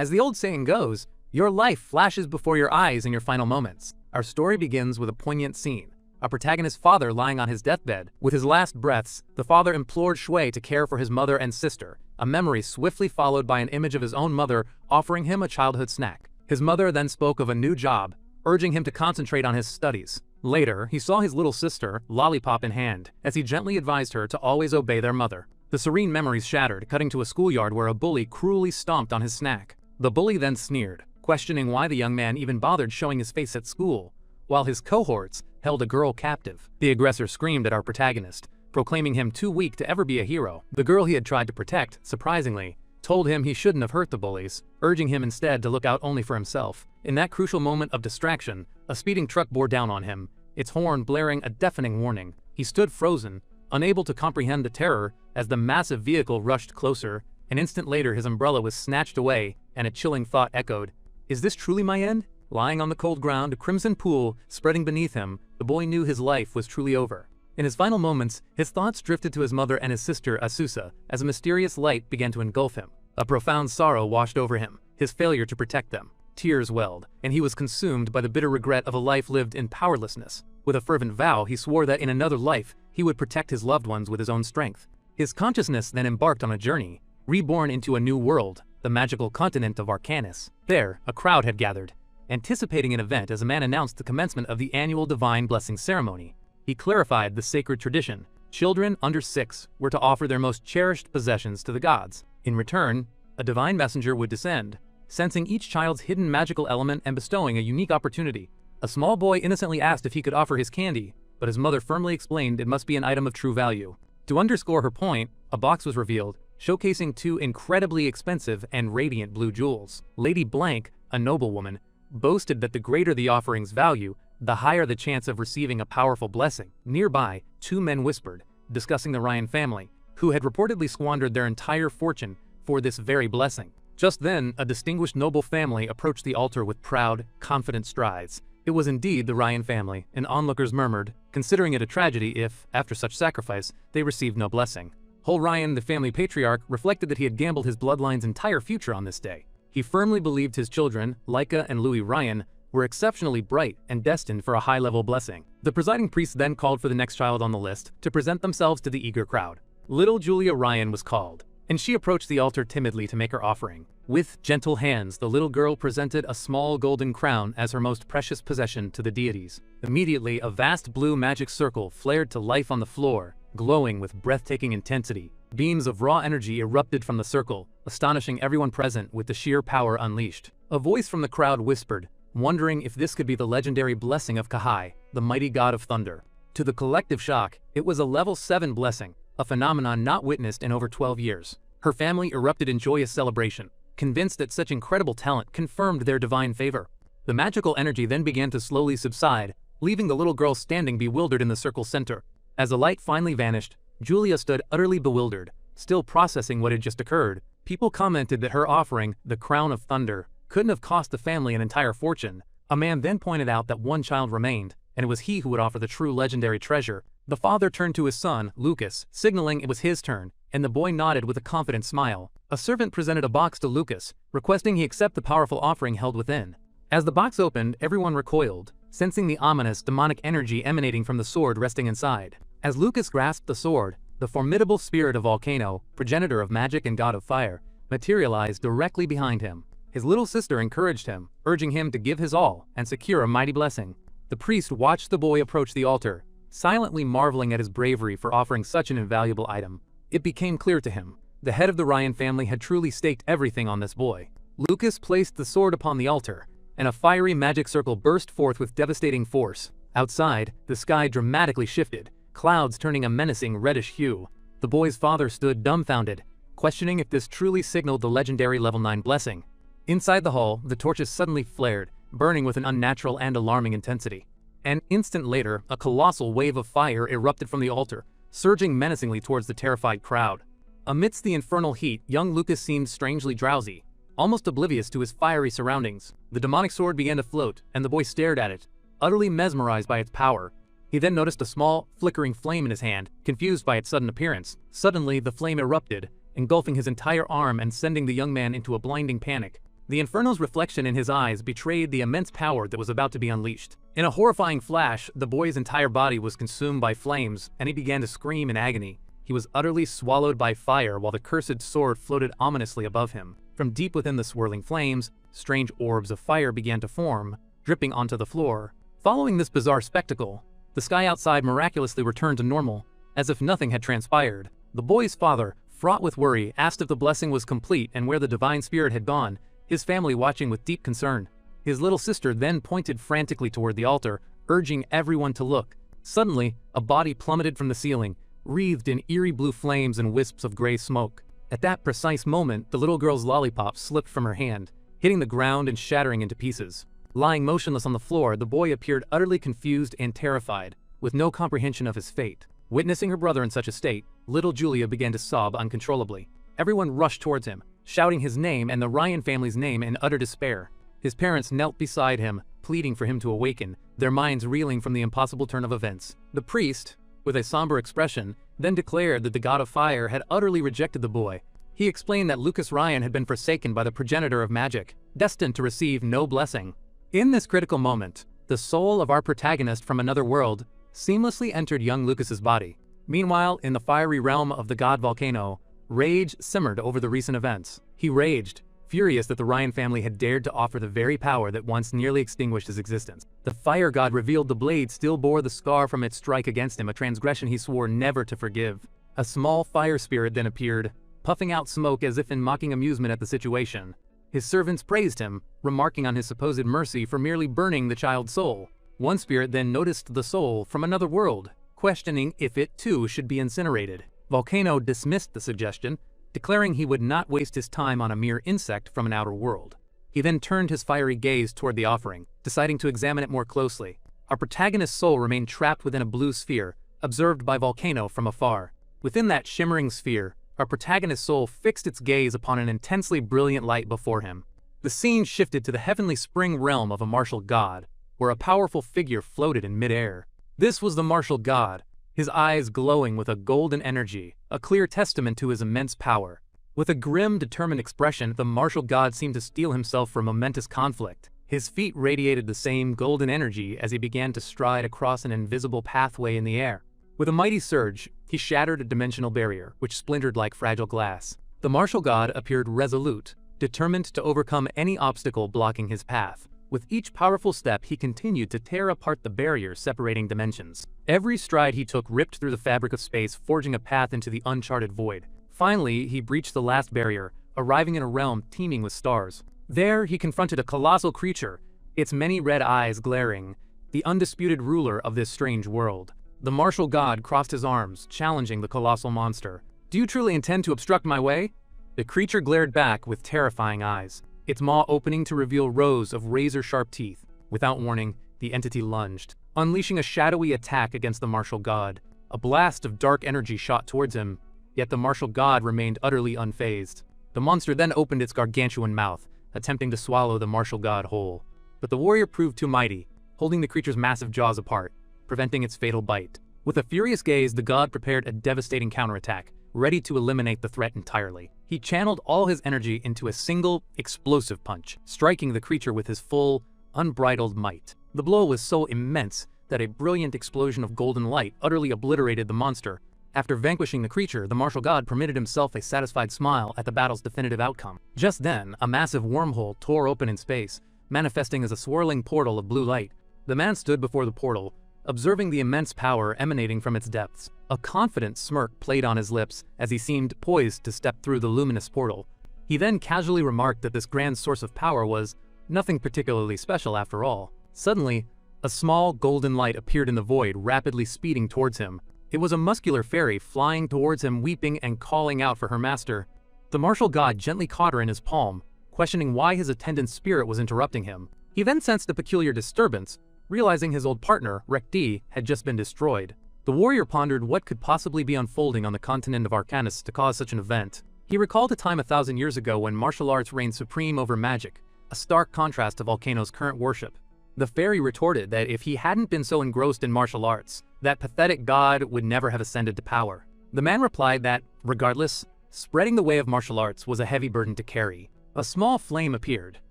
As the old saying goes, your life flashes before your eyes in your final moments. Our story begins with a poignant scene. A protagonist's father lying on his deathbed. With his last breaths, the father implored Shui to care for his mother and sister, a memory swiftly followed by an image of his own mother offering him a childhood snack. His mother then spoke of a new job, urging him to concentrate on his studies. Later, he saw his little sister, lollipop in hand, as he gently advised her to always obey their mother. The serene memories shattered, cutting to a schoolyard where a bully cruelly stomped on his snack. The bully then sneered, questioning why the young man even bothered showing his face at school, while his cohorts held a girl captive. The aggressor screamed at our protagonist, proclaiming him too weak to ever be a hero. The girl he had tried to protect, surprisingly, told him he shouldn't have hurt the bullies, urging him instead to look out only for himself. In that crucial moment of distraction, a speeding truck bore down on him, its horn blaring a deafening warning. He stood frozen, unable to comprehend the terror as the massive vehicle rushed closer. An instant later his umbrella was snatched away, and a chilling thought echoed, "Is this truly my end?" Lying on the cold ground, a crimson pool spreading beneath him, the boy knew his life was truly over. In his final moments, his thoughts drifted to his mother and his sister Asusa as a mysterious light began to engulf him. A profound sorrow washed over him, his failure to protect them. Tears welled, and he was consumed by the bitter regret of a life lived in powerlessness. With a fervent vow, he swore that in another life, he would protect his loved ones with his own strength. His consciousness then embarked on a journey, reborn into a new world, the magical continent of Arcanus. There, a crowd had gathered, anticipating an event as a man announced the commencement of the annual Divine Blessing Ceremony. He clarified the sacred tradition. Children under 6 were to offer their most cherished possessions to the gods. In return, a divine messenger would descend, sensing each child's hidden magical element and bestowing a unique opportunity. A small boy innocently asked if he could offer his candy, but his mother firmly explained it must be an item of true value. To underscore her point, a box was revealed, showcasing 2 incredibly expensive and radiant blue jewels. Lady Blank, a noblewoman, boasted that the greater the offering's value, the higher the chance of receiving a powerful blessing. Nearby, 2 men whispered, discussing the Ryan family, who had reportedly squandered their entire fortune for this very blessing. Just then, a distinguished noble family approached the altar with proud, confident strides. It was indeed the Ryan family, and onlookers murmured, considering it a tragedy if, after such sacrifice, they received no blessing. Whole Ryan, the family patriarch, reflected that he had gambled his bloodline's entire future on this day. He firmly believed his children, Laika and Louis Ryan, were exceptionally bright and destined for a high-level blessing. The presiding priest then called for the next child on the list to present themselves to the eager crowd. Little Julia Ryan was called, and she approached the altar timidly to make her offering. With gentle hands, the little girl presented a small golden crown as her most precious possession to the deities. Immediately, a vast blue magic circle flared to life on the floor, glowing with breathtaking intensity. Beams of raw energy erupted from the circle, astonishing everyone present with the sheer power unleashed. A voice from the crowd whispered, wondering if this could be the legendary blessing of Kahai, the mighty god of thunder. To the collective shock, it was a level 7 blessing, a phenomenon not witnessed in over 12 years. Her family erupted in joyous celebration, convinced that such incredible talent confirmed their divine favor. The magical energy then began to slowly subside, leaving the little girl standing bewildered in the circle's center. As the light finally vanished, Julia stood utterly bewildered, still processing what had just occurred. People commented that her offering, the Crown of Thunder, couldn't have cost the family an entire fortune. A man then pointed out that one child remained, and it was he who would offer the true legendary treasure. The father turned to his son, Lucas, signaling it was his turn, and the boy nodded with a confident smile. A servant presented a box to Lucas, requesting he accept the powerful offering held within. As the box opened, everyone recoiled, sensing the ominous, demonic energy emanating from the sword resting inside. As Lucas grasped the sword, the formidable spirit of Volcano, progenitor of magic and god of fire, materialized directly behind him. His little sister encouraged him, urging him to give his all and secure a mighty blessing. The priest watched the boy approach the altar, silently marveling at his bravery for offering such an invaluable item. It became clear to him, the head of the Ryan family had truly staked everything on this boy. Lucas placed the sword upon the altar, and a fiery magic circle burst forth with devastating force. Outside, the sky dramatically shifted, clouds turning a menacing reddish hue. The boy's father stood dumbfounded, questioning if this truly signaled the legendary level 9 blessing. Inside the hall, the torches suddenly flared, burning with an unnatural and alarming intensity. An instant later, a colossal wave of fire erupted from the altar, surging menacingly towards the terrified crowd. Amidst the infernal heat, young Lucas seemed strangely drowsy, almost oblivious to his fiery surroundings. The demonic sword began to float, and the boy stared at it, utterly mesmerized by its power. He then noticed a small, flickering flame in his hand, confused by its sudden appearance. Suddenly, the flame erupted, engulfing his entire arm and sending the young man into a blinding panic. The Inferno's reflection in his eyes betrayed the immense power that was about to be unleashed. In a horrifying flash, the boy's entire body was consumed by flames, and he began to scream in agony. He was utterly swallowed by fire while the cursed sword floated ominously above him. From deep within the swirling flames, strange orbs of fire began to form, dripping onto the floor. Following this bizarre spectacle, the sky outside miraculously returned to normal, as if nothing had transpired. The boy's father, fraught with worry, asked if the blessing was complete and where the divine spirit had gone, his family watching with deep concern. His little sister then pointed frantically toward the altar, urging everyone to look. Suddenly, a body plummeted from the ceiling, wreathed in eerie blue flames and wisps of gray smoke. At that precise moment, the little girl's lollipop slipped from her hand, hitting the ground and shattering into pieces. Lying motionless on the floor, the boy appeared utterly confused and terrified, with no comprehension of his fate. Witnessing her brother in such a state, little Julia began to sob uncontrollably. Everyone rushed towards him, shouting his name and the Ryan family's name in utter despair. His parents knelt beside him, pleading for him to awaken, their minds reeling from the impossible turn of events. The priest, with a somber expression, then declared that the god of fire had utterly rejected the boy. He explained that Lucas Ryan had been forsaken by the progenitor of magic, destined to receive no blessing. In this critical moment, the soul of our protagonist from another world seamlessly entered young Lucas's body. Meanwhile, in the fiery realm of the god volcano, rage simmered over the recent events. He raged, furious that the Ryan family had dared to offer the very power that once nearly extinguished his existence. The fire god revealed the blade still bore the scar from its strike against him, a transgression he swore never to forgive. A small fire spirit then appeared, puffing out smoke as if in mocking amusement at the situation. His servants praised him, remarking on his supposed mercy for merely burning the child's soul. One spirit then noticed the soul from another world, questioning if it too should be incinerated. Volcano dismissed the suggestion, declaring he would not waste his time on a mere insect from an outer world. He then turned his fiery gaze toward the offering, deciding to examine it more closely. Our protagonist's soul remained trapped within a blue sphere, observed by Volcano from afar. Within that shimmering sphere, our protagonist's soul fixed its gaze upon an intensely brilliant light before him. The scene shifted to the heavenly spring realm of a martial god, where a powerful figure floated in midair. This was the martial god, his eyes glowing with a golden energy, a clear testament to his immense power. With a grim, determined expression, the martial god seemed to steel himself for a momentous conflict. His feet radiated the same golden energy as he began to stride across an invisible pathway in the air. With a mighty surge, he shattered a dimensional barrier, which splintered like fragile glass. The martial god appeared resolute, determined to overcome any obstacle blocking his path. With each powerful step, he continued to tear apart the barrier separating dimensions. Every stride he took ripped through the fabric of space, forging a path into the uncharted void. Finally, he breached the last barrier, arriving in a realm teeming with stars. There, he confronted a colossal creature, its many red eyes glaring, the undisputed ruler of this strange world. The martial god crossed his arms, challenging the colossal monster. "Do you truly intend to obstruct my way?" The creature glared back with terrifying eyes, its maw opening to reveal rows of razor-sharp teeth. Without warning, the entity lunged, unleashing a shadowy attack against the martial god. A blast of dark energy shot towards him, yet the martial god remained utterly unfazed. The monster then opened its gargantuan mouth, attempting to swallow the martial god whole. But the warrior proved too mighty, holding the creature's massive jaws apart, preventing its fatal bite. With a furious gaze, the god prepared a devastating counterattack, ready to eliminate the threat entirely. He channeled all his energy into a single, explosive punch, striking the creature with his full, unbridled might. The blow was so immense that a brilliant explosion of golden light utterly obliterated the monster. After vanquishing the creature, the martial god permitted himself a satisfied smile at the battle's definitive outcome. Just then, a massive wormhole tore open in space, manifesting as a swirling portal of blue light. The man stood before the portal, observing the immense power emanating from its depths. A confident smirk played on his lips as he seemed poised to step through the luminous portal. He then casually remarked that this grand source of power was nothing particularly special after all. Suddenly, a small golden light appeared in the void, rapidly speeding towards him. It was a muscular fairy flying towards him, weeping and calling out for her master. The martial god gently caught her in his palm, questioning why his attendant spirit was interrupting him. He then sensed a peculiar disturbance, realizing his old partner, Rekti, had just been destroyed. The warrior pondered what could possibly be unfolding on the continent of Arcanus to cause such an event. He recalled a time 1,000 years ago when martial arts reigned supreme over magic, a stark contrast to Volcano's current worship. The fairy retorted that if he hadn't been so engrossed in martial arts, that pathetic god would never have ascended to power. The man replied that, regardless, spreading the way of martial arts was a heavy burden to carry. A small flame appeared,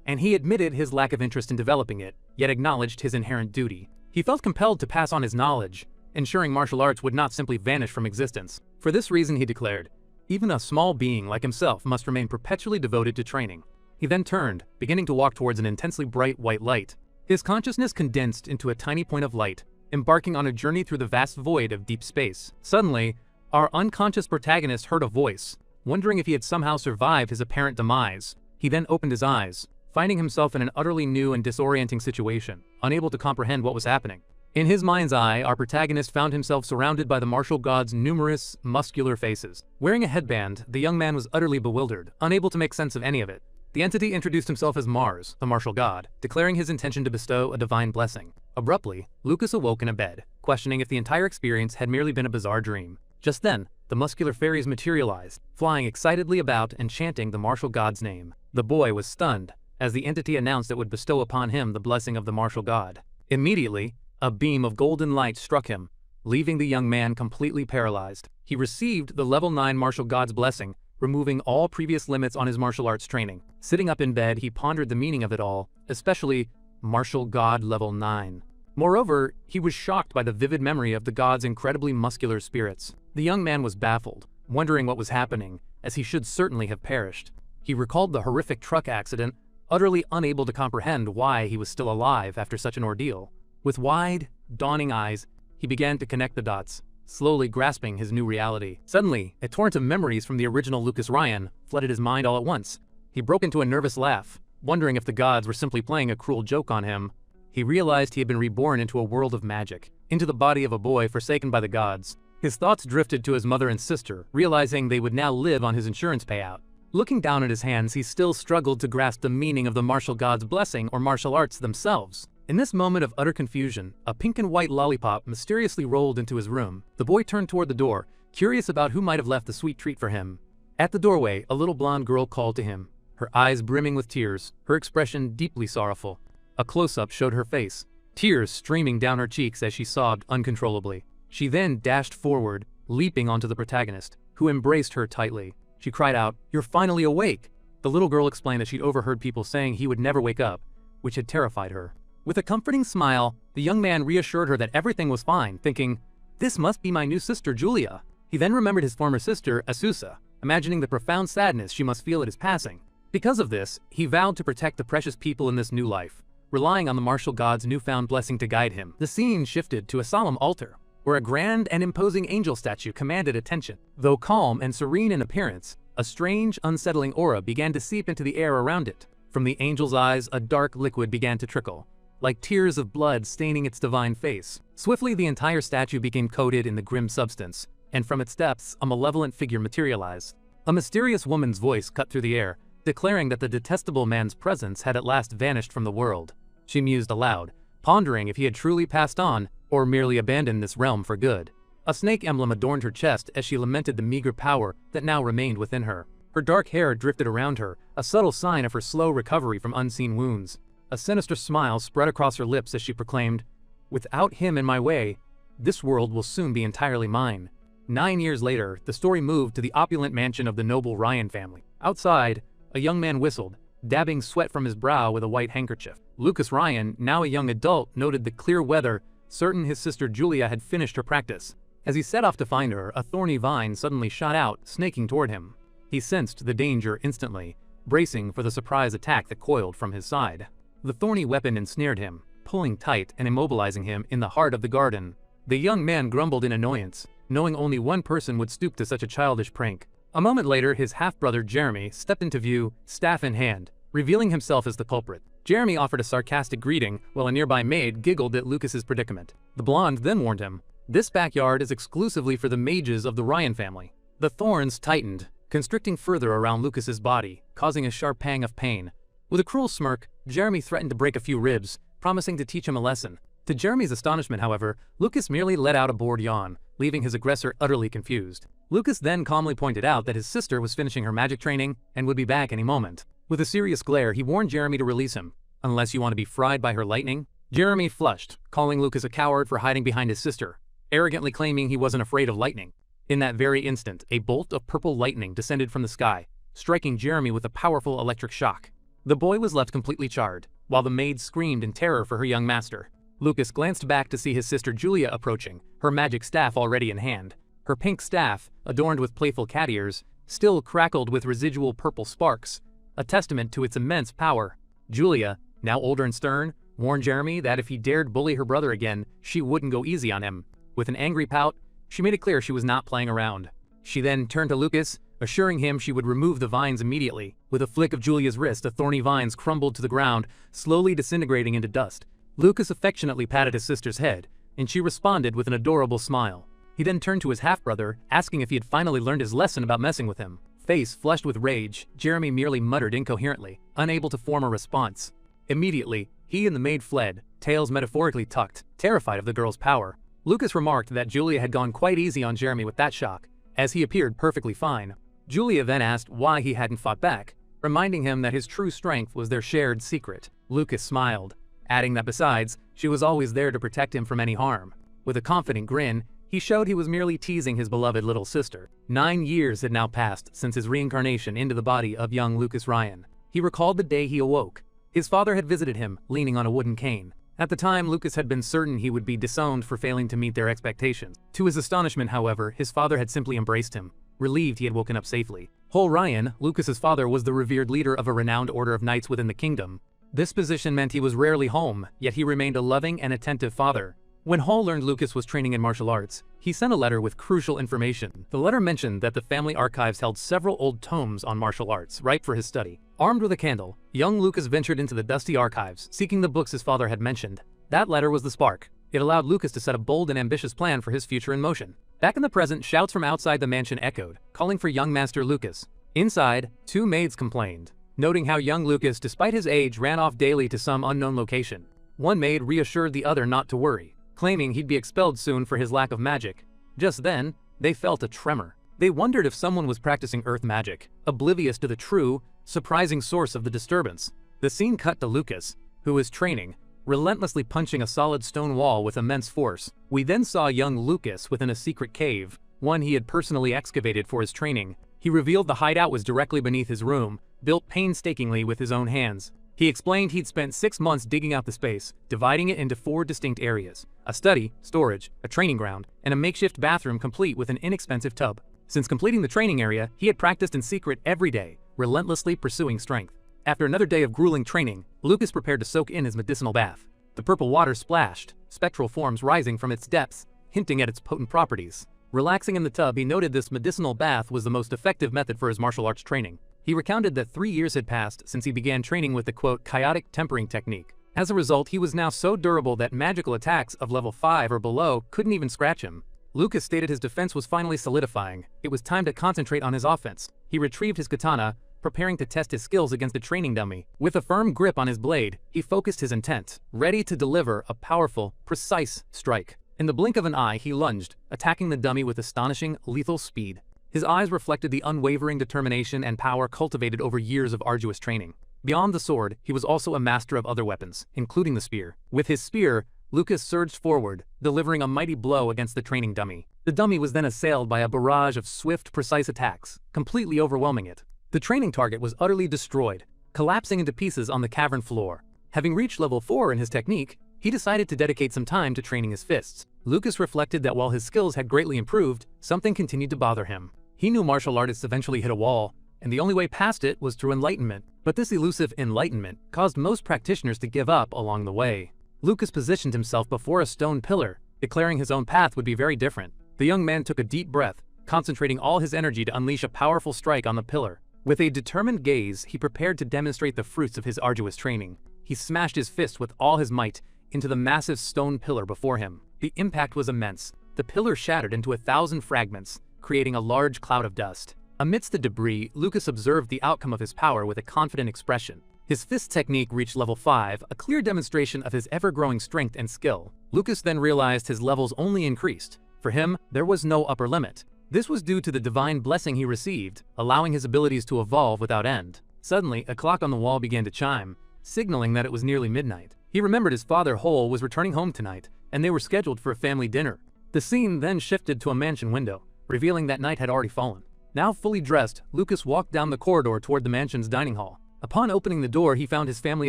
and he admitted his lack of interest in developing it, yet acknowledged his inherent duty. He felt compelled to pass on his knowledge, ensuring martial arts would not simply vanish from existence. For this reason, he declared, even a small being like himself must remain perpetually devoted to training. He then turned, beginning to walk towards an intensely bright white light. His consciousness condensed into a tiny point of light, embarking on a journey through the vast void of deep space. Suddenly, our unconscious protagonist heard a voice, wondering if he had somehow survived his apparent demise. He then opened his eyes, finding himself in an utterly new and disorienting situation, unable to comprehend what was happening. In his mind's eye, our protagonist found himself surrounded by the martial god's numerous, muscular faces. Wearing a headband, the young man was utterly bewildered, unable to make sense of any of it. The entity introduced himself as Mars, the martial god, declaring his intention to bestow a divine blessing. Abruptly, Lucas awoke in a bed, questioning if the entire experience had merely been a bizarre dream. Just then, the muscular fairies materialized, flying excitedly about and chanting the martial god's name. The boy was stunned, as the entity announced it would bestow upon him the blessing of the martial god. Immediately, a beam of golden light struck him, leaving the young man completely paralyzed. He received the level 9 martial god's blessing, removing all previous limits on his martial arts training. Sitting up in bed, he pondered the meaning of it all, especially martial god level 9. Moreover, he was shocked by the vivid memory of the god's incredibly muscular spirits. The young man was baffled, wondering what was happening, as he should certainly have perished. He recalled the horrific truck accident, utterly unable to comprehend why he was still alive after such an ordeal. With wide, dawning eyes, he began to connect the dots, slowly grasping his new reality. Suddenly, a torrent of memories from the original Lucas Ryan flooded his mind all at once. He broke into a nervous laugh, wondering if the gods were simply playing a cruel joke on him. He realized he had been reborn into a world of magic, into the body of a boy forsaken by the gods. His thoughts drifted to his mother and sister, realizing they would now live on his insurance payout. Looking down at his hands, he still struggled to grasp the meaning of the martial god's blessing or martial arts themselves. In this moment of utter confusion, a pink and white lollipop mysteriously rolled into his room. The boy turned toward the door, curious about who might have left the sweet treat for him. At the doorway, a little blonde girl called to him, her eyes brimming with tears, her expression deeply sorrowful. A close-up showed her face, tears streaming down her cheeks as she sobbed uncontrollably. She then dashed forward, leaping onto the protagonist, who embraced her tightly. She cried out, "You're finally awake!" The little girl explained that she'd overheard people saying he would never wake up, which had terrified her. With a comforting smile, the young man reassured her that everything was fine, thinking, "This must be my new sister Julia." He then remembered his former sister, Asusa, imagining the profound sadness she must feel at his passing. Because of this, he vowed to protect the precious people in this new life, relying on the martial god's newfound blessing to guide him. The scene shifted to a solemn altar, where a grand and imposing angel statue commanded attention. Though calm and serene in appearance, a strange, unsettling aura began to seep into the air around it. From the angel's eyes, a dark liquid began to trickle, like tears of blood staining its divine face. Swiftly, the entire statue became coated in the grim substance, and from its depths, a malevolent figure materialized. A mysterious woman's voice cut through the air, declaring that the detestable man's presence had at last vanished from the world. She mused aloud, pondering if he had truly passed on, or merely abandoned this realm for good. A snake emblem adorned her chest as she lamented the meager power that now remained within her. Her dark hair drifted around her, a subtle sign of her slow recovery from unseen wounds. A sinister smile spread across her lips as she proclaimed, "Without him in my way, this world will soon be entirely mine." 9 years later, the story moved to the opulent mansion of the noble Ryan family. Outside, a young man whistled, dabbing sweat from his brow with a white handkerchief. Lucas Ryan, now a young adult, noted the clear weather, certain his sister Julia had finished her practice. As he set off to find her, a thorny vine suddenly shot out, snaking toward him. He sensed the danger instantly, bracing for the surprise attack that coiled from his side. The thorny weapon ensnared him, pulling tight and immobilizing him in the heart of the garden. The young man grumbled in annoyance, knowing only one person would stoop to such a childish prank. A moment later, his half-brother Jeremy stepped into view, staff in hand, revealing himself as the culprit. Jeremy offered a sarcastic greeting, while a nearby maid giggled at Lucas's predicament. The blonde then warned him, "This backyard is exclusively for the mages of the Ryan family." The thorns tightened, constricting further around Lucas's body, causing a sharp pang of pain. With a cruel smirk, Jeremy threatened to break a few ribs, promising to teach him a lesson. To Jeremy's astonishment, however, Lucas merely let out a bored yawn, leaving his aggressor utterly confused. Lucas then calmly pointed out that his sister was finishing her magic training and would be back any moment. With a serious glare, he warned Jeremy to release him, unless you want to be fried by her lightning. Jeremy flushed, calling Lucas a coward for hiding behind his sister, arrogantly claiming he wasn't afraid of lightning. In that very instant, a bolt of purple lightning descended from the sky, striking Jeremy with a powerful electric shock. The boy was left completely charred, while the maid screamed in terror for her young master. Lucas glanced back to see his sister Julia approaching, her magic staff already in hand. Her pink staff, adorned with playful cat ears, still crackled with residual purple sparks, a testament to its immense power. Julia, now older and stern, warned Jeremy that if he dared bully her brother again, she wouldn't go easy on him. With an angry pout, she made it clear she was not playing around. She then turned to Lucas, assuring him she would remove the vines immediately. With a flick of Julia's wrist, the thorny vines crumbled to the ground, slowly disintegrating into dust. Lucas affectionately patted his sister's head, and she responded with an adorable smile. He then turned to his half-brother, asking if he had finally learned his lesson about messing with him. Face flushed with rage, Jeremy merely muttered incoherently, unable to form a response. Immediately, he and the maid fled, tails metaphorically tucked, terrified of the girl's power. Lucas remarked that Julia had gone quite easy on Jeremy with that shock, as he appeared perfectly fine. Julia then asked why he hadn't fought back, reminding him that his true strength was their shared secret. Lucas smiled, adding that besides, she was always there to protect him from any harm. With a confident grin, he showed he was merely teasing his beloved little sister. 9 years had now passed since his reincarnation into the body of young Lucas Ryan. He recalled the day he awoke. His father had visited him, leaning on a wooden cane. At the time, Lucas had been certain he would be disowned for failing to meet their expectations. To his astonishment, however, his father had simply embraced him, relieved he had woken up safely. Hol Ryan, Lucas's father, was the revered leader of a renowned order of knights within the kingdom. This position meant he was rarely home, yet he remained a loving and attentive father. When Hall learned Lucas was training in martial arts, he sent a letter with crucial information. The letter mentioned that the family archives held several old tomes on martial arts, ripe for his study. Armed with a candle, young Lucas ventured into the dusty archives, seeking the books his father had mentioned. That letter was the spark. It allowed Lucas to set a bold and ambitious plan for his future in motion. Back in the present, shouts from outside the mansion echoed, calling for young Master Lucas. Inside, 2 maids complained, noting how young Lucas, despite his age, ran off daily to some unknown location. One maid reassured the other not to worry, claiming he'd be expelled soon for his lack of magic. Just then, they felt a tremor. They wondered if someone was practicing earth magic, oblivious to the true, surprising source of the disturbance. The scene cut to Lucas, who was training, relentlessly punching a solid stone wall with immense force. We then saw young Lucas within a secret cave, one he had personally excavated for his training. He revealed the hideout was directly beneath his room, built painstakingly with his own hands. He explained he'd spent 6 months digging out the space, dividing it into 4 distinct areas: a study, storage, a training ground, and a makeshift bathroom complete with an inexpensive tub. Since completing the training area, he had practiced in secret every day, relentlessly pursuing strength. After another day of grueling training, Lucas prepared to soak in his medicinal bath. The purple water splashed, spectral forms rising from its depths, hinting at its potent properties. Relaxing in the tub, he noted this medicinal bath was the most effective method for his martial arts training. He recounted that 3 years had passed since he began training with the quote, chaotic tempering technique. As a result, he was now so durable that magical attacks of level 5 or below couldn't even scratch him. Lucas stated his defense was finally solidifying. It was time to concentrate on his offense. He retrieved his katana, preparing to test his skills against the training dummy. With a firm grip on his blade, he focused his intent, ready to deliver a powerful, precise strike. In the blink of an eye, he lunged, attacking the dummy with astonishing, lethal speed. His eyes reflected the unwavering determination and power cultivated over years of arduous training. Beyond the sword, he was also a master of other weapons, including the spear. With his spear, Lucas surged forward, delivering a mighty blow against the training dummy. The dummy was then assailed by a barrage of swift, precise attacks, completely overwhelming it. The training target was utterly destroyed, collapsing into pieces on the cavern floor. Having reached level 4 in his technique, he decided to dedicate some time to training his fists. Lucas reflected that while his skills had greatly improved, something continued to bother him. He knew martial artists eventually hit a wall, and the only way past it was through enlightenment. But this elusive enlightenment caused most practitioners to give up along the way. Lucas positioned himself before a stone pillar, declaring his own path would be very different. The young man took a deep breath, concentrating all his energy to unleash a powerful strike on the pillar. With a determined gaze, he prepared to demonstrate the fruits of his arduous training. He smashed his fist with all his might into the massive stone pillar before him. The impact was immense. The pillar shattered into 1,000 fragments, creating a large cloud of dust. Amidst the debris, Lucas observed the outcome of his power with a confident expression. His fist technique reached level 5, a clear demonstration of his ever-growing strength and skill. Lucas then realized his levels only increased. For him, there was no upper limit. This was due to the divine blessing he received, allowing his abilities to evolve without end. Suddenly, a clock on the wall began to chime, signaling that it was nearly midnight. He remembered his father, Hole, was returning home tonight, and they were scheduled for a family dinner. The scene then shifted to a mansion window, revealing that night had already fallen. Now fully dressed, Lucas walked down the corridor toward the mansion's dining hall. Upon opening the door, he found his family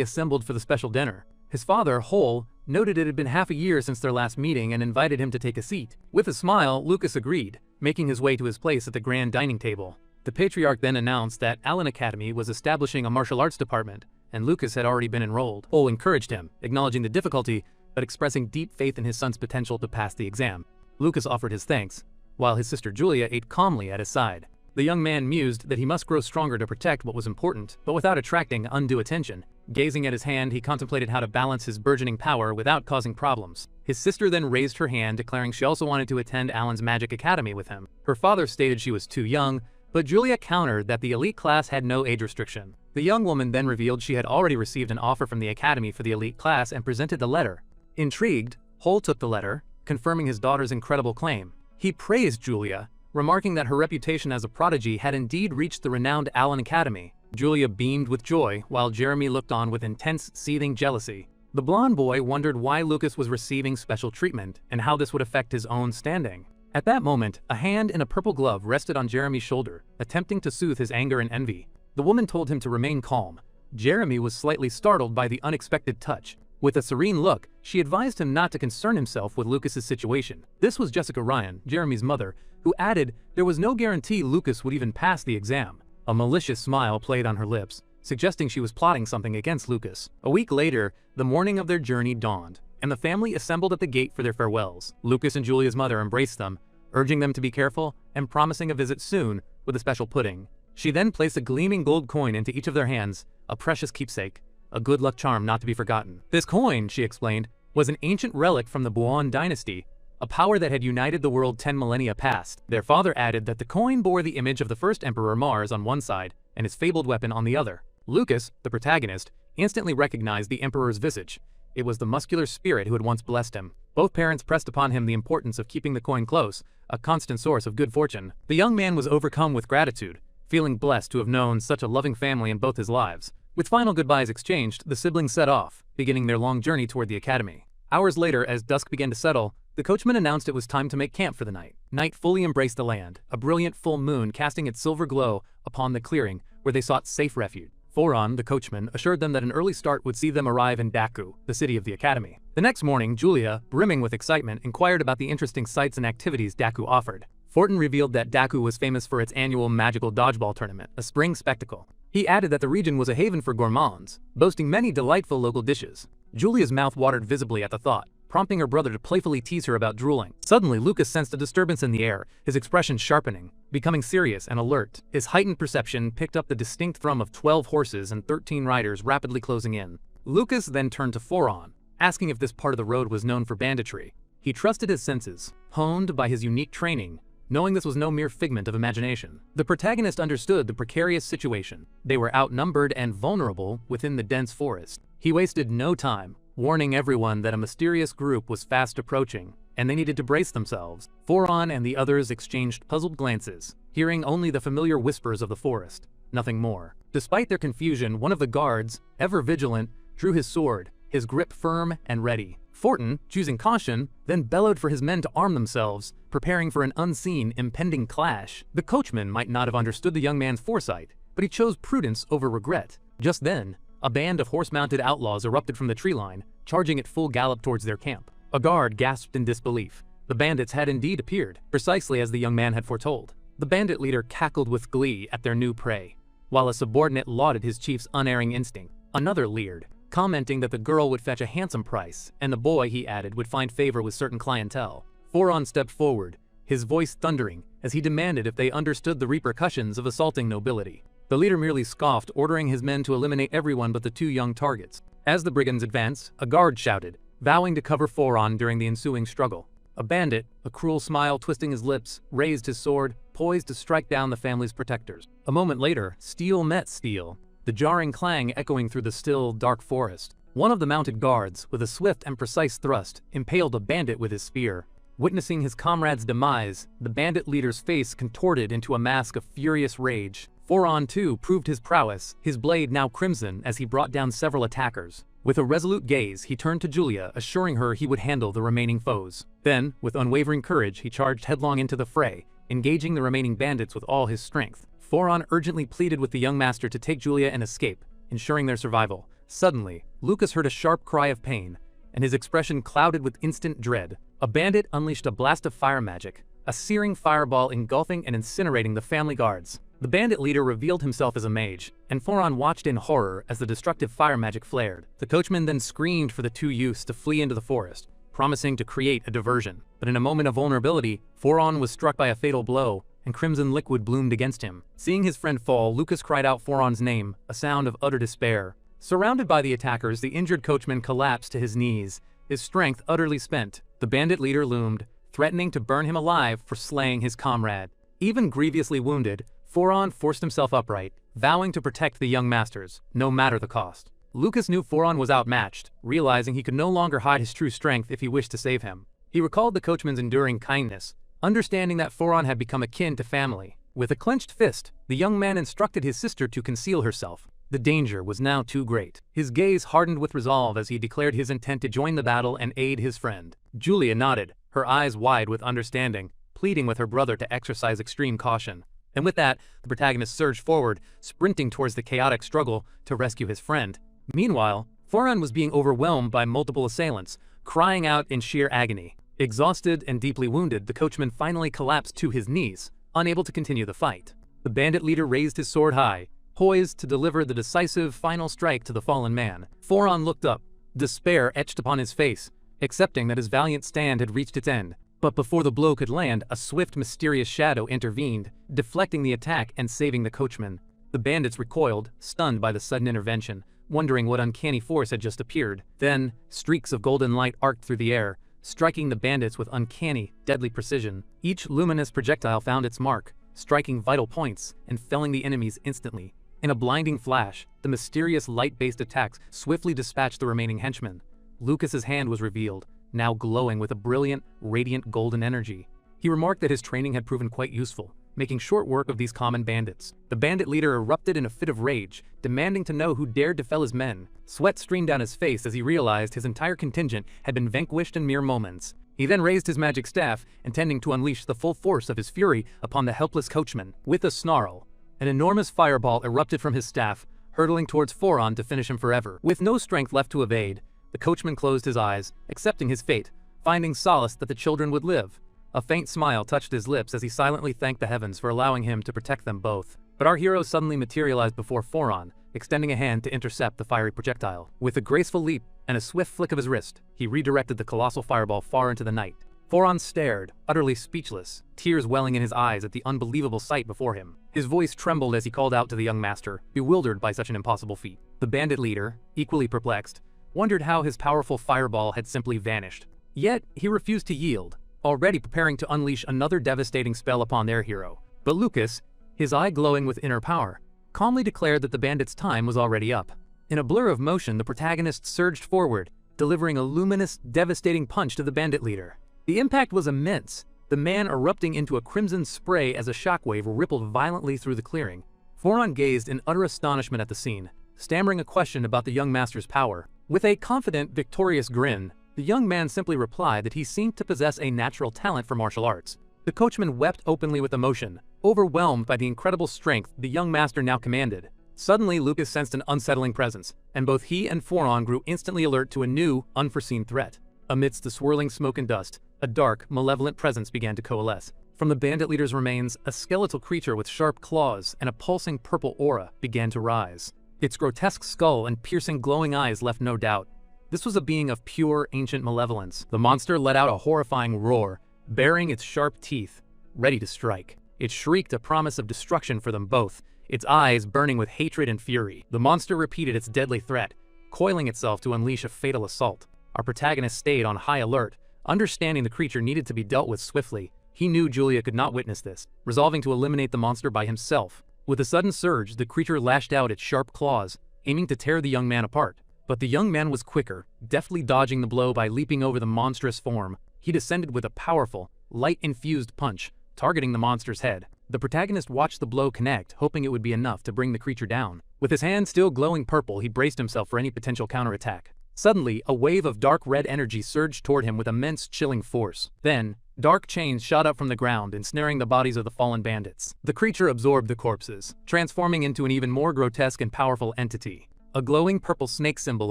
assembled for the special dinner. His father, Hole, noted it had been half a year since their last meeting and invited him to take a seat. With a smile, Lucas agreed, making his way to his place at the grand dining table. The patriarch then announced that Allen Academy was establishing a martial arts department, and Lucas had already been enrolled. Hole encouraged him, acknowledging the difficulty, but expressing deep faith in his son's potential to pass the exam. Lucas offered his thanks, while his sister Julia ate calmly at his side. The young man mused that he must grow stronger to protect what was important, but without attracting undue attention. Gazing at his hand, he contemplated how to balance his burgeoning power without causing problems. His sister then raised her hand, declaring she also wanted to attend Allen's Magic Academy with him. Her father stated she was too young, but Julia countered that the elite class had no age restriction. The young woman then revealed she had already received an offer from the academy for the elite class and presented the letter. Intrigued, Hole took the letter, confirming his daughter's incredible claim. He praised Julia, remarking that her reputation as a prodigy had indeed reached the renowned Allen Academy. Julia beamed with joy, while Jeremy looked on with intense, seething jealousy. The blonde boy wondered why Lucas was receiving special treatment and how this would affect his own standing. At that moment, a hand in a purple glove rested on Jeremy's shoulder, attempting to soothe his anger and envy. The woman told him to remain calm. Jeremy was slightly startled by the unexpected touch. With a serene look, she advised him not to concern himself with Lucas's situation. This was Jessica Ryan, Jeremy's mother, who added there was no guarantee Lucas would even pass the exam. A malicious smile played on her lips, suggesting she was plotting something against Lucas. A week later, the morning of their journey dawned, and the family assembled at the gate for their farewells. Lucas and Julia's mother embraced them, urging them to be careful and promising a visit soon with a special pudding. She then placed a gleaming gold coin into each of their hands, a precious keepsake, a good luck charm not to be forgotten. This coin, she explained, was an ancient relic from the Buon dynasty, a power that had united the world 10 millennia past. Their father added that the coin bore the image of the first emperor Mars on one side and his fabled weapon on the other. Lucas, the protagonist, instantly recognized the emperor's visage. It was the muscular spirit who had once blessed him. Both parents pressed upon him the importance of keeping the coin close, a constant source of good fortune. The young man was overcome with gratitude, feeling blessed to have known such a loving family in both his lives. With final goodbyes exchanged, the siblings set off, beginning their long journey toward the academy. Hours later, as dusk began to settle, the coachman announced it was time to make camp for the night. Night fully embraced the land, a brilliant full moon casting its silver glow upon the clearing where they sought safe refuge. Foron, the coachman, assured them that an early start would see them arrive in Daku, the city of the academy. The next morning, Julia, brimming with excitement, inquired about the interesting sights and activities Daku offered. Fortin revealed that Daku was famous for its annual magical dodgeball tournament, a spring spectacle. He added that the region was a haven for gourmands, boasting many delightful local dishes. Julia's mouth watered visibly at the thought, prompting her brother to playfully tease her about drooling. Suddenly, Lucas sensed a disturbance in the air, his expression sharpening, becoming serious and alert. His heightened perception picked up the distinct thrum of 12 horses and 13 riders rapidly closing in. Lucas then turned to Foron, asking if this part of the road was known for banditry. He trusted his senses, honed by his unique training, knowing this was no mere figment of imagination. The protagonist understood the precarious situation. They were outnumbered and vulnerable within the dense forest. He wasted no time, warning everyone that a mysterious group was fast approaching, and they needed to brace themselves. Foron and the others exchanged puzzled glances, hearing only the familiar whispers of the forest, nothing more. Despite their confusion, one of the guards, ever vigilant, drew his sword, his grip firm and ready. Fortin, choosing caution, then bellowed for his men to arm themselves, preparing for an unseen, impending clash. The coachman might not have understood the young man's foresight, but he chose prudence over regret. Just then, a band of horse-mounted outlaws erupted from the tree line, charging at full gallop towards their camp. A guard gasped in disbelief. The bandits had indeed appeared, precisely as the young man had foretold. The bandit leader cackled with glee at their new prey, while a subordinate lauded his chief's unerring instinct. Another leered, commenting that the girl would fetch a handsome price, and the boy, he added, would find favor with certain clientele. Foron stepped forward, his voice thundering, as he demanded if they understood the repercussions of assaulting nobility. The leader merely scoffed, ordering his men to eliminate everyone but the two young targets. As the brigands advanced, a guard shouted, vowing to cover Foron during the ensuing struggle. A bandit, a cruel smile twisting his lips, raised his sword, poised to strike down the family's protectors. A moment later, steel met steel, the jarring clang echoing through the still, dark forest. One of the mounted guards, with a swift and precise thrust, impaled a bandit with his spear. Witnessing his comrade's demise, the bandit leader's face contorted into a mask of furious rage. Foron, too, proved his prowess, his blade now crimson as he brought down several attackers. With a resolute gaze, he turned to Julia, assuring her he would handle the remaining foes. Then, with unwavering courage, he charged headlong into the fray, engaging the remaining bandits with all his strength. Foron urgently pleaded with the young master to take Julia and escape, ensuring their survival. Suddenly, Lucas heard a sharp cry of pain, and his expression clouded with instant dread. A bandit unleashed a blast of fire magic, a searing fireball engulfing and incinerating the family guards. The bandit leader revealed himself as a mage, and Foron watched in horror as the destructive fire magic flared. The coachman then screamed for the two youths to flee into the forest, promising to create a diversion. But in a moment of vulnerability, Foron was struck by a fatal blow, and crimson liquid bloomed against him. Seeing his friend fall, Lucas cried out Foron's name, a sound of utter despair. Surrounded by the attackers, the injured coachman collapsed to his knees, his strength utterly spent. The bandit leader loomed, threatening to burn him alive for slaying his comrade. Even grievously wounded, Foron forced himself upright, vowing to protect the young masters, no matter the cost. Lucas knew Foron was outmatched, realizing he could no longer hide his true strength if he wished to save him. He recalled the coachman's enduring kindness, understanding that Foron had become akin to family. With a clenched fist, the young man instructed his sister to conceal herself. The danger was now too great. His gaze hardened with resolve as he declared his intent to join the battle and aid his friend. Julia nodded, her eyes wide with understanding, pleading with her brother to exercise extreme caution. And with that, the protagonist surged forward, sprinting towards the chaotic struggle to rescue his friend. Meanwhile, Foron was being overwhelmed by multiple assailants, crying out in sheer agony. Exhausted and deeply wounded, the coachman finally collapsed to his knees, unable to continue the fight. The bandit leader raised his sword high, poised to deliver the decisive final strike to the fallen man. Foron looked up, despair etched upon his face, accepting that his valiant stand had reached its end. But before the blow could land, a swift, mysterious shadow intervened, deflecting the attack and saving the coachman. The bandits recoiled, stunned by the sudden intervention, wondering what uncanny force had just appeared. Then, streaks of golden light arced through the air, striking the bandits with uncanny, deadly precision. Each luminous projectile found its mark, striking vital points and felling the enemies instantly. In a blinding flash, the mysterious light-based attacks swiftly dispatched the remaining henchmen. Lucas's hand was revealed, now glowing with a brilliant, radiant golden energy. He remarked that his training had proven quite useful, making short work of these common bandits. The bandit leader erupted in a fit of rage, demanding to know who dared to fell his men. Sweat streamed down his face as he realized his entire contingent had been vanquished in mere moments. He then raised his magic staff, intending to unleash the full force of his fury upon the helpless coachman. With a snarl, an enormous fireball erupted from his staff, hurtling towards Foron to finish him forever. With no strength left to evade, the coachman closed his eyes, accepting his fate, finding solace that the children would live. A faint smile touched his lips as he silently thanked the heavens for allowing him to protect them both. But our hero suddenly materialized before Foron, extending a hand to intercept the fiery projectile. With a graceful leap and a swift flick of his wrist, he redirected the colossal fireball far into the night. Foron stared, utterly speechless, tears welling in his eyes at the unbelievable sight before him. His voice trembled as he called out to the young master, bewildered by such an impossible feat. The bandit leader, equally perplexed, wondered how his powerful fireball had simply vanished. Yet, he refused to yield, already preparing to unleash another devastating spell upon their hero. But Lucas, his eye glowing with inner power, calmly declared that the bandit's time was already up. In a blur of motion, the protagonist surged forward, delivering a luminous, devastating punch to the bandit leader. The impact was immense, the man erupting into a crimson spray as a shockwave rippled violently through the clearing. Foron gazed in utter astonishment at the scene, stammering a question about the young master's power. With a confident, victorious grin, the young man simply replied that he seemed to possess a natural talent for martial arts. The coachman wept openly with emotion, overwhelmed by the incredible strength the young master now commanded. Suddenly, Lucas sensed an unsettling presence, and both he and Foron grew instantly alert to a new, unforeseen threat. Amidst the swirling smoke and dust, a dark, malevolent presence began to coalesce. From the bandit leader's remains, a skeletal creature with sharp claws and a pulsing purple aura began to rise. Its grotesque skull and piercing glowing eyes left no doubt. This was a being of pure, ancient malevolence. The monster let out a horrifying roar, baring its sharp teeth, ready to strike. It shrieked a promise of destruction for them both, its eyes burning with hatred and fury. The monster repeated its deadly threat, coiling itself to unleash a fatal assault. Our protagonist stayed on high alert, understanding the creature needed to be dealt with swiftly. He knew Julia could not witness this, resolving to eliminate the monster by himself. With a sudden surge, the creature lashed out its sharp claws, aiming to tear the young man apart. But the young man was quicker, deftly dodging the blow by leaping over the monstrous form. He descended with a powerful, light-infused punch, targeting the monster's head. The protagonist watched the blow connect, hoping it would be enough to bring the creature down. With his hand still glowing purple, he braced himself for any potential counterattack. Suddenly, a wave of dark red energy surged toward him with immense chilling force. Then, Dark chains shot up from the ground, ensnaring the bodies of the fallen bandits. The creature absorbed the corpses, transforming into an even more grotesque and powerful entity. A glowing purple snake symbol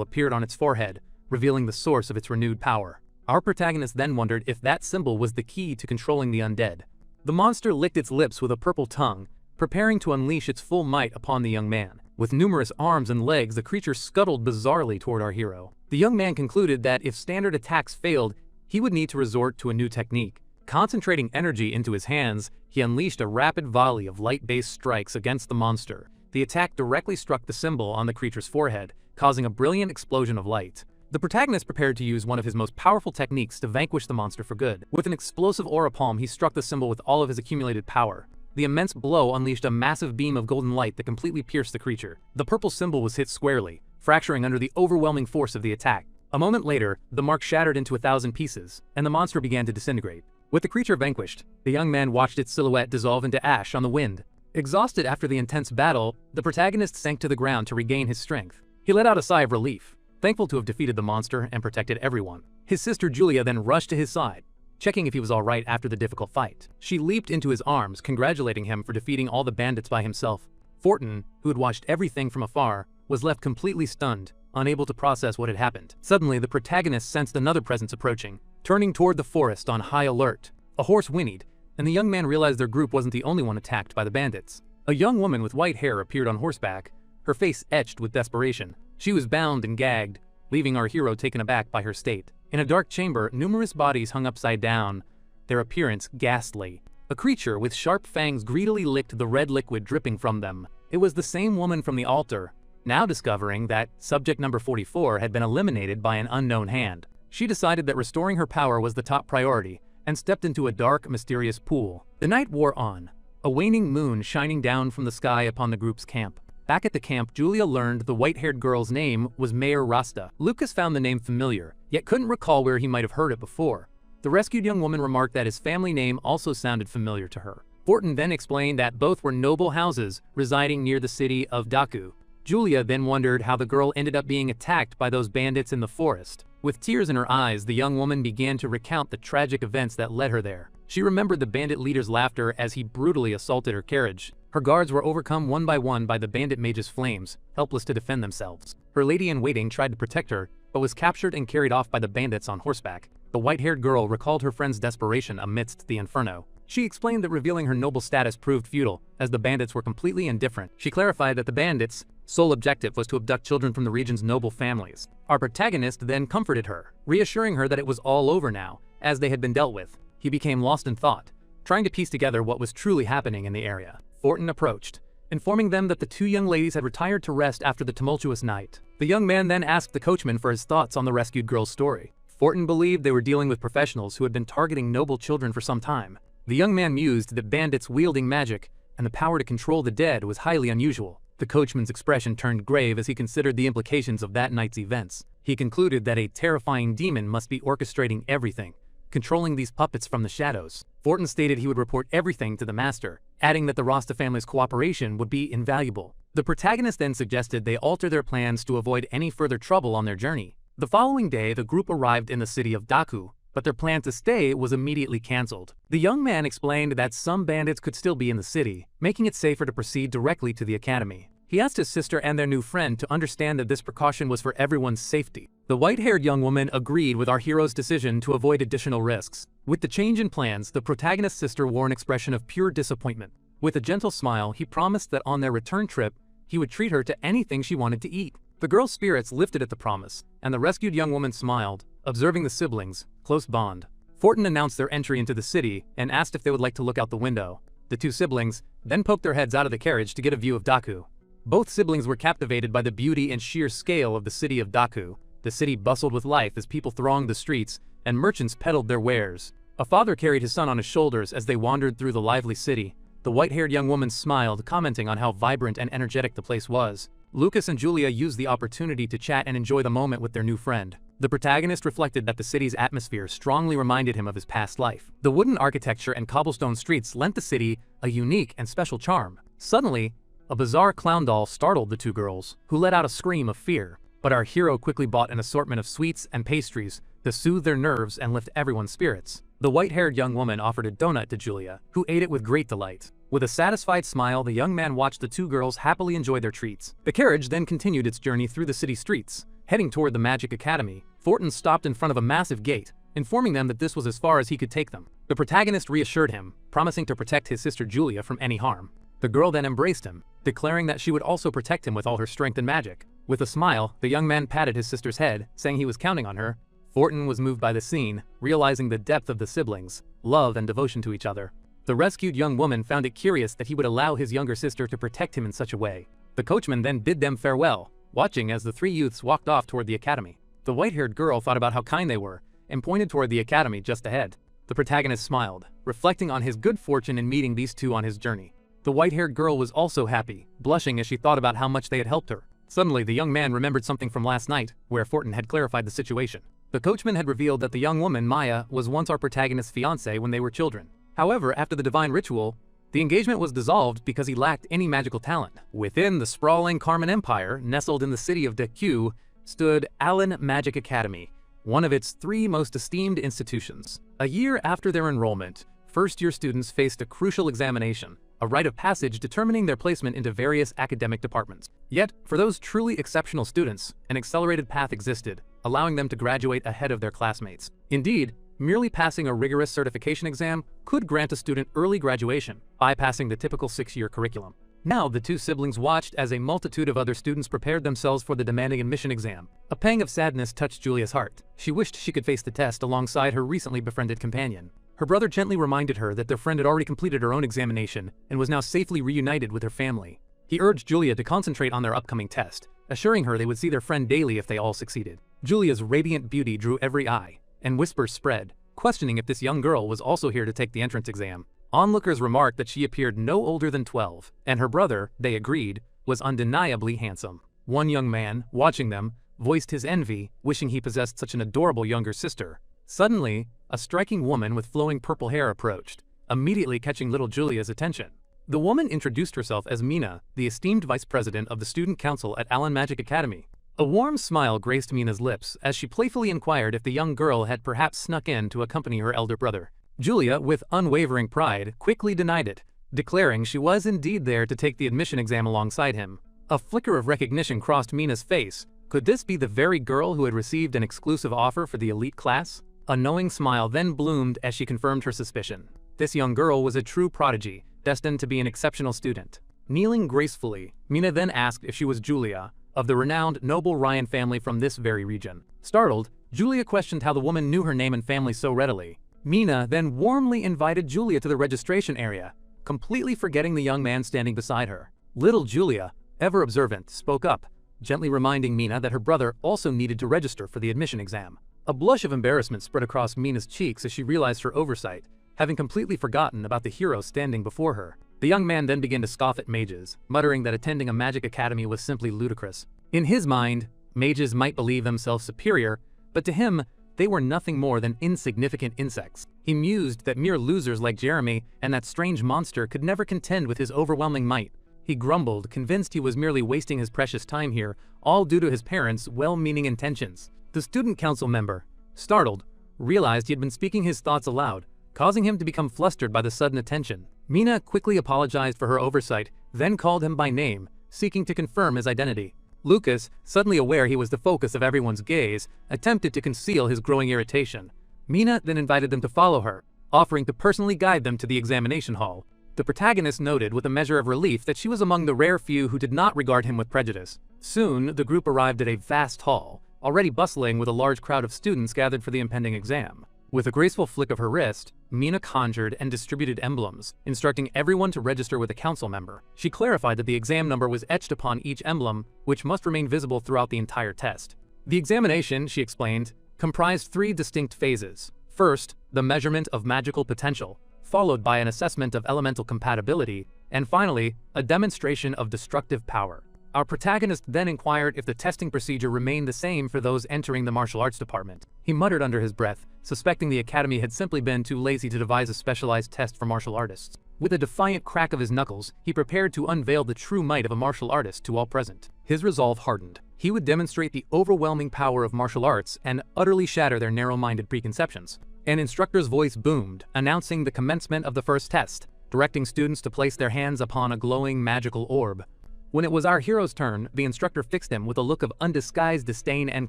appeared on its forehead, revealing the source of its renewed power. Our protagonist then wondered if that symbol was the key to controlling the undead. The monster licked its lips with a purple tongue, preparing to unleash its full might upon the young man. With numerous arms and legs, the creature scuttled bizarrely toward our hero. The young man concluded that if standard attacks failed, he would need to resort to a new technique. Concentrating energy into his hands, he unleashed a rapid volley of light-based strikes against the monster. The attack directly struck the symbol on the creature's forehead, causing a brilliant explosion of light. The protagonist prepared to use one of his most powerful techniques to vanquish the monster for good. With an explosive aura palm, he struck the symbol with all of his accumulated power. The immense blow unleashed a massive beam of golden light that completely pierced the creature. The purple symbol was hit squarely, fracturing under the overwhelming force of the attack. A moment later, the mark shattered into 1,000 pieces, and the monster began to disintegrate. With the creature vanquished, the young man watched its silhouette dissolve into ash on the wind. Exhausted after the intense battle, the protagonist sank to the ground to regain his strength. He let out a sigh of relief, thankful to have defeated the monster and protected everyone. His sister Julia then rushed to his side, checking if he was alright after the difficult fight. She leaped into his arms, congratulating him for defeating all the bandits by himself. Fortin, who had watched everything from afar, was left completely stunned, unable to process what had happened. Suddenly, the protagonist sensed another presence approaching, turning toward the forest on high alert. A horse whinnied, and the young man realized their group wasn't the only one attacked by the bandits. A young woman with white hair appeared on horseback, her face etched with desperation. She was bound and gagged, leaving our hero taken aback by her state. In a dark chamber, numerous bodies hung upside down, their appearance ghastly. A creature with sharp fangs greedily licked the red liquid dripping from them. It was the same woman from the altar, now discovering that subject number 44 had been eliminated by an unknown hand. She decided that restoring her power was the top priority, and stepped into a dark, mysterious pool. The night wore on, a waning moon shining down from the sky upon the group's camp. Back at the camp, Julia learned the white-haired girl's name was Mayor Rasta. Lucas found the name familiar, yet couldn't recall where he might have heard it before. The rescued young woman remarked that his family name also sounded familiar to her. Fortin then explained that both were noble houses residing near the city of Daku. Julia then wondered how the girl ended up being attacked by those bandits in the forest. With tears in her eyes, the young woman began to recount the tragic events that led her there. She remembered the bandit leader's laughter as he brutally assaulted her carriage. Her guards were overcome one by the bandit mage's flames, helpless to defend themselves. Her lady-in-waiting tried to protect her, but was captured and carried off by the bandits on horseback. The white-haired girl recalled her friend's desperation amidst the inferno. She explained that revealing her noble status proved futile, as the bandits were completely indifferent. She clarified that the bandits' sole objective was to abduct children from the region's noble families. Our protagonist then comforted her, reassuring her that it was all over now, as they had been dealt with. He became lost in thought, trying to piece together what was truly happening in the area. Fortin approached, informing them that the two young ladies had retired to rest after the tumultuous night. The young man then asked the coachman for his thoughts on the rescued girl's story. Fortin believed they were dealing with professionals who had been targeting noble children for some time. The young man mused that bandits wielding magic and the power to control the dead was highly unusual. The coachman's expression turned grave as he considered the implications of that night's events. He concluded that a terrifying demon must be orchestrating everything, controlling these puppets from the shadows. Fortin stated he would report everything to the master, adding that the Rasta family's cooperation would be invaluable. The protagonist then suggested they alter their plans to avoid any further trouble on their journey. The following day, the group arrived in the city of Daku, but their plan to stay was immediately cancelled. The young man explained that some bandits could still be in the city, making it safer to proceed directly to the academy. He asked his sister and their new friend to understand that this precaution was for everyone's safety. The white-haired young woman agreed with our hero's decision to avoid additional risks. With the change in plans, the protagonist's sister wore an expression of pure disappointment. With a gentle smile, he promised that on their return trip, he would treat her to anything she wanted to eat. The girl's spirits lifted at the promise, and the rescued young woman smiled, observing the siblings' close bond. Fortin announced their entry into the city and asked if they would like to look out the window. The two siblings then poked their heads out of the carriage to get a view of Daku. Both siblings were captivated by the beauty and sheer scale of the city of Daku. The city bustled with life as people thronged the streets and merchants peddled their wares. A father carried his son on his shoulders as they wandered through the lively city. The white-haired young woman smiled, commenting on how vibrant and energetic the place was. Lucas and Julia used the opportunity to chat and enjoy the moment with their new friend. The protagonist reflected that the city's atmosphere strongly reminded him of his past life. The wooden architecture and cobblestone streets lent the city a unique and special charm. Suddenly, a bizarre clown doll startled the two girls, who let out a scream of fear. But our hero quickly bought an assortment of sweets and pastries to soothe their nerves and lift everyone's spirits. The white-haired young woman offered a donut to Julia, who ate it with great delight. With a satisfied smile, the young man watched the two girls happily enjoy their treats. The carriage then continued its journey through the city streets. Heading toward the Magic Academy, Thornton stopped in front of a massive gate, informing them that this was as far as he could take them. The protagonist reassured him, promising to protect his sister Julia from any harm. The girl then embraced him, declaring that she would also protect him with all her strength and magic. With a smile, the young man patted his sister's head, saying he was counting on her. Thornton was moved by the scene, realizing the depth of the siblings' love and devotion to each other. The rescued young woman found it curious that he would allow his younger sister to protect him in such a way. The coachman then bid them farewell, watching as the three youths walked off toward the academy. The white-haired girl thought about how kind they were, and pointed toward the academy just ahead. The protagonist smiled, reflecting on his good fortune in meeting these two on his journey. The white-haired girl was also happy, blushing as she thought about how much they had helped her. Suddenly, the young man remembered something from last night, where Thornton had clarified the situation. The coachman had revealed that the young woman, Maya, was once our protagonist's fiancée when they were children. However, after the divine ritual, the engagement was dissolved because he lacked any magical talent. Within the sprawling Carmen Empire, nestled in the city of Deku, stood Allen Magic Academy, one of its three most esteemed institutions. A year after their enrollment, first-year students faced a crucial examination, a rite of passage determining their placement into various academic departments. Yet, for those truly exceptional students, an accelerated path existed, allowing them to graduate ahead of their classmates. Indeed, merely passing a rigorous certification exam could grant a student early graduation, bypassing the typical 6-year curriculum. Now, the two siblings watched as a multitude of other students prepared themselves for the demanding admission exam. A pang of sadness touched Julia's heart. She wished she could face the test alongside her recently befriended companion. Her brother gently reminded her that their friend had already completed her own examination and was now safely reunited with her family. He urged Julia to concentrate on their upcoming test, assuring her they would see their friend daily if they all succeeded. Julia's radiant beauty drew every eye, and whispers spread, questioning if this young girl was also here to take the entrance exam. Onlookers remarked that she appeared no older than 12, and her brother, they agreed, was undeniably handsome. One young man, watching them, voiced his envy, wishing he possessed such an adorable younger sister. Suddenly, a striking woman with flowing purple hair approached, immediately catching little Julia's attention. The woman introduced herself as Mina, the esteemed vice president of the student council at Allen Magic Academy. A warm smile graced Mina's lips as she playfully inquired if the young girl had perhaps snuck in to accompany her elder brother. Julia, with unwavering pride, quickly denied it, declaring she was indeed there to take the admission exam alongside him. A flicker of recognition crossed Mina's face. Could this be the very girl who had received an exclusive offer for the elite class? A knowing smile then bloomed as she confirmed her suspicion. This young girl was a true prodigy, destined to be an exceptional student. Kneeling gracefully, Mina then asked if she was Julia, of the renowned noble Ryan family from this very region. Startled, Julia questioned how the woman knew her name and family so readily. Mina then warmly invited Julia to the registration area, completely forgetting the young man standing beside her. Little Julia, ever observant, spoke up, gently reminding Mina that her brother also needed to register for the admission exam. A blush of embarrassment spread across Mina's cheeks as she realized her oversight, having completely forgotten about the hero standing before her. The young man then began to scoff at mages, muttering that attending a magic academy was simply ludicrous. In his mind, mages might believe themselves superior, but to him, they were nothing more than insignificant insects. He mused that mere losers like Jeremy and that strange monster could never contend with his overwhelming might. He grumbled, convinced he was merely wasting his precious time here, all due to his parents' well-meaning intentions. The student council member, startled, realized he had been speaking his thoughts aloud, causing him to become flustered by the sudden attention. Mina quickly apologized for her oversight, then called him by name, seeking to confirm his identity. Lucas, suddenly aware he was the focus of everyone's gaze, attempted to conceal his growing irritation. Mina then invited them to follow her, offering to personally guide them to the examination hall. The protagonist noted with a measure of relief that she was among the rare few who did not regard him with prejudice. Soon, the group arrived at a vast hall, already bustling with a large crowd of students gathered for the impending exam. With a graceful flick of her wrist, Mina conjured and distributed emblems, instructing everyone to register with a council member. She clarified that the exam number was etched upon each emblem, which must remain visible throughout the entire test. The examination, she explained, comprised 3 distinct phases. First, the measurement of magical potential, followed by an assessment of elemental compatibility, and finally, a demonstration of destructive power. Our protagonist then inquired if the testing procedure remained the same for those entering the martial arts department. He muttered under his breath, suspecting the academy had simply been too lazy to devise a specialized test for martial artists. With a defiant crack of his knuckles, he prepared to unveil the true might of a martial artist to all present. His resolve hardened. He would demonstrate the overwhelming power of martial arts and utterly shatter their narrow-minded preconceptions. An instructor's voice boomed, announcing the commencement of the first test, directing students to place their hands upon a glowing magical orb. When it was our hero's turn, the instructor fixed him with a look of undisguised disdain and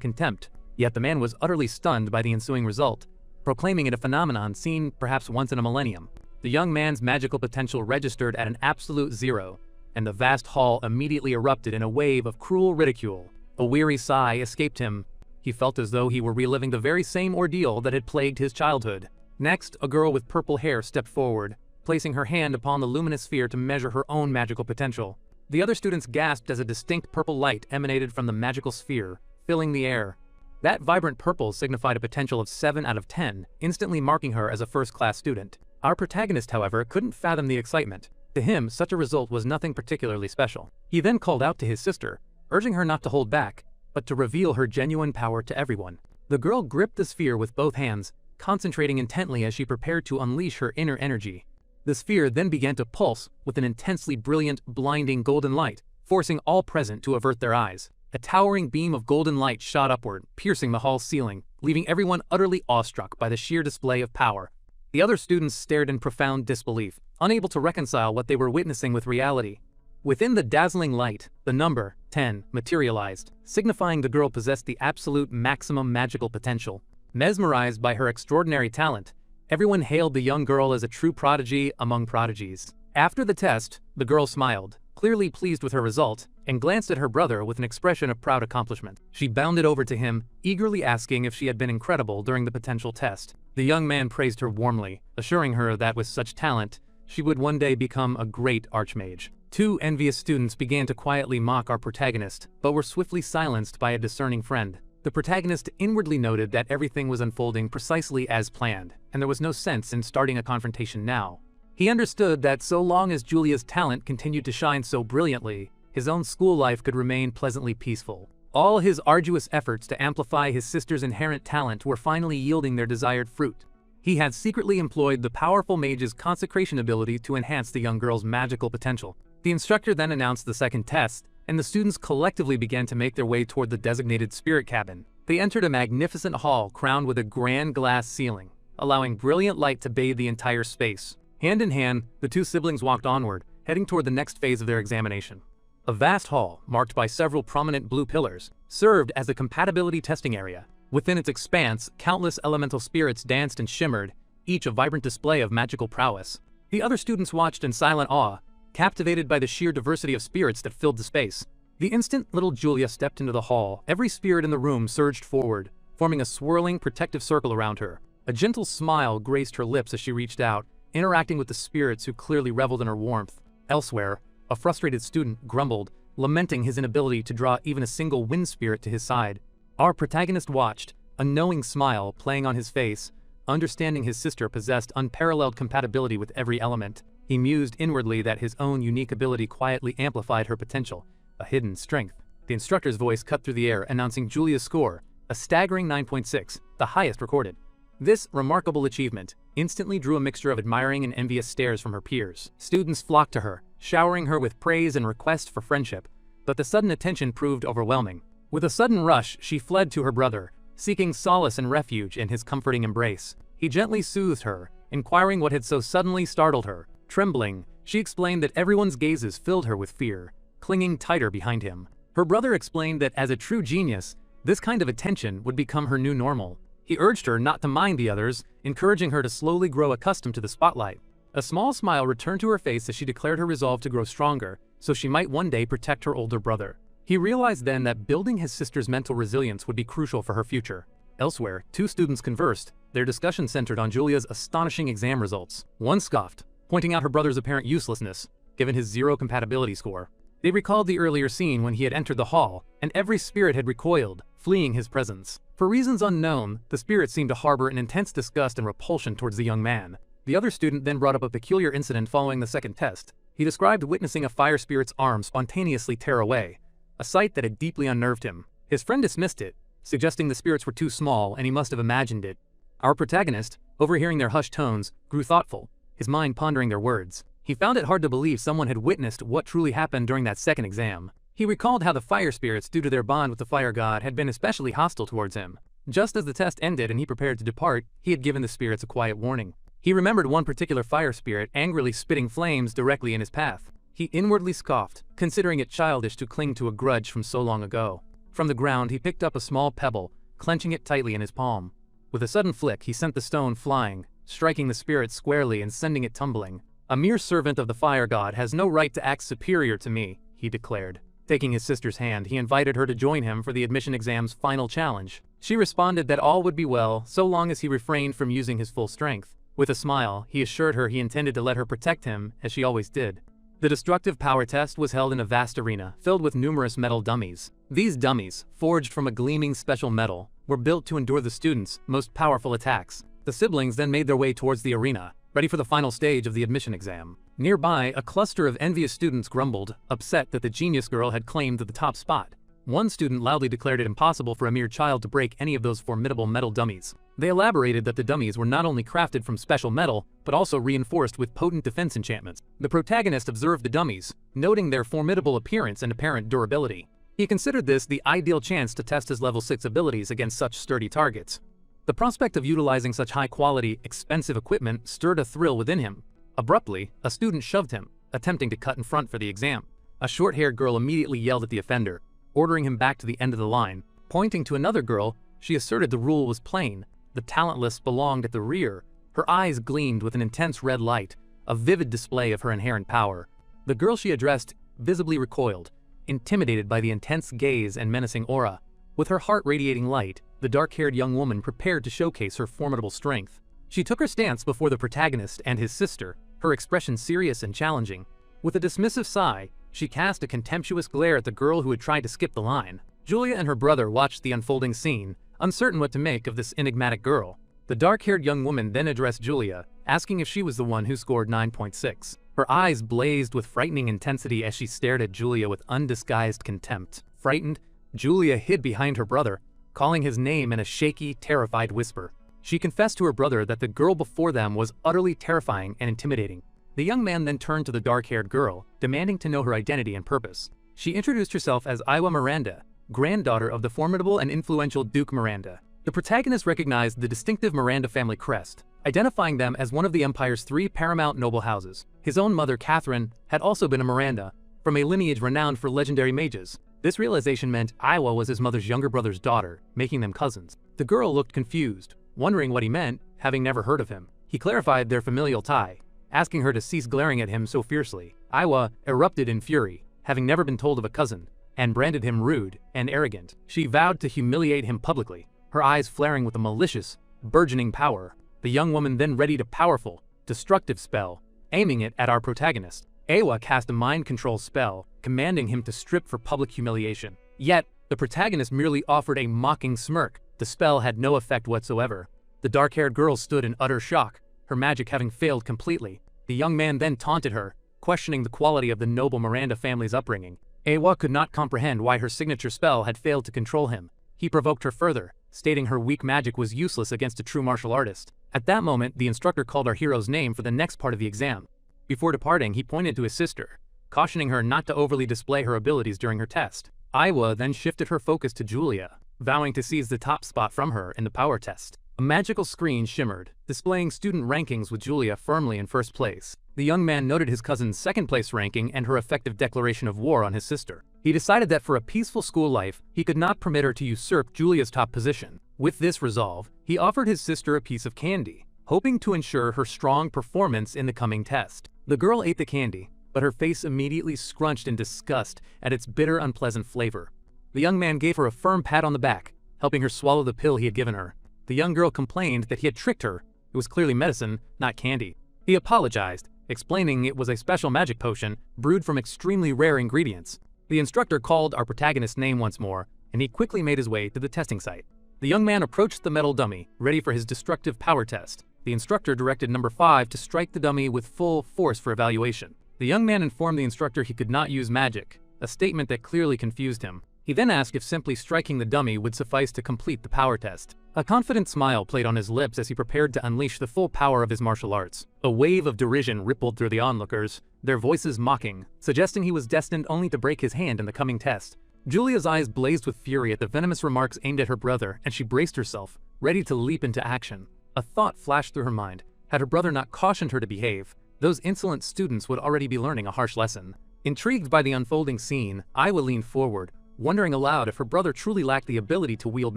contempt, yet the man was utterly stunned by the ensuing result, proclaiming it a phenomenon seen perhaps once in a millennium. The young man's magical potential registered at an absolute zero, and the vast hall immediately erupted in a wave of cruel ridicule. A weary sigh escaped him. He felt as though he were reliving the very same ordeal that had plagued his childhood. Next, a girl with purple hair stepped forward, placing her hand upon the luminous sphere to measure her own magical potential. The other students gasped as a distinct purple light emanated from the magical sphere, filling the air. That vibrant purple signified a potential of 7 out of 10, instantly marking her as a first-class student. Our protagonist, however, couldn't fathom the excitement. To him, such a result was nothing particularly special. He then called out to his sister, urging her not to hold back, but to reveal her genuine power to everyone. The girl gripped the sphere with both hands, concentrating intently as she prepared to unleash her inner energy. The sphere then began to pulse with an intensely brilliant, blinding golden light, forcing all present to avert their eyes. A towering beam of golden light shot upward, piercing the hall's ceiling, leaving everyone utterly awestruck by the sheer display of power. The other students stared in profound disbelief, unable to reconcile what they were witnessing with reality. Within the dazzling light, the number 10 materialized, signifying the girl possessed the absolute maximum magical potential. Mesmerized by her extraordinary talent, everyone hailed the young girl as a true prodigy among prodigies. After the test, the girl smiled, clearly pleased with her result, and glanced at her brother with an expression of proud accomplishment. She bounded over to him, eagerly asking if she had been incredible during the potential test. The young man praised her warmly, assuring her that with such talent, she would one day become a great archmage. Two envious students began to quietly mock our protagonist, but were swiftly silenced by a discerning friend. The protagonist inwardly noted that everything was unfolding precisely as planned, and there was no sense in starting a confrontation now. He understood that so long as Julia's talent continued to shine so brilliantly, his own school life could remain pleasantly peaceful. All his arduous efforts to amplify his sister's inherent talent were finally yielding their desired fruit. He had secretly employed the powerful mage's consecration ability to enhance the young girl's magical potential. The instructor then announced the second test, and the students collectively began to make their way toward the designated spirit cabin. They entered a magnificent hall crowned with a grand glass ceiling, allowing brilliant light to bathe the entire space. Hand in hand, the two siblings walked onward, heading toward the next phase of their examination. A vast hall, marked by several prominent blue pillars, served as a compatibility testing area. Within its expanse, countless elemental spirits danced and shimmered, each a vibrant display of magical prowess. The other students watched in silent awe, captivated by the sheer diversity of spirits that filled the space. The instant little Julia stepped into the hall, every spirit in the room surged forward, forming a swirling, protective circle around her. A gentle smile graced her lips as she reached out, interacting with the spirits who clearly reveled in her warmth. Elsewhere, a frustrated student grumbled, lamenting his inability to draw even a single wind spirit to his side. Our protagonist watched, a knowing smile playing on his face, understanding his sister possessed unparalleled compatibility with every element. He mused inwardly that his own unique ability quietly amplified her potential, a hidden strength. The instructor's voice cut through the air, announcing Julia's score, a staggering 9.6, the highest recorded. This remarkable achievement instantly drew a mixture of admiring and envious stares from her peers. Students flocked to her, showering her with praise and requests for friendship, but the sudden attention proved overwhelming. With a sudden rush, she fled to her brother, seeking solace and refuge in his comforting embrace. He gently soothed her, inquiring what had so suddenly startled her. Trembling, she explained that everyone's gazes filled her with fear, clinging tighter behind him. Her brother explained that as a true genius, this kind of attention would become her new normal. He urged her not to mind the others, encouraging her to slowly grow accustomed to the spotlight. A small smile returned to her face as she declared her resolve to grow stronger, so she might one day protect her older brother. He realized then that building his sister's mental resilience would be crucial for her future. Elsewhere, two students conversed, their discussion centered on Julia's astonishing exam results. One scoffed, pointing out her brother's apparent uselessness, given his 0 compatibility score. They recalled the earlier scene when he had entered the hall, and every spirit had recoiled, fleeing his presence. For reasons unknown, the spirits seemed to harbor an intense disgust and repulsion towards the young man. The other student then brought up a peculiar incident following the second test. He described witnessing a fire spirit's arm spontaneously tear away, a sight that had deeply unnerved him. His friend dismissed it, suggesting the spirits were too small and he must have imagined it. Our protagonist, overhearing their hushed tones, grew thoughtful, his mind pondering their words. He found it hard to believe someone had witnessed what truly happened during that second exam. He recalled how the fire spirits, due to their bond with the fire god, had been especially hostile towards him. Just as the test ended and he prepared to depart, he had given the spirits a quiet warning. He remembered one particular fire spirit angrily spitting flames directly in his path. He inwardly scoffed, considering it childish to cling to a grudge from so long ago. From the ground he picked up a small pebble, clenching it tightly in his palm. With a sudden flick he sent the stone flying, striking the spirit squarely and sending it tumbling. "A mere servant of the fire god has no right to act superior to me," he declared. Taking his sister's hand, he invited her to join him for the admission exam's final challenge. She responded that all would be well so long as he refrained from using his full strength. With a smile, he assured her he intended to let her protect him, as she always did. The destructive power test was held in a vast arena, filled with numerous metal dummies. These dummies, forged from a gleaming special metal, were built to endure the students' most powerful attacks. The siblings then made their way towards the arena, ready for the final stage of the admission exam. Nearby, a cluster of envious students grumbled, upset that the genius girl had claimed the top spot. One student loudly declared it impossible for a mere child to break any of those formidable metal dummies. They elaborated that the dummies were not only crafted from special metal, but also reinforced with potent defense enchantments. The protagonist observed the dummies, noting their formidable appearance and apparent durability. He considered this the ideal chance to test his level 6 abilities against such sturdy targets. The prospect of utilizing such high-quality, expensive equipment stirred a thrill within him. Abruptly, a student shoved him, attempting to cut in front for the exam. A short-haired girl immediately yelled at the offender, ordering him back to the end of the line. Pointing to another girl, she asserted the rule was plain. The talentless belonged at the rear. Her eyes gleamed with an intense red light, a vivid display of her inherent power. The girl she addressed visibly recoiled, intimidated by the intense gaze and menacing aura. With her heart radiating light, the dark-haired young woman prepared to showcase her formidable strength. She took her stance before the protagonist and his sister, her expression serious and challenging. With a dismissive sigh, she cast a contemptuous glare at the girl who had tried to skip the line. Julia and her brother watched the unfolding scene, uncertain what to make of this enigmatic girl. The dark-haired young woman then addressed Julia, asking if she was the one who scored 9.6. Her eyes blazed with frightening intensity as she stared at Julia with undisguised contempt. Frightened, Julia hid behind her brother, calling his name in a shaky, terrified whisper. She confessed to her brother that the girl before them was utterly terrifying and intimidating. The young man then turned to the dark-haired girl, demanding to know her identity and purpose. She introduced herself as Iwa Miranda, granddaughter of the formidable and influential Duke Miranda. The protagonist recognized the distinctive Miranda family crest, identifying them as one of the Empire's 3 paramount noble houses. His own mother, Catherine, had also been a Miranda, from a lineage renowned for legendary mages. This realization meant Iwa was his mother's younger brother's daughter, making them cousins. The girl looked confused, wondering what he meant, having never heard of him. He clarified their familial tie, asking her to cease glaring at him so fiercely. Iwa erupted in fury, having never been told of a cousin, and branded him rude and arrogant. She vowed to humiliate him publicly, her eyes flaring with a malicious, burgeoning power. The young woman then readied a powerful, destructive spell, aiming it at our protagonist. Iwa cast a mind control spell, commanding him to strip for public humiliation. Yet, the protagonist merely offered a mocking smirk. The spell had no effect whatsoever. The dark-haired girl stood in utter shock, her magic having failed completely. The young man then taunted her, questioning the quality of the noble Miranda family's upbringing. Iwa could not comprehend why her signature spell had failed to control him. He provoked her further, stating her weak magic was useless against a true martial artist. At that moment, the instructor called our hero's name for the next part of the exam. Before departing, he pointed to his sister, cautioning her not to overly display her abilities during her test. Iwa then shifted her focus to Julia, vowing to seize the top spot from her in the power test. A magical screen shimmered, displaying student rankings with Julia firmly in first place. The young man noted his cousin's second-place ranking and her effective declaration of war on his sister. He decided that for a peaceful school life, he could not permit her to usurp Julia's top position. With this resolve, he offered his sister a piece of candy, hoping to ensure her strong performance in the coming test. The girl ate the candy, but her face immediately scrunched in disgust at its bitter, unpleasant flavor. The young man gave her a firm pat on the back, helping her swallow the pill he had given her. The young girl complained that he had tricked her. It was clearly medicine, not candy. He apologized, explaining it was a special magic potion brewed from extremely rare ingredients. The instructor called our protagonist's name once more, and he quickly made his way to the testing site. The young man approached the metal dummy, ready for his destructive power test. The instructor directed number 5 to strike the dummy with full force for evaluation. The young man informed the instructor he could not use magic, a statement that clearly confused him. He then asked if simply striking the dummy would suffice to complete the power test. A confident smile played on his lips as he prepared to unleash the full power of his martial arts. A wave of derision rippled through the onlookers, their voices mocking, suggesting he was destined only to break his hand in the coming test. Julia's eyes blazed with fury at the venomous remarks aimed at her brother, and she braced herself, ready to leap into action. A thought flashed through her mind. Had her brother not cautioned her to behave, those insolent students would already be learning a harsh lesson. Intrigued by the unfolding scene, Iwa leaned forward, wondering aloud if her brother truly lacked the ability to wield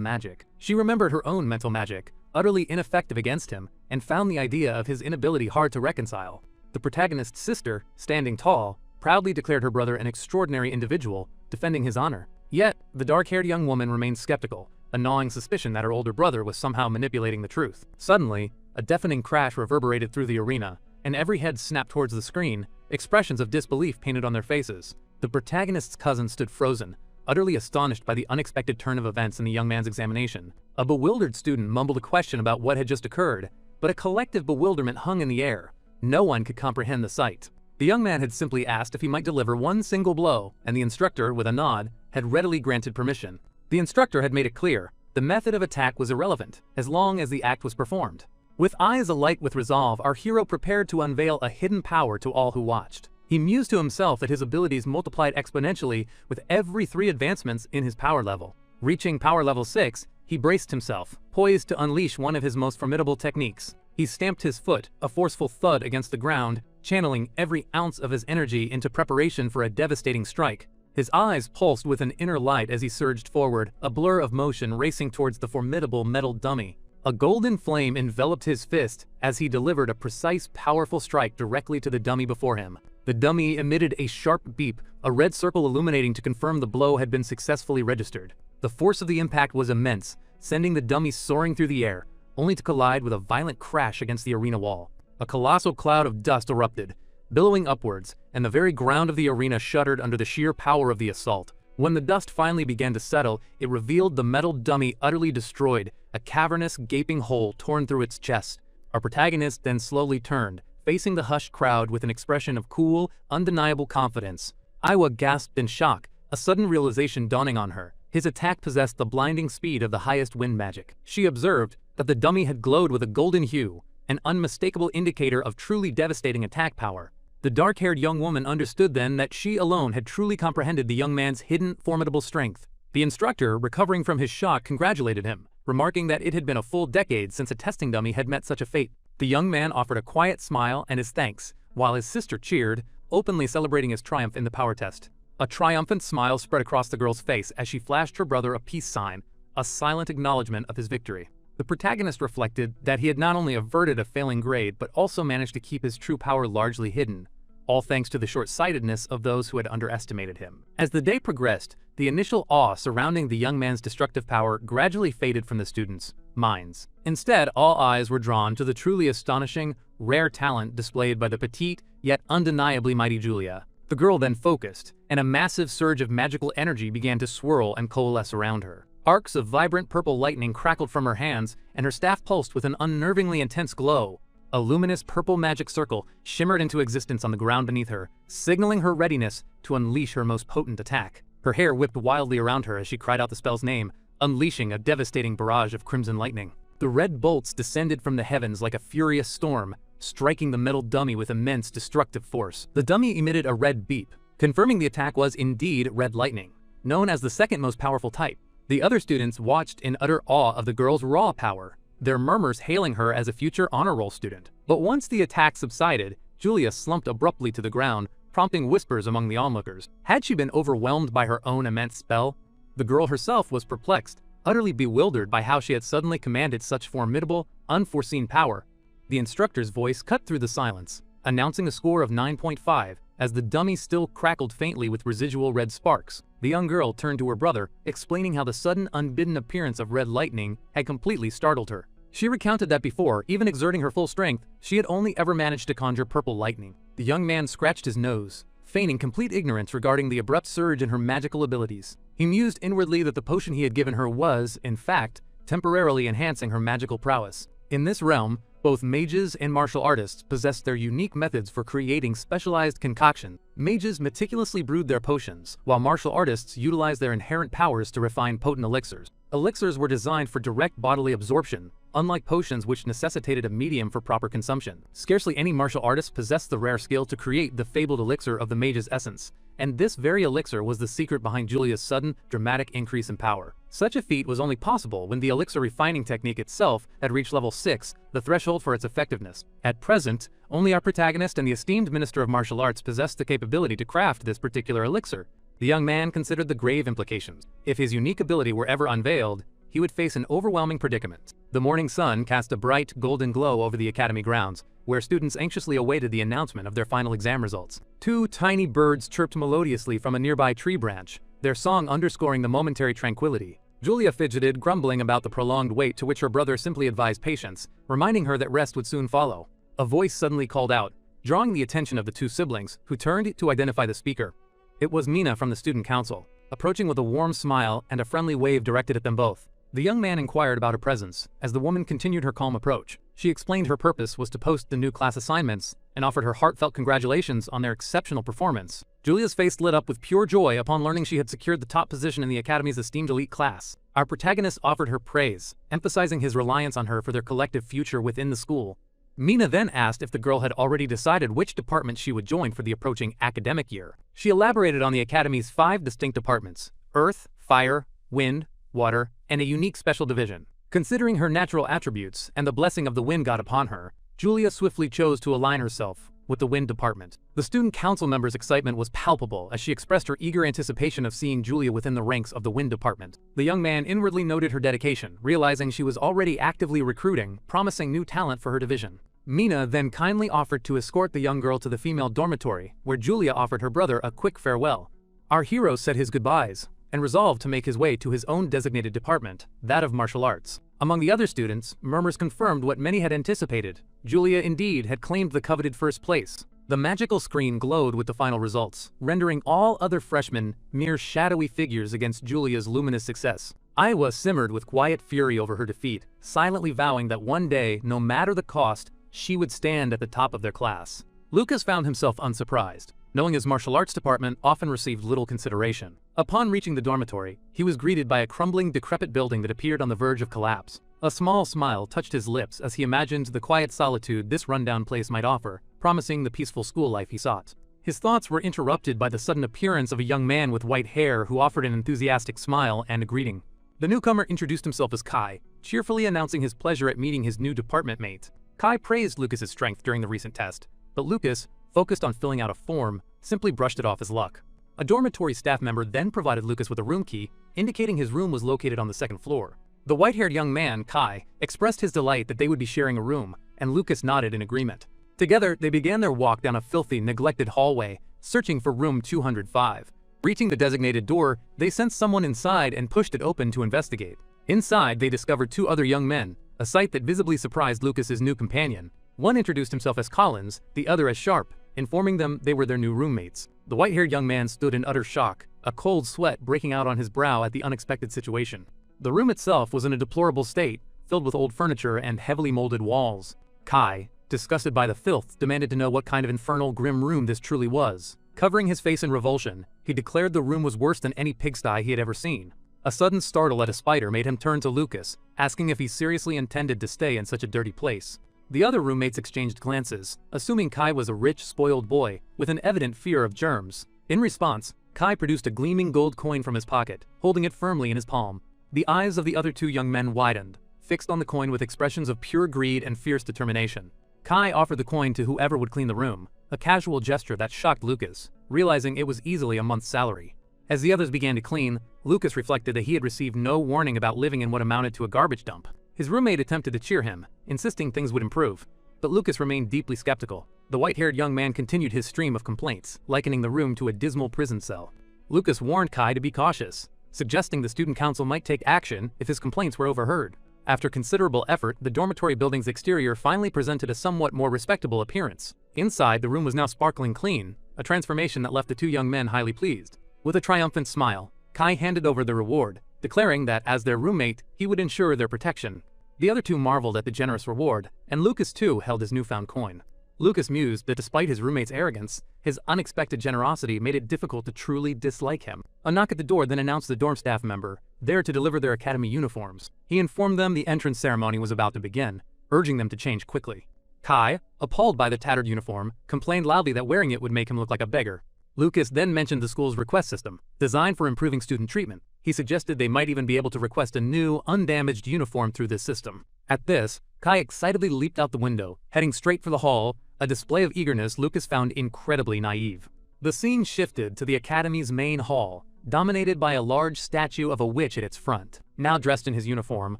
magic. She remembered her own mental magic, utterly ineffective against him, and found the idea of his inability hard to reconcile. The protagonist's sister, standing tall, proudly declared her brother an extraordinary individual, defending his honor. Yet, the dark-haired young woman remained skeptical, a gnawing suspicion that her older brother was somehow manipulating the truth. Suddenly, a deafening crash reverberated through the arena, and every head snapped towards the screen, expressions of disbelief painted on their faces. The protagonist's cousin stood frozen, utterly astonished by the unexpected turn of events in the young man's examination. A bewildered student mumbled a question about what had just occurred, but a collective bewilderment hung in the air. No one could comprehend the sight. The young man had simply asked if he might deliver one single blow, and the instructor, with a nod, had readily granted permission. The instructor had made it clear, the method of attack was irrelevant, as long as the act was performed. With eyes alight with resolve, our hero prepared to unveil a hidden power to all who watched. He mused to himself that his abilities multiplied exponentially with every 3 advancements in his power level. Reaching power level 6, he braced himself, poised to unleash one of his most formidable techniques. He stamped his foot, a forceful thud against the ground, channeling every ounce of his energy into preparation for a devastating strike. His eyes pulsed with an inner light as he surged forward, a blur of motion racing towards the formidable metal dummy. A golden flame enveloped his fist as he delivered a precise, powerful strike directly to the dummy before him. The dummy emitted a sharp beep, a red circle illuminating to confirm the blow had been successfully registered. The force of the impact was immense, sending the dummy soaring through the air, only to collide with a violent crash against the arena wall. A colossal cloud of dust erupted, billowing upwards, and the very ground of the arena shuddered under the sheer power of the assault. When the dust finally began to settle, it revealed the metal dummy utterly destroyed, a cavernous, gaping hole torn through its chest. Our protagonist then slowly turned, facing the hushed crowd with an expression of cool, undeniable confidence. Iwa gasped in shock, a sudden realization dawning on her. His attack possessed the blinding speed of the highest wind magic. She observed that the dummy had glowed with a golden hue, an unmistakable indicator of truly devastating attack power. The dark-haired young woman understood then that she alone had truly comprehended the young man's hidden, formidable strength. The instructor, recovering from his shock, congratulated him, remarking that it had been a full decade since a testing dummy had met such a fate. The young man offered a quiet smile and his thanks, while his sister cheered, openly celebrating his triumph in the power test. A triumphant smile spread across the girl's face as she flashed her brother a peace sign, a silent acknowledgement of his victory. The protagonist reflected that he had not only averted a failing grade, but also managed to keep his true power largely hidden, all thanks to the short-sightedness of those who had underestimated him. As the day progressed, the initial awe surrounding the young man's destructive power gradually faded from the students' minds. Instead, all eyes were drawn to the truly astonishing, rare talent displayed by the petite, yet undeniably mighty Julia. The girl then focused, and a massive surge of magical energy began to swirl and coalesce around her. Arcs of vibrant purple lightning crackled from her hands, and her staff pulsed with an unnervingly intense glow. A luminous purple magic circle shimmered into existence on the ground beneath her, signaling her readiness to unleash her most potent attack. Her hair whipped wildly around her as she cried out the spell's name, unleashing a devastating barrage of crimson lightning. The red bolts descended from the heavens like a furious storm, striking the metal dummy with immense destructive force. The dummy emitted a red beep, confirming the attack was indeed red lightning, known as the second most powerful type. The other students watched in utter awe of the girl's raw power, their murmurs hailing her as a future honor roll student. But once the attack subsided, Julia slumped abruptly to the ground, prompting whispers among the onlookers. Had she been overwhelmed by her own immense spell? The girl herself was perplexed, utterly bewildered by how she had suddenly commanded such formidable, unforeseen power. The instructor's voice cut through the silence, announcing a score of 9.5, as the dummy still crackled faintly with residual red sparks. The young girl turned to her brother, explaining how the sudden, unbidden appearance of red lightning had completely startled her. She recounted that before, even exerting her full strength, she had only ever managed to conjure purple lightning. The young man scratched his nose, feigning complete ignorance regarding the abrupt surge in her magical abilities. He mused inwardly that the potion he had given her was, in fact, temporarily enhancing her magical prowess. In this realm, both mages and martial artists possessed their unique methods for creating specialized concoctions. Mages meticulously brewed their potions, while martial artists utilized their inherent powers to refine potent elixirs. Elixirs were designed for direct bodily absorption, unlike potions which necessitated a medium for proper consumption. Scarcely any martial artist possessed the rare skill to create the fabled elixir of the mage's essence, and this very elixir was the secret behind Julia's sudden, dramatic increase in power. Such a feat was only possible when the elixir refining technique itself had reached level 6, the threshold for its effectiveness. At present, only our protagonist and the esteemed Minister of Martial Arts possessed the capability to craft this particular elixir. The young man considered the grave implications. If his unique ability were ever unveiled, he would face an overwhelming predicament. The morning sun cast a bright, golden glow over the academy grounds, where students anxiously awaited the announcement of their final exam results. Two tiny birds chirped melodiously from a nearby tree branch, their song underscoring the momentary tranquility. Julia fidgeted, grumbling about the prolonged wait, to which her brother simply advised patience, reminding her that rest would soon follow. A voice suddenly called out, drawing the attention of the two siblings, who turned to identify the speaker. It was Mina from the student council, approaching with a warm smile and a friendly wave directed at them both. The young man inquired about her presence. As the woman continued her calm approach, she explained her purpose was to post the new class assignments and offered her heartfelt congratulations on their exceptional performance. Julia's face lit up with pure joy upon learning she had secured the top position in the academy's esteemed elite class. Our protagonist offered her praise, emphasizing his reliance on her for their collective future within the school. Mina then asked if the girl had already decided which department she would join for the approaching academic year. She elaborated on the academy's 5 distinct departments: earth, fire, wind, water, and a unique special division. Considering her natural attributes and the blessing of the wind god upon her, Julia swiftly chose to align herself with the wind department. The student council member's excitement was palpable as she expressed her eager anticipation of seeing Julia within the ranks of the wind department. The young man inwardly noted her dedication, realizing she was already actively recruiting, promising new talent for her division. Mina then kindly offered to escort the young girl to the female dormitory, where Julia offered her brother a quick farewell. Our hero said his goodbyes and resolved to make his way to his own designated department, that of martial arts. Among the other students, murmurs confirmed what many had anticipated. Julia indeed had claimed the coveted first place. The magical screen glowed with the final results, rendering all other freshmen mere shadowy figures against Julia's luminous success. Iowa simmered with quiet fury over her defeat, silently vowing that one day, no matter the cost, she would stand at the top of their class. Lucas found himself unsurprised, knowing his martial arts department often received little consideration. Upon reaching the dormitory, he was greeted by a crumbling, decrepit building that appeared on the verge of collapse. A small smile touched his lips as he imagined the quiet solitude this rundown place might offer, promising the peaceful school life he sought. His thoughts were interrupted by the sudden appearance of a young man with white hair who offered an enthusiastic smile and a greeting. The newcomer introduced himself as Kai, cheerfully announcing his pleasure at meeting his new department mate. Kai praised Lucas's strength during the recent test, but Lucas, focused on filling out a form, simply brushed it off as luck. A dormitory staff member then provided Lucas with a room key, indicating his room was located on the 2nd floor. The white-haired young man, Kai, expressed his delight that they would be sharing a room, and Lucas nodded in agreement. Together, they began their walk down a filthy, neglected hallway, searching for room 205. Reaching the designated door, they sensed someone inside and pushed it open to investigate. Inside, they discovered 2 other young men, a sight that visibly surprised Lucas's new companion. One introduced himself as Collins, the other as Sharp, informing them they were their new roommates. The white-haired young man stood in utter shock, a cold sweat breaking out on his brow at the unexpected situation. The room itself was in a deplorable state, filled with old furniture and heavily molded walls. Kai, disgusted by the filth, demanded to know what kind of infernal, grim room this truly was. Covering his face in revulsion, he declared the room was worse than any pigsty he had ever seen. A sudden startle at a spider made him turn to Lucas, asking if he seriously intended to stay in such a dirty place. The other roommates exchanged glances, assuming Kai was a rich, spoiled boy with an evident fear of germs. In response, Kai produced a gleaming gold coin from his pocket, holding it firmly in his palm. The eyes of the other 2 young men widened, fixed on the coin with expressions of pure greed and fierce determination. Kai offered the coin to whoever would clean the room, a casual gesture that shocked Lucas, realizing it was easily a month's salary. As the others began to clean, Lucas reflected that he had received no warning about living in what amounted to a garbage dump. His roommate attempted to cheer him, insisting things would improve, but Lucas remained deeply skeptical. The white-haired young man continued his stream of complaints, likening the room to a dismal prison cell. Lucas warned Kai to be cautious, suggesting the student council might take action if his complaints were overheard. After considerable effort, the dormitory building's exterior finally presented a somewhat more respectable appearance. Inside, the room was now sparkling clean, a transformation that left the 2 young men highly pleased. With a triumphant smile, Kai handed over the reward, declaring that as their roommate, he would ensure their protection. The other 2 marveled at the generous reward, and Lucas too held his newfound coin. Lucas mused that despite his roommate's arrogance, his unexpected generosity made it difficult to truly dislike him. A knock at the door then announced the dorm staff member, there to deliver their academy uniforms. He informed them the entrance ceremony was about to begin, urging them to change quickly. Kai, appalled by the tattered uniform, complained loudly that wearing it would make him look like a beggar. Lucas then mentioned the school's request system, designed for improving student treatment. He suggested they might even be able to request a new, undamaged uniform through this system. At this, Kai excitedly leaped out the window, heading straight for the hall, a display of eagerness Lucas found incredibly naive. The scene shifted to the academy's main hall, dominated by a large statue of a witch at its front. Now dressed in his uniform,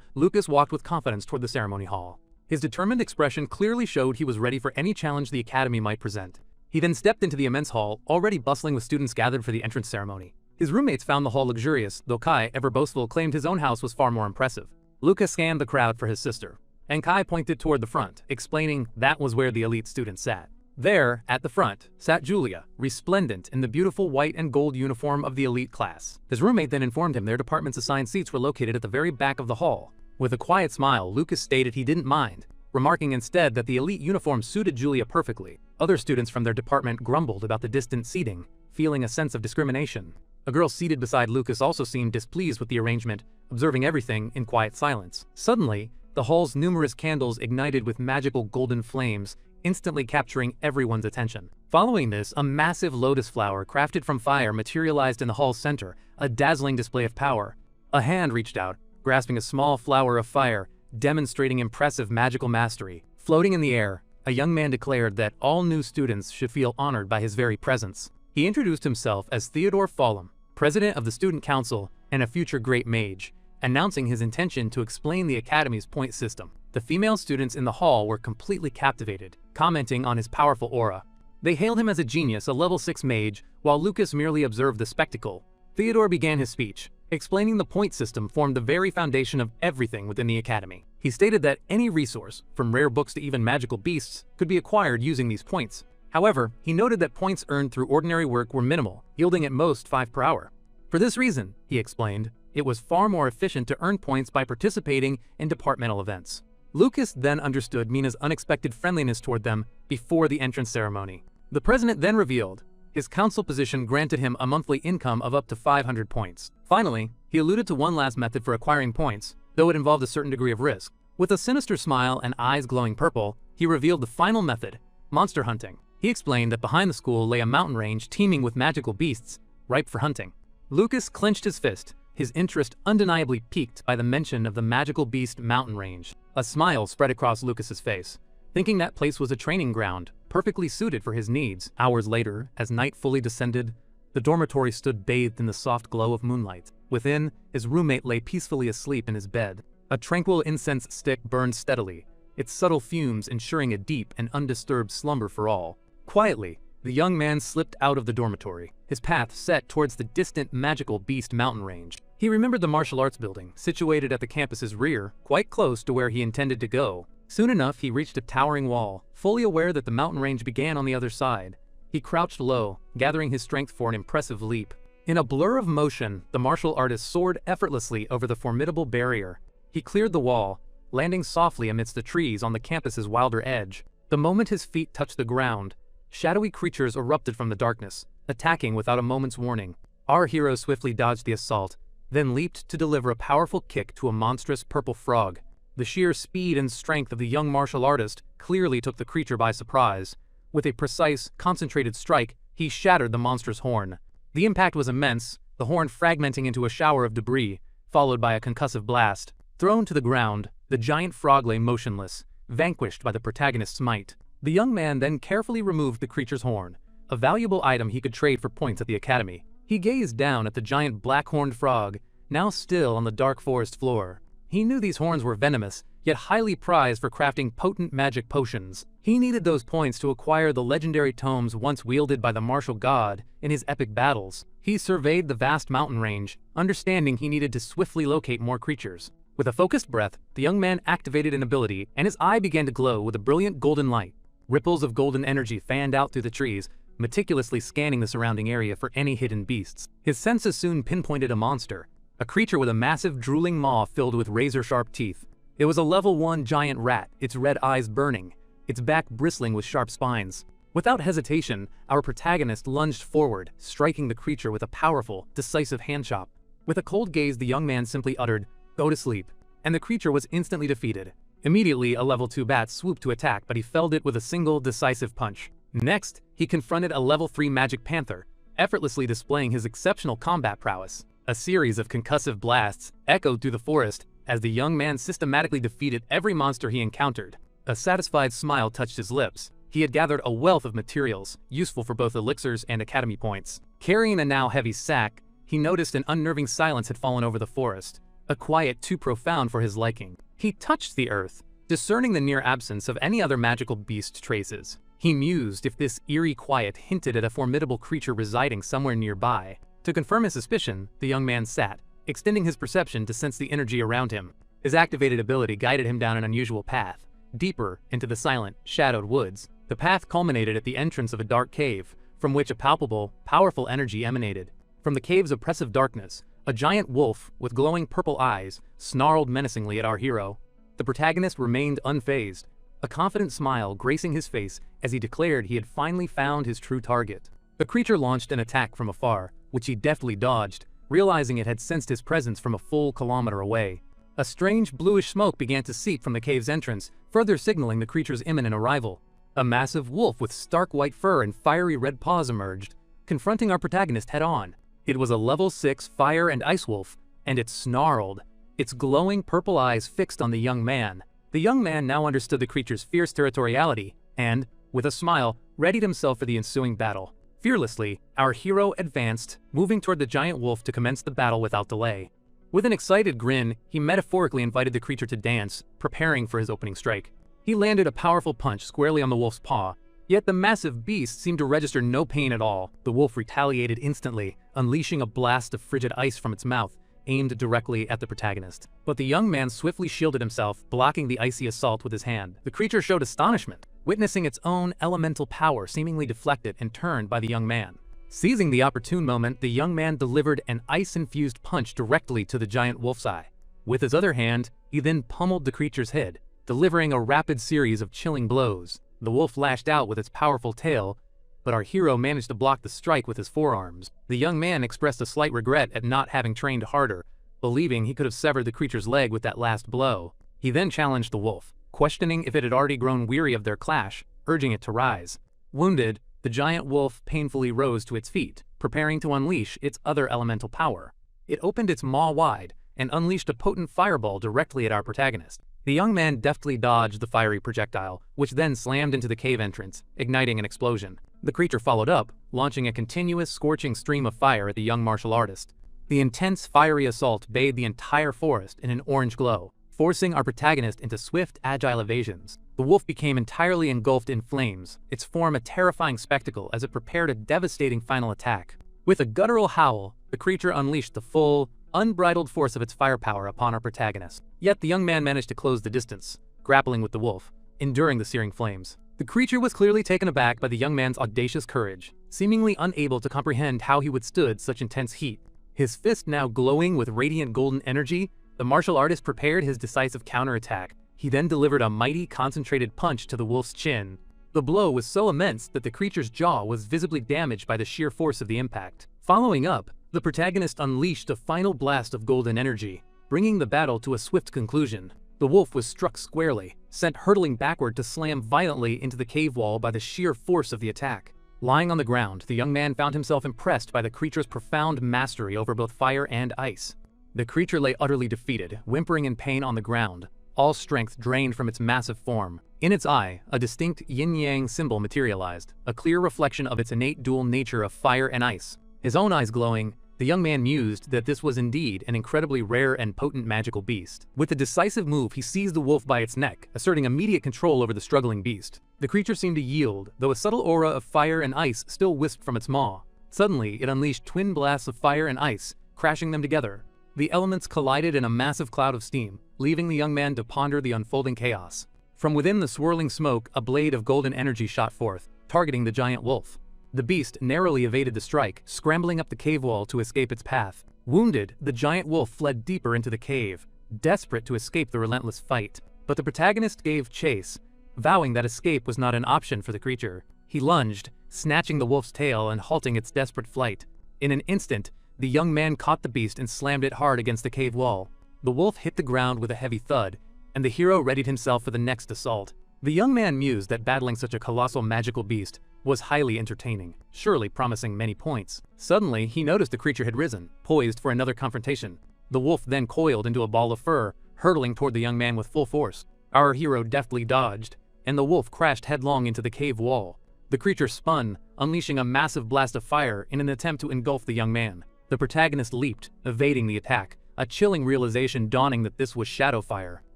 Lucas walked with confidence toward the ceremony hall. His determined expression clearly showed he was ready for any challenge the academy might present. He then stepped into the immense hall, already bustling with students gathered for the entrance ceremony. His roommates found the hall luxurious, though Kai, ever boastful, claimed his own house was far more impressive. Lucas scanned the crowd for his sister, and Kai pointed toward the front, explaining that was where the elite students sat. There, at the front, sat Julia, resplendent in the beautiful white and gold uniform of the elite class. His roommate then informed him their department's assigned seats were located at the very back of the hall. With a quiet smile, Lucas stated he didn't mind, remarking instead that the elite uniform suited Julia perfectly. Other students from their department grumbled about the distant seating, feeling a sense of discrimination. A girl seated beside Lucas also seemed displeased with the arrangement, observing everything in quiet silence. Suddenly, the hall's numerous candles ignited with magical golden flames, instantly capturing everyone's attention. Following this, a massive lotus flower crafted from fire materialized in the hall's center, a dazzling display of power. A hand reached out, grasping a small flower of fire, demonstrating impressive magical mastery. Floating in the air, a young man declared that all new students should feel honored by his very presence. He introduced himself as Theodore Fallum, president of the student council and a future great mage, announcing his intention to explain the academy's point system. The female students in the hall were completely captivated, commenting on his powerful aura. They hailed him as a genius, a level 6 mage, while Lucas merely observed the spectacle. Theodore began his speech, explaining the point system formed the very foundation of everything within the academy. He stated that any resource, from rare books to even magical beasts, could be acquired using these points. However, he noted that points earned through ordinary work were minimal, yielding at most 5 per hour. For this reason, he explained, it was far more efficient to earn points by participating in departmental events. Lucas then understood Mina's unexpected friendliness toward them before the entrance ceremony. The president then revealed his council position granted him a monthly income of up to 500 points. Finally, he alluded to one last method for acquiring points, though it involved a certain degree of risk. With a sinister smile and eyes glowing purple, he revealed the final method, monster hunting. He explained that behind the school lay a mountain range teeming with magical beasts, ripe for hunting. Lucas clenched his fist, his interest undeniably piqued by the mention of the magical beast mountain range. A smile spread across Lucas's face, thinking that place was a training ground, perfectly suited for his needs. Hours later, as night fully descended, the dormitory stood bathed in the soft glow of moonlight. Within, his roommate lay peacefully asleep in his bed. A tranquil incense stick burned steadily, its subtle fumes ensuring a deep and undisturbed slumber for all. Quietly, the young man slipped out of the dormitory, his path set towards the distant magical beast mountain range. He remembered the martial arts building, situated at the campus's rear, quite close to where he intended to go. Soon enough, he reached a towering wall, fully aware that the mountain range began on the other side. He crouched low, gathering his strength for an impressive leap. In a blur of motion, the martial artist soared effortlessly over the formidable barrier. He cleared the wall, landing softly amidst the trees on the campus's wilder edge. The moment his feet touched the ground, shadowy creatures erupted from the darkness, attacking without a moment's warning. Our hero swiftly dodged the assault, then leaped to deliver a powerful kick to a monstrous purple frog. The sheer speed and strength of the young martial artist clearly took the creature by surprise. With a precise, concentrated strike, he shattered the monster's horn. The impact was immense, the horn fragmenting into a shower of debris, followed by a concussive blast. Thrown to the ground, the giant frog lay motionless, vanquished by the protagonist's might. The young man then carefully removed the creature's horn, a valuable item he could trade for points at the academy. He gazed down at the giant black-horned frog, now still on the dark forest floor. He knew these horns were venomous, yet highly prized for crafting potent magic potions. He needed those points to acquire the legendary tomes once wielded by the martial god in his epic battles. He surveyed the vast mountain range, understanding he needed to swiftly locate more creatures. With a focused breath, the young man activated an ability, and his eye began to glow with a brilliant golden light. Ripples of golden energy fanned out through the trees, meticulously scanning the surrounding area for any hidden beasts. His senses soon pinpointed a monster, a creature with a massive drooling maw filled with razor-sharp teeth. It was a level 1 giant rat, its red eyes burning, its back bristling with sharp spines. Without hesitation, our protagonist lunged forward, striking the creature with a powerful, decisive handchop. With a cold gaze, the young man simply uttered, "Go to sleep," and the creature was instantly defeated. Immediately, a level 2 bat swooped to attack, but he felled it with a single, decisive punch. Next, he confronted a level 3 magic panther, effortlessly displaying his exceptional combat prowess. A series of concussive blasts echoed through the forest as the young man systematically defeated every monster he encountered. A satisfied smile touched his lips. He had gathered a wealth of materials, useful for both elixirs and academy points. Carrying a now heavy sack, he noticed an unnerving silence had fallen over the forest, a quiet too profound for his liking. He touched the earth, discerning the near absence of any other magical beast traces. He mused if this eerie quiet hinted at a formidable creature residing somewhere nearby. To confirm his suspicion, the young man sat, extending his perception to sense the energy around him. His activated ability guided him down an unusual path, deeper into the silent, shadowed woods. The path culminated at the entrance of a dark cave, from which a palpable, powerful energy emanated. From the cave's oppressive darkness, a giant wolf with glowing purple eyes snarled menacingly at our hero. The protagonist remained unfazed, a confident smile gracing his face as he declared he had finally found his true target. The creature launched an attack from afar, which he deftly dodged, realizing it had sensed his presence from a full kilometer away. A strange bluish smoke began to seep from the cave's entrance, further signaling the creature's imminent arrival. A massive wolf with stark white fur and fiery red paws emerged, confronting our protagonist head-on. It was a level 6 fire and ice wolf, and it snarled, its glowing purple eyes fixed on the young man. The young man now understood the creature's fierce territoriality, and, with a smile, readied himself for the ensuing battle. Fearlessly, our hero advanced, moving toward the giant wolf to commence the battle without delay. With an excited grin, he metaphorically invited the creature to dance, preparing for his opening strike. He landed a powerful punch squarely on the wolf's paw, yet the massive beast seemed to register no pain at all. The wolf retaliated instantly, unleashing a blast of frigid ice from its mouth, aimed directly at the protagonist. But the young man swiftly shielded himself, blocking the icy assault with his hand. The creature showed astonishment, witnessing its own elemental power seemingly deflected and turned by the young man. Seizing the opportune moment, the young man delivered an ice-infused punch directly to the giant wolf's eye. With his other hand, he then pummeled the creature's head, delivering a rapid series of chilling blows. The wolf lashed out with its powerful tail, but our hero managed to block the strike with his forearms. The young man expressed a slight regret at not having trained harder, believing he could have severed the creature's leg with that last blow. He then challenged the wolf, questioning if it had already grown weary of their clash, urging it to rise. Wounded, the giant wolf painfully rose to its feet, preparing to unleash its other elemental power. It opened its maw wide and unleashed a potent fireball directly at our protagonist. The young man deftly dodged the fiery projectile, which then slammed into the cave entrance, igniting an explosion. The creature followed up, launching a continuous scorching stream of fire at the young martial artist. The intense fiery assault bathed the entire forest in an orange glow, forcing our protagonist into swift, agile evasions. The wolf became entirely engulfed in flames, its form a terrifying spectacle as it prepared a devastating final attack. With a guttural howl, the creature unleashed the full, unbridled force of its firepower upon our protagonist. Yet the young man managed to close the distance, grappling with the wolf, enduring the searing flames. The creature was clearly taken aback by the young man's audacious courage, seemingly unable to comprehend how he withstood such intense heat. His fist now glowing with radiant golden energy, the martial artist prepared his decisive counterattack. He then delivered a mighty, concentrated punch to the wolf's chin. The blow was so immense that the creature's jaw was visibly damaged by the sheer force of the impact. Following up, the protagonist unleashed a final blast of golden energy, bringing the battle to a swift conclusion. The wolf was struck squarely, sent hurtling backward to slam violently into the cave wall by the sheer force of the attack. Lying on the ground, the young man found himself impressed by the creature's profound mastery over both fire and ice. The creature lay utterly defeated, whimpering in pain on the ground, all strength drained from its massive form. In its eye, a distinct yin-yang symbol materialized, a clear reflection of its innate dual nature of fire and ice. His own eyes glowing, the young man mused that this was indeed an incredibly rare and potent magical beast. With a decisive move, he seized the wolf by its neck, asserting immediate control over the struggling beast. The creature seemed to yield, though a subtle aura of fire and ice still wisped from its maw. Suddenly, it unleashed twin blasts of fire and ice, crashing them together. The elements collided in a massive cloud of steam, leaving the young man to ponder the unfolding chaos. From within the swirling smoke, a blade of golden energy shot forth, targeting the giant wolf. The beast narrowly evaded the strike, scrambling up the cave wall to escape its path. Wounded, the giant wolf fled deeper into the cave, desperate to escape the relentless fight. But the protagonist gave chase, vowing that escape was not an option for the creature. He lunged, snatching the wolf's tail and halting its desperate flight. In an instant, the young man caught the beast and slammed it hard against the cave wall. The wolf hit the ground with a heavy thud, and the hero readied himself for the next assault. The young man mused that battling such a colossal magical beast was highly entertaining, surely promising many points. Suddenly, he noticed the creature had risen, poised for another confrontation. The wolf then coiled into a ball of fur, hurtling toward the young man with full force. Our hero deftly dodged, and the wolf crashed headlong into the cave wall. The creature spun, unleashing a massive blast of fire in an attempt to engulf the young man. The protagonist leaped, evading the attack, a chilling realization dawning that this was shadow fire.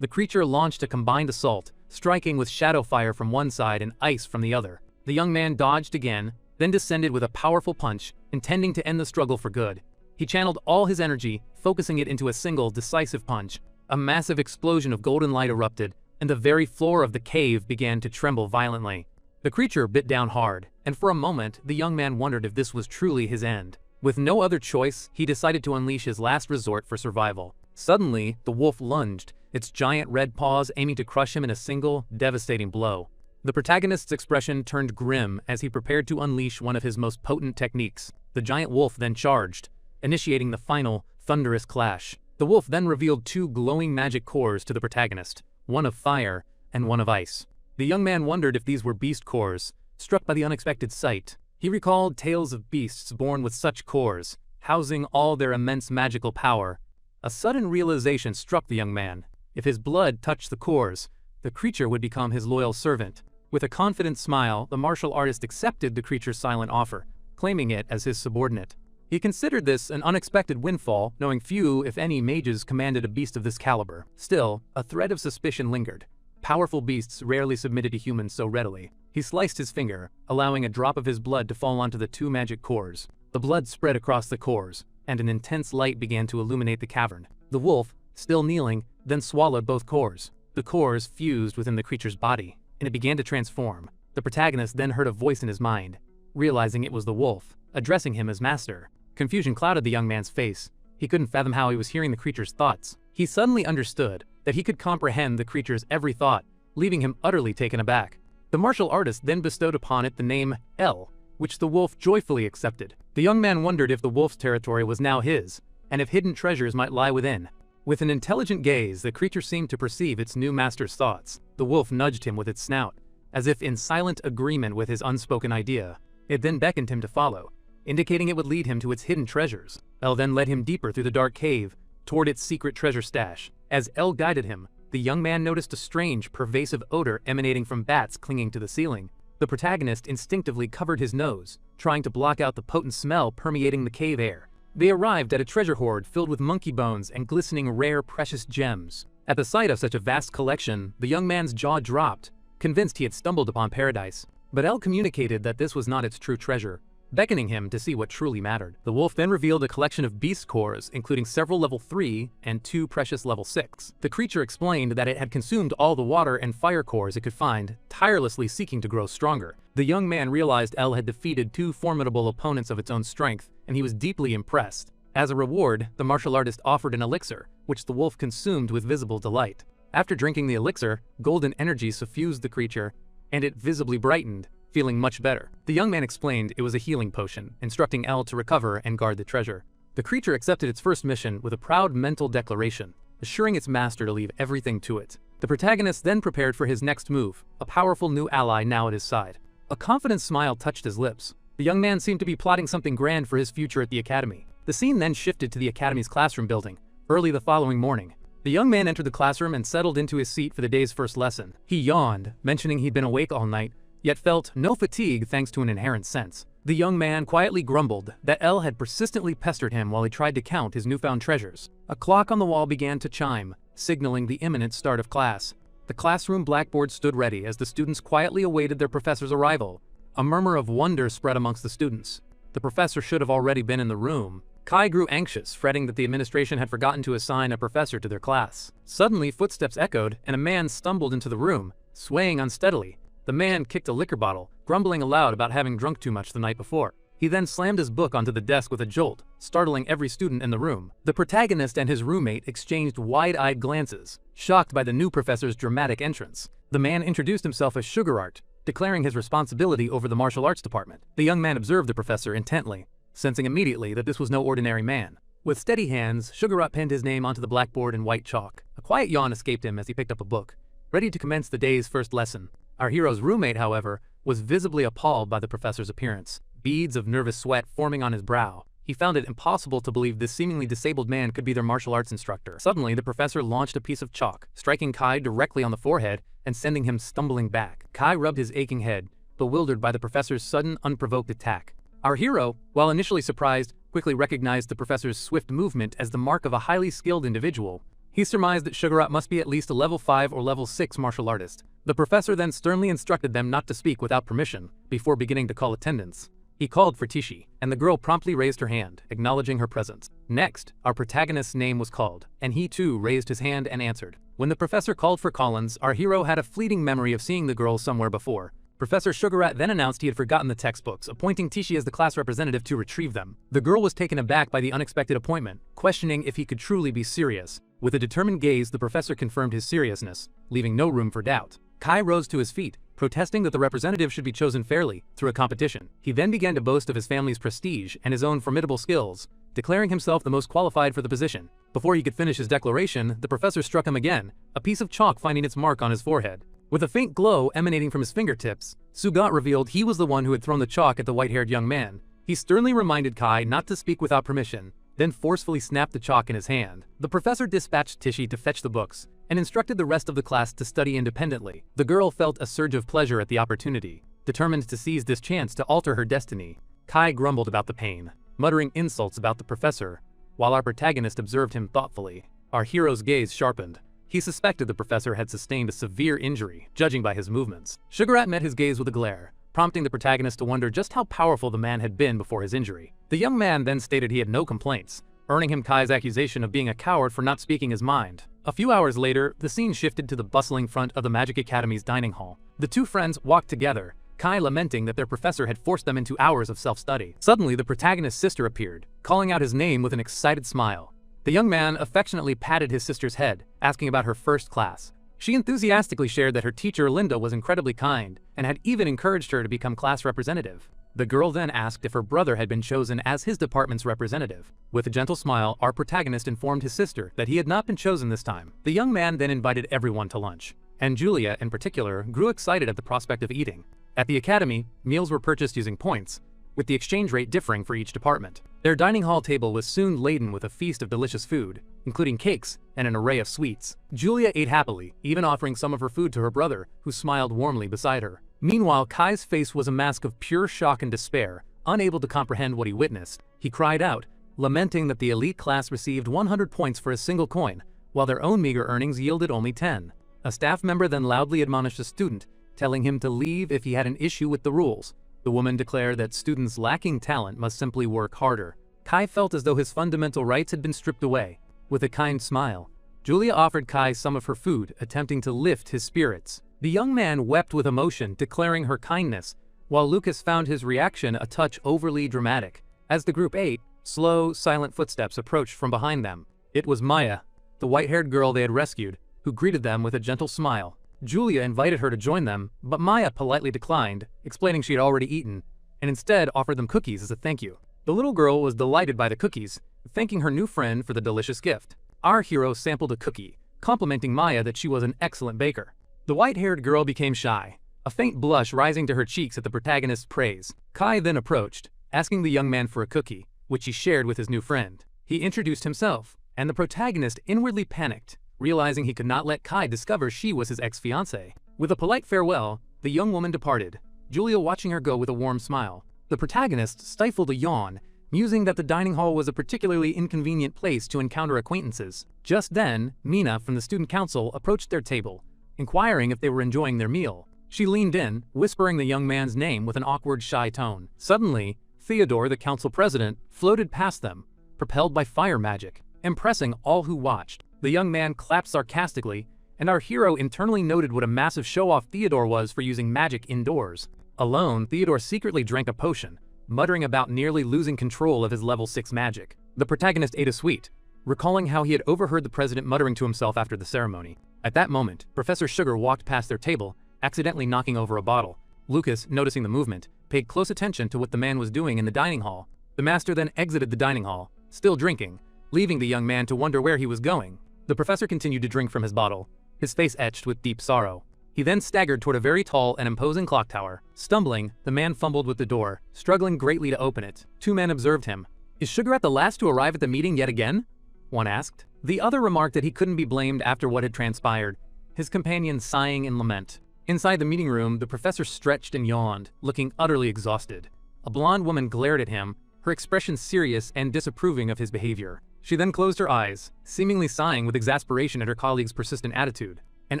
The creature launched a combined assault, striking with shadow fire from one side and ice from the other. The young man dodged again, then descended with a powerful punch, intending to end the struggle for good. He channeled all his energy, focusing it into a single, decisive punch. A massive explosion of golden light erupted, and the very floor of the cave began to tremble violently. The creature bit down hard, and for a moment, the young man wondered if this was truly his end. With no other choice, he decided to unleash his last resort for survival. Suddenly, the wolf lunged, its giant red paws aiming to crush him in a single, devastating blow. The protagonist's expression turned grim as he prepared to unleash one of his most potent techniques. The giant wolf then charged, initiating the final, thunderous clash. The wolf then revealed two glowing magic cores to the protagonist, one of fire and one of ice. The young man wondered if these were beast cores, struck by the unexpected sight. He recalled tales of beasts born with such cores, housing all their immense magical power. A sudden realization struck the young man. If his blood touched the cores, the creature would become his loyal servant. With a confident smile, the martial artist accepted the creature's silent offer, claiming it as his subordinate. He considered this an unexpected windfall, knowing few, if any, mages commanded a beast of this caliber. Still, a thread of suspicion lingered. Powerful beasts rarely submitted to humans so readily. He sliced his finger, allowing a drop of his blood to fall onto the two magic cores. The blood spread across the cores, and an intense light began to illuminate the cavern. The wolf, still kneeling, then swallowed both cores. The cores fused within the creature's body, and it began to transform. The protagonist then heard a voice in his mind, realizing it was the wolf, addressing him as master. Confusion clouded the young man's face. He couldn't fathom how he was hearing the creature's thoughts. He suddenly understood that he could comprehend the creature's every thought, leaving him utterly taken aback. The martial artist then bestowed upon it the name L, which the wolf joyfully accepted. The young man wondered if the wolf's territory was now his, and if hidden treasures might lie within. With an intelligent gaze, the creature seemed to perceive its new master's thoughts. The wolf nudged him with its snout, as if in silent agreement with his unspoken idea. It then beckoned him to follow, indicating it would lead him to its hidden treasures. El then led him deeper through the dark cave, toward its secret treasure stash. As El guided him, the young man noticed a strange, pervasive odor emanating from bats clinging to the ceiling. The protagonist instinctively covered his nose, trying to block out the potent smell permeating the cave air. They arrived at a treasure hoard filled with monkey bones and glistening rare precious gems. At the sight of such a vast collection, the young man's jaw dropped, convinced he had stumbled upon paradise. But El communicated that this was not its true treasure, beckoning him to see what truly mattered. The wolf then revealed a collection of beast cores, including several level 3 and 2 precious level 6. The creature explained that it had consumed all the water and fire cores it could find, tirelessly seeking to grow stronger. The young man realized El had defeated 2 formidable opponents of its own strength, and he was deeply impressed. As a reward, the martial artist offered an elixir, which the wolf consumed with visible delight. After drinking the elixir, golden energy suffused the creature, and it visibly brightened, feeling much better. The young man explained it was a healing potion, instructing El to recover and guard the treasure. The creature accepted its first mission with a proud mental declaration, assuring its master to leave everything to it. The protagonist then prepared for his next move, a powerful new ally now at his side. A confident smile touched his lips. The young man seemed to be plotting something grand for his future at the academy. The scene then shifted to the academy's classroom building, early the following morning. The young man entered the classroom and settled into his seat for the day's first lesson. He yawned, mentioning he'd been awake all night, yet felt no fatigue thanks to an inherent sense. The young man quietly grumbled that El had persistently pestered him while he tried to count his newfound treasures. A clock on the wall began to chime, signaling the imminent start of class. The classroom blackboard stood ready as the students quietly awaited their professor's arrival. A murmur of wonder spread amongst the students. The professor should have already been in the room. Kai grew anxious, fretting that the administration had forgotten to assign a professor to their class. Suddenly, footsteps echoed, and a man stumbled into the room, swaying unsteadily. The man kicked a liquor bottle, grumbling aloud about having drunk too much the night before. He then slammed his book onto the desk with a jolt, startling every student in the room. The protagonist and his roommate exchanged wide-eyed glances, shocked by the new professor's dramatic entrance. The man introduced himself as Sugar Art, declaring his responsibility over the martial arts department. The young man observed the professor intently, sensing immediately that this was no ordinary man. With steady hands, Sugar Art penned his name onto the blackboard in white chalk. A quiet yawn escaped him as he picked up a book, ready to commence the day's first lesson. Our hero's roommate, however, was visibly appalled by the professor's appearance, beads of nervous sweat forming on his brow. He found it impossible to believe this seemingly disabled man could be their martial arts instructor. Suddenly, the professor launched a piece of chalk, striking Kai directly on the forehead and sending him stumbling back. Kai rubbed his aching head, bewildered by the professor's sudden, unprovoked attack. Our hero, while initially surprised, quickly recognized the professor's swift movement as the mark of a highly skilled individual. He surmised that Sugar Art must be at least a level 5 or level 6 martial artist. The professor then sternly instructed them not to speak without permission, before beginning to call attendance. He called for Tishi, and the girl promptly raised her hand, acknowledging her presence. Next, our protagonist's name was called, and he too raised his hand and answered. When the professor called for Collins, our hero had a fleeting memory of seeing the girl somewhere before. Professor Sugar Rat then announced he had forgotten the textbooks, appointing Tishi as the class representative to retrieve them. The girl was taken aback by the unexpected appointment, questioning if he could truly be serious. With a determined gaze, the professor confirmed his seriousness, leaving no room for doubt. Kai rose to his feet, protesting that the representative should be chosen fairly, through a competition. He then began to boast of his family's prestige and his own formidable skills, declaring himself the most qualified for the position. Before he could finish his declaration, the professor struck him again, a piece of chalk finding its mark on his forehead. With a faint glow emanating from his fingertips, Sugat revealed he was the one who had thrown the chalk at the white-haired young man. He sternly reminded Kai not to speak without permission, then forcefully snapped the chalk in his hand. The professor dispatched Tishi to fetch the books, and instructed the rest of the class to study independently. The girl felt a surge of pleasure at the opportunity, determined to seize this chance to alter her destiny. Kai grumbled about the pain, muttering insults about the professor, while our protagonist observed him thoughtfully. Our hero's gaze sharpened. He suspected the professor had sustained a severe injury, judging by his movements. Sugar Rat met his gaze with a glare, prompting the protagonist to wonder just how powerful the man had been before his injury. The young man then stated he had no complaints, earning him Kai's accusation of being a coward for not speaking his mind. A few hours later, the scene shifted to the bustling front of the Magic Academy's dining hall. The two friends walked together, Kai lamenting that their professor had forced them into hours of self-study. Suddenly, the protagonist's sister appeared, calling out his name with an excited smile. The young man affectionately patted his sister's head, asking about her first class. She enthusiastically shared that her teacher Linda was incredibly kind, and had even encouraged her to become class representative. The girl then asked if her brother had been chosen as his department's representative. With a gentle smile, our protagonist informed his sister that he had not been chosen this time. The young man then invited everyone to lunch, and Julia, in particular, grew excited at the prospect of eating. At the academy, meals were purchased using points, with the exchange rate differing for each department. Their dining hall table was soon laden with a feast of delicious food, including cakes and an array of sweets. Julia ate happily, even offering some of her food to her brother, who smiled warmly beside her. Meanwhile, Kai's face was a mask of pure shock and despair, unable to comprehend what he witnessed. He cried out, lamenting that the elite class received 100 points for a single coin, while their own meager earnings yielded only 10. A staff member then loudly admonished a student, telling him to leave if he had an issue with the rules. The woman declared that students lacking talent must simply work harder. Kai felt as though his fundamental rights had been stripped away. With a kind smile, Julia offered Kai some of her food, attempting to lift his spirits. The young man wept with emotion, declaring her kindness, while Lucas found his reaction a touch overly dramatic. As the group ate, slow, silent footsteps approached from behind them. It was Maya, the white-haired girl they had rescued, who greeted them with a gentle smile. Julia invited her to join them, but Maya politely declined, explaining she had already eaten, and instead offered them cookies as a thank you. The little girl was delighted by the cookies, thanking her new friend for the delicious gift. Our hero sampled a cookie, complimenting Maya that she was an excellent baker. The white-haired girl became shy, a faint blush rising to her cheeks at the protagonist's praise. Kai then approached, asking the young man for a cookie, which he shared with his new friend. He introduced himself, and the protagonist inwardly panicked, realizing he could not let Kai discover she was his ex-fiancée. With a polite farewell, the young woman departed, Julia watching her go with a warm smile. The protagonist stifled a yawn, musing that the dining hall was a particularly inconvenient place to encounter acquaintances. Just then, Mina from the student council approached their table, inquiring if they were enjoying their meal. She leaned in, whispering the young man's name with an awkward, shy tone. Suddenly, Theodore, the council president, floated past them, propelled by fire magic, impressing all who watched. The young man clapped sarcastically, and our hero internally noted what a massive show-off Theodore was for using magic indoors. Alone, Theodore secretly drank a potion, muttering about nearly losing control of his level 6 magic. The protagonist ate a sweet, recalling how he had overheard the president muttering to himself after the ceremony. At that moment, Professor Sugar walked past their table, accidentally knocking over a bottle. Lucas, noticing the movement, paid close attention to what the man was doing in the dining hall. The master then exited the dining hall, still drinking, leaving the young man to wonder where he was going. The professor continued to drink from his bottle, his face etched with deep sorrow. He then staggered toward a very tall and imposing clock tower. Stumbling, the man fumbled with the door, struggling greatly to open it. Two men observed him. "Is Sugarat the last to arrive at the meeting yet again?" one asked. The other remarked that he couldn't be blamed after what had transpired, his companion sighing in lament. Inside the meeting room, the professor stretched and yawned, looking utterly exhausted. A blonde woman glared at him, her expression serious and disapproving of his behavior. She then closed her eyes, seemingly sighing with exasperation at her colleague's persistent attitude. An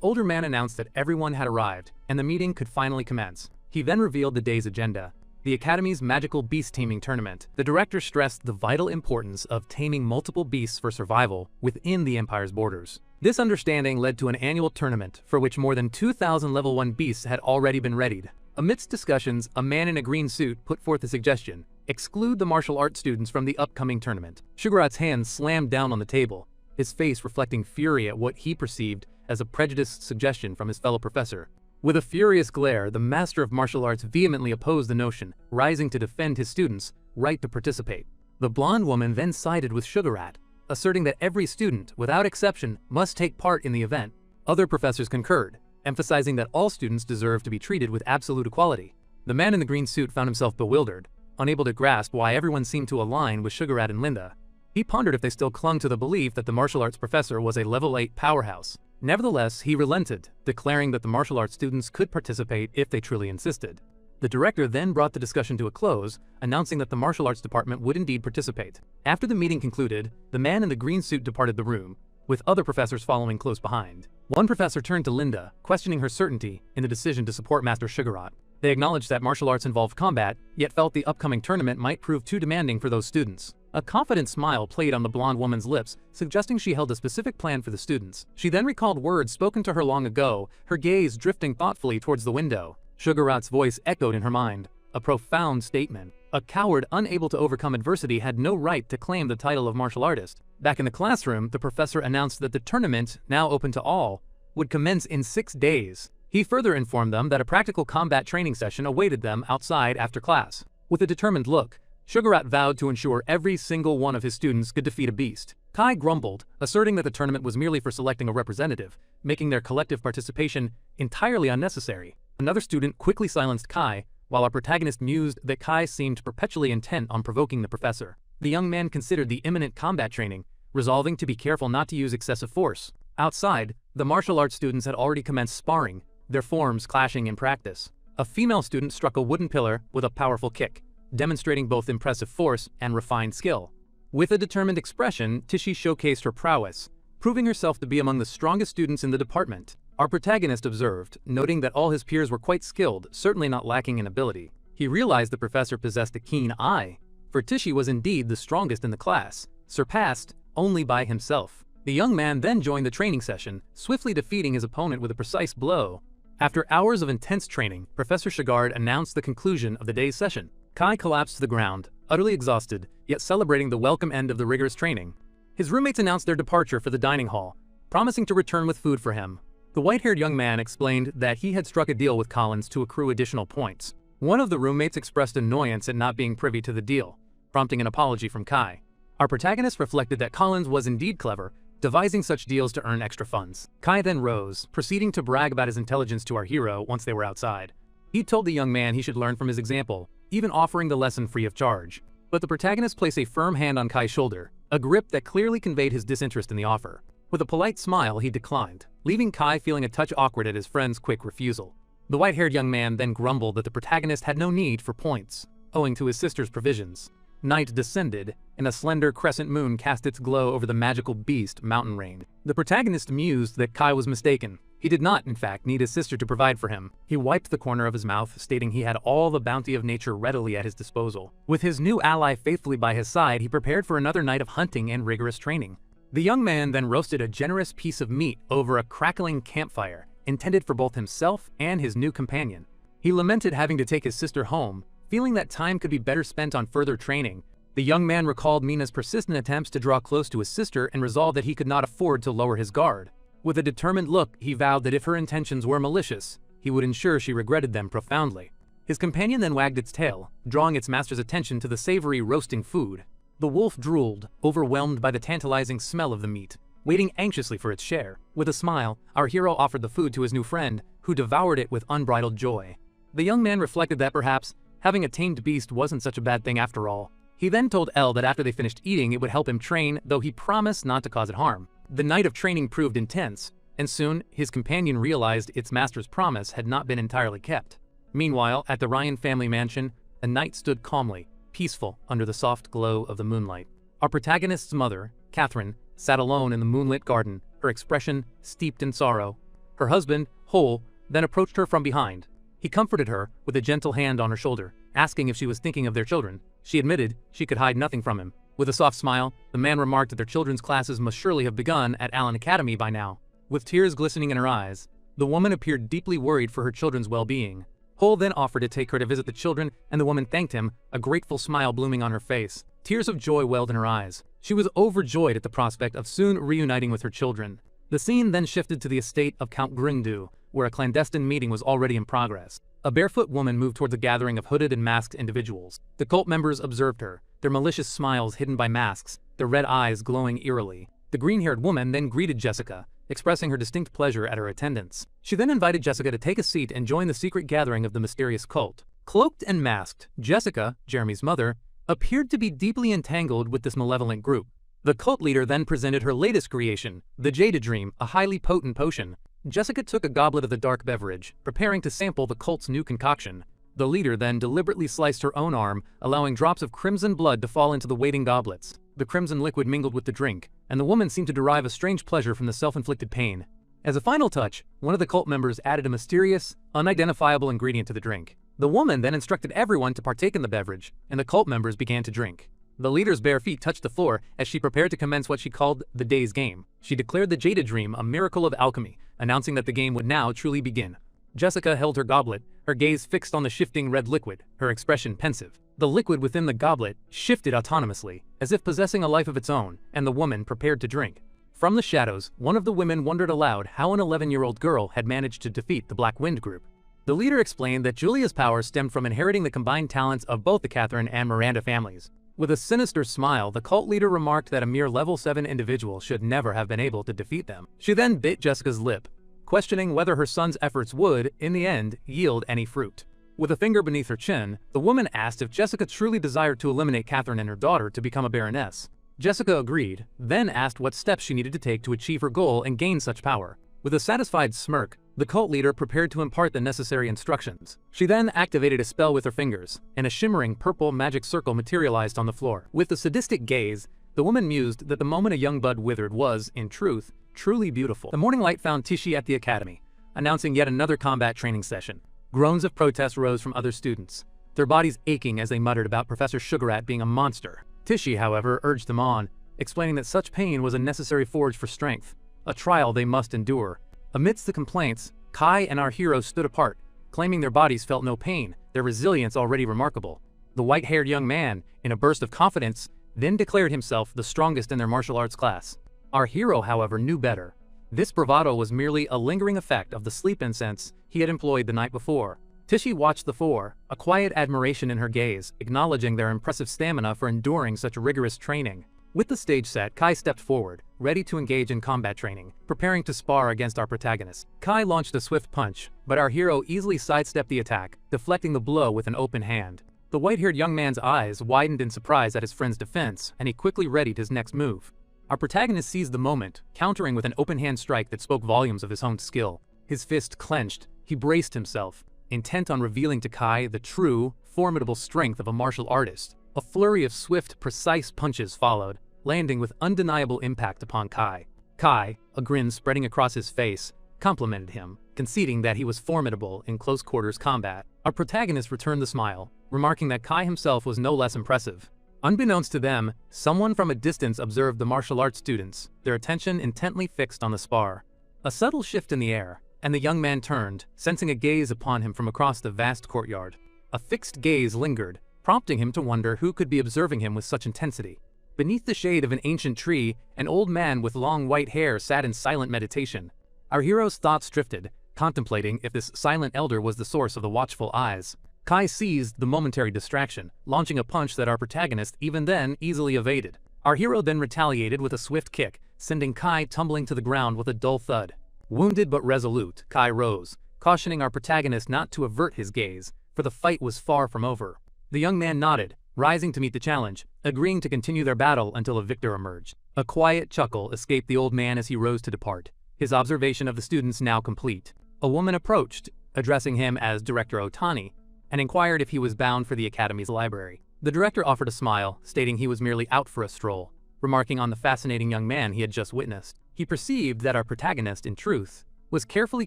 older man announced that everyone had arrived, and the meeting could finally commence. He then revealed the day's agenda: the Academy's magical beast taming tournament. The director stressed the vital importance of taming multiple beasts for survival within the Empire's borders. This understanding led to an annual tournament for which more than 2,000 level 1 beasts had already been readied. Amidst discussions, a man in a green suit put forth a suggestion: exclude the martial arts students from the upcoming tournament. Sugarat's hand slammed down on the table, his face reflecting fury at what he perceived as a prejudiced suggestion from his fellow professor. With a furious glare, the master of martial arts vehemently opposed the notion, rising to defend his students' right to participate. The blonde woman then sided with Sugarat, asserting that every student, without exception, must take part in the event. Other professors concurred, emphasizing that all students deserve to be treated with absolute equality. The man in the green suit found himself bewildered, unable to grasp why everyone seemed to align with Sugarat and Linda. He pondered if they still clung to the belief that the martial arts professor was a level 8 powerhouse. Nevertheless, he relented, declaring that the martial arts students could participate if they truly insisted. The director then brought the discussion to a close, announcing that the martial arts department would indeed participate. After the meeting concluded, the man in the green suit departed the room, with other professors following close behind. One professor turned to Linda, questioning her certainty in the decision to support Master Sugarat. They acknowledged that martial arts involved combat, yet felt the upcoming tournament might prove too demanding for those students. A confident smile played on the blonde woman's lips, suggesting she held a specific plan for the students. She then recalled words spoken to her long ago, her gaze drifting thoughtfully towards the window. Sugarat's voice echoed in her mind, a profound statement. A coward unable to overcome adversity had no right to claim the title of martial artist. Back in the classroom, the professor announced that the tournament, now open to all, would commence in 6 days. He further informed them that a practical combat training session awaited them outside after class. With a determined look, Sugarat vowed to ensure every single one of his students could defeat a beast. Kai grumbled, asserting that the tournament was merely for selecting a representative, making their collective participation entirely unnecessary. Another student quickly silenced Kai, while our protagonist mused that Kai seemed perpetually intent on provoking the professor. The young man considered the imminent combat training, resolving to be careful not to use excessive force. Outside, the martial arts students had already commenced sparring, their forms clashing in practice. A female student struck a wooden pillar with a powerful kick, demonstrating both impressive force and refined skill. With a determined expression, Tishi showcased her prowess, proving herself to be among the strongest students in the department. Our protagonist observed, noting that all his peers were quite skilled, certainly not lacking in ability. He realized the professor possessed a keen eye, for Tishi was indeed the strongest in the class, surpassed only by himself. The young man then joined the training session, swiftly defeating his opponent with a precise blow. After hours of intense training, Professor Shagard announced the conclusion of the day's session. Kai collapsed to the ground, utterly exhausted, yet celebrating the welcome end of the rigorous training. His roommates announced their departure for the dining hall, promising to return with food for him. The white-haired young man explained that he had struck a deal with Collins to accrue additional points. One of the roommates expressed annoyance at not being privy to the deal, prompting an apology from Kai. Our protagonist reflected that Collins was indeed clever, devising such deals to earn extra funds. Kai then rose, proceeding to brag about his intelligence to our hero once they were outside. He told the young man he should learn from his example, even offering the lesson free of charge. But the protagonist placed a firm hand on Kai's shoulder, a grip that clearly conveyed his disinterest in the offer. With a polite smile, he declined, leaving Kai feeling a touch awkward at his friend's quick refusal. The white-haired young man then grumbled that the protagonist had no need for points, owing to his sister's provisions. Night descended, and a slender crescent moon cast its glow over the magical beast, Mountain Rain. The protagonist mused that Kai was mistaken. He did not, in fact, need his sister to provide for him. He wiped the corner of his mouth, stating he had all the bounty of nature readily at his disposal. With his new ally faithfully by his side, he prepared for another night of hunting and rigorous training. The young man then roasted a generous piece of meat over a crackling campfire, intended for both himself and his new companion. He lamented having to take his sister home, Feeling that time could be better spent on further training, the young man recalled Mina's persistent attempts to draw close to his sister and resolved that he could not afford to lower his guard. With a determined look, he vowed that if her intentions were malicious, he would ensure she regretted them profoundly. His companion then wagged its tail, drawing its master's attention to the savory roasting food. The wolf drooled, overwhelmed by the tantalizing smell of the meat, waiting anxiously for its share. With a smile, our hero offered the food to his new friend, who devoured it with unbridled joy. The young man reflected that perhaps having a tamed beast wasn't such a bad thing after all. He then told Elle that after they finished eating, it would help him train, though he promised not to cause it harm. The night of training proved intense, and soon his companion realized its master's promise had not been entirely kept. Meanwhile, at the Ryan family mansion, a night stood calmly, peaceful under the soft glow of the moonlight. Our protagonist's mother, Catherine, sat alone in the moonlit garden, her expression steeped in sorrow. Her husband, Hole, then approached her from behind. He comforted her with a gentle hand on her shoulder, asking if she was thinking of their children. She admitted she could hide nothing from him. With a soft smile, the man remarked that their children's classes must surely have begun at Allen Academy by now. With tears glistening in her eyes, the woman appeared deeply worried for her children's well-being. Hole then offered to take her to visit the children, and the woman thanked him, a grateful smile blooming on her face. Tears of joy welled in her eyes. She was overjoyed at the prospect of soon reuniting with her children. The scene then shifted to the estate of Count Grindu, where a clandestine meeting was already in progress. A barefoot woman moved toward the gathering of hooded and masked individuals. The cult members observed her, their malicious smiles hidden by masks, their red eyes glowing eerily. The green-haired woman then greeted Jessica, expressing her distinct pleasure at her attendance. She then invited Jessica to take a seat and join the secret gathering of the mysterious cult. Cloaked and masked, Jessica, Jeremy's mother, appeared to be deeply entangled with this malevolent group. The cult leader then presented her latest creation, the Jaded Dream, a highly potent potion. Jessica took a goblet of the dark beverage, preparing to sample the cult's new concoction. The leader then deliberately sliced her own arm, allowing drops of crimson blood to fall into the waiting goblets. The crimson liquid mingled with the drink, and the woman seemed to derive a strange pleasure from the self-inflicted pain. As a final touch, one of the cult members added a mysterious, unidentifiable ingredient to the drink. The woman then instructed everyone to partake in the beverage, and the cult members began to drink. The leader's bare feet touched the floor as she prepared to commence what she called the day's game. She declared the Jaded Dream a miracle of alchemy, announcing that the game would now truly begin. Jessica held her goblet, her gaze fixed on the shifting red liquid, her expression pensive. The liquid within the goblet shifted autonomously, as if possessing a life of its own, and the woman prepared to drink. From the shadows, one of the women wondered aloud how an 11-year-old girl had managed to defeat the Black Wind group. The leader explained that Julia's power stemmed from inheriting the combined talents of both the Catherine and Miranda families. With a sinister smile, the cult leader remarked that a mere level 7 individual should never have been able to defeat them. She then bit Jessica's lip, questioning whether her son's efforts would, in the end, yield any fruit. With a finger beneath her chin, the woman asked if Jessica truly desired to eliminate Catherine and her daughter to become a baroness. Jessica agreed, then asked what steps she needed to take to achieve her goal and gain such power. With a satisfied smirk, the cult leader prepared to impart the necessary instructions. She then activated a spell with her fingers, and a shimmering purple magic circle materialized on the floor. With a sadistic gaze, the woman mused that the moment a young bud withered was, in truth, truly beautiful. The morning light found Tichy at the academy, announcing yet another combat training session. Groans of protest rose from other students, their bodies aching as they muttered about Professor Sugarrat being a monster. Tichy, however, urged them on, explaining that such pain was a necessary forge for strength, a trial they must endure. Amidst the complaints, Kai and our heroes stood apart, claiming their bodies felt no pain, their resilience already remarkable. The white-haired young man, in a burst of confidence, then declared himself the strongest in their martial arts class. Our hero, however, knew better. This bravado was merely a lingering effect of the sleep incense he had employed the night before. Tichy watched the four, a quiet admiration in her gaze, acknowledging their impressive stamina for enduring such rigorous training. With the stage set, Kai stepped forward, ready to engage in combat training, preparing to spar against our protagonist. Kai launched a swift punch, but our hero easily sidestepped the attack, deflecting the blow with an open hand. The white-haired young man's eyes widened in surprise at his friend's defense, and he quickly readied his next move. Our protagonist seized the moment, countering with an open-hand strike that spoke volumes of his honed skill. His fist clenched, he braced himself, intent on revealing to Kai the true, formidable strength of a martial artist. A flurry of swift, precise punches followed, landing with undeniable impact upon Kai. Kai, a grin spreading across his face, complimented him, conceding that he was formidable in close-quarters combat. Our protagonist returned the smile, remarking that Kai himself was no less impressive. Unbeknownst to them, someone from a distance observed the martial arts students, their attention intently fixed on the spar. A subtle shift in the air, and the young man turned, sensing a gaze upon him from across the vast courtyard. A fixed gaze lingered, prompting him to wonder who could be observing him with such intensity. Beneath the shade of an ancient tree, an old man with long white hair sat in silent meditation. Our hero's thoughts drifted, contemplating if this silent elder was the source of the watchful eyes. Kai seized the momentary distraction, launching a punch that our protagonist even then easily evaded. Our hero then retaliated with a swift kick, sending Kai tumbling to the ground with a dull thud. Wounded but resolute, Kai rose, cautioning our protagonist not to avert his gaze, for the fight was far from over. The young man nodded, rising to meet the challenge, agreeing to continue their battle until a victor emerged. A quiet chuckle escaped the old man as he rose to depart, his observation of the students now complete. A woman approached, addressing him as Director Otani, and inquired if he was bound for the Academy's library. The director offered a smile, stating he was merely out for a stroll, remarking on the fascinating young man he had just witnessed. He perceived that our protagonist, in truth, was carefully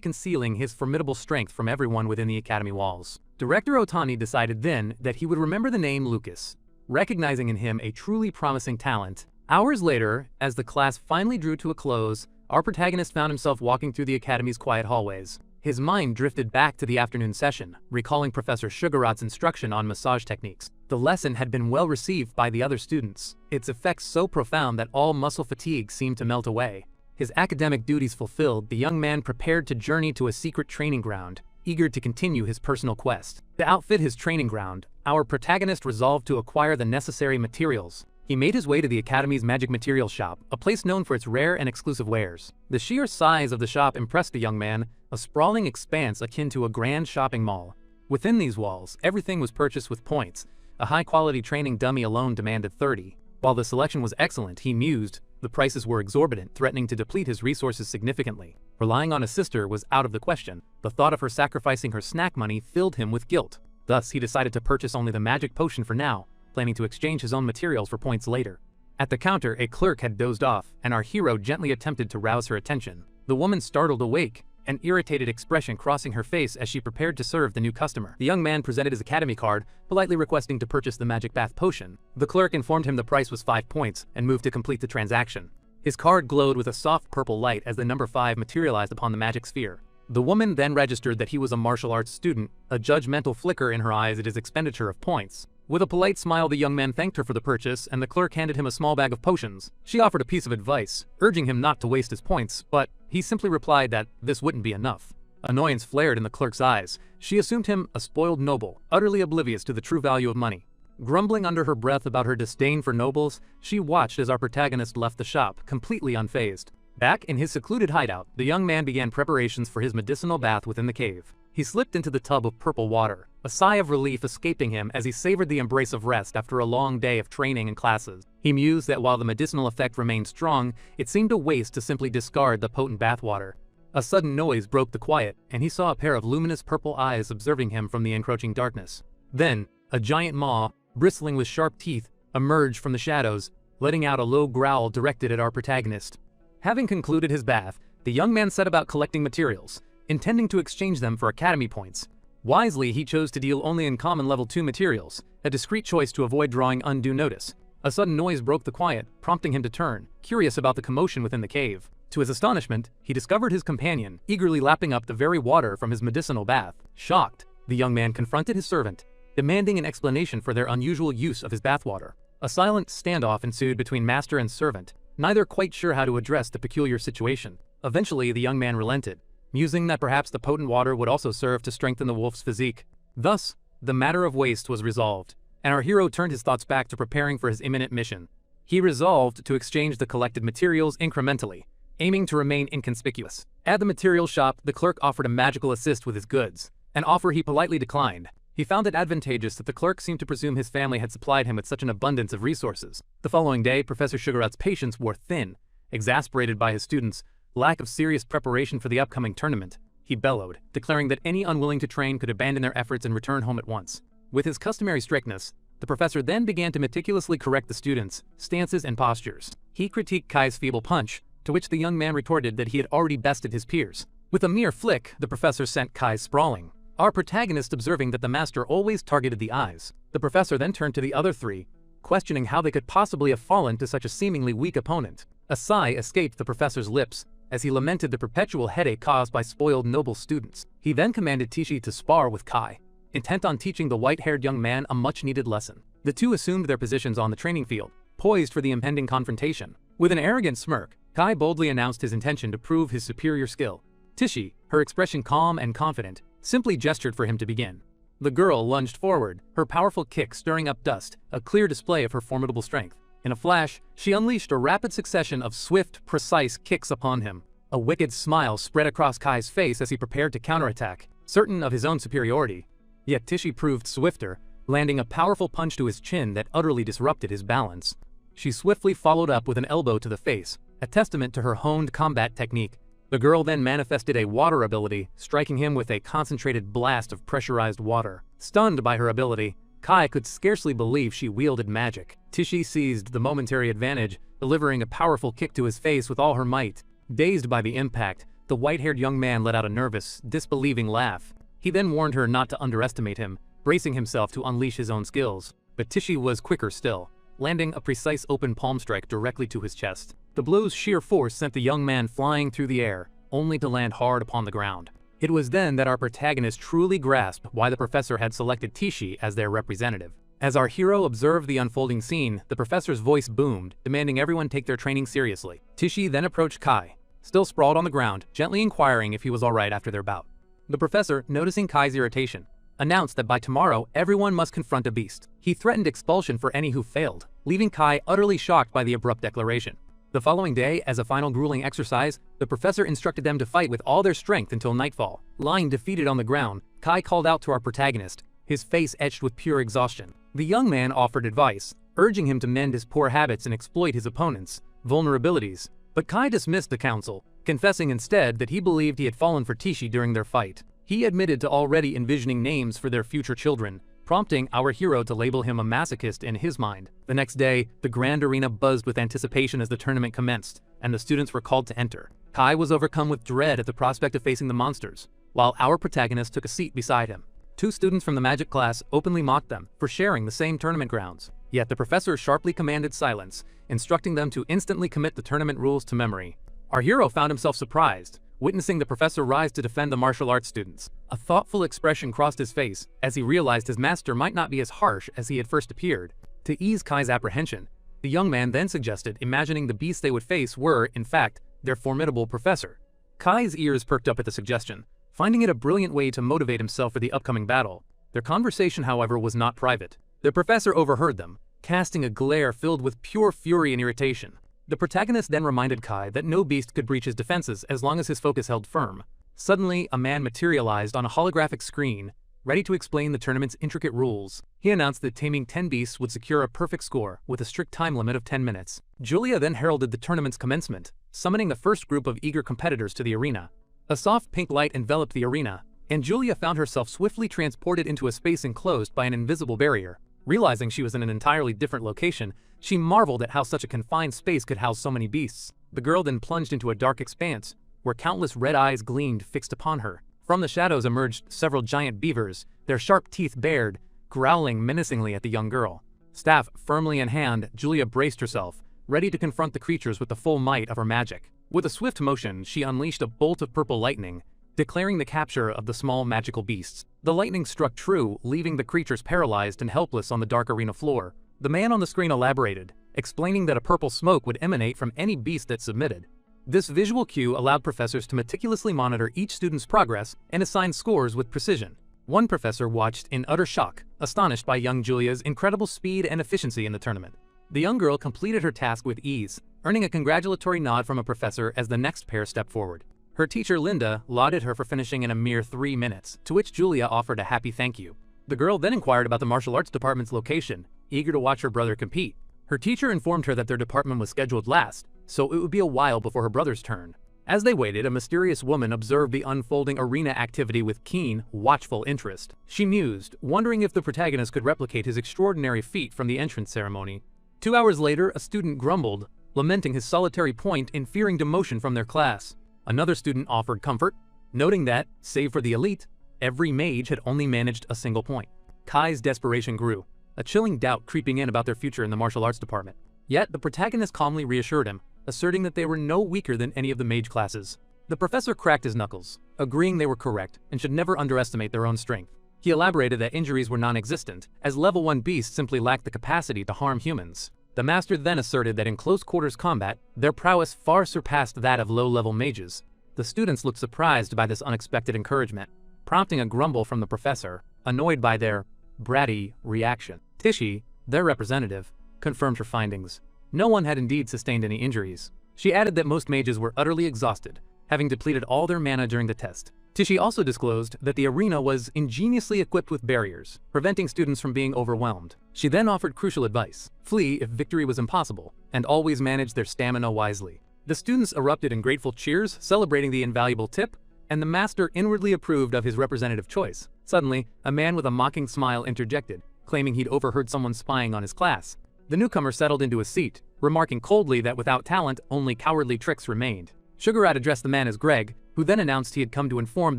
concealing his formidable strength from everyone within the Academy walls. Director Otani decided then that he would remember the name Lucas, recognizing in him a truly promising talent. Hours later, as the class finally drew to a close, our protagonist found himself walking through the Academy's quiet hallways. His mind drifted back to the afternoon session, recalling Professor Sugarat's instruction on massage techniques. The lesson had been well received by the other students, its effects so profound that all muscle fatigue seemed to melt away. His academic duties fulfilled, the young man prepared to journey to a secret training ground, eager to continue his personal quest. To outfit his training ground, our protagonist resolved to acquire the necessary materials. He made his way to the Academy's magic materials shop, a place known for its rare and exclusive wares. The sheer size of the shop impressed the young man, a sprawling expanse akin to a grand shopping mall. Within these walls, everything was purchased with points. A high-quality training dummy alone demanded 30. While the selection was excellent, he mused, the prices were exorbitant, threatening to deplete his resources significantly. Relying on his sister was out of the question. The thought of her sacrificing her snack money filled him with guilt. Thus, he decided to purchase only the magic potion for now, planning to exchange his own materials for points later. At the counter, a clerk had dozed off, and our hero gently attempted to rouse her attention. The woman startled awake, an irritated expression crossing her face as she prepared to serve the new customer. The young man presented his academy card, politely requesting to purchase the magic bath potion. The clerk informed him the price was 5 points, and moved to complete the transaction. His card glowed with a soft purple light as the number 5 materialized upon the magic sphere. The woman then registered that he was a martial arts student, a judgmental flicker in her eyes at his expenditure of points. With a polite smile, the young man thanked her for the purchase, and the clerk handed him a small bag of potions. She offered a piece of advice, urging him not to waste his points, but he simply replied that this wouldn't be enough. Annoyance flared in the clerk's eyes. She assumed him a spoiled noble, utterly oblivious to the true value of money. Grumbling under her breath about her disdain for nobles, she watched as our protagonist left the shop, completely unfazed. Back in his secluded hideout, the young man began preparations for his medicinal bath within the cave. He slipped into the tub of purple water, a sigh of relief escaping him as he savored the embrace of rest after a long day of training and classes. He mused that while the medicinal effect remained strong, it seemed a waste to simply discard the potent bathwater. A sudden noise broke the quiet, and he saw a pair of luminous purple eyes observing him from the encroaching darkness. Then, a giant maw, bristling with sharp teeth, emerged from the shadows, letting out a low growl directed at our protagonist. Having concluded his bath, the young man set about collecting materials, intending to exchange them for academy points. Wisely, he chose to deal only in common level 2 materials, a discreet choice to avoid drawing undue notice. A sudden noise broke the quiet, prompting him to turn, curious about the commotion within the cave. To his astonishment, he discovered his companion, eagerly lapping up the very water from his medicinal bath. Shocked, the young man confronted his servant, demanding an explanation for their unusual use of his bathwater. A silent standoff ensued between master and servant, neither quite sure how to address the peculiar situation. Eventually, the young man relented, musing that perhaps the potent water would also serve to strengthen the wolf's physique. Thus, the matter of waste was resolved, and our hero turned his thoughts back to preparing for his imminent mission. He resolved to exchange the collected materials incrementally, aiming to remain inconspicuous. At the material shop, the clerk offered a magical assist with his goods, an offer he politely declined. He found it advantageous that the clerk seemed to presume his family had supplied him with such an abundance of resources. The following day, Professor Sugarat's patience wore thin. Exasperated by his students' lack of serious preparation for the upcoming tournament, he bellowed, declaring that any unwilling to train could abandon their efforts and return home at once. With his customary strictness, the professor then began to meticulously correct the students' stances and postures. He critiqued Kai's feeble punch, to which the young man retorted that he had already bested his peers. With a mere flick, the professor sent Kai sprawling, our protagonist observing that the master always targeted the eyes. The professor then turned to the other three, questioning how they could possibly have fallen to such a seemingly weak opponent. A sigh escaped the professor's lips, as he lamented the perpetual headache caused by spoiled noble students. He then commanded Tishi to spar with Kai, intent on teaching the white-haired young man a much-needed lesson. The two assumed their positions on the training field, poised for the impending confrontation. With an arrogant smirk, Kai boldly announced his intention to prove his superior skill. Tishi, her expression calm and confident, simply gestured for him to begin. The girl lunged forward, her powerful kick stirring up dust, a clear display of her formidable strength. In a flash, she unleashed a rapid succession of swift, precise kicks upon him. A wicked smile spread across Kai's face as he prepared to counterattack, certain of his own superiority. Yet Tishi proved swifter, landing a powerful punch to his chin that utterly disrupted his balance. She swiftly followed up with an elbow to the face, a testament to her honed combat technique. The girl then manifested a water ability, striking him with a concentrated blast of pressurized water. Stunned by her ability, Kai could scarcely believe she wielded magic. Tishi seized the momentary advantage, delivering a powerful kick to his face with all her might. Dazed by the impact, the white-haired young man let out a nervous, disbelieving laugh. He then warned her not to underestimate him, bracing himself to unleash his own skills. But Tishi was quicker still, landing a precise open palm strike directly to his chest. The blow's sheer force sent the young man flying through the air, only to land hard upon the ground. It was then that our protagonist truly grasped why the professor had selected Tishi as their representative. As our hero observed the unfolding scene, the professor's voice boomed, demanding everyone take their training seriously. Tishi then approached Kai, still sprawled on the ground, gently inquiring if he was alright after their bout. The professor, noticing Kai's irritation, announced that by tomorrow everyone must confront a beast. He threatened expulsion for any who failed, leaving Kai utterly shocked by the abrupt declaration. The following day, as a final grueling exercise, the professor instructed them to fight with all their strength until nightfall. Lying defeated on the ground, Kai called out to our protagonist, his face etched with pure exhaustion. The young man offered advice, urging him to mend his poor habits and exploit his opponent's vulnerabilities. But Kai dismissed the counsel, confessing instead that he believed he had fallen for Tishi during their fight. He admitted to already envisioning names for their future children, prompting our hero to label him a masochist in his mind. The next day, the grand arena buzzed with anticipation as the tournament commenced, and the students were called to enter. Kai was overcome with dread at the prospect of facing the monsters, while our protagonist took a seat beside him. Two students from the magic class openly mocked them for sharing the same tournament grounds. Yet the professor sharply commanded silence, instructing them to instantly commit the tournament rules to memory. Our hero found himself surprised, witnessing the professor rise to defend the martial arts students. A thoughtful expression crossed his face as he realized his master might not be as harsh as he had first appeared. To ease Kai's apprehension, the young man then suggested imagining the beasts they would face were, in fact, their formidable professor. Kai's ears perked up at the suggestion, finding it a brilliant way to motivate himself for the upcoming battle. Their conversation, however, was not private. The professor overheard them, casting a glare filled with pure fury and irritation. The protagonist then reminded Kai that no beast could breach his defenses as long as his focus held firm. Suddenly, a man materialized on a holographic screen, ready to explain the tournament's intricate rules. He announced that taming 10 beasts would secure a perfect score, with a strict time limit of 10 minutes. Julia then heralded the tournament's commencement, summoning the first group of eager competitors to the arena. A soft pink light enveloped the arena, and Julia found herself swiftly transported into a space enclosed by an invisible barrier. Realizing she was in an entirely different location, she marveled at how such a confined space could house so many beasts. The girl then plunged into a dark expanse, where countless red eyes gleamed fixed upon her. From the shadows emerged several giant beavers, their sharp teeth bared, growling menacingly at the young girl. Staff firmly in hand, Julia braced herself, ready to confront the creatures with the full might of her magic. With a swift motion, she unleashed a bolt of purple lightning, declaring the capture of the small magical beasts. The lightning struck true, leaving the creatures paralyzed and helpless on the dark arena floor. The man on the screen elaborated, explaining that a purple smoke would emanate from any beast that submitted. This visual cue allowed professors to meticulously monitor each student's progress and assign scores with precision. One professor watched in utter shock, astonished by young Julia's incredible speed and efficiency in the tournament. The young girl completed her task with ease, earning a congratulatory nod from a professor as the next pair stepped forward. Her teacher, Linda, lauded her for finishing in a mere 3 minutes, to which Julia offered a happy thank you. The girl then inquired about the martial arts department's location, eager to watch her brother compete. Her teacher informed her that their department was scheduled last, so it would be a while before her brother's turn. As they waited, a mysterious woman observed the unfolding arena activity with keen, watchful interest. She mused, wondering if the protagonist could replicate his extraordinary feat from the entrance ceremony. 2 hours later, a student grumbled, lamenting his solitary point and fearing demotion from their class. Another student offered comfort, noting that, save for the elite, every mage had only managed a single point. Kai's desperation grew, a chilling doubt creeping in about their future in the martial arts department. Yet the protagonist calmly reassured him, asserting that they were no weaker than any of the mage classes. The professor cracked his knuckles, agreeing they were correct and should never underestimate their own strength. He elaborated that injuries were non-existent, as level 1 beasts simply lacked the capacity to harm humans. The master then asserted that in close-quarters combat, their prowess far surpassed that of low-level mages. The students looked surprised by this unexpected encouragement, prompting a grumble from the professor, annoyed by their bratty reaction. Tichy, their representative, confirmed her findings. No one had indeed sustained any injuries. She added that most mages were utterly exhausted, having depleted all their mana during the test. Tichy also disclosed that the arena was ingeniously equipped with barriers, preventing students from being overwhelmed. She then offered crucial advice: flee if victory was impossible, and always manage their stamina wisely. The students erupted in grateful cheers, celebrating the invaluable tip, and the master inwardly approved of his representative choice. Suddenly, a man with a mocking smile interjected, claiming he'd overheard someone spying on his class. The newcomer settled into a seat, remarking coldly that without talent, only cowardly tricks remained. Sugar Rat addressed the man as Greg, who then announced he had come to inform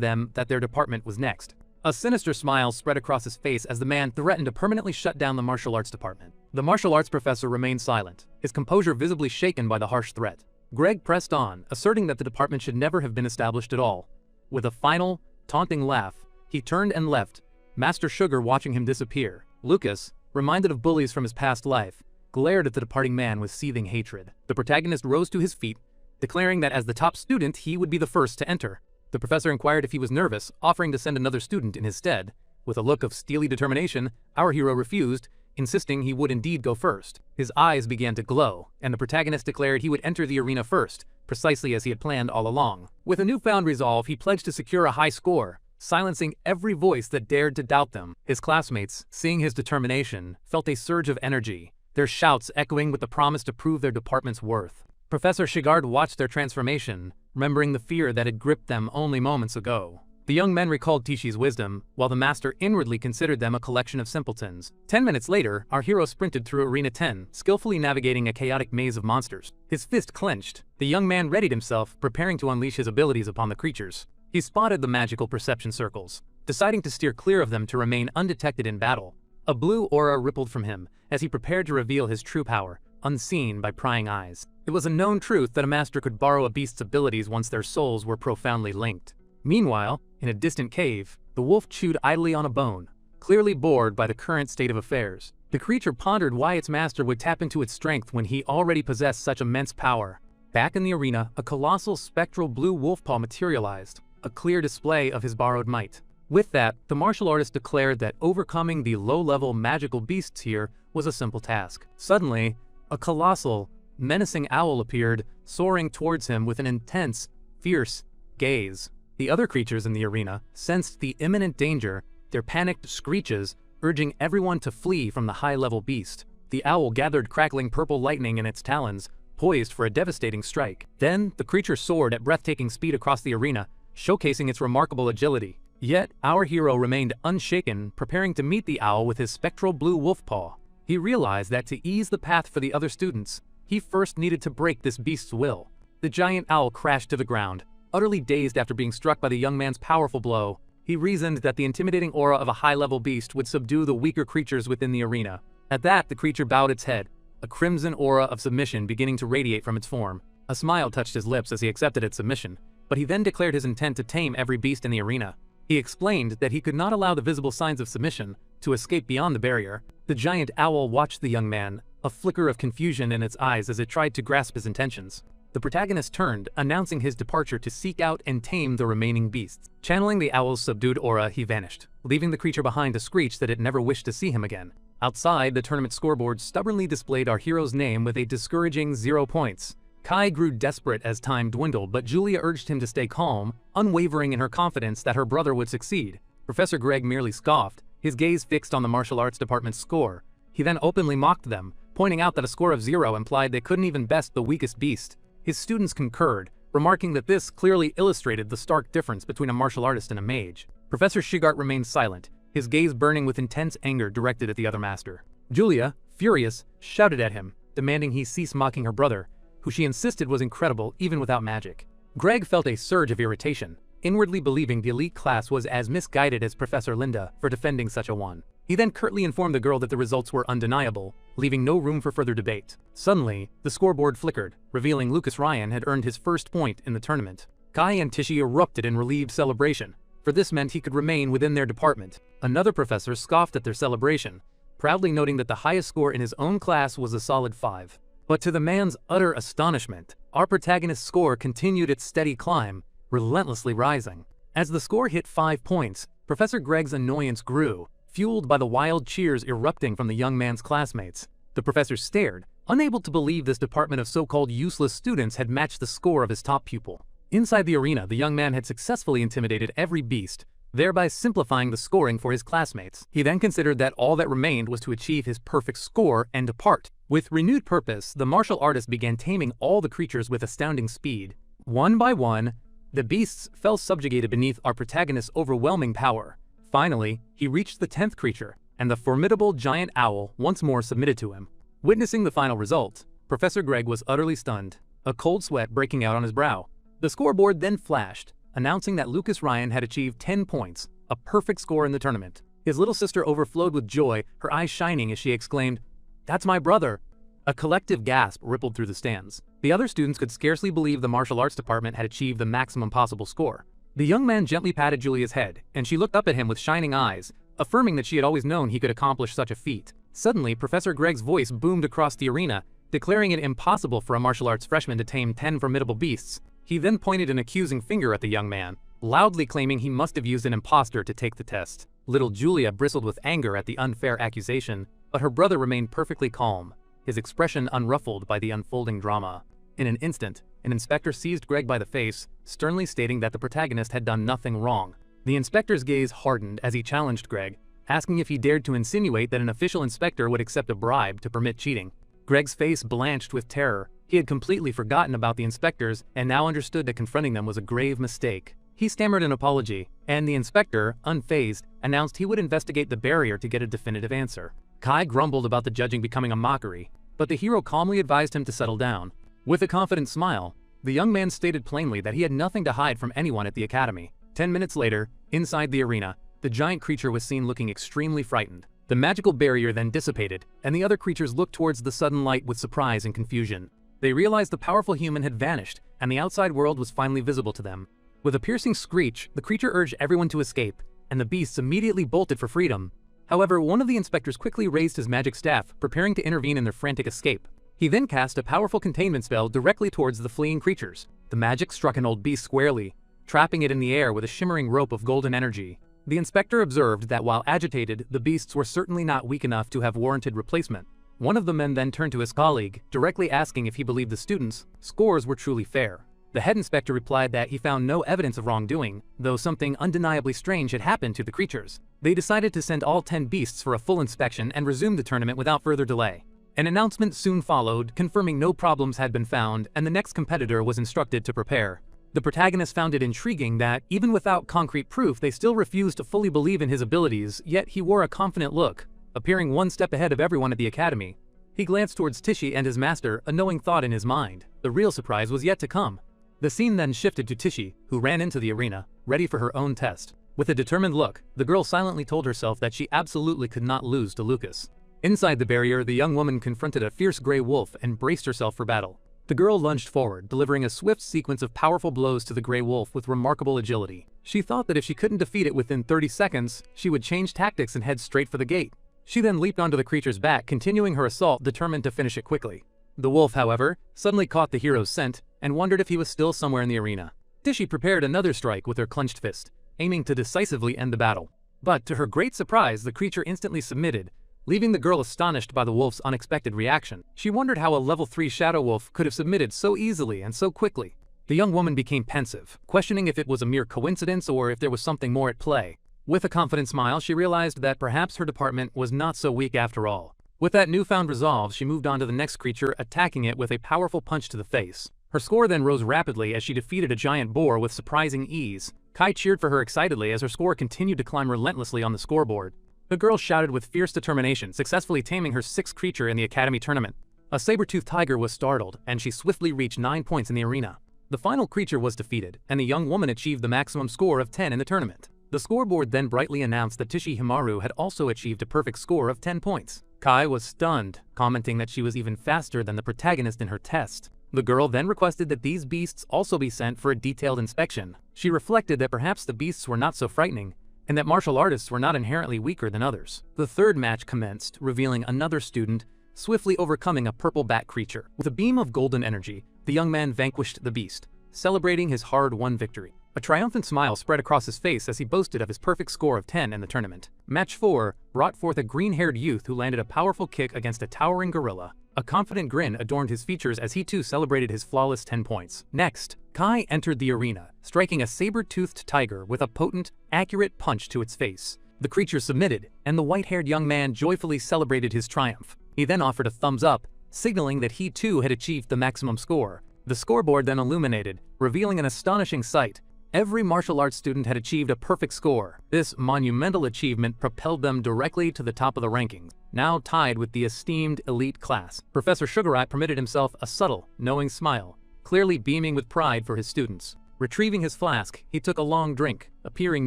them that their department was next. A sinister smile spread across his face as the man threatened to permanently shut down the martial arts department. The martial arts professor remained silent, his composure visibly shaken by the harsh threat. Greg pressed on, asserting that the department should never have been established at all. With a final, taunting laugh, he turned and left, Master Sugar watching him disappear. Lucas, reminded of bullies from his past life, glared at the departing man with seething hatred. The protagonist rose to his feet, declaring that as the top student, he would be the first to enter. The professor inquired if he was nervous, offering to send another student in his stead. With a look of steely determination, our hero refused, insisting he would indeed go first. His eyes began to glow, and the protagonist declared he would enter the arena first, precisely as he had planned all along. With a newfound resolve, he pledged to secure a high score, silencing every voice that dared to doubt them. His classmates, seeing his determination, felt a surge of energy, their shouts echoing with the promise to prove their department's worth. Professor Shigard watched their transformation, remembering the fear that had gripped them only moments ago. The young men recalled Tishi's wisdom, while the master inwardly considered them a collection of simpletons. 10 minutes later, our hero sprinted through Arena 10, skillfully navigating a chaotic maze of monsters. His fist clenched. The young man readied himself, preparing to unleash his abilities upon the creatures. He spotted the magical perception circles, deciding to steer clear of them to remain undetected in battle. A blue aura rippled from him as he prepared to reveal his true power, unseen by prying eyes. It was a known truth that a master could borrow a beast's abilities once their souls were profoundly linked. Meanwhile, in a distant cave, the wolf chewed idly on a bone, clearly bored by the current state of affairs. The creature pondered why its master would tap into its strength when he already possessed such immense power. Back in the arena, a colossal spectral blue wolf paw materialized, a clear display of his borrowed might. With that, the martial artist declared that overcoming the low-level magical beasts here was a simple task. Suddenly, a colossal, menacing owl appeared, soaring towards him with an intense, fierce gaze. The other creatures in the arena sensed the imminent danger, their panicked screeches urging everyone to flee from the high-level beast. The owl gathered crackling purple lightning in its talons, poised for a devastating strike. Then, the creature soared at breathtaking speed across the arena, showcasing its remarkable agility. Yet, our hero remained unshaken, preparing to meet the owl with his spectral blue wolf paw. He realized that to ease the path for the other students, he first needed to break this beast's will. The giant owl crashed to the ground, utterly dazed after being struck by the young man's powerful blow. He reasoned that the intimidating aura of a high-level beast would subdue the weaker creatures within the arena. At that, the creature bowed its head, a crimson aura of submission beginning to radiate from its form. A smile touched his lips as he accepted its submission, but he then declared his intent to tame every beast in the arena. He explained that he could not allow the visible signs of submission to escape beyond the barrier. The giant owl watched the young man, a flicker of confusion in its eyes as it tried to grasp his intentions. The protagonist turned, announcing his departure to seek out and tame the remaining beasts. Channeling the owl's subdued aura, he vanished, leaving the creature behind to screech that it never wished to see him again. Outside, the tournament scoreboard stubbornly displayed our hero's name with a discouraging 0 points. Kai grew desperate as time dwindled, but Julia urged him to stay calm, unwavering in her confidence that her brother would succeed. Professor Greg merely scoffed, his gaze fixed on the martial arts department's score. He then openly mocked them, pointing out that a score of 0 implied they couldn't even best the weakest beast. His students concurred, remarking that this clearly illustrated the stark difference between a martial artist and a mage. Professor Shigart remained silent, his gaze burning with intense anger directed at the other master. Julia, furious, shouted at him, demanding he cease mocking her brother, who she insisted was incredible even without magic. Greg felt a surge of irritation, inwardly believing the elite class was as misguided as Professor Linda for defending such a one. He then curtly informed the girl that the results were undeniable, leaving no room for further debate. Suddenly, the scoreboard flickered, revealing Lucas Ryan had earned his first point in the tournament. Kai and Tishi erupted in relieved celebration. for this meant he could remain within their department. Another professor scoffed at their celebration, proudly noting that the highest score in his own class was a solid 5. But to the man's utter astonishment, our protagonist's score continued its steady climb, relentlessly rising. As the score hit 5 points, Professor Greg's annoyance grew, fueled by the wild cheers erupting from the young man's classmates. The professor stared, unable to believe this department of so-called useless students had matched the score of his top pupil. Inside the arena, the young man had successfully intimidated every beast, thereby simplifying the scoring for his classmates. He then considered that all that remained was to achieve his perfect score and depart. With renewed purpose, the martial artist began taming all the creatures with astounding speed. One by one, the beasts fell subjugated beneath our protagonist's overwhelming power. Finally, he reached the 10th creature, and the formidable giant owl once more submitted to him. Witnessing the final result, Professor Greg was utterly stunned, a cold sweat breaking out on his brow. The scoreboard then flashed, announcing that Lucas Ryan had achieved 10 points, a perfect score in the tournament. His little sister overflowed with joy, her eyes shining as she exclaimed, "That's my brother!" A collective gasp rippled through the stands. The other students could scarcely believe the martial arts department had achieved the maximum possible score. The young man gently patted Julia's head, and she looked up at him with shining eyes, affirming that she had always known he could accomplish such a feat. Suddenly, Professor Greg's voice boomed across the arena, declaring it impossible for a martial arts freshman to tame 10 formidable beasts. He then pointed an accusing finger at the young man, loudly claiming he must have used an imposter to take the test. Little Julia bristled with anger at the unfair accusation, but her brother remained perfectly calm, his expression unruffled by the unfolding drama. In an instant, an inspector seized Greg by the face, sternly stating that the protagonist had done nothing wrong. The inspector's gaze hardened as he challenged Greg, asking if he dared to insinuate that an official inspector would accept a bribe to permit cheating. Greg's face blanched with terror. He had completely forgotten about the inspectors and now understood that confronting them was a grave mistake. He stammered an apology, and the inspector, unfazed, announced he would investigate the barrier to get a definitive answer. Kai grumbled about the judging becoming a mockery, but the hero calmly advised him to settle down. With a confident smile, the young man stated plainly that he had nothing to hide from anyone at the academy. 10 minutes later, inside the arena, the giant creature was seen looking extremely frightened. The magical barrier then dissipated, and the other creatures looked towards the sudden light with surprise and confusion. They realized the powerful human had vanished, and the outside world was finally visible to them. With a piercing screech, the creature urged everyone to escape, and the beasts immediately bolted for freedom. However, one of the inspectors quickly raised his magic staff, preparing to intervene in their frantic escape. He then cast a powerful containment spell directly towards the fleeing creatures. The magic struck an old beast squarely, trapping it in the air with a shimmering rope of golden energy. The inspector observed that while agitated, the beasts were certainly not weak enough to have warranted replacement. One of the men then turned to his colleague, directly asking if he believed the students' scores were truly fair. The head inspector replied that he found no evidence of wrongdoing, though something undeniably strange had happened to the creatures. They decided to send all 10 beasts for a full inspection and resume the tournament without further delay. An announcement soon followed, confirming no problems had been found, and the next competitor was instructed to prepare. The protagonist found it intriguing that, even without concrete proof, they still refused to fully believe in his abilities, yet he wore a confident look, appearing one step ahead of everyone at the academy. He glanced towards Tichy and his master, a knowing thought in his mind. The real surprise was yet to come. The scene then shifted to Tichy, who ran into the arena, ready for her own test. With a determined look, the girl silently told herself that she absolutely could not lose to Lucas. Inside the barrier, the young woman confronted a fierce gray wolf and braced herself for battle. The girl lunged forward, delivering a swift sequence of powerful blows to the gray wolf with remarkable agility. She thought that if she couldn't defeat it within 30 seconds, she would change tactics and head straight for the gate. She then leaped onto the creature's back, continuing her assault, determined to finish it quickly. The wolf, however, suddenly caught the hero's scent and wondered if he was still somewhere in the arena. Tichy prepared another strike with her clenched fist, aiming to decisively end the battle. But to her great surprise, the creature instantly submitted, leaving the girl astonished by the wolf's unexpected reaction. She wondered how a level 3 shadow wolf could have submitted so easily and so quickly. The young woman became pensive, questioning if it was a mere coincidence or if there was something more at play. With a confident smile, she realized that perhaps her department was not so weak after all. With that newfound resolve, she moved on to the next creature, attacking it with a powerful punch to the face. Her score then rose rapidly as she defeated a giant boar with surprising ease. Kai cheered for her excitedly as her score continued to climb relentlessly on the scoreboard. The girl shouted with fierce determination, successfully taming her 6th creature in the academy tournament. A saber-toothed tiger was startled, and she swiftly reached 9 points in the arena. The final creature was defeated, and the young woman achieved the maximum score of 10 in the tournament. The scoreboard then brightly announced that Tichy Himaru had also achieved a perfect score of 10 points. Kai was stunned, commenting that she was even faster than the protagonist in her test. The girl then requested that these beasts also be sent for a detailed inspection. She reflected that perhaps the beasts were not so frightening, and that martial artists were not inherently weaker than others. The third match commenced, revealing another student swiftly overcoming a purple bat creature. With a beam of golden energy, the young man vanquished the beast, celebrating his hard-won victory. A triumphant smile spread across his face as he boasted of his perfect score of 10 in the tournament. Match 4 brought forth a green-haired youth who landed a powerful kick against a towering gorilla. A confident grin adorned his features as he too celebrated his flawless 10 points. Next, Kai entered the arena, striking a saber-toothed tiger with a potent, accurate punch to its face. The creature submitted, and the white-haired young man joyfully celebrated his triumph. He then offered a thumbs up, signaling that he too had achieved the maximum score. The scoreboard then illuminated, revealing an astonishing sight. Every martial arts student had achieved a perfect score. This monumental achievement propelled them directly to the top of the rankings, now tied with the esteemed elite class. Professor Sugarat permitted himself a subtle, knowing smile, clearly beaming with pride for his students. Retrieving his flask, he took a long drink, appearing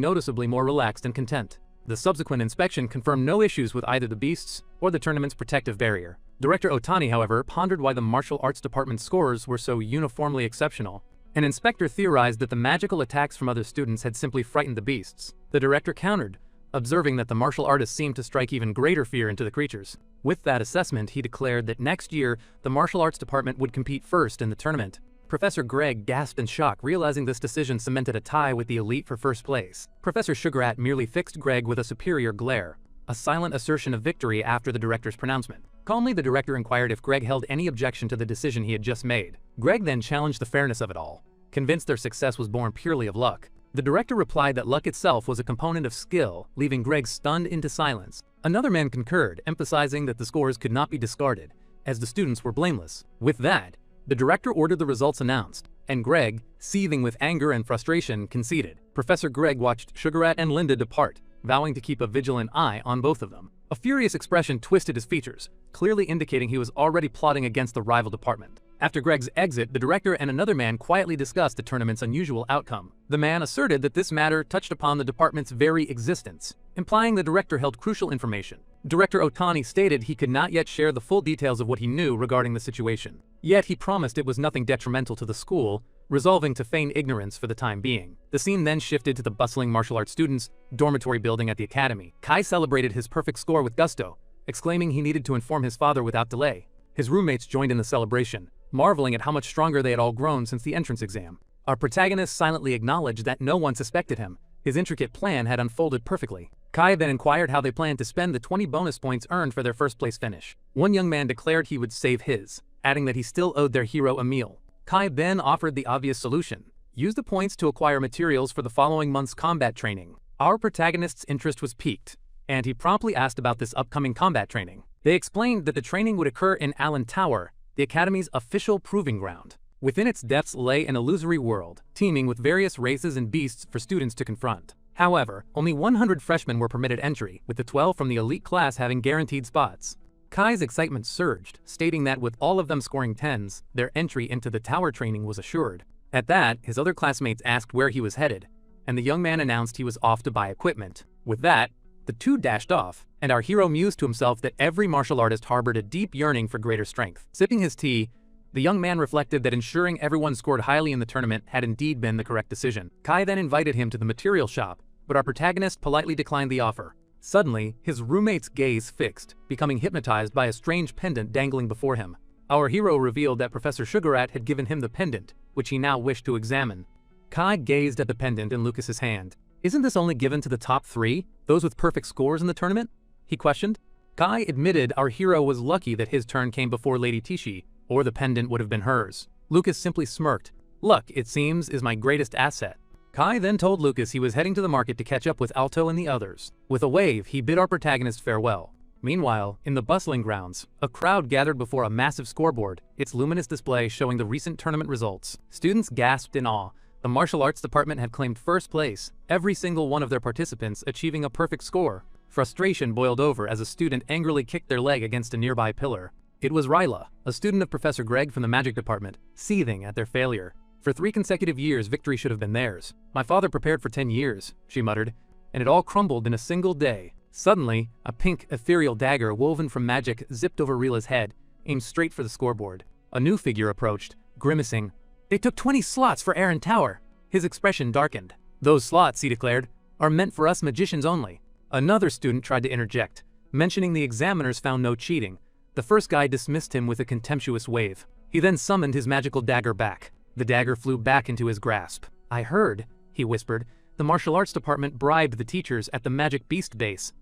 noticeably more relaxed and content. The subsequent inspection confirmed no issues with either the beasts or the tournament's protective barrier. Director Otani, however, pondered why the martial arts department's scores were so uniformly exceptional. An inspector theorized that the magical attacks from other students had simply frightened the beasts. The director countered, observing that the martial artists seemed to strike even greater fear into the creatures. With that assessment, he declared that next year, the martial arts department would compete first in the tournament. Professor Greg gasped in shock, realizing this decision cemented a tie with the elite for first place. Professor Sugarat merely fixed Greg with a superior glare, a silent assertion of victory after the director's pronouncement. Calmly, the director inquired if Greg held any objection to the decision he had just made. Greg then challenged the fairness of it all, convinced their success was born purely of luck. The director replied that luck itself was a component of skill, leaving Greg stunned into silence. Another man concurred, emphasizing that the scores could not be discarded, as the students were blameless. With that, the director ordered the results announced, and Greg, seething with anger and frustration, conceded. Professor Greg watched Sugarat and Linda depart, vowing to keep a vigilant eye on both of them. A furious expression twisted his features, clearly indicating he was already plotting against the rival department. After Greg's exit, the director and another man quietly discussed the tournament's unusual outcome. The man asserted that this matter touched upon the department's very existence, implying the director held crucial information. Director Otani stated he could not yet share the full details of what he knew regarding the situation. Yet he promised it was nothing detrimental to the school, resolving to feign ignorance for the time being. The scene then shifted to the bustling martial arts students' dormitory building at the academy. Kai celebrated his perfect score with gusto, exclaiming he needed to inform his father without delay. His roommates joined in the celebration, marveling at how much stronger they had all grown since the entrance exam. Our protagonist silently acknowledged that no one suspected him. His intricate plan had unfolded perfectly. Kai then inquired how they planned to spend the 20 bonus points earned for their first place finish. One young man declared he would save his, adding that he still owed their hero a meal. Kai then offered the obvious solution: use the points to acquire materials for the following month's combat training. Our protagonist's interest was piqued, and he promptly asked about this upcoming combat training. They explained that the training would occur in Allen Tower, the Academy's official proving ground. Within its depths lay an illusory world, teeming with various races and beasts for students to confront. However, only 100 freshmen were permitted entry, with the 12 from the elite class having guaranteed spots. Kai's excitement surged, stating that with all of them scoring 10s, their entry into the tower training was assured. At that, his other classmates asked where he was headed, and the young man announced he was off to buy equipment. With that, the two dashed off, and our hero mused to himself that every martial artist harbored a deep yearning for greater strength. Sipping his tea, the young man reflected that ensuring everyone scored highly in the tournament had indeed been the correct decision. Kai then invited him to the material shop, but our protagonist politely declined the offer. Suddenly, his roommate's gaze fixed, becoming hypnotized by a strange pendant dangling before him. Our hero revealed that Professor Sugarat had given him the pendant, which he now wished to examine. Kai gazed at the pendant in Lucas's hand. "Isn't this only given to the top 3, those with perfect scores in the tournament?" he questioned. Kai admitted our hero was lucky that his turn came before Lady Tishi, or the pendant would have been hers. Lucas simply smirked. "Luck, it seems, is my greatest asset." Kai then told Lucas he was heading to the market to catch up with Alto and the others. With a wave, he bid our protagonist farewell. Meanwhile, in the bustling grounds, a crowd gathered before a massive scoreboard, its luminous display showing the recent tournament results. Students gasped in awe. The martial arts department had claimed first place, every single one of their participants achieving a perfect score. Frustration boiled over as a student angrily kicked their leg against a nearby pillar. It was Ryla, a student of Professor Greg from the magic department, seething at their failure. For 3 consecutive years, victory should have been theirs. My father prepared for 10 years, she muttered, and it all crumbled in a single day. Suddenly, a pink, ethereal dagger woven from magic zipped over Ryla's head, aimed straight for the scoreboard. A new figure approached, grimacing. They took 20 slots for Aaron Tower. His expression darkened. Those slots, he declared, are meant for us magicians only. Another student tried to interject, mentioning the examiners found no cheating. The first guy dismissed him with a contemptuous wave. He then summoned his magical dagger back. The dagger flew back into his grasp. I heard, he whispered, the martial arts department bribed the teachers at the Magic Beast base.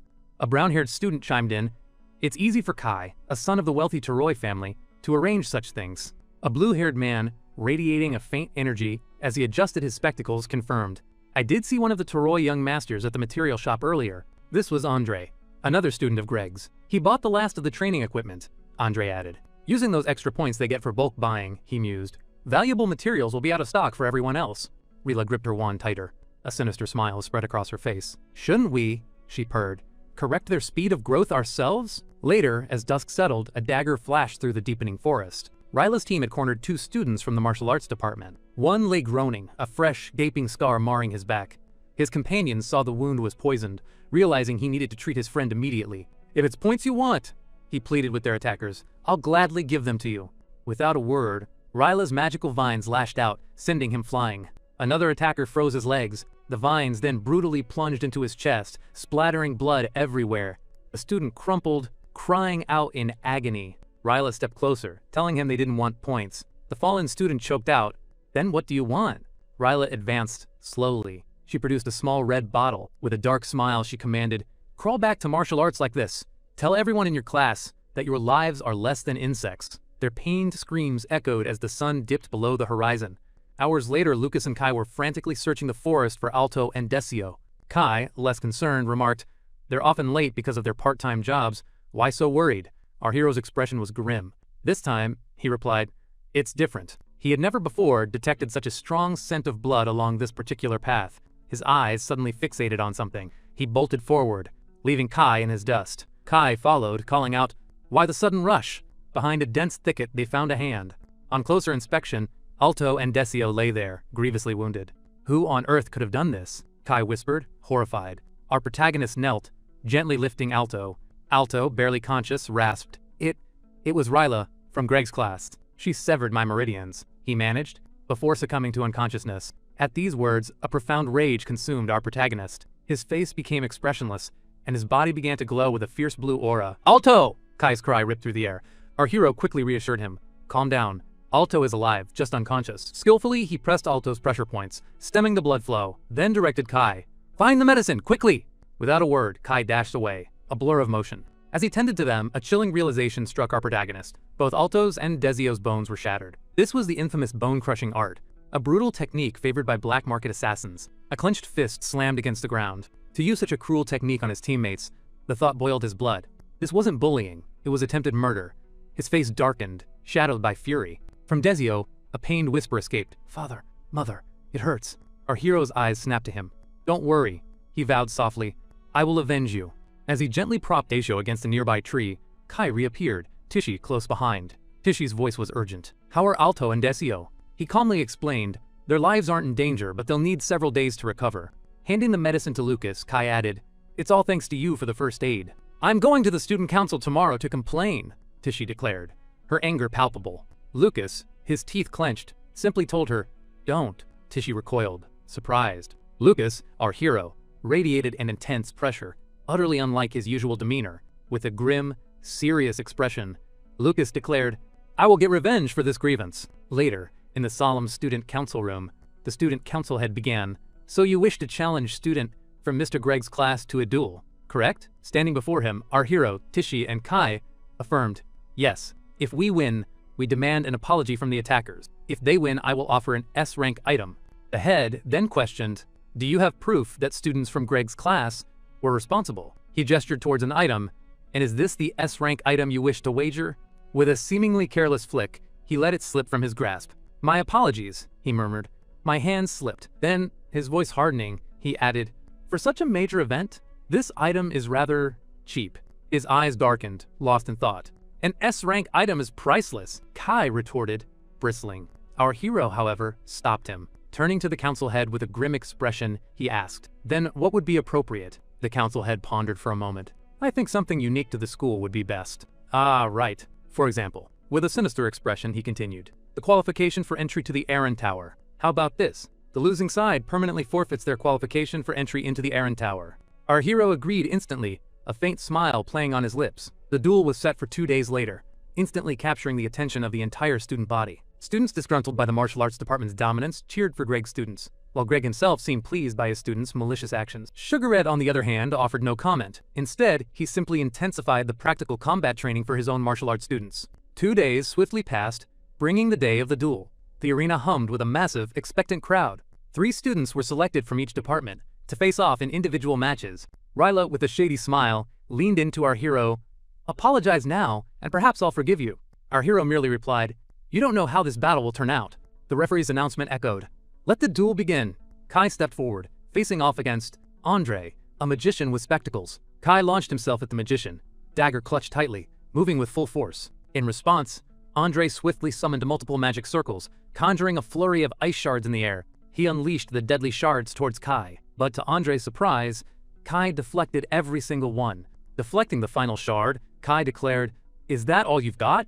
A brown-haired student chimed in. It's easy for Kai, a son of the wealthy Teroi family, to arrange such things. A blue-haired man, radiating a faint energy as he adjusted his spectacles, confirmed. I did see one of the Teroi young masters at the material shop earlier. This was Andre, another student of Greg's. He bought the last of the training equipment, Andre added. Using those extra points they get for bulk buying, he mused. Valuable materials will be out of stock for everyone else. Rila gripped her wand tighter. A sinister smile spread across her face. Shouldn't we, she purred, correct their speed of growth ourselves? Later, as dusk settled, a dagger flashed through the deepening forest. Ryla's team had cornered 2 students from the martial arts department. One lay groaning, a fresh, gaping scar marring his back. His companions saw the wound was poisoned, realizing he needed to treat his friend immediately. If it's points you want, he pleaded with their attackers, I'll gladly give them to you. Without a word, Ryla's magical vines lashed out, sending him flying. Another attacker froze his legs. The vines then brutally plunged into his chest, splattering blood everywhere. The student crumpled, crying out in agony. Ryla stepped closer, telling him they didn't want points. The fallen student choked out. Then what do you want? Ryla advanced slowly. She produced a small red bottle. With a dark smile, she commanded, crawl back to martial arts like this. Tell everyone in your class that your lives are less than insects. Their pained screams echoed as the sun dipped below the horizon. Hours later, Lucas and Kai were frantically searching the forest for Alto and Decio. Kai, less concerned, remarked, they're often late because of their part-time jobs. Why so worried? Our hero's expression was grim. This time, he replied, it's different. He had never before detected such a strong scent of blood along this particular path. His eyes suddenly fixated on something. He bolted forward, leaving Kai in his dust. Kai followed, calling out, why the sudden rush? Behind a dense thicket, they found a hand. On closer inspection, Alto and Decio lay there, grievously wounded. Who on earth could have done this? Kai whispered, horrified. Our protagonist knelt, gently lifting Alto. Alto, barely conscious, rasped, It was Ryla, from Greg's class. She severed my meridians, he managed, before succumbing to unconsciousness. At these words, a profound rage consumed our protagonist. His face became expressionless, and his body began to glow with a fierce blue aura. Alto! Kai's cry ripped through the air. Our hero quickly reassured him. Calm down. Alto is alive, just unconscious. Skillfully, he pressed Alto's pressure points, stemming the blood flow, then directed Kai. Find the medicine, quickly! Without a word, Kai dashed away, a blur of motion. As he tended to them, a chilling realization struck our protagonist. Both Alto's and Desio's bones were shattered. This was the infamous bone-crushing art, a brutal technique favored by black market assassins. A clenched fist slammed against the ground. To use such a cruel technique on his teammates, the thought boiled his blood. This wasn't bullying, it was attempted murder. His face darkened, shadowed by fury. From Desio, a pained whisper escaped. Father, mother, it hurts. Our hero's eyes snapped to him. Don't worry, he vowed softly. I will avenge you. As he gently propped Desio against a nearby tree, Kai reappeared, Tishi close behind. Tishi's voice was urgent. How are Alto and Desio? He calmly explained, their lives aren't in danger, but they'll need several days to recover. Handing the medicine to Lucas, Kai added, it's all thanks to you for the first aid. I'm going to the student council tomorrow to complain, Tishi declared, her anger palpable. Lucas, his teeth clenched, simply told her, don't. Tishi recoiled, surprised. Lucas, our hero, radiated an intense pressure, utterly unlike his usual demeanor. With a grim, serious expression, Lucas declared, I will get revenge for this grievance. Later, in the solemn student council room, the student council head began, so you wish to challenge student from Mr. Greg's class to a duel, correct? Standing before him, our hero, Tishi and Kai, affirmed, yes, if we win, we demand an apology from the attackers. If they win, I will offer an S-rank item. The head then questioned, do you have proof that students from Greg's class were responsible? He gestured towards an item, and is this the S-rank item you wish to wager? With a seemingly careless flick, he let it slip from his grasp. My apologies, he murmured. My hands slipped. Then, his voice hardening, he added, for such a major event, this item is rather cheap. His eyes darkened, lost in thought. An S-rank item is priceless, Kai retorted, bristling. Our hero, however, stopped him. Turning to the council head with a grim expression, he asked, then what would be appropriate? The council head pondered for a moment. I think something unique to the school would be best. Ah, right. For example, with a sinister expression, he continued, the qualification for entry to the Aaron Tower. How about this? The losing side permanently forfeits their qualification for entry into the Aaron Tower. Our hero agreed instantly, a faint smile playing on his lips. The duel was set for 2 days later, instantly capturing the attention of the entire student body. Students disgruntled by the martial arts department's dominance cheered for Greg's students, while Greg himself seemed pleased by his students' malicious actions. Sugar Red, on the other hand, offered no comment. Instead, he simply intensified the practical combat training for his own martial arts students. 2 days swiftly passed, bringing the day of the duel. The arena hummed with a massive, expectant crowd. 3 students were selected from each department to face off in individual matches. Ryla, with a shady smile, leaned into our hero. "Apologize now, and perhaps I'll forgive you." Our hero merely replied, "You don't know how this battle will turn out." The referee's announcement echoed. "Let the duel begin." Kai stepped forward, facing off against Andre, a magician with spectacles. Kai launched himself at the magician, dagger clutched tightly, moving with full force. In response, Andre swiftly summoned multiple magic circles, conjuring a flurry of ice shards in the air. He unleashed the deadly shards towards Kai, but to Andre's surprise, Kai deflected every single one. Deflecting the final shard, Kai declared, "Is that all you've got?"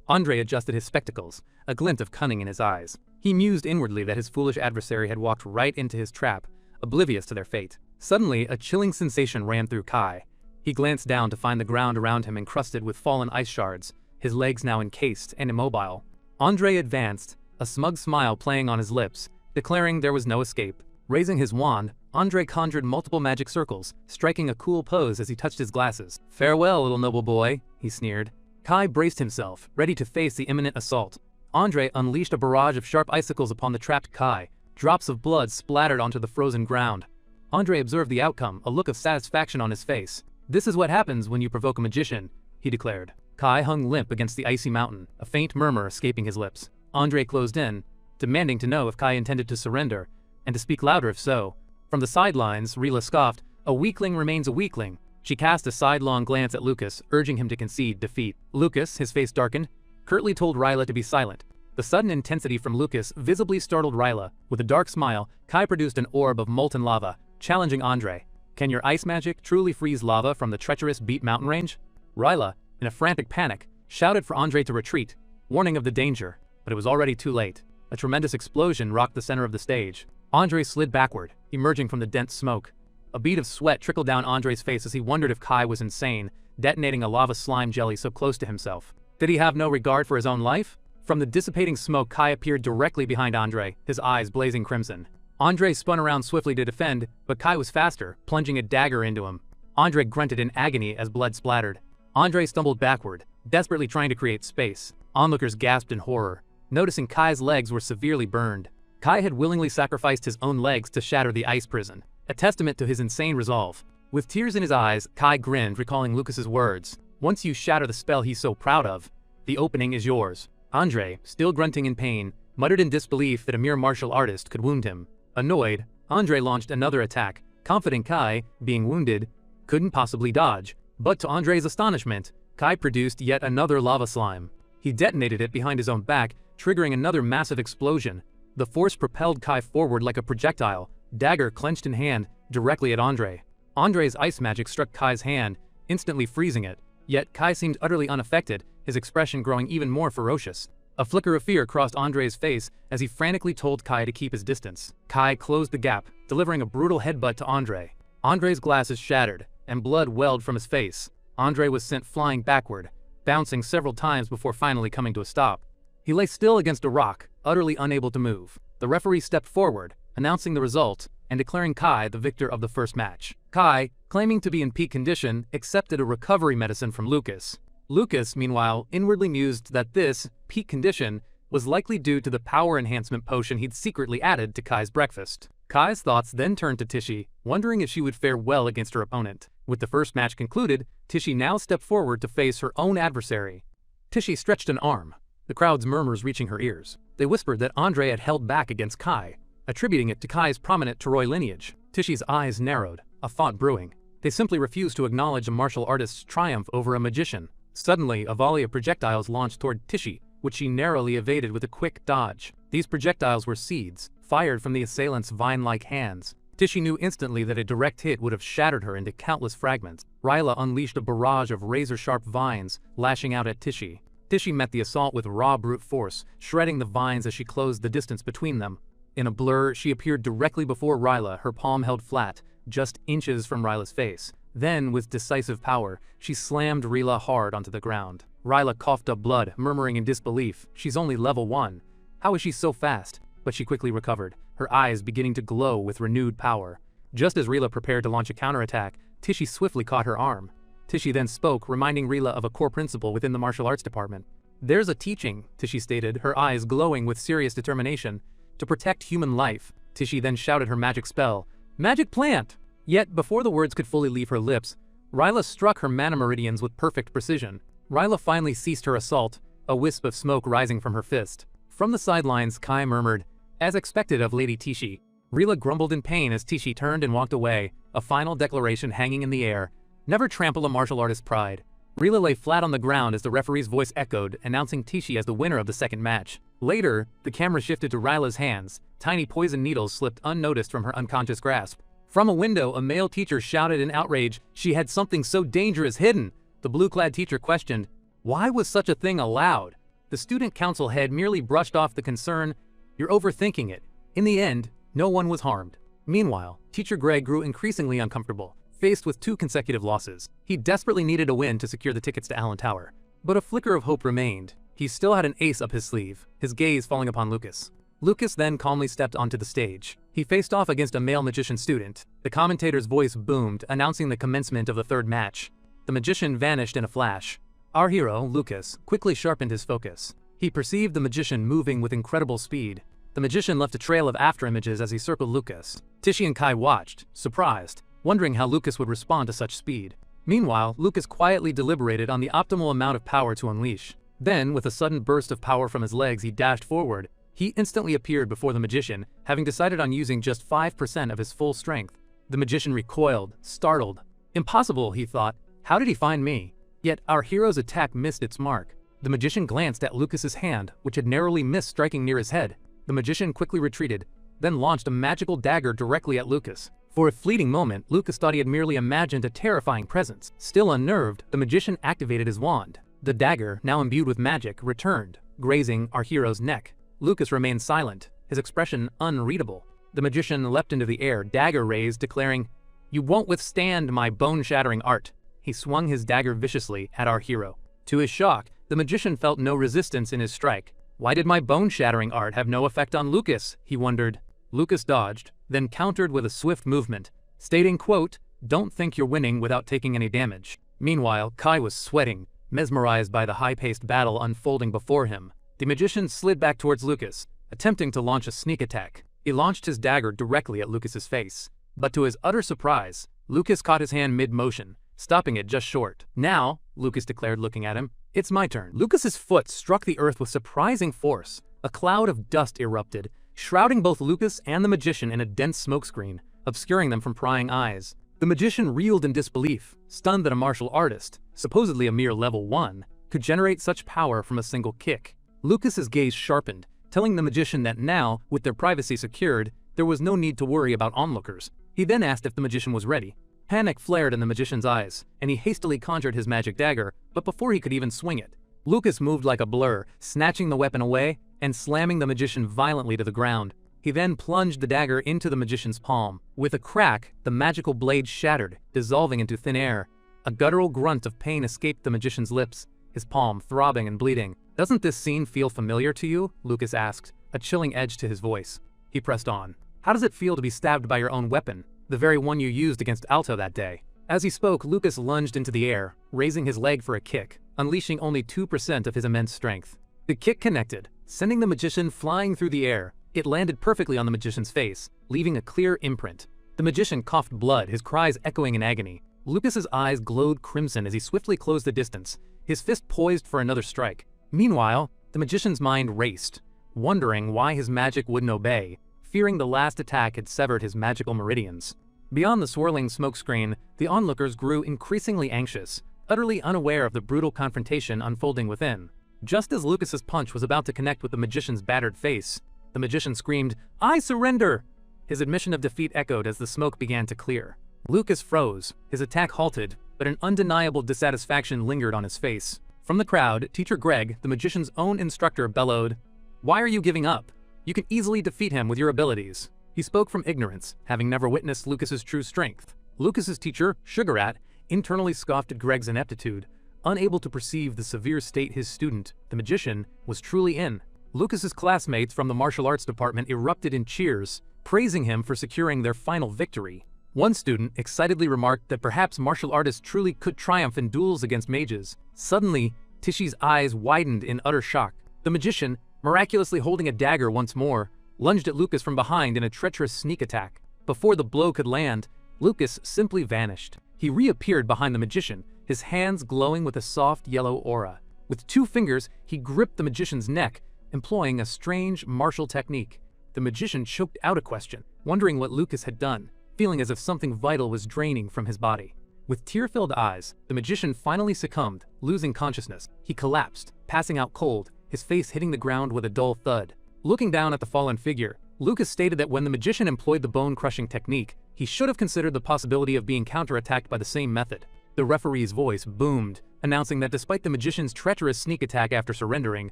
Andre adjusted his spectacles, a glint of cunning in his eyes. He mused inwardly that his foolish adversary had walked right into his trap, oblivious to their fate. Suddenly, a chilling sensation ran through Kai. He glanced down to find the ground around him encrusted with fallen ice shards, his legs now encased and immobile. Andre advanced, a smug smile playing on his lips, declaring there was no escape. Raising his wand, Andre conjured multiple magic circles, striking a cool pose as he touched his glasses. "Farewell, little noble boy," he sneered. Kai braced himself, ready to face the imminent assault. Andre unleashed a barrage of sharp icicles upon the trapped Kai. Drops of blood splattered onto the frozen ground. Andre observed the outcome, a look of satisfaction on his face. "This is what happens when you provoke a magician," he declared. Kai hung limp against the icy mountain, a faint murmur escaping his lips. Andre closed in, demanding to know if Kai intended to surrender, and to speak louder if so. From the sidelines, Rila scoffed, "A weakling remains a weakling." She cast a sidelong glance at Lucas, urging him to concede defeat. Lucas, his face darkened, curtly told Ryla to be silent. The sudden intensity from Lucas visibly startled Ryla. With a dark smile, Kai produced an orb of molten lava, challenging Andre. "Can your ice magic truly freeze lava from the treacherous Beat Mountain range?" Ryla, in a frantic panic, shouted for Andre to retreat, warning of the danger, but it was already too late. A tremendous explosion rocked the center of the stage. Andre slid backward, emerging from the dense smoke. A bead of sweat trickled down Andre's face as he wondered if Kai was insane, detonating a lava slime jelly so close to himself. Did he have no regard for his own life? From the dissipating smoke, Kai appeared directly behind Andre, his eyes blazing crimson. Andre spun around swiftly to defend, but Kai was faster, plunging a dagger into him. Andre grunted in agony as blood splattered. Andre stumbled backward, desperately trying to create space. Onlookers gasped in horror, noticing Kai's legs were severely burned. Kai had willingly sacrificed his own legs to shatter the ice prison, a testament to his insane resolve. With tears in his eyes, Kai grinned, recalling Lucas's words. "Once you shatter the spell he's so proud of, the opening is yours." Andre, still grunting in pain, muttered in disbelief that a mere martial artist could wound him. Annoyed, Andre launched another attack, confident Kai, being wounded, couldn't possibly dodge. But to Andre's astonishment, Kai produced yet another lava slime. He detonated it behind his own back, triggering another massive explosion. The force propelled Kai forward like a projectile, dagger clenched in hand, directly at Andre. Andre's ice magic struck Kai's hand, instantly freezing it. Yet Kai seemed utterly unaffected, his expression growing even more ferocious. A flicker of fear crossed Andre's face as he frantically told Kai to keep his distance. Kai closed the gap, delivering a brutal headbutt to Andre. Andre's glasses shattered, and blood welled from his face. Andre was sent flying backward, bouncing several times before finally coming to a stop. He lay still against a rock, utterly unable to move. The referee stepped forward, announcing the result, and declaring Kai the victor of the first match. Kai, claiming to be in peak condition, accepted a recovery medicine from Lucas. Lucas, meanwhile, inwardly mused that this peak condition was likely due to the power enhancement potion he'd secretly added to Kai's breakfast. Kai's thoughts then turned to Tishy, wondering if she would fare well against her opponent. With the first match concluded, Tishy now stepped forward to face her own adversary. Tishy stretched an arm, the crowd's murmurs reaching her ears. They whispered that Andre had held back against Kai, attributing it to Kai's prominent Teroi lineage. Tishy's eyes narrowed, a thought brewing. They simply refused to acknowledge a martial artist's triumph over a magician. Suddenly, a volley of projectiles launched toward Tishy, which she narrowly evaded with a quick dodge. These projectiles were seeds, fired from the assailant's vine-like hands. Tishy knew instantly that a direct hit would have shattered her into countless fragments. Ryla unleashed a barrage of razor-sharp vines, lashing out at Tishy. Tishy met the assault with raw brute force, shredding the vines as she closed the distance between them. In a blur, she appeared directly before Ryla, her palm held flat, just inches from Ryla's face. Then, with decisive power, she slammed Ryla hard onto the ground. Ryla coughed up blood, murmuring in disbelief. She's only level 1. How is she so fast? But she quickly recovered, her eyes beginning to glow with renewed power. Just as Ryla prepared to launch a counterattack, Tishy swiftly caught her arm. Tishy then spoke, reminding Ryla of a core principle within the martial arts department. "There's a teaching," Tishy stated, her eyes glowing with serious determination, "to protect human life." Tishy then shouted her magic spell, "Magic plant!" Yet, before the words could fully leave her lips, Ryla struck her mana meridians with perfect precision. Ryla finally ceased her assault, a wisp of smoke rising from her fist. From the sidelines, Kai murmured, "As expected of Lady Tishy." Ryla grumbled in pain as Tishy turned and walked away, a final declaration hanging in the air. Never trample a martial artist's pride. Ryla lay flat on the ground as the referee's voice echoed, announcing Tishy as the winner of the second match. Later, the camera shifted to Ryla's hands. Tiny poison needles slipped unnoticed from her unconscious grasp. From a window, a male teacher shouted in outrage, "She had something so dangerous hidden!" The blue-clad teacher questioned, "Why was such a thing allowed?" The student council head merely brushed off the concern, "You're overthinking it." In the end, no one was harmed. Meanwhile, Teacher Greg grew increasingly uncomfortable, faced with 2 consecutive losses. He desperately needed a win to secure the tickets to Allen Tower. But a flicker of hope remained. He still had an ace up his sleeve, his gaze falling upon Lucas. Lucas then calmly stepped onto the stage. He faced off against a male magician student. The commentator's voice boomed, announcing the commencement of the third match. The magician vanished in a flash. Our hero, Lucas, quickly sharpened his focus. He perceived the magician moving with incredible speed. The magician left a trail of afterimages as he circled Lucas. Tishy and Kai watched, surprised, wondering how Lucas would respond to such speed. Meanwhile, Lucas quietly deliberated on the optimal amount of power to unleash. Then, with a sudden burst of power from his legs, he dashed forward. He instantly appeared before the magician, having decided on using just 5% of his full strength. The magician recoiled, startled. Impossible, he thought. How did he find me? Yet our hero's attack missed its mark. The magician glanced at Lucas's hand, which had narrowly missed striking near his head. The magician quickly retreated, then launched a magical dagger directly at Lucas. For a fleeting moment, Lucas thought he had merely imagined a terrifying presence. Still unnerved, the magician activated his wand. The dagger, now imbued with magic, returned, grazing our hero's neck. Lucas remained silent, his expression unreadable. The magician leapt into the air, dagger raised, declaring, "You won't withstand my bone-shattering art." He swung his dagger viciously at our hero. To his shock, the magician felt no resistance in his strike. Why did my bone-shattering art have no effect on Lucas? He wondered. Lucas dodged, then countered with a swift movement, stating, quote, "Don't think you're winning without taking any damage." Meanwhile, Kai was sweating, mesmerized by the high-paced battle unfolding before him. The magician slid back towards Lucas, attempting to launch a sneak attack. He launched his dagger directly at Lucas's face. But to his utter surprise, Lucas caught his hand mid-motion, stopping it just short. "Now," Lucas declared, looking at him, "it's my turn." Lucas's foot struck the earth with surprising force. A cloud of dust erupted, shrouding both Lucas and the magician in a dense smokescreen, obscuring them from prying eyes. The magician reeled in disbelief, stunned that a martial artist, supposedly a mere level 1, could generate such power from a single kick. Lucas's gaze sharpened, telling the magician that now, with their privacy secured, there was no need to worry about onlookers. He then asked if the magician was ready. Panic flared in the magician's eyes, and he hastily conjured his magic dagger, but before he could even swing it, Lucas moved like a blur, snatching the weapon away and slamming the magician violently to the ground. He then plunged the dagger into the magician's palm. With a crack, the magical blade shattered, dissolving into thin air. A guttural grunt of pain escaped the magician's lips, his palm throbbing and bleeding. "Doesn't this scene feel familiar to you?" Lucas asked, a chilling edge to his voice. He pressed on. "How does it feel to be stabbed by your own weapon, the very one you used against Alto that day?" As he spoke, Lucas lunged into the air, raising his leg for a kick, unleashing only 2% of his immense strength. The kick connected, sending the magician flying through the air. It landed perfectly on the magician's face, leaving a clear imprint. The magician coughed blood, his cries echoing in agony. Lucas's eyes glowed crimson as he swiftly closed the distance, his fist poised for another strike. Meanwhile, the magician's mind raced, wondering why his magic wouldn't obey, fearing the last attack had severed his magical meridians. Beyond the swirling smokescreen, the onlookers grew increasingly anxious, utterly unaware of the brutal confrontation unfolding within. Just as Lucas's punch was about to connect with the magician's battered face, the magician screamed, "I surrender!" His admission of defeat echoed as the smoke began to clear. Lucas froze, his attack halted, but an undeniable dissatisfaction lingered on his face. From the crowd, Teacher Greg, the magician's own instructor, bellowed, "Why are you giving up? You can easily defeat him with your abilities." He spoke from ignorance, having never witnessed Lucas's true strength. Lucas's teacher, Sugarat, internally scoffed at Greg's ineptitude, unable to perceive the severe state his student, the magician, was truly in. Lucas's classmates from the martial arts department erupted in cheers, praising him for securing their final victory. One student excitedly remarked that perhaps martial artists truly could triumph in duels against mages. Suddenly, Tishi's eyes widened in utter shock. The magician, miraculously holding a dagger once more, lunged at Lucas from behind in a treacherous sneak attack. Before the blow could land, Lucas simply vanished. He reappeared behind the magician, his hands glowing with a soft yellow aura. With 2 fingers, he gripped the magician's neck, employing a strange martial technique. The magician choked out a question, wondering what Lucas had done, feeling as if something vital was draining from his body. With tear-filled eyes, the magician finally succumbed, losing consciousness. He collapsed, passing out cold, his face hitting the ground with a dull thud. Looking down at the fallen figure, Lucas stated that when the magician employed the bone-crushing technique, he should have considered the possibility of being counterattacked by the same method. The referee's voice boomed, announcing that despite the magician's treacherous sneak attack after surrendering,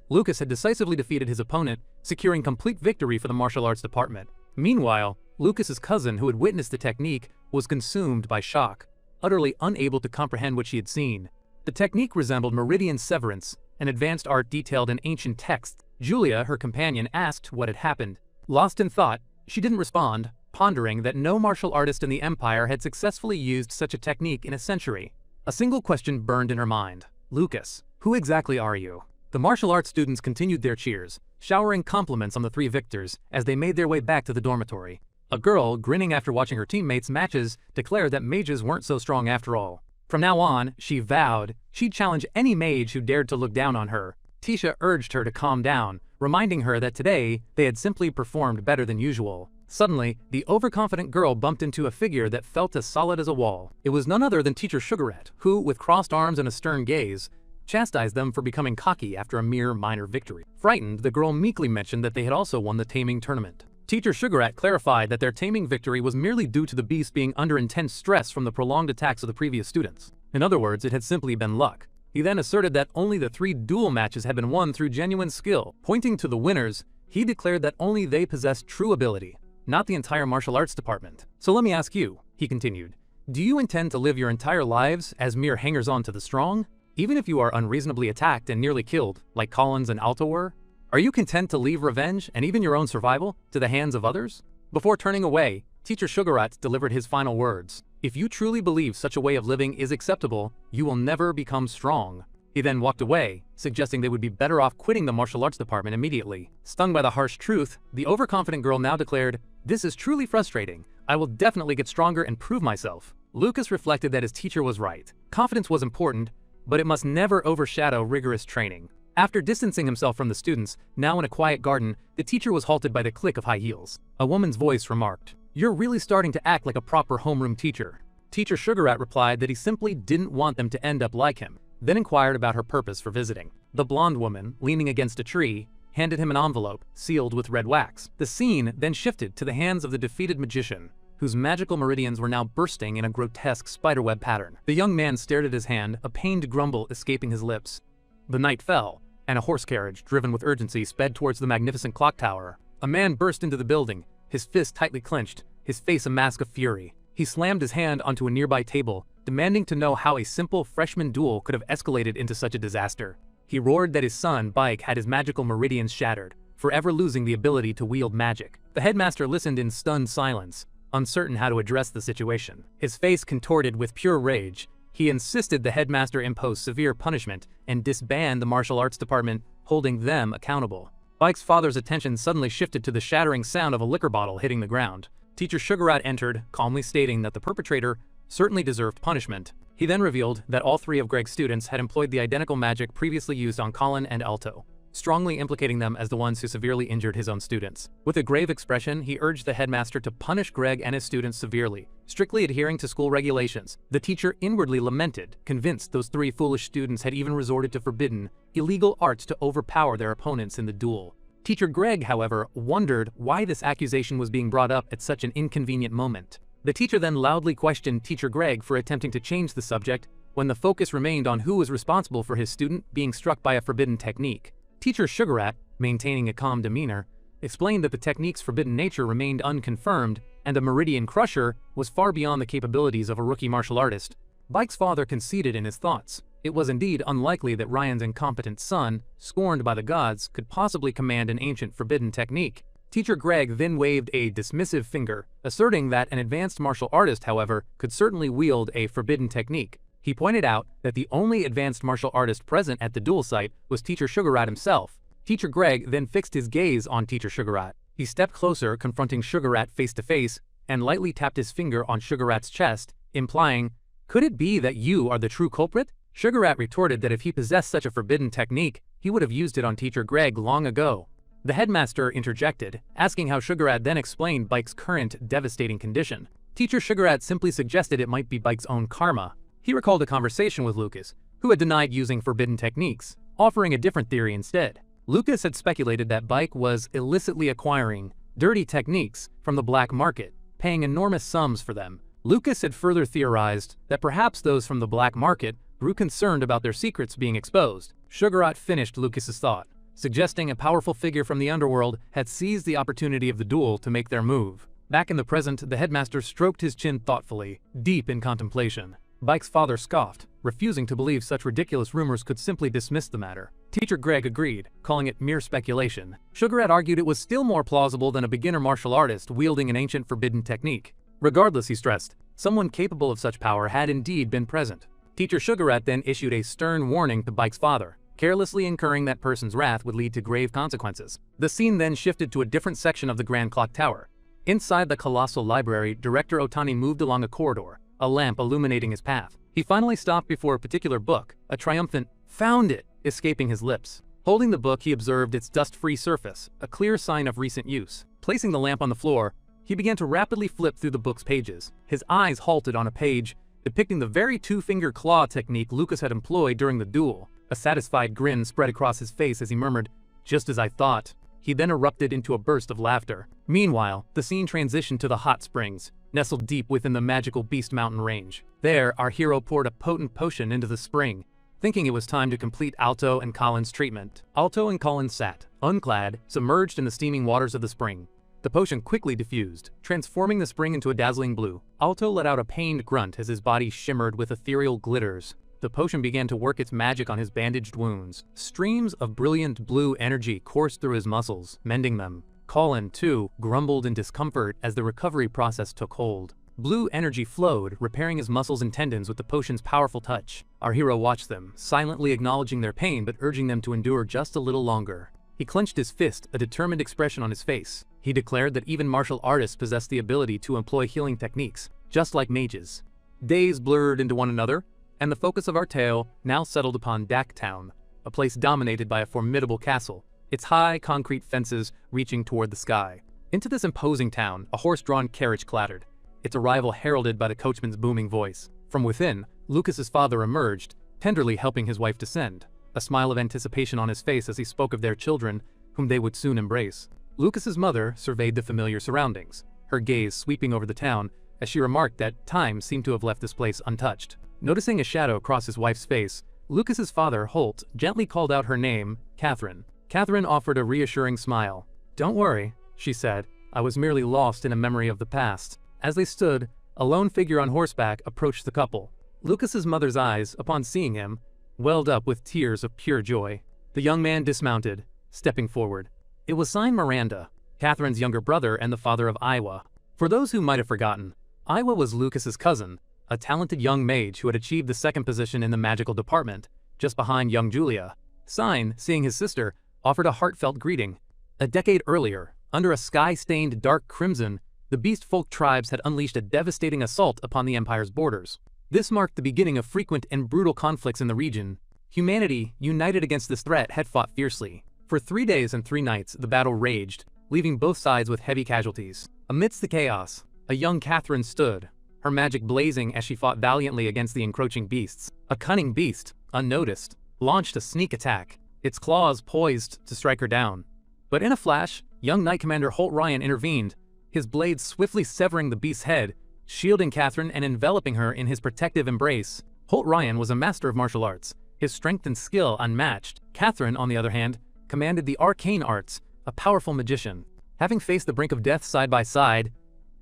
Lucas had decisively defeated his opponent, securing complete victory for the martial arts department. Meanwhile, Lucas's cousin, who had witnessed the technique, was consumed by shock, utterly unable to comprehend what she had seen. The technique resembled meridian severance, an advanced art detailed in ancient texts. Julia, her companion, asked what had happened. Lost in thought, she didn't respond, pondering that no martial artist in the Empire had successfully used such a technique in a century. A single question burned in her mind. "Lucas, who exactly are you?" The martial arts students continued their cheers, showering compliments on the 3 victors as they made their way back to the dormitory. A girl, grinning after watching her teammates' matches, declared that mages weren't so strong after all. From now on, she vowed, she'd challenge any mage who dared to look down on her. Tisha urged her to calm down, reminding her that today they had simply performed better than usual. Suddenly, the overconfident girl bumped into a figure that felt as solid as a wall. It was none other than Teacher Sugarat, who, with crossed arms and a stern gaze, chastised them for becoming cocky after a mere minor victory. Frightened, the girl meekly mentioned that they had also won the taming tournament. Teacher Sugarat clarified that their taming victory was merely due to the beast being under intense stress from the prolonged attacks of the previous students. In other words, it had simply been luck. He then asserted that only the 3 duel matches had been won through genuine skill. Pointing to the winners, he declared that only they possessed true ability, not the entire martial arts department. "So let me ask you," he continued, "do you intend to live your entire lives as mere hangers-on to the strong? Even if you are unreasonably attacked and nearly killed, like Collins and Alto were? Are you content to leave revenge, and even your own survival, to the hands of others?" Before turning away, Teacher Sugarat delivered his final words. "If you truly believe such a way of living is acceptable, you will never become strong." He then walked away, suggesting they would be better off quitting the martial arts department immediately. Stung by the harsh truth, the overconfident girl now declared, "This is truly frustrating. I will definitely get stronger and prove myself." Lucas reflected that his teacher was right. Confidence was important, but it must never overshadow rigorous training. After distancing himself from the students, now in a quiet garden, the teacher was halted by the click of high heels. A woman's voice remarked, "You're really starting to act like a proper homeroom teacher." Teacher Sugarat replied that he simply didn't want them to end up like him, then inquired about her purpose for visiting. The blonde woman, leaning against a tree, handed him an envelope sealed with red wax. The scene then shifted to the hands of the defeated magician, whose magical meridians were now bursting in a grotesque spiderweb pattern. The young man stared at his hand, a pained grumble escaping his lips. The night fell, and a horse carriage, driven with urgency, sped towards the magnificent clock tower. A man burst into the building, his fist tightly clenched, his face a mask of fury. He slammed his hand onto a nearby table, demanding to know how a simple freshman duel could have escalated into such a disaster. He roared that his son, Bike, had his magical meridians shattered, forever losing the ability to wield magic. The headmaster listened in stunned silence, uncertain how to address the situation. His face contorted with pure rage, he insisted the headmaster impose severe punishment and disband the martial arts department, holding them accountable. Bike's father's attention suddenly shifted to the shattering sound of a liquor bottle hitting the ground. Teacher Sugarat entered, calmly stating that the perpetrator certainly deserved punishment. He then revealed that all 3 of Greg's students had employed the identical magic previously used on Colin and Alto, strongly implicating them as the ones who severely injured his own students. With a grave expression, he urged the headmaster to punish Greg and his students severely, strictly adhering to school regulations. The teacher inwardly lamented, convinced those 3 foolish students had even resorted to forbidden, illegal arts to overpower their opponents in the duel. Teacher Greg, however, wondered why this accusation was being brought up at such an inconvenient moment. The teacher then loudly questioned Teacher Greg for attempting to change the subject, when the focus remained on who was responsible for his student being struck by a forbidden technique. Teacher Sugarat, maintaining a calm demeanor, explained that the technique's forbidden nature remained unconfirmed and a meridian crusher was far beyond the capabilities of a rookie martial artist. Bike's father conceded in his thoughts. It was indeed unlikely that Ryan's incompetent son, scorned by the gods, could possibly command an ancient forbidden technique. Teacher Greg then waved a dismissive finger, asserting that an advanced martial artist, however, could certainly wield a forbidden technique. He pointed out that the only advanced martial artist present at the duel site was Teacher Sugarat himself. Teacher Greg then fixed his gaze on Teacher Sugarat. He stepped closer, confronting Sugarat face to face, and lightly tapped his finger on Sugarat's chest, implying, "Could it be that you are the true culprit?" Sugarat retorted that if he possessed such a forbidden technique, he would have used it on Teacher Greg long ago. The headmaster interjected, asking how Sugarat then explained Bike's current devastating condition. Teacher Sugarat simply suggested it might be Bike's own karma. He recalled a conversation with Lucas, who had denied using forbidden techniques, offering a different theory instead. Lucas had speculated that Bike was illicitly acquiring dirty techniques from the black market, paying enormous sums for them. Lucas had further theorized that perhaps those from the black market grew concerned about their secrets being exposed. Sugarat finished Lucas's thought, suggesting a powerful figure from the underworld had seized the opportunity of the duel to make their move. Back in the present, the headmaster stroked his chin thoughtfully, deep in contemplation. Bike's father scoffed, refusing to believe such ridiculous rumors could simply dismiss the matter. Teacher Greg agreed, calling it mere speculation. Sugarat argued it was still more plausible than a beginner martial artist wielding an ancient forbidden technique. Regardless, he stressed, someone capable of such power had indeed been present. Teacher Sugarat then issued a stern warning to Bike's father. Carelessly incurring that person's wrath would lead to grave consequences. The scene then shifted to a different section of the Grand Clock Tower. Inside the colossal library, Director Otani moved along a corridor, a lamp illuminating his path. He finally stopped before a particular book, a triumphant, "Found it!" escaping his lips. Holding the book, he observed its dust-free surface, a clear sign of recent use. Placing the lamp on the floor, he began to rapidly flip through the book's pages. His eyes halted on a page depicting the very two-finger claw technique Lucas had employed during the duel. A satisfied grin spread across his face as he murmured, "Just as I thought." He then erupted into a burst of laughter. Meanwhile, the scene transitioned to the hot springs, nestled deep within the magical Beast Mountain range. There, our hero poured a potent potion into the spring, thinking it was time to complete Alto and Colin's treatment. Alto and Colin sat, unclad, submerged in the steaming waters of the spring. The potion quickly diffused, transforming the spring into a dazzling blue. Alto let out a pained grunt as his body shimmered with ethereal glitters. The potion began to work its magic on his bandaged wounds. Streams of brilliant blue energy coursed through his muscles, mending them. Colin, too, grumbled in discomfort as the recovery process took hold. Blue energy flowed, repairing his muscles and tendons with the potion's powerful touch. Our hero watched them, silently acknowledging their pain but urging them to endure just a little longer. He clenched his fist, a determined expression on his face. He declared that even martial artists possess the ability to employ healing techniques, just like mages. Days blurred into one another, and the focus of our tale now settled upon Dak Town, a place dominated by a formidable castle, its high concrete fences reaching toward the sky. Into this imposing town, a horse-drawn carriage clattered, its arrival heralded by the coachman's booming voice. From within, Lucas's father emerged, tenderly helping his wife descend, a smile of anticipation on his face as he spoke of their children, whom they would soon embrace. Lucas's mother surveyed the familiar surroundings, her gaze sweeping over the town as she remarked that time seemed to have left this place untouched. Noticing a shadow cross his wife's face, Lucas's father, Holt, gently called out her name, Catherine. Catherine offered a reassuring smile. "Don't worry," she said. "I was merely lost in a memory of the past." As they stood, a lone figure on horseback approached the couple. Lucas's mother's eyes, upon seeing him, welled up with tears of pure joy. The young man dismounted, stepping forward. It was Sign Miranda, Catherine's younger brother and the father of Iowa. For those who might have forgotten, Iowa was Lucas's cousin, a talented young mage who had achieved the second position in the magical department, just behind young Julia. Sign, seeing his sister, offered a heartfelt greeting. A decade earlier, under a sky-stained dark crimson, the beast folk tribes had unleashed a devastating assault upon the Empire's borders. This marked the beginning of frequent and brutal conflicts in the region. Humanity, united against this threat, had fought fiercely. For 3 days and 3 nights, the battle raged, leaving both sides with heavy casualties. Amidst the chaos, a young Catherine stood, her magic blazing as she fought valiantly against the encroaching beasts. A cunning beast, unnoticed, launched a sneak attack, its claws poised to strike her down. But in a flash, young Knight Commander Holt Ryan intervened, his blade swiftly severing the beast's head, shielding Catherine and enveloping her in his protective embrace. Holt Ryan was a master of martial arts, his strength and skill unmatched. Catherine, on the other hand, commanded the arcane arts, a powerful magician. Having faced the brink of death side by side,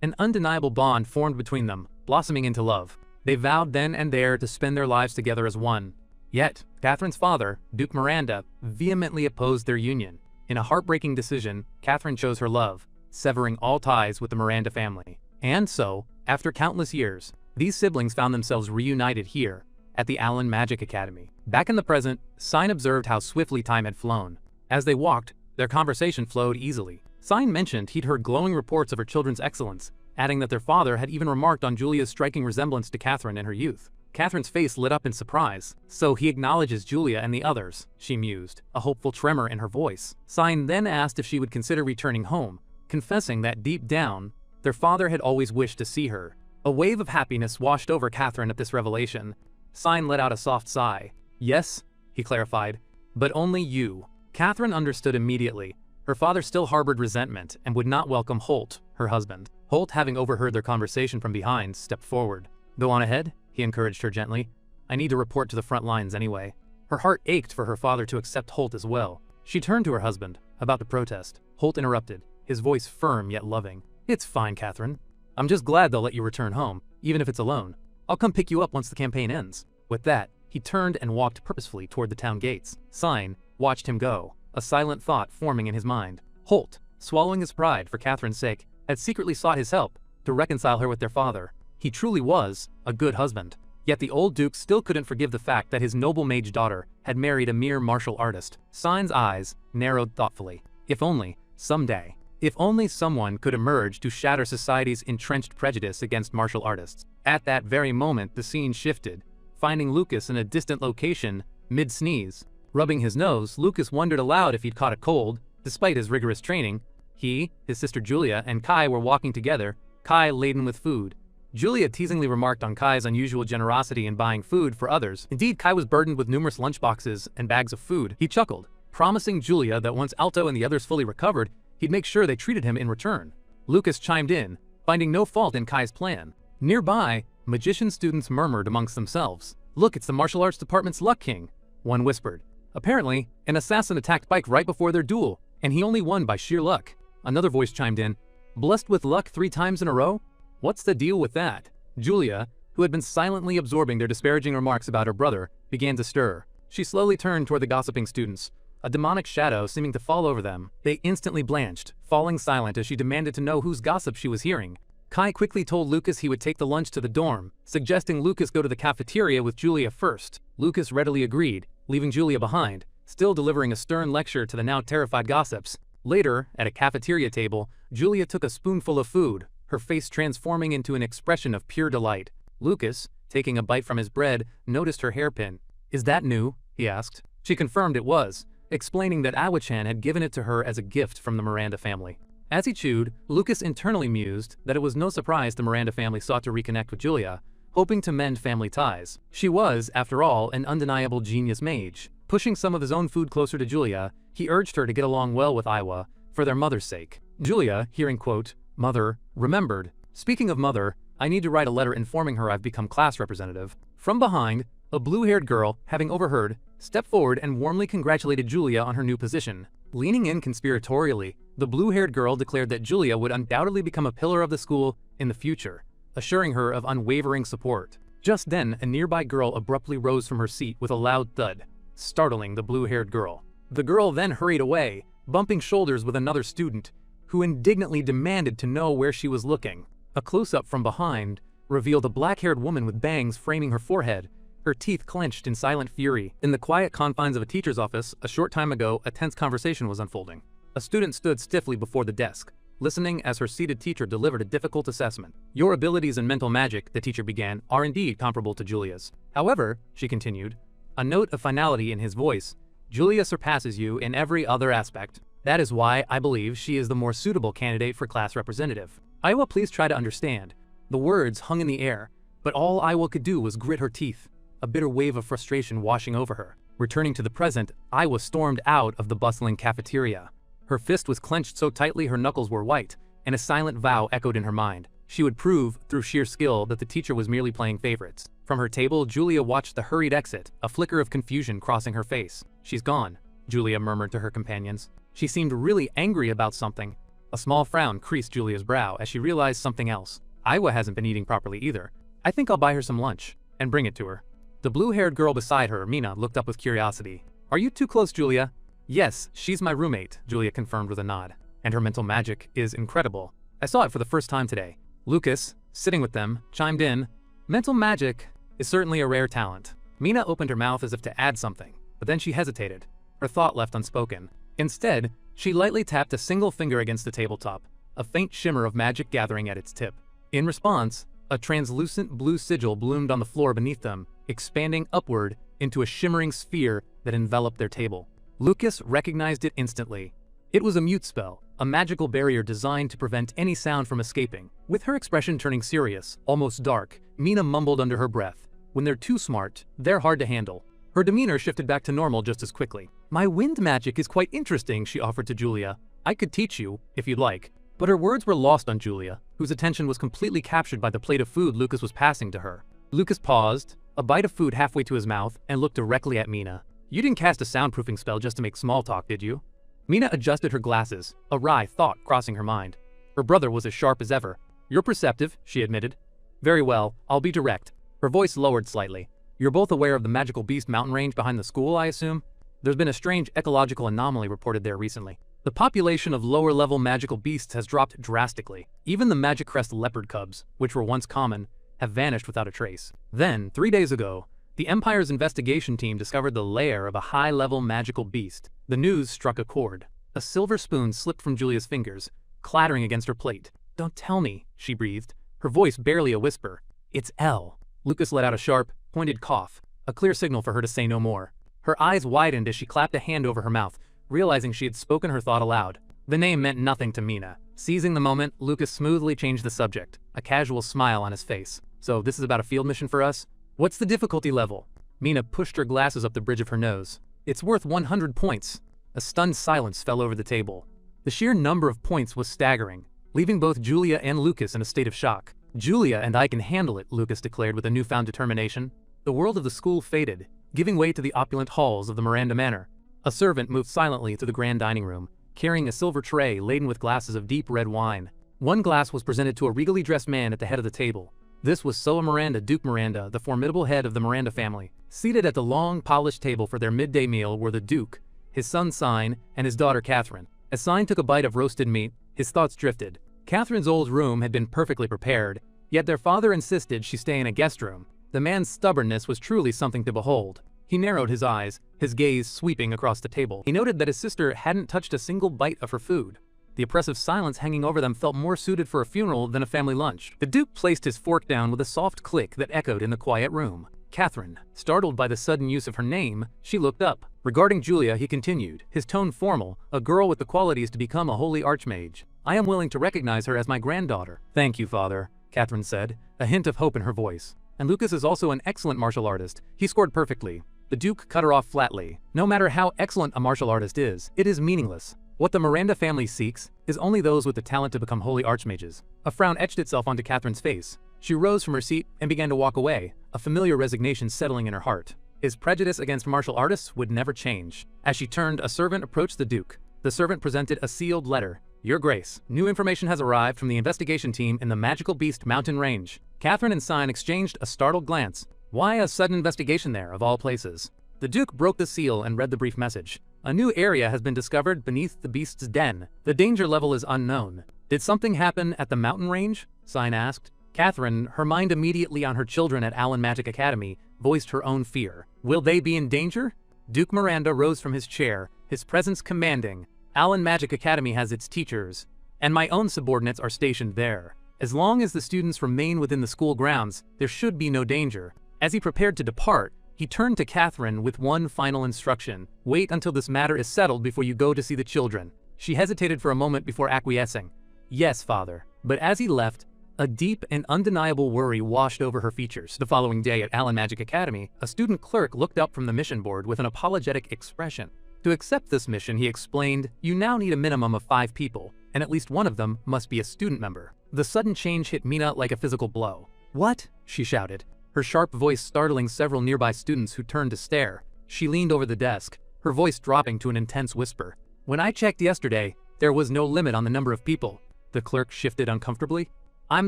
an undeniable bond formed between them, blossoming into love. They vowed then and there to spend their lives together as one. Yet, Catherine's father, Duke Miranda, vehemently opposed their union. In a heartbreaking decision, Catherine chose her love, severing all ties with the Miranda family. And so, after countless years, these siblings found themselves reunited here, at the Allen Magic Academy. Back in the present, Sign observed how swiftly time had flown. As they walked, their conversation flowed easily. Sign mentioned he'd heard glowing reports of her children's excellence, adding that their father had even remarked on Julia's striking resemblance to Catherine in her youth. Catherine's face lit up in surprise. "So he acknowledges Julia and the others," she mused, a hopeful tremor in her voice. Sign then asked if she would consider returning home, confessing that deep down, their father had always wished to see her. A wave of happiness washed over Catherine at this revelation. Sign let out a soft sigh. "Yes," he clarified, "but only you." Catherine understood immediately. Her father still harbored resentment and would not welcome Holt, her husband. Holt, having overheard their conversation from behind, stepped forward. "Go on ahead," he encouraged her gently. "I need to report to the front lines anyway." Her heart ached for her father to accept Holt as well. She turned to her husband, about to protest. Holt interrupted, his voice firm yet loving. "It's fine, Catherine. I'm just glad they'll let you return home, even if it's alone. I'll come pick you up once the campaign ends." With that, he turned and walked purposefully toward the town gates. Sign watched him go, a silent thought forming in his mind. Holt, swallowing his pride for Catherine's sake, had secretly sought his help to reconcile her with their father. He truly was a good husband. Yet the old duke still couldn't forgive the fact that his noble mage daughter had married a mere martial artist. Sign's eyes narrowed thoughtfully. If only, someday, if only someone could emerge to shatter society's entrenched prejudice against martial artists. At that very moment, the scene shifted, finding Lucas in a distant location, mid-sneeze. Rubbing his nose, Lucas wondered aloud if he'd caught a cold. Despite his rigorous training, he, his sister Julia, and Kai were walking together, Kai laden with food. Julia teasingly remarked on Kai's unusual generosity in buying food for others. Indeed, Kai was burdened with numerous lunchboxes and bags of food. He chuckled, promising Julia that once Alto and the others fully recovered, he'd make sure they treated him in return. Lucas chimed in, finding no fault in Kai's plan. Nearby, magician students murmured amongst themselves. "Look, it's the martial arts department's Luck King," one whispered. "Apparently, an assassin attacked Pike right before their duel, and he only won by sheer luck." Another voice chimed in, "Blessed with luck 3 times in a row? What's the deal with that?" Julia, who had been silently absorbing their disparaging remarks about her brother, began to stir. She slowly turned toward the gossiping students, a demonic shadow seeming to fall over them. They instantly blanched, falling silent as she demanded to know whose gossip she was hearing. Kai quickly told Lucas he would take the lunch to the dorm, suggesting Lucas go to the cafeteria with Julia first. Lucas readily agreed, leaving Julia behind, still delivering a stern lecture to the now terrified gossips. Later, at a cafeteria table, Julia took a spoonful of food, her face transforming into an expression of pure delight. Lucas, taking a bite from his bread, noticed her hairpin. "Is that new?" he asked. She confirmed it was, explaining that Awa-chan had given it to her as a gift from the Miranda family. As he chewed, Lucas internally mused that it was no surprise the Miranda family sought to reconnect with Julia, hoping to mend family ties. She was, after all, an undeniable genius mage. Pushing some of his own food closer to Julia, he urged her to get along well with Iwa, for their mother's sake. Julia, hearing quote, "Mother," remembered. "Speaking of mother, I need to write a letter informing her I've become class representative." From behind, a blue-haired girl, having overheard, stepped forward and warmly congratulated Julia on her new position. Leaning in conspiratorially, the blue-haired girl declared that Julia would undoubtedly become a pillar of the school in the future, assuring her of unwavering support. Just then, a nearby girl abruptly rose from her seat with a loud thud, startling the blue-haired girl. The girl then hurried away, bumping shoulders with another student, who indignantly demanded to know where she was looking. A close-up from behind revealed a black-haired woman with bangs framing her forehead, her teeth clenched in silent fury. In the quiet confines of a teacher's office, a short time ago, a tense conversation was unfolding. A student stood stiffly before the desk, listening as her seated teacher delivered a difficult assessment. "Your abilities in mental magic," the teacher began, "are indeed comparable to Julia's. However," she continued, a note of finality in his voice, "Julia surpasses you in every other aspect. That is why I believe she is the more suitable candidate for class representative." "Iwa, please try to understand." The words hung in the air, but all Iwa could do was grit her teeth, a bitter wave of frustration washing over her. Returning to the present, Iwa stormed out of the bustling cafeteria. Her fist was clenched so tightly her knuckles were white, and a silent vow echoed in her mind. She would prove, through sheer skill, that the teacher was merely playing favorites. From her table, Julia watched the hurried exit, a flicker of confusion crossing her face. "She's gone," Julia murmured to her companions. She seemed really angry about something. A small frown creased Julia's brow as she realized something else. Iwa hasn't been eating properly either. I think I'll buy her some lunch and bring it to her. The blue-haired girl beside her, Mina, looked up with curiosity. "Are you too close, Julia?" "Yes, she's my roommate," Julia confirmed with a nod. "And her mental magic is incredible. I saw it for the first time today." Lucas, sitting with them, chimed in, "Mental magic is certainly a rare talent." Mina opened her mouth as if to add something, but then she hesitated, her thought left unspoken. Instead, she lightly tapped a single finger against the tabletop, a faint shimmer of magic gathering at its tip. In response, a translucent blue sigil bloomed on the floor beneath them, expanding upward into a shimmering sphere that enveloped their table. Lucas recognized it instantly. It was a mute spell, a magical barrier designed to prevent any sound from escaping. With her expression turning serious, almost dark, Mina mumbled under her breath, "When they're too smart, they're hard to handle." Her demeanor shifted back to normal just as quickly. "My wind magic is quite interesting," she offered to Julia. "I could teach you, if you'd like." But her words were lost on Julia, whose attention was completely captured by the plate of food Lucas was passing to her. Lucas paused, a bite of food halfway to his mouth, and looked directly at Mina. "You didn't cast a soundproofing spell just to make small talk, did you?" Mina adjusted her glasses, a wry thought crossing her mind. Her brother was as sharp as ever. "You're perceptive," she admitted. "Very well, I'll be direct." Her voice lowered slightly. "You're both aware of the magical beast mountain range behind the school, I assume? There's been a strange ecological anomaly reported there recently. The population of lower-level magical beasts has dropped drastically. Even the magic crest leopard cubs, which were once common, have vanished without a trace. Then, 3 days ago, the Empire's investigation team discovered the lair of a high-level magical beast. The news struck a chord. A silver spoon slipped from Julia's fingers, clattering against her plate. "Don't tell me," she breathed, her voice barely a whisper. "It's L." Lucas let out a sharp, pointed cough, a clear signal for her to say no more. Her eyes widened as she clapped a hand over her mouth, realizing she had spoken her thought aloud. The name meant nothing to Mina. Seizing the moment, Lucas smoothly changed the subject, a casual smile on his face. "So this is about a field mission for us? What's the difficulty level?" Mina pushed her glasses up the bridge of her nose. "It's worth 100 points. A stunned silence fell over the table. The sheer number of points was staggering, leaving both Julia and Lucas in a state of shock. "Julia and I can handle it," Lucas declared with a newfound determination. The world of the school faded, giving way to the opulent halls of the Miranda Manor. A servant moved silently through the grand dining room, carrying a silver tray laden with glasses of deep red wine. One glass was presented to a regally dressed man at the head of the table. This was Soa Miranda, Duke Miranda, the formidable head of the Miranda family. Seated at the long, polished table for their midday meal were the Duke, his son Sine, and his daughter Catherine. As Sine took a bite of roasted meat, his thoughts drifted. Catherine's old room had been perfectly prepared, yet their father insisted she stay in a guest room. The man's stubbornness was truly something to behold. He narrowed his eyes, his gaze sweeping across the table. He noted that his sister hadn't touched a single bite of her food. The oppressive silence hanging over them felt more suited for a funeral than a family lunch. The Duke placed his fork down with a soft click that echoed in the quiet room. Catherine, startled by the sudden use of her name, she looked up. Regarding Julia, he continued, his tone formal, "A girl with the qualities to become a holy archmage. I am willing to recognize her as my granddaughter." "Thank you, father," Catherine said, a hint of hope in her voice. "And Lucas is also an excellent martial artist. He scored perfectly." The Duke cut her off flatly. "No matter how excellent a martial artist is, it is meaningless. What the Miranda family seeks is only those with the talent to become holy archmages." A frown etched itself onto Catherine's face. She rose from her seat and began to walk away, a familiar resignation settling in her heart. His prejudice against martial artists would never change. As she turned, a servant approached the Duke. The servant presented a sealed letter. "Your Grace, new information has arrived from the investigation team in the Magical Beast Mountain Range." Catherine and Sine exchanged a startled glance. Why a sudden investigation there, of all places? The Duke broke the seal and read the brief message. "A new area has been discovered beneath the beast's den. The danger level is unknown." "Did something happen at the mountain range?" Sine asked. Catherine, her mind immediately on her children at Allen Magic Academy, voiced her own fear. "Will they be in danger?" Duke Miranda rose from his chair, his presence commanding. "Allen Magic Academy has its teachers, and my own subordinates are stationed there. As long as the students remain within the school grounds, there should be no danger." As he prepared to depart, he turned to Catherine with one final instruction. "Wait until this matter is settled before you go to see the children." She hesitated for a moment before acquiescing. "Yes, father." But as he left, a deep and undeniable worry washed over her features. The following day at Allen Magic Academy, a student clerk looked up from the mission board with an apologetic expression. To accept this mission, he explained, "You now need a minimum of 5 people, and at least one of them must be a student member." The sudden change hit Mina like a physical blow. "What?" she shouted, her sharp voice startling several nearby students who turned to stare. She leaned over the desk, her voice dropping to an intense whisper. "When I checked yesterday, there was no limit on the number of people." The clerk shifted uncomfortably. "I'm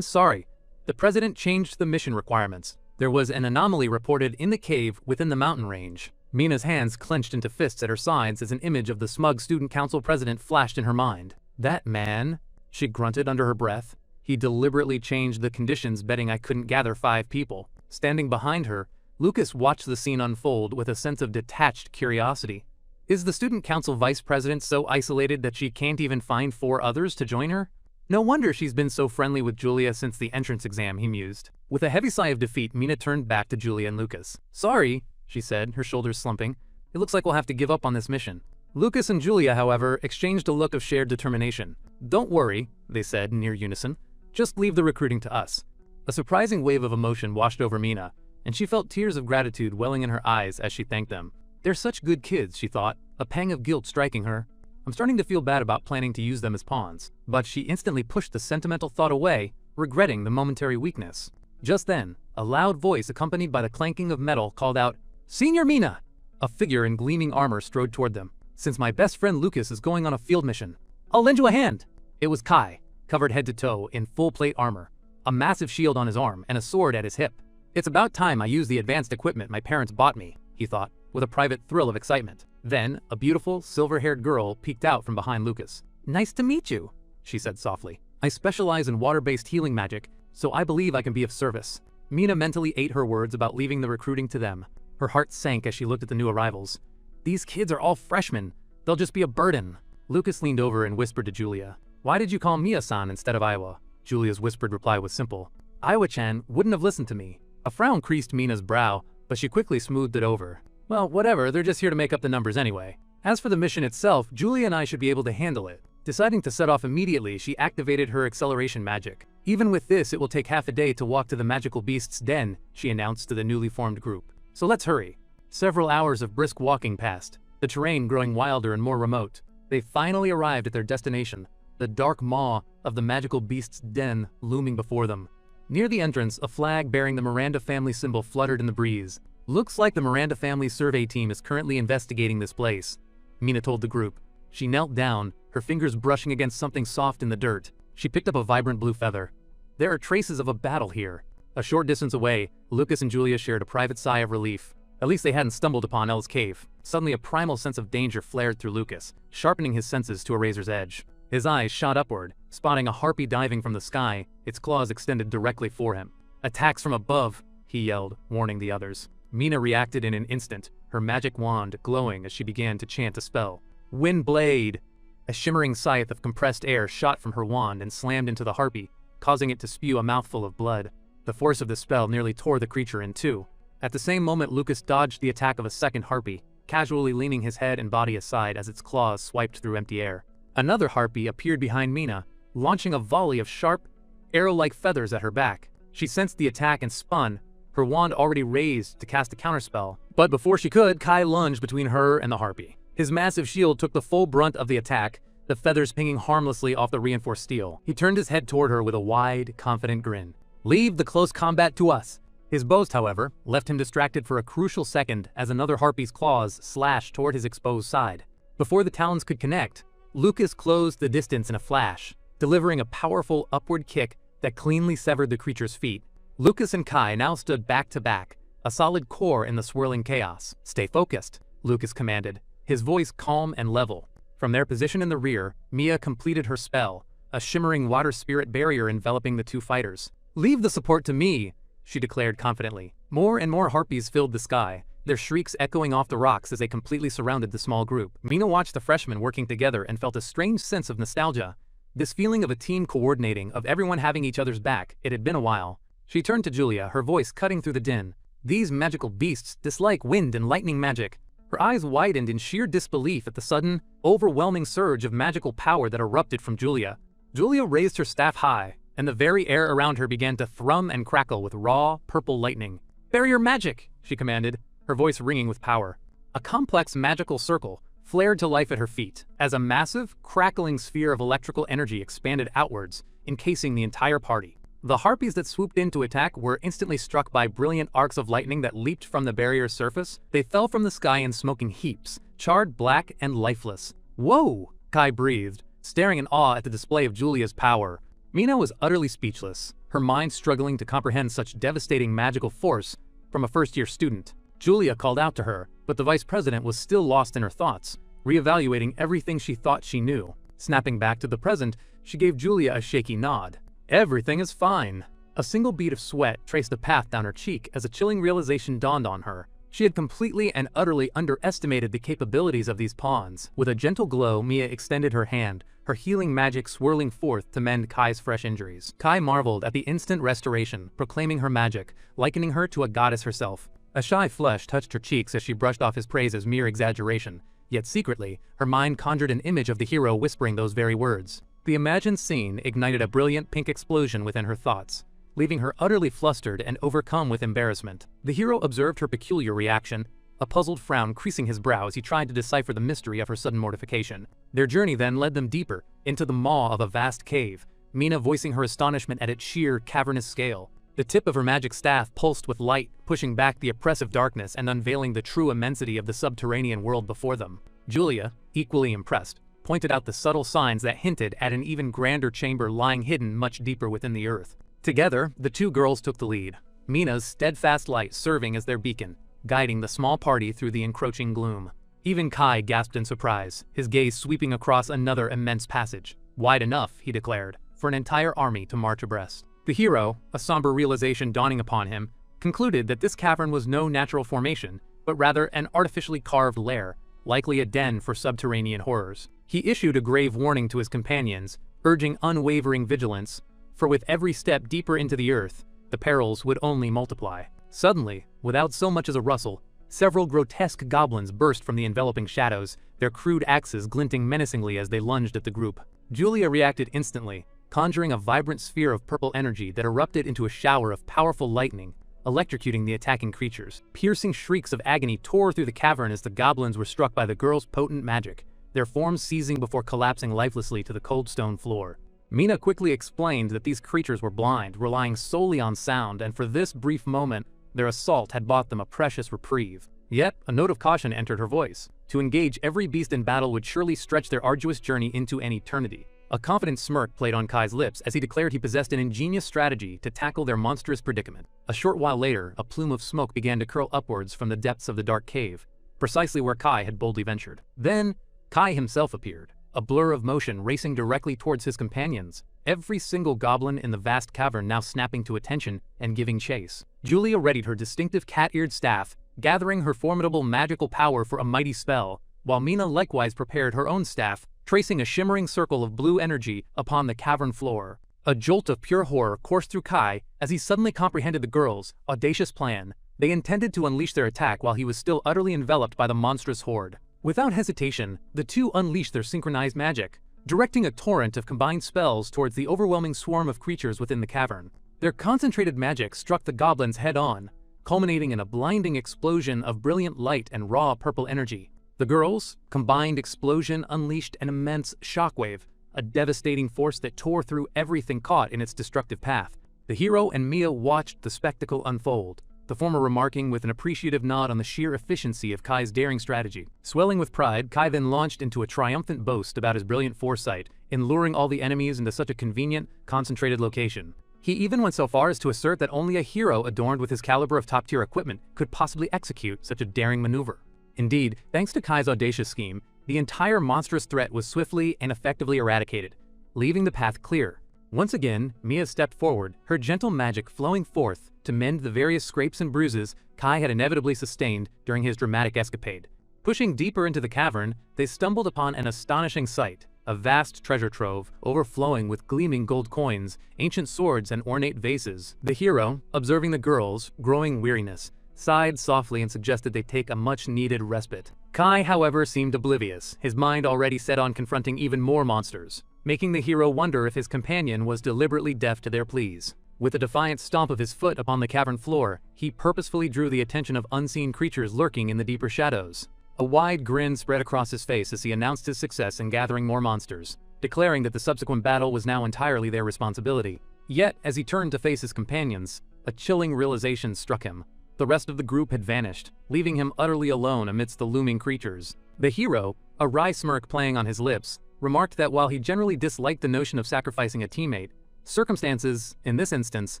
sorry. The president changed the mission requirements. There was an anomaly reported in the cave within the mountain range." Mina's hands clenched into fists at her sides as an image of the smug student council president flashed in her mind. "That man," she grunted under her breath. "He deliberately changed the conditions betting I couldn't gather 5 people." Standing behind her, Lucas watched the scene unfold with a sense of detached curiosity. Is the student council vice president so isolated that she can't even find 4 others to join her? No wonder she's been so friendly with Julia since the entrance exam, he mused. With a heavy sigh of defeat, Mina turned back to Julia and Lucas. "Sorry," she said, her shoulders slumping. "It looks like we'll have to give up on this mission." Lucas and Julia, however, exchanged a look of shared determination. "Don't worry," they said in near unison. "Just leave the recruiting to us." A surprising wave of emotion washed over Mina, and she felt tears of gratitude welling in her eyes as she thanked them. "They're such good kids," she thought, a pang of guilt striking her. "I'm starting to feel bad about planning to use them as pawns." But she instantly pushed the sentimental thought away, regretting the momentary weakness. Just then, a loud voice accompanied by the clanking of metal called out, "Senior Mina!" A figure in gleaming armor strode toward them. "Since my best friend Lucas is going on a field mission, I'll lend you a hand." It was Kai, covered head to toe in full plate armor, a massive shield on his arm and a sword at his hip. "It's about time I use the advanced equipment my parents bought me," he thought, with a private thrill of excitement. Then, a beautiful, silver-haired girl peeked out from behind Lucas. "Nice to meet you," she said softly. "I specialize in water-based healing magic, so I believe I can be of service." Mina mentally ate her words about leaving the recruiting to them. Her heart sank as she looked at the new arrivals. "These kids are all freshmen. They'll just be a burden." Lucas leaned over and whispered to Julia. "Why did you call Mia-san instead of Aiwa?" Julia's whispered reply was simple. "Aiwa-chan wouldn't have listened to me." A frown creased Mina's brow, but she quickly smoothed it over. "Well, whatever, they're just here to make up the numbers anyway. As for the mission itself, Julia and I should be able to handle it." Deciding to set off immediately, she activated her acceleration magic. "Even with this, it will take half a day to walk to the magical beast's den," she announced to the newly formed group. "So let's hurry." Several hours of brisk walking passed, the terrain growing wilder and more remote. They finally arrived at their destination, the dark maw of the magical beast's den looming before them. Near the entrance, a flag bearing the Miranda family symbol fluttered in the breeze. "Looks like the Miranda family survey team is currently investigating this place," Mina told the group. She knelt down, her fingers brushing against something soft in the dirt. She picked up a vibrant blue feather. "There are traces of a battle here." A short distance away, Lucas and Julia shared a private sigh of relief. At least they hadn't stumbled upon Elle's cave. Suddenly a primal sense of danger flared through Lucas, sharpening his senses to a razor's edge. His eyes shot upward, spotting a harpy diving from the sky, its claws extended directly for him. "Attacks from above," he yelled, warning the others. Mina reacted in an instant, her magic wand glowing as she began to chant a spell. "Wind Blade!" A shimmering scythe of compressed air shot from her wand and slammed into the harpy, causing it to spew a mouthful of blood. The force of the spell nearly tore the creature in two. At the same moment, Lucas dodged the attack of a second harpy, casually leaning his head and body aside as its claws swiped through empty air. Another harpy appeared behind Mina, launching a volley of sharp, arrow-like feathers at her back. She sensed the attack and spun, her wand already raised to cast a counterspell. But before she could, Kai lunged between her and the harpy. His massive shield took the full brunt of the attack, the feathers pinging harmlessly off the reinforced steel. He turned his head toward her with a wide, confident grin. "Leave the close combat to us." His boast, however, left him distracted for a crucial second as another harpy's claws slashed toward his exposed side. Before the talons could connect, Lucas closed the distance in a flash, delivering a powerful upward kick that cleanly severed the creature's feet. Lucas and Kai now stood back to back, a solid core in the swirling chaos. "Stay focused," Lucas commanded, his voice calm and level. From their position in the rear, Mia completed her spell, a shimmering water spirit barrier enveloping the two fighters. "Leave the support to me," she declared confidently. More and more harpies filled the sky, their shrieks echoing off the rocks as they completely surrounded the small group. Mina watched the freshmen working together and felt a strange sense of nostalgia. This feeling of a team coordinating, of everyone having each other's back. It had been a while. She turned to Julia, her voice cutting through the din. "These magical beasts dislike wind and lightning magic." Her eyes widened in sheer disbelief at the sudden, overwhelming surge of magical power that erupted from Julia. Julia raised her staff high, and the very air around her began to thrum and crackle with raw, purple lightning. "Barrier magic!" she commanded, her voice ringing with power. A complex magical circle flared to life at her feet, as a massive, crackling sphere of electrical energy expanded outwards, encasing the entire party. The harpies that swooped in to attack were instantly struck by brilliant arcs of lightning that leaped from the barrier's surface. They fell from the sky in smoking heaps, charred black and lifeless. "Whoa!" Kai breathed, staring in awe at the display of Julia's power. Mina was utterly speechless, her mind struggling to comprehend such devastating magical force from a first-year student. Julia called out to her, but the vice president was still lost in her thoughts, reevaluating everything she thought she knew. Snapping back to the present, she gave Julia a shaky nod. "Everything is fine." A single bead of sweat traced a path down her cheek as a chilling realization dawned on her. She had completely and utterly underestimated the capabilities of these pawns. With a gentle glow, Mia extended her hand, her healing magic swirling forth to mend Kai's fresh injuries. Kai marveled at the instant restoration, proclaiming her magic, likening her to a goddess herself. A shy flush touched her cheeks as she brushed off his praise as mere exaggeration, yet secretly, her mind conjured an image of the hero whispering those very words. The imagined scene ignited a brilliant pink explosion within her thoughts, leaving her utterly flustered and overcome with embarrassment. The hero observed her peculiar reaction, a puzzled frown creasing his brow as he tried to decipher the mystery of her sudden mortification. Their journey then led them deeper, into the maw of a vast cave, Mina voicing her astonishment at its sheer, cavernous scale. The tip of her magic staff pulsed with light, pushing back the oppressive darkness and unveiling the true immensity of the subterranean world before them. Julia, equally impressed, pointed out the subtle signs that hinted at an even grander chamber lying hidden much deeper within the earth. Together, the two girls took the lead, Mina's steadfast light serving as their beacon, guiding the small party through the encroaching gloom. Even Kai gasped in surprise, his gaze sweeping across another immense passage. Wide enough, he declared, for an entire army to march abreast. The hero, a somber realization dawning upon him, concluded that this cavern was no natural formation, but rather an artificially carved lair, likely a den for subterranean horrors. He issued a grave warning to his companions, urging unwavering vigilance, for with every step deeper into the earth, the perils would only multiply. Suddenly, without so much as a rustle, several grotesque goblins burst from the enveloping shadows, their crude axes glinting menacingly as they lunged at the group. Julia reacted instantly, conjuring a vibrant sphere of purple energy that erupted into a shower of powerful lightning, electrocuting the attacking creatures. Piercing shrieks of agony tore through the cavern as the goblins were struck by the girl's potent magic, their forms seizing before collapsing lifelessly to the cold stone floor. Mina quickly explained that these creatures were blind, relying solely on sound, and for this brief moment, their assault had bought them a precious reprieve. Yet, a note of caution entered her voice. To engage every beast in battle would surely stretch their arduous journey into an eternity. A confident smirk played on Kai's lips as he declared he possessed an ingenious strategy to tackle their monstrous predicament. A short while later, a plume of smoke began to curl upwards from the depths of the dark cave, precisely where Kai had boldly ventured. Then, Kai himself appeared, a blur of motion racing directly towards his companions, every single goblin in the vast cavern now snapping to attention and giving chase. Julia readied her distinctive cat-eared staff, gathering her formidable magical power for a mighty spell, while Mina likewise prepared her own staff, tracing a shimmering circle of blue energy upon the cavern floor. A jolt of pure horror coursed through Kai as he suddenly comprehended the girls' audacious plan. They intended to unleash their attack while he was still utterly enveloped by the monstrous horde. Without hesitation, the two unleashed their synchronized magic, directing a torrent of combined spells towards the overwhelming swarm of creatures within the cavern. Their concentrated magic struck the goblins head-on, culminating in a blinding explosion of brilliant light and raw purple energy. The girls' combined explosion unleashed an immense shockwave, a devastating force that tore through everything caught in its destructive path. The hero and Mia watched the spectacle unfold, the former remarking with an appreciative nod on the sheer efficiency of Kai's daring strategy. Swelling with pride, Kai then launched into a triumphant boast about his brilliant foresight in luring all the enemies into such a convenient, concentrated location. He even went so far as to assert that only a hero adorned with his caliber of top-tier equipment could possibly execute such a daring maneuver. Indeed, thanks to Kai's audacious scheme, the entire monstrous threat was swiftly and effectively eradicated, leaving the path clear. Once again, Mia stepped forward, her gentle magic flowing forth to mend the various scrapes and bruises Kai had inevitably sustained during his dramatic escapade. Pushing deeper into the cavern, they stumbled upon an astonishing sight, a vast treasure trove overflowing with gleaming gold coins, ancient swords, and ornate vases. The hero, observing the girls' growing weariness, sighed softly and suggested they take a much-needed respite. Kai, however, seemed oblivious, his mind already set on confronting even more monsters, making the hero wonder if his companion was deliberately deaf to their pleas. With a defiant stomp of his foot upon the cavern floor, he purposefully drew the attention of unseen creatures lurking in the deeper shadows. A wide grin spread across his face as he announced his success in gathering more monsters. declaring that the subsequent battle was now entirely their responsibility. Yet, as he turned to face his companions, a chilling realization struck him. The rest of the group had vanished, leaving him utterly alone amidst the looming creatures. The hero, a wry smirk playing on his lips, remarked that while he generally disliked the notion of sacrificing a teammate, circumstances, in this instance,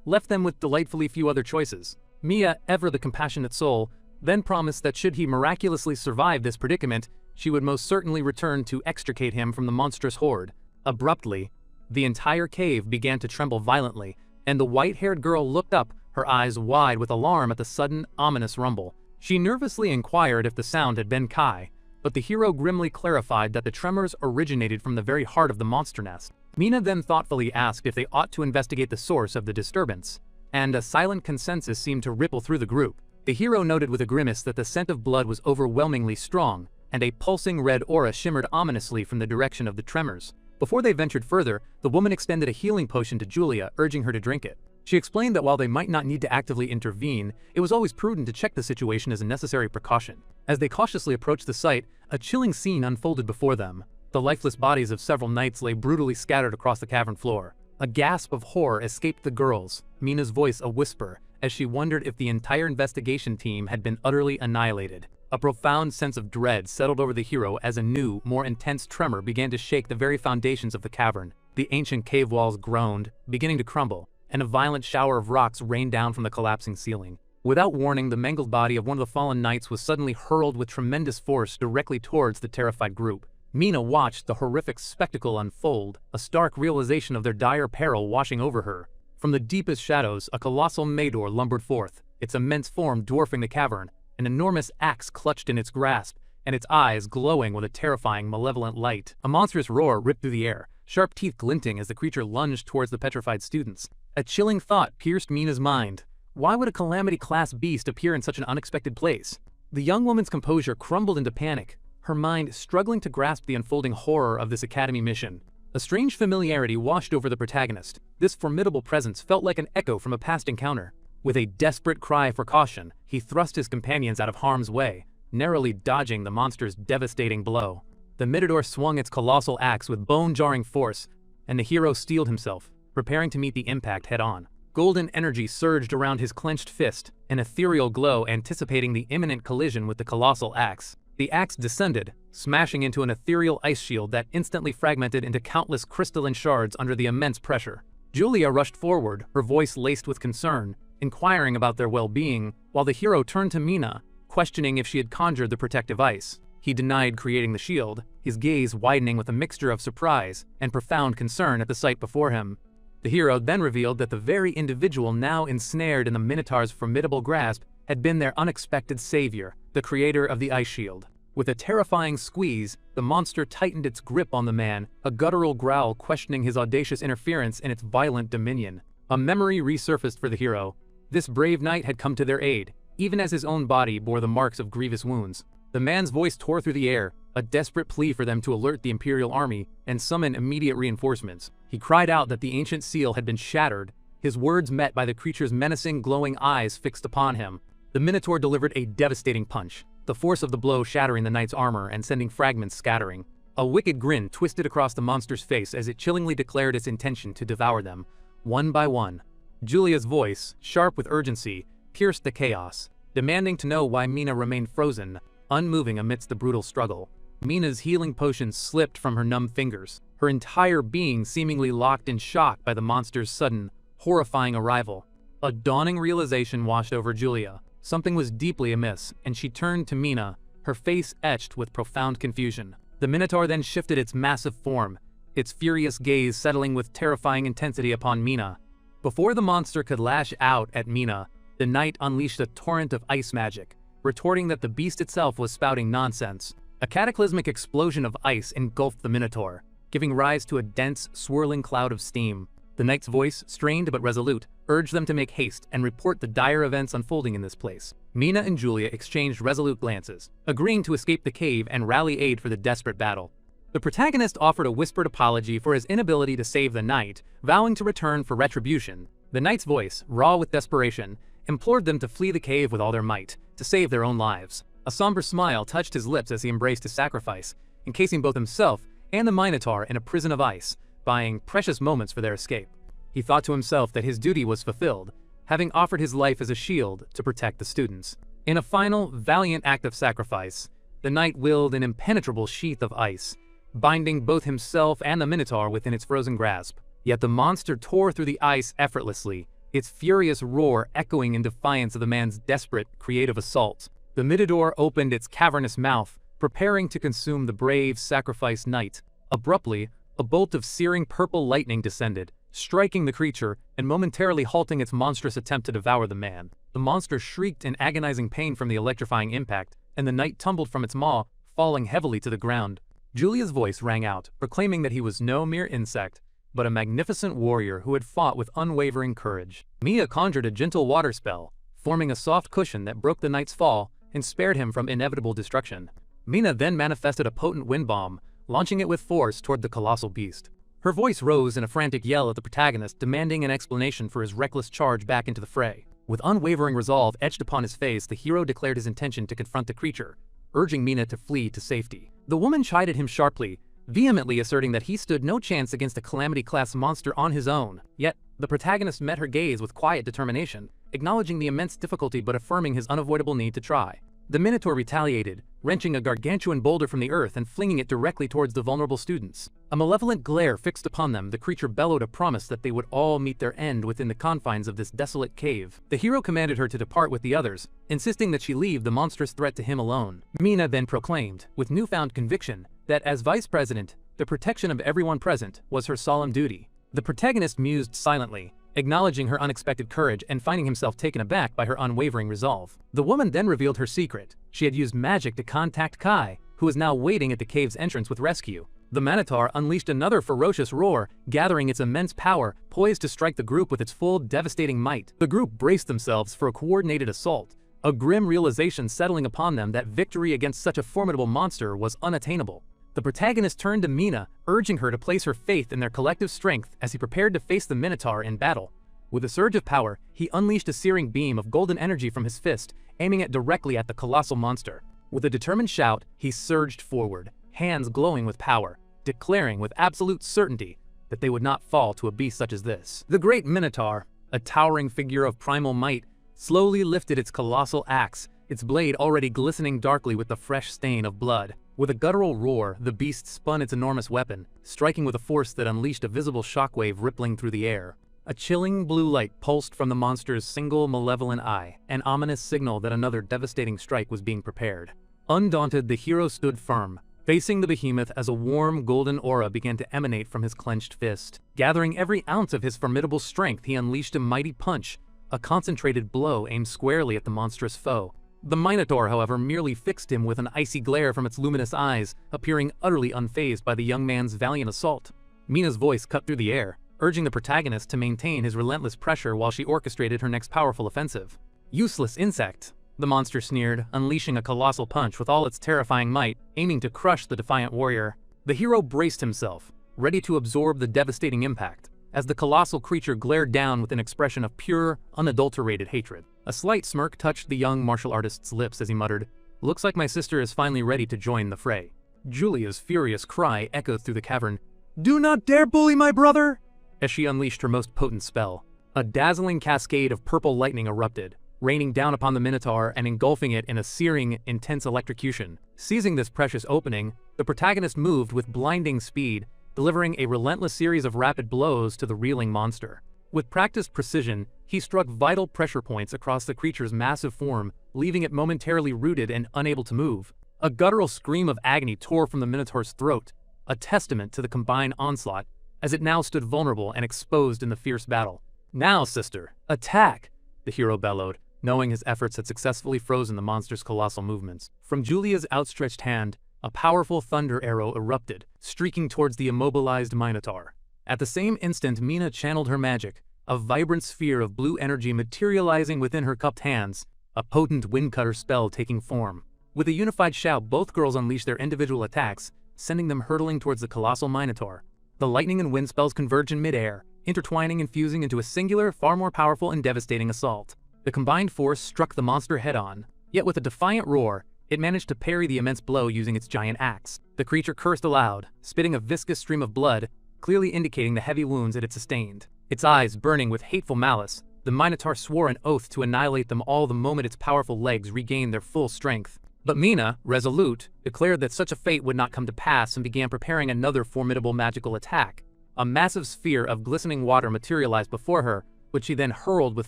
left them with delightfully few other choices. Mia, ever the compassionate soul, then promised that should he miraculously survive this predicament, she would most certainly return to extricate him from the monstrous horde. Abruptly, the entire cave began to tremble violently, and the white-haired girl looked up, her eyes wide with alarm at the sudden, ominous rumble. She nervously inquired if the sound had been Kai, but the hero grimly clarified that the tremors originated from the very heart of the monster nest. Mina then thoughtfully asked if they ought to investigate the source of the disturbance, and a silent consensus seemed to ripple through the group. The hero noted with a grimace that the scent of blood was overwhelmingly strong, and a pulsing red aura shimmered ominously from the direction of the tremors. Before they ventured further, the woman extended a healing potion to Julia, urging her to drink it. She explained that while they might not need to actively intervene, it was always prudent to check the situation as a necessary precaution. As they cautiously approached the site, a chilling scene unfolded before them. The lifeless bodies of several knights lay brutally scattered across the cavern floor. A gasp of horror escaped the girls, Mina's voice a whisper, as she wondered if the entire investigation team had been utterly annihilated. A profound sense of dread settled over the hero as a new, more intense tremor began to shake the very foundations of the cavern. The ancient cave walls groaned, beginning to crumble, and a violent shower of rocks rained down from the collapsing ceiling. Without warning, the mangled body of one of the fallen knights was suddenly hurled with tremendous force directly towards the terrified group. Mina watched the horrific spectacle unfold, a stark realization of their dire peril washing over her. From the deepest shadows, a colossal Maedor lumbered forth, its immense form dwarfing the cavern, an enormous axe clutched in its grasp, and its eyes glowing with a terrifying, malevolent light. A monstrous roar ripped through the air, sharp teeth glinting as the creature lunged towards the petrified students. A chilling thought pierced Mina's mind. Why would a Calamity-class beast appear in such an unexpected place? The young woman's composure crumbled into panic, her mind struggling to grasp the unfolding horror of this academy mission. A strange familiarity washed over the protagonist. This formidable presence felt like an echo from a past encounter. With a desperate cry for caution, he thrust his companions out of harm's way, narrowly dodging the monster's devastating blow. The Maedor swung its colossal axe with bone-jarring force, and the hero steeled himself, preparing to meet the impact head-on. Golden energy surged around his clenched fist, an ethereal glow anticipating the imminent collision with the colossal axe. The axe descended, smashing into an ethereal ice shield that instantly fragmented into countless crystalline shards under the immense pressure. Julia rushed forward, her voice laced with concern, inquiring about their well-being, while the hero turned to Mina, questioning if she had conjured the protective ice. He denied creating the shield, his gaze widening with a mixture of surprise and profound concern at the sight before him. The hero then revealed that the very individual now ensnared in the Minotaur's formidable grasp had been their unexpected savior, the creator of the ice shield. With a terrifying squeeze, the monster tightened its grip on the man, a guttural growl questioning his audacious interference in its violent dominion. A memory resurfaced for the hero. This brave knight had come to their aid, even as his own body bore the marks of grievous wounds. The man's voice tore through the air, a desperate plea for them to alert the Imperial army and summon immediate reinforcements. He cried out that the ancient seal had been shattered, his words met by the creature's menacing, glowing eyes fixed upon him. The Minotaur delivered a devastating punch, the force of the blow shattering the knight's armor and sending fragments scattering. A wicked grin twisted across the monster's face as it chillingly declared its intention to devour them, one by one. Julia's voice, sharp with urgency, pierced the chaos, demanding to know why Mina remained frozen, unmoving amidst the brutal struggle. Mina's healing potion slipped from her numb fingers, her entire being seemingly locked in shock by the monster's sudden, horrifying arrival. A dawning realization washed over Julia. Something was deeply amiss, and she turned to Mina, her face etched with profound confusion. The Minotaur then shifted its massive form, its furious gaze settling with terrifying intensity upon Mina. Before the monster could lash out at Mina, the knight unleashed a torrent of ice magic, retorting that the beast itself was spouting nonsense. A cataclysmic explosion of ice engulfed the Minotaur, giving rise to a dense, swirling cloud of steam. The knight's voice, strained but resolute, urged them to make haste and report the dire events unfolding in this place. Mina and Julia exchanged resolute glances, agreeing to escape the cave and rally aid for the desperate battle. The protagonist offered a whispered apology for his inability to save the knight, vowing to return for retribution. The knight's voice, raw with desperation, implored them to flee the cave with all their might, to save their own lives. A somber smile touched his lips as he embraced his sacrifice, encasing both himself and the Minotaur in a prison of ice, buying precious moments for their escape. He thought to himself that his duty was fulfilled, having offered his life as a shield to protect the students. In a final, valiant act of sacrifice, the knight willed an impenetrable sheath of ice, binding both himself and the Minotaur within its frozen grasp. Yet the monster tore through the ice effortlessly, its furious roar echoing in defiance of the man's desperate, creative assault. The Minotaur opened its cavernous mouth, preparing to consume the brave, sacrificed knight. Abruptly, a bolt of searing purple lightning descended, striking the creature and momentarily halting its monstrous attempt to devour the man. The monster shrieked in agonizing pain from the electrifying impact, and the knight tumbled from its maw, falling heavily to the ground. Julia's voice rang out, proclaiming that he was no mere insect, but a magnificent warrior who had fought with unwavering courage. Mia conjured a gentle water spell, forming a soft cushion that broke the knight's fall and spared him from inevitable destruction. Mina then manifested a potent wind bomb, launching it with force toward the colossal beast. Her voice rose in a frantic yell at the protagonist, demanding an explanation for his reckless charge back into the fray. With unwavering resolve etched upon his face, the hero declared his intention to confront the creature, urging Mina to flee to safety. The woman chided him sharply, vehemently asserting that he stood no chance against a Calamity-class monster on his own. Yet, the protagonist met her gaze with quiet determination, acknowledging the immense difficulty but affirming his unavoidable need to try. The Minotaur retaliated, wrenching a gargantuan boulder from the earth and flinging it directly towards the vulnerable students. A malevolent glare fixed upon them, the creature bellowed a promise that they would all meet their end within the confines of this desolate cave. The hero commanded her to depart with the others, insisting that she leave the monstrous threat to him alone. Mina then proclaimed, with newfound conviction, that as vice president, the protection of everyone present was her solemn duty. The protagonist mused silently, acknowledging her unexpected courage and finding himself taken aback by her unwavering resolve. The woman then revealed her secret. She had used magic to contact Kai, who was now waiting at the cave's entrance with rescue. The Minotaur unleashed another ferocious roar, gathering its immense power, poised to strike the group with its full, devastating might. The group braced themselves for a coordinated assault, a grim realization settling upon them that victory against such a formidable monster was unattainable. The protagonist turned to Mina, urging her to place her faith in their collective strength as he prepared to face the Minotaur in battle. With a surge of power, he unleashed a searing beam of golden energy from his fist, aiming it directly at the colossal monster. With a determined shout, he surged forward, hands glowing with power, declaring with absolute certainty that they would not fall to a beast such as this. The great Minotaur, a towering figure of primal might, slowly lifted its colossal axe, its blade already glistening darkly with the fresh stain of blood. With a guttural roar, the beast spun its enormous weapon, striking with a force that unleashed a visible shockwave rippling through the air. A chilling blue light pulsed from the monster's single malevolent eye, an ominous signal that another devastating strike was being prepared. Undaunted, the hero stood firm, facing the behemoth as a warm golden aura began to emanate from his clenched fist. Gathering every ounce of his formidable strength, he unleashed a mighty punch, a concentrated blow aimed squarely at the monstrous foe. The Minotaur, however, merely fixed him with an icy glare from its luminous eyes, appearing utterly unfazed by the young man's valiant assault. Mina's voice cut through the air, urging the protagonist to maintain his relentless pressure while she orchestrated her next powerful offensive. "Useless insect," the monster sneered, unleashing a colossal punch with all its terrifying might, aiming to crush the defiant warrior. The hero braced himself, ready to absorb the devastating impact, as the colossal creature glared down with an expression of pure, unadulterated hatred. A slight smirk touched the young martial artist's lips as he muttered, "Looks like my sister is finally ready to join the fray." Julia's furious cry echoed through the cavern, "Do not dare bully my brother!" as she unleashed her most potent spell. A dazzling cascade of purple lightning erupted, raining down upon the Minotaur and engulfing it in a searing, intense electrocution. Seizing this precious opening, the protagonist moved with blinding speed, delivering a relentless series of rapid blows to the reeling monster. With practiced precision, he struck vital pressure points across the creature's massive form, leaving it momentarily rooted and unable to move. A guttural scream of agony tore from the Minotaur's throat, a testament to the combined onslaught, as it now stood vulnerable and exposed in the fierce battle. "Now, sister, attack!" the hero bellowed, knowing his efforts had successfully frozen the monster's colossal movements. From Julia's outstretched hand, a powerful thunder arrow erupted, streaking towards the immobilized Minotaur. At the same instant, Mina channeled her magic, a vibrant sphere of blue energy materializing within her cupped hands, a potent windcutter spell taking form. With a unified shout, both girls unleashed their individual attacks, sending them hurtling towards the colossal Minotaur. The lightning and wind spells converged in midair, intertwining and fusing into a singular, far more powerful and devastating assault. The combined force struck the monster head-on, yet with a defiant roar, It managed to parry the immense blow using its giant axe. The creature cursed aloud, spitting a viscous stream of blood, clearly indicating the heavy wounds it had sustained. Its eyes burning with hateful malice, the Minotaur swore an oath to annihilate them all the moment its powerful legs regained their full strength. But Mina, resolute, declared that such a fate would not come to pass and began preparing another formidable magical attack. A massive sphere of glistening water materialized before her, which she then hurled with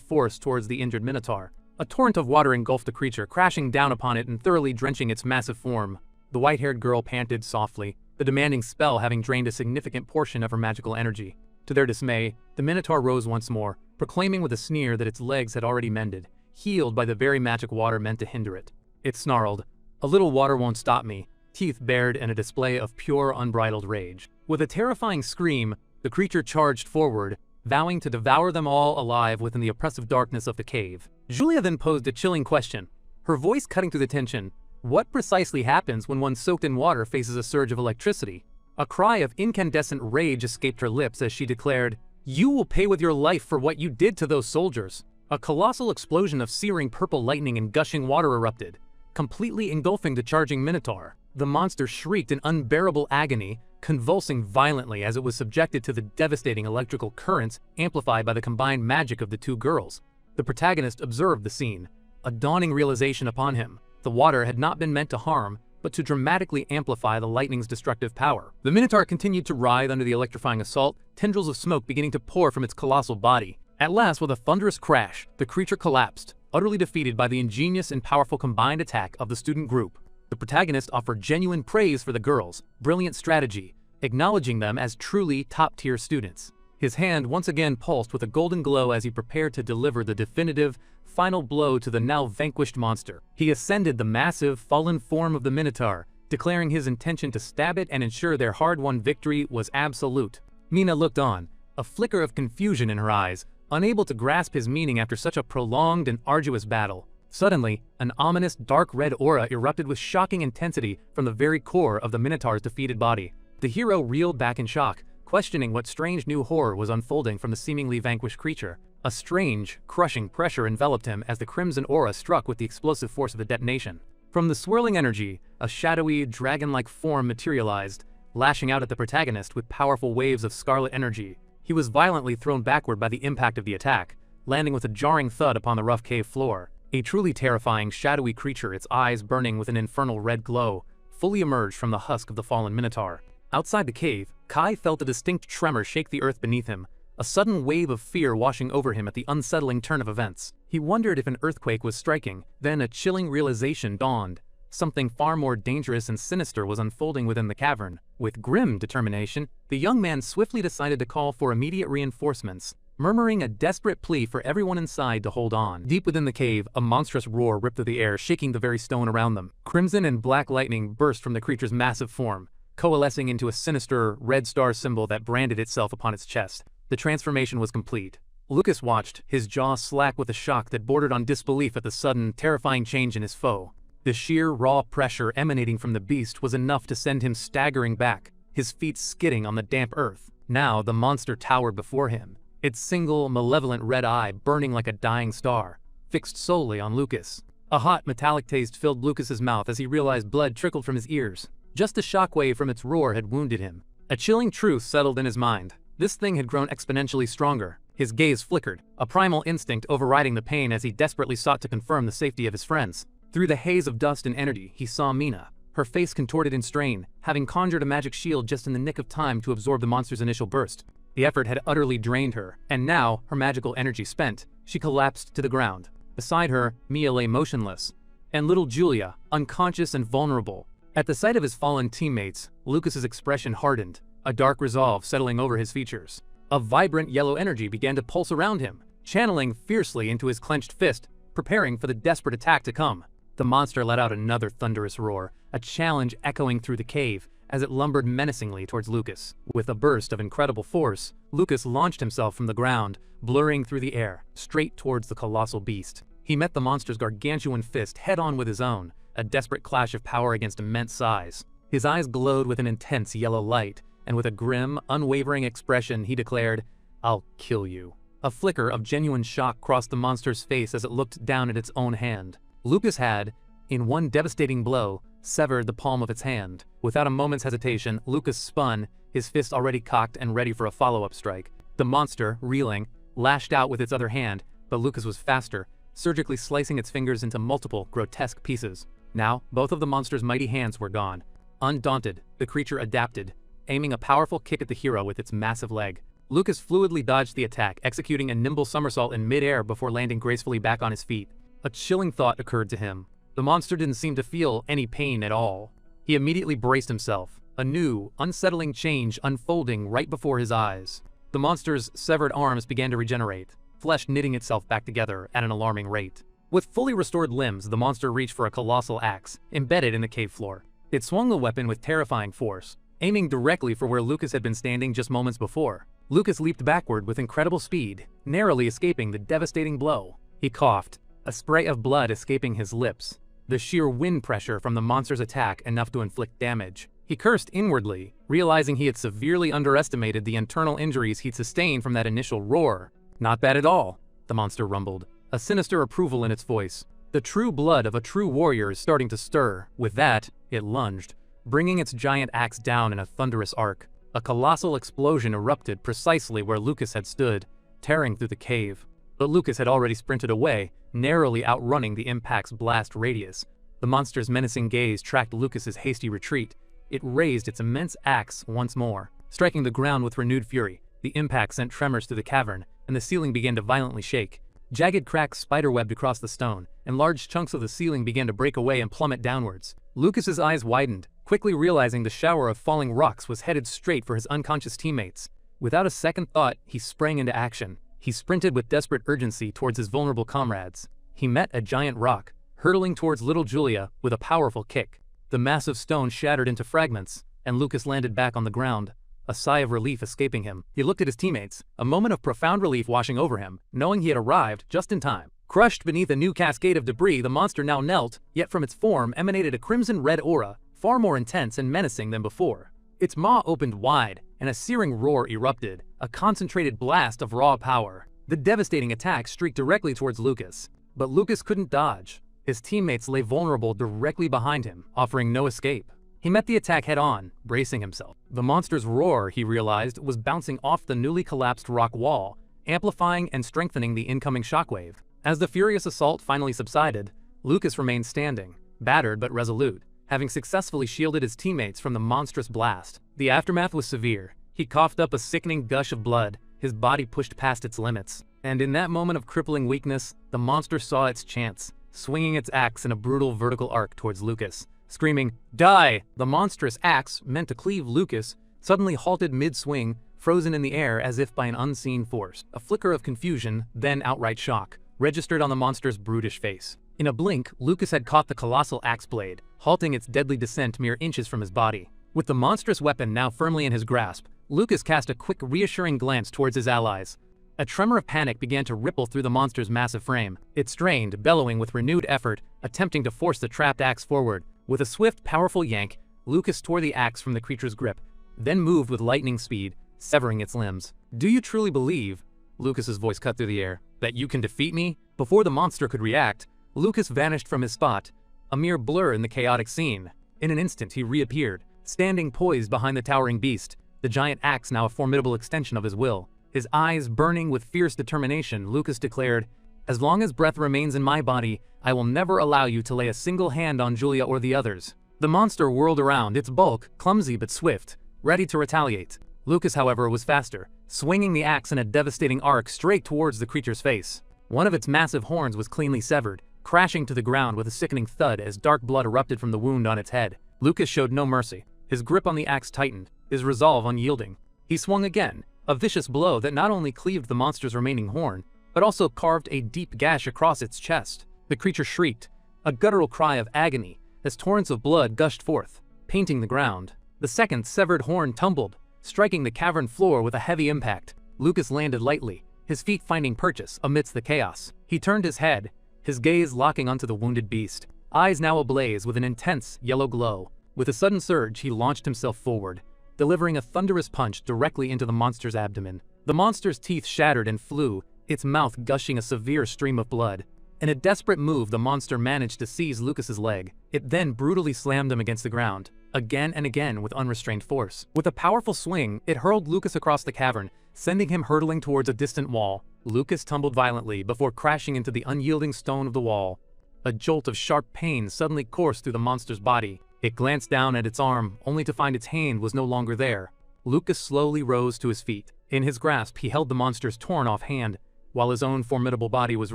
force towards the injured Minotaur. A torrent of water engulfed the creature, crashing down upon it and thoroughly drenching its massive form. The white-haired girl panted softly, the demanding spell having drained a significant portion of her magical energy. To their dismay, the Minotaur rose once more, proclaiming with a sneer that its legs had already mended, healed by the very magic water meant to hinder it. It snarled, "A little water won't stop me," teeth bared in a display of pure, unbridled rage. With a terrifying scream, the creature charged forward, vowing to devour them all alive within the oppressive darkness of the cave. Julia then posed a chilling question, her voice cutting through the tension. What precisely happens when one soaked in water faces a surge of electricity? A cry of incandescent rage escaped her lips as she declared, "You will pay with your life for what you did to those soldiers." A colossal explosion of searing purple lightning and gushing water erupted, completely engulfing the charging Minotaur. The monster shrieked in unbearable agony, convulsing violently as it was subjected to the devastating electrical currents amplified by the combined magic of the two girls. The protagonist observed the scene, a dawning realization upon him. The water had not been meant to harm, but to dramatically amplify the lightning's destructive power. The Minotaur continued to writhe under the electrifying assault, tendrils of smoke beginning to pour from its colossal body. At last, with a thunderous crash, the creature collapsed, utterly defeated by the ingenious and powerful combined attack of the student group. The protagonist offered genuine praise for the girls' brilliant strategy, acknowledging them as truly top-tier students. His hand once again pulsed with a golden glow as he prepared to deliver the definitive, final blow to the now vanquished monster. He ascended the massive, fallen form of the Minotaur, declaring his intention to stab it and ensure their hard-won victory was absolute. Mina looked on, a flicker of confusion in her eyes, unable to grasp his meaning after such a prolonged and arduous battle. Suddenly, an ominous dark red aura erupted with shocking intensity from the very core of the Minotaur's defeated body. The hero reeled back in shock, questioning what strange new horror was unfolding from the seemingly vanquished creature. A strange, crushing pressure enveloped him as the crimson aura struck with the explosive force of the detonation. From the swirling energy, a shadowy, dragon-like form materialized, lashing out at the protagonist with powerful waves of scarlet energy. He was violently thrown backward by the impact of the attack, landing with a jarring thud upon the rough cave floor. A truly terrifying, shadowy creature, its eyes burning with an infernal red glow, fully emerged from the husk of the fallen Minotaur. Outside the cave, Kai felt a distinct tremor shake the earth beneath him, a sudden wave of fear washing over him at the unsettling turn of events. He wondered if an earthquake was striking, then a chilling realization dawned. Something far more dangerous and sinister was unfolding within the cavern. With grim determination, the young man swiftly decided to call for immediate reinforcements, murmuring a desperate plea for everyone inside to hold on. Deep within the cave, a monstrous roar ripped through the air, shaking the very stone around them. Crimson and black lightning burst from the creature's massive form, coalescing into a sinister, red star symbol that branded itself upon its chest. The transformation was complete. Lucas watched, his jaw slack with a shock that bordered on disbelief at the sudden, terrifying change in his foe. The sheer, raw pressure emanating from the beast was enough to send him staggering back, his feet skidding on the damp earth. Now the monster towered before him, its single, malevolent red eye burning like a dying star, fixed solely on Lucas. A hot, metallic taste filled Lucas's mouth as he realized blood trickled from his ears. Just a shockwave from its roar had wounded him. A chilling truth settled in his mind. This thing had grown exponentially stronger. His gaze flickered, a primal instinct overriding the pain as he desperately sought to confirm the safety of his friends. Through the haze of dust and energy, he saw Mina, her face contorted in strain, having conjured a magic shield just in the nick of time to absorb the monster's initial burst. The effort had utterly drained her, and now, her magical energy spent, she collapsed to the ground. Beside her, Mia lay motionless, and little Julia, unconscious and vulnerable. At the sight of his fallen teammates, Lucas's expression hardened, a dark resolve settling over his features. A vibrant yellow energy began to pulse around him, channeling fiercely into his clenched fist, preparing for the desperate attack to come. The monster let out another thunderous roar, a challenge echoing through the cave as it lumbered menacingly towards Lucas. With a burst of incredible force, Lucas launched himself from the ground, blurring through the air, straight towards the colossal beast. He met the monster's gargantuan fist head-on with his own, a desperate clash of power against immense size. His eyes glowed with an intense yellow light, and with a grim, unwavering expression he declared, "I'll kill you." A flicker of genuine shock crossed the monster's face as it looked down at its own hand. Lucas had, in one devastating blow, severed the palm of its hand. Without a moment's hesitation, Lucas spun, his fist already cocked and ready for a follow-up strike. The monster, reeling, lashed out with its other hand, but Lucas was faster, surgically slicing its fingers into multiple, grotesque pieces. Now, both of the monster's mighty hands were gone. Undaunted, the creature adapted, aiming a powerful kick at the hero with its massive leg. Lucas fluidly dodged the attack, executing a nimble somersault in mid-air before landing gracefully back on his feet. A chilling thought occurred to him. The monster didn't seem to feel any pain at all. He immediately braced himself, a new, unsettling change unfolding right before his eyes. The monster's severed arms began to regenerate, flesh knitting itself back together at an alarming rate. With fully restored limbs, the monster reached for a colossal axe, embedded in the cave floor. It swung the weapon with terrifying force, aiming directly for where Lucas had been standing just moments before. Lucas leaped backward with incredible speed, narrowly escaping the devastating blow. He coughed, a spray of blood escaping his lips, the sheer wind pressure from the monster's attack enough to inflict damage. He cursed inwardly, realizing he had severely underestimated the internal injuries he'd sustained from that initial roar. "Not bad at all," the monster rumbled, a sinister approval in its voice. The true blood of a true warrior is starting to stir. With that, it lunged, bringing its giant axe down in a thunderous arc. A colossal explosion erupted precisely where Lucas had stood, tearing through the cave. But Lucas had already sprinted away, narrowly outrunning the impact's blast radius. The monster's menacing gaze tracked Lucas's hasty retreat. It raised its immense axe once more, striking the ground with renewed fury. The impact sent tremors through the cavern, and the ceiling began to violently shake. Jagged cracks spiderwebbed across the stone, and large chunks of the ceiling began to break away and plummet downwards. Lucas's eyes widened, quickly realizing the shower of falling rocks was headed straight for his unconscious teammates. Without a second thought, he sprang into action. He sprinted with desperate urgency towards his vulnerable comrades. He met a giant rock, hurtling towards little Julia with a powerful kick. The massive stone shattered into fragments, and Lucas landed back on the ground, a sigh of relief escaping him. He looked at his teammates, a moment of profound relief washing over him, knowing he had arrived just in time. Crushed beneath a new cascade of debris, the monster now knelt, yet from its form emanated a crimson-red aura, far more intense and menacing than before. Its maw opened wide, and a searing roar erupted, a concentrated blast of raw power. The devastating attack streaked directly towards Lucas, but Lucas couldn't dodge. His teammates lay vulnerable directly behind him, offering no escape. He met the attack head-on, bracing himself. The monster's roar, he realized, was bouncing off the newly collapsed rock wall, amplifying and strengthening the incoming shockwave. As the furious assault finally subsided, Lucas remained standing, battered but resolute, having successfully shielded his teammates from the monstrous blast. The aftermath was severe. He coughed up a sickening gush of blood, his body pushed past its limits. And in that moment of crippling weakness, the monster saw its chance, swinging its axe in a brutal vertical arc towards Lucas. Screaming, "Die!" The monstrous axe, meant to cleave Lucas, suddenly halted mid-swing, frozen in the air as if by an unseen force. A flicker of confusion, then outright shock, registered on the monster's brutish face. In a blink, Lucas had caught the colossal axe blade, halting its deadly descent mere inches from his body. With the monstrous weapon now firmly in his grasp, Lucas cast a quick, reassuring glance towards his allies. A tremor of panic began to ripple through the monster's massive frame. It strained, bellowing with renewed effort, attempting to force the trapped axe forward. With a swift, powerful yank, Lucas tore the axe from the creature's grip, then moved with lightning speed, severing its limbs. "Do you truly believe," Lucas's voice cut through the air, "that you can defeat me?" Before the monster could react, Lucas vanished from his spot, a mere blur in the chaotic scene. In an instant, he reappeared, standing poised behind the towering beast, the giant axe now a formidable extension of his will. His eyes burning with fierce determination, Lucas declared, "As long as breath remains in my body, I will never allow you to lay a single hand on Julia or the others." The monster whirled around, its bulk, clumsy but swift, ready to retaliate. Lucas, however, was faster, swinging the axe in a devastating arc straight towards the creature's face. One of its massive horns was cleanly severed, crashing to the ground with a sickening thud as dark blood erupted from the wound on its head. Lucas showed no mercy. His grip on the axe tightened, his resolve unyielding. He swung again, a vicious blow that not only cleaved the monster's remaining horn, but also carved a deep gash across its chest. The creature shrieked, a guttural cry of agony, as torrents of blood gushed forth, painting the ground. The second severed horn tumbled, striking the cavern floor with a heavy impact. Lucas landed lightly, his feet finding purchase amidst the chaos. He turned his head, his gaze locking onto the wounded beast, eyes now ablaze with an intense yellow glow. With a sudden surge, he launched himself forward, delivering a thunderous punch directly into the monster's abdomen. The monster's teeth shattered and flew, its mouth gushing a severe stream of blood. In a desperate move, the monster managed to seize Lucas's leg. It then brutally slammed him against the ground, again and again with unrestrained force. With a powerful swing, it hurled Lucas across the cavern, sending him hurtling towards a distant wall. Lucas tumbled violently before crashing into the unyielding stone of the wall. A jolt of sharp pain suddenly coursed through the monster's body. It glanced down at its arm, only to find its hand was no longer there. Lucas slowly rose to his feet. In his grasp, he held the monster's torn-off hand, while his own formidable body was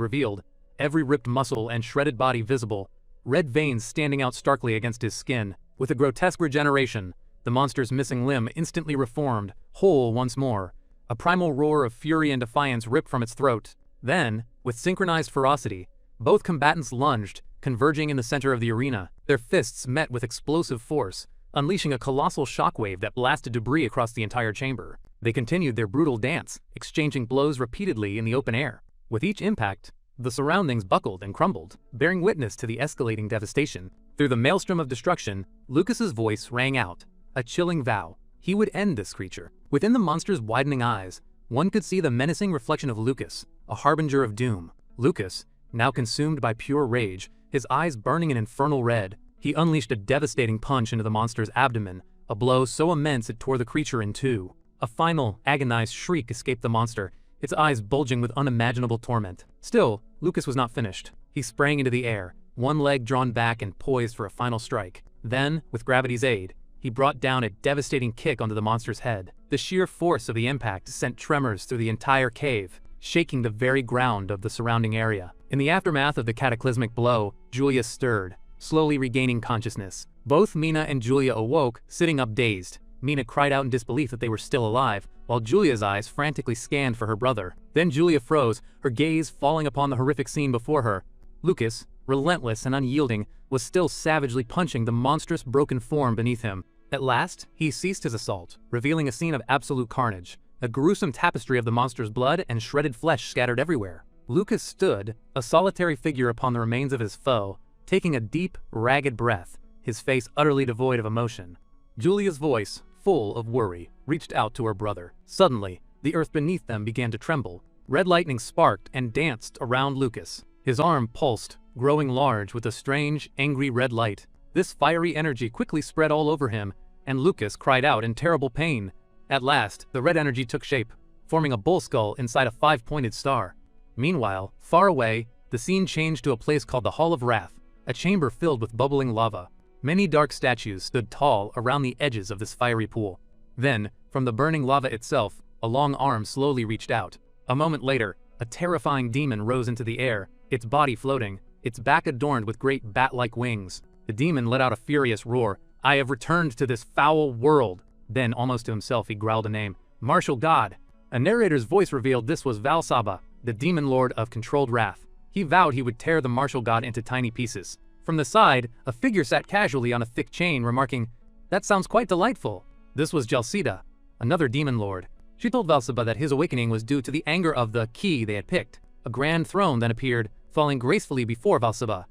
revealed, every ripped muscle and shredded body visible, red veins standing out starkly against his skin. With a grotesque regeneration, the monster's missing limb instantly reformed, whole once more. A primal roar of fury and defiance ripped from its throat. Then, with synchronized ferocity, both combatants lunged, converging in the center of the arena. Their fists met with explosive force, unleashing a colossal shockwave that blasted debris across the entire chamber. They continued their brutal dance, exchanging blows repeatedly in the open air. With each impact, the surroundings buckled and crumbled, bearing witness to the escalating devastation. Through the maelstrom of destruction, Lucas's voice rang out, a chilling vow. He would end this creature. Within the monster's widening eyes, one could see the menacing reflection of Lucas, a harbinger of doom. Lucas, now consumed by pure rage, his eyes burning an infernal red, he unleashed a devastating punch into the monster's abdomen, a blow so immense it tore the creature in two. A final, agonized shriek escaped the monster, its eyes bulging with unimaginable torment. Still, Lucas was not finished. He sprang into the air, one leg drawn back and poised for a final strike. Then, with gravity's aid, he brought down a devastating kick onto the monster's head. The sheer force of the impact sent tremors through the entire cave, shaking the very ground of the surrounding area. In the aftermath of the cataclysmic blow, Julia stirred, slowly regaining consciousness. Both Mina and Julia awoke, sitting up dazed. Mina cried out in disbelief that they were still alive, while Julia's eyes frantically scanned for her brother. Then Julia froze, her gaze falling upon the horrific scene before her. Lucas, relentless and unyielding, was still savagely punching the monstrous broken form beneath him. At last, he ceased his assault, revealing a scene of absolute carnage, a gruesome tapestry of the monster's blood and shredded flesh scattered everywhere. Lucas stood, a solitary figure upon the remains of his foe, taking a deep, ragged breath, his face utterly devoid of emotion. Julia's voice, full of worry, reached out to her brother. Suddenly, the earth beneath them began to tremble. Red lightning sparked and danced around Lucas. His arm pulsed, growing large with a strange, angry red light. This fiery energy quickly spread all over him, and Lucas cried out in terrible pain. At last, the red energy took shape, forming a bull skull inside a five-pointed star. Meanwhile, far away, the scene changed to a place called the Hall of Wrath, a chamber filled with bubbling lava. Many dark statues stood tall around the edges of this fiery pool. Then, from the burning lava itself, a long arm slowly reached out. A moment later, a terrifying demon rose into the air, its body floating, its back adorned with great bat-like wings. The demon let out a furious roar. "I have returned to this foul world." Then, almost to himself, he growled a name. "Martial God." A narrator's voice revealed this was Valsaba, the demon lord of controlled wrath. He vowed he would tear the martial god into tiny pieces. From the side, a figure sat casually on a thick chain, remarking, "That sounds quite delightful." This was Jalsida, another demon lord. She told Valsaba that his awakening was due to the anger of the key they had picked. A grand throne then appeared, falling gracefully before Valsaba.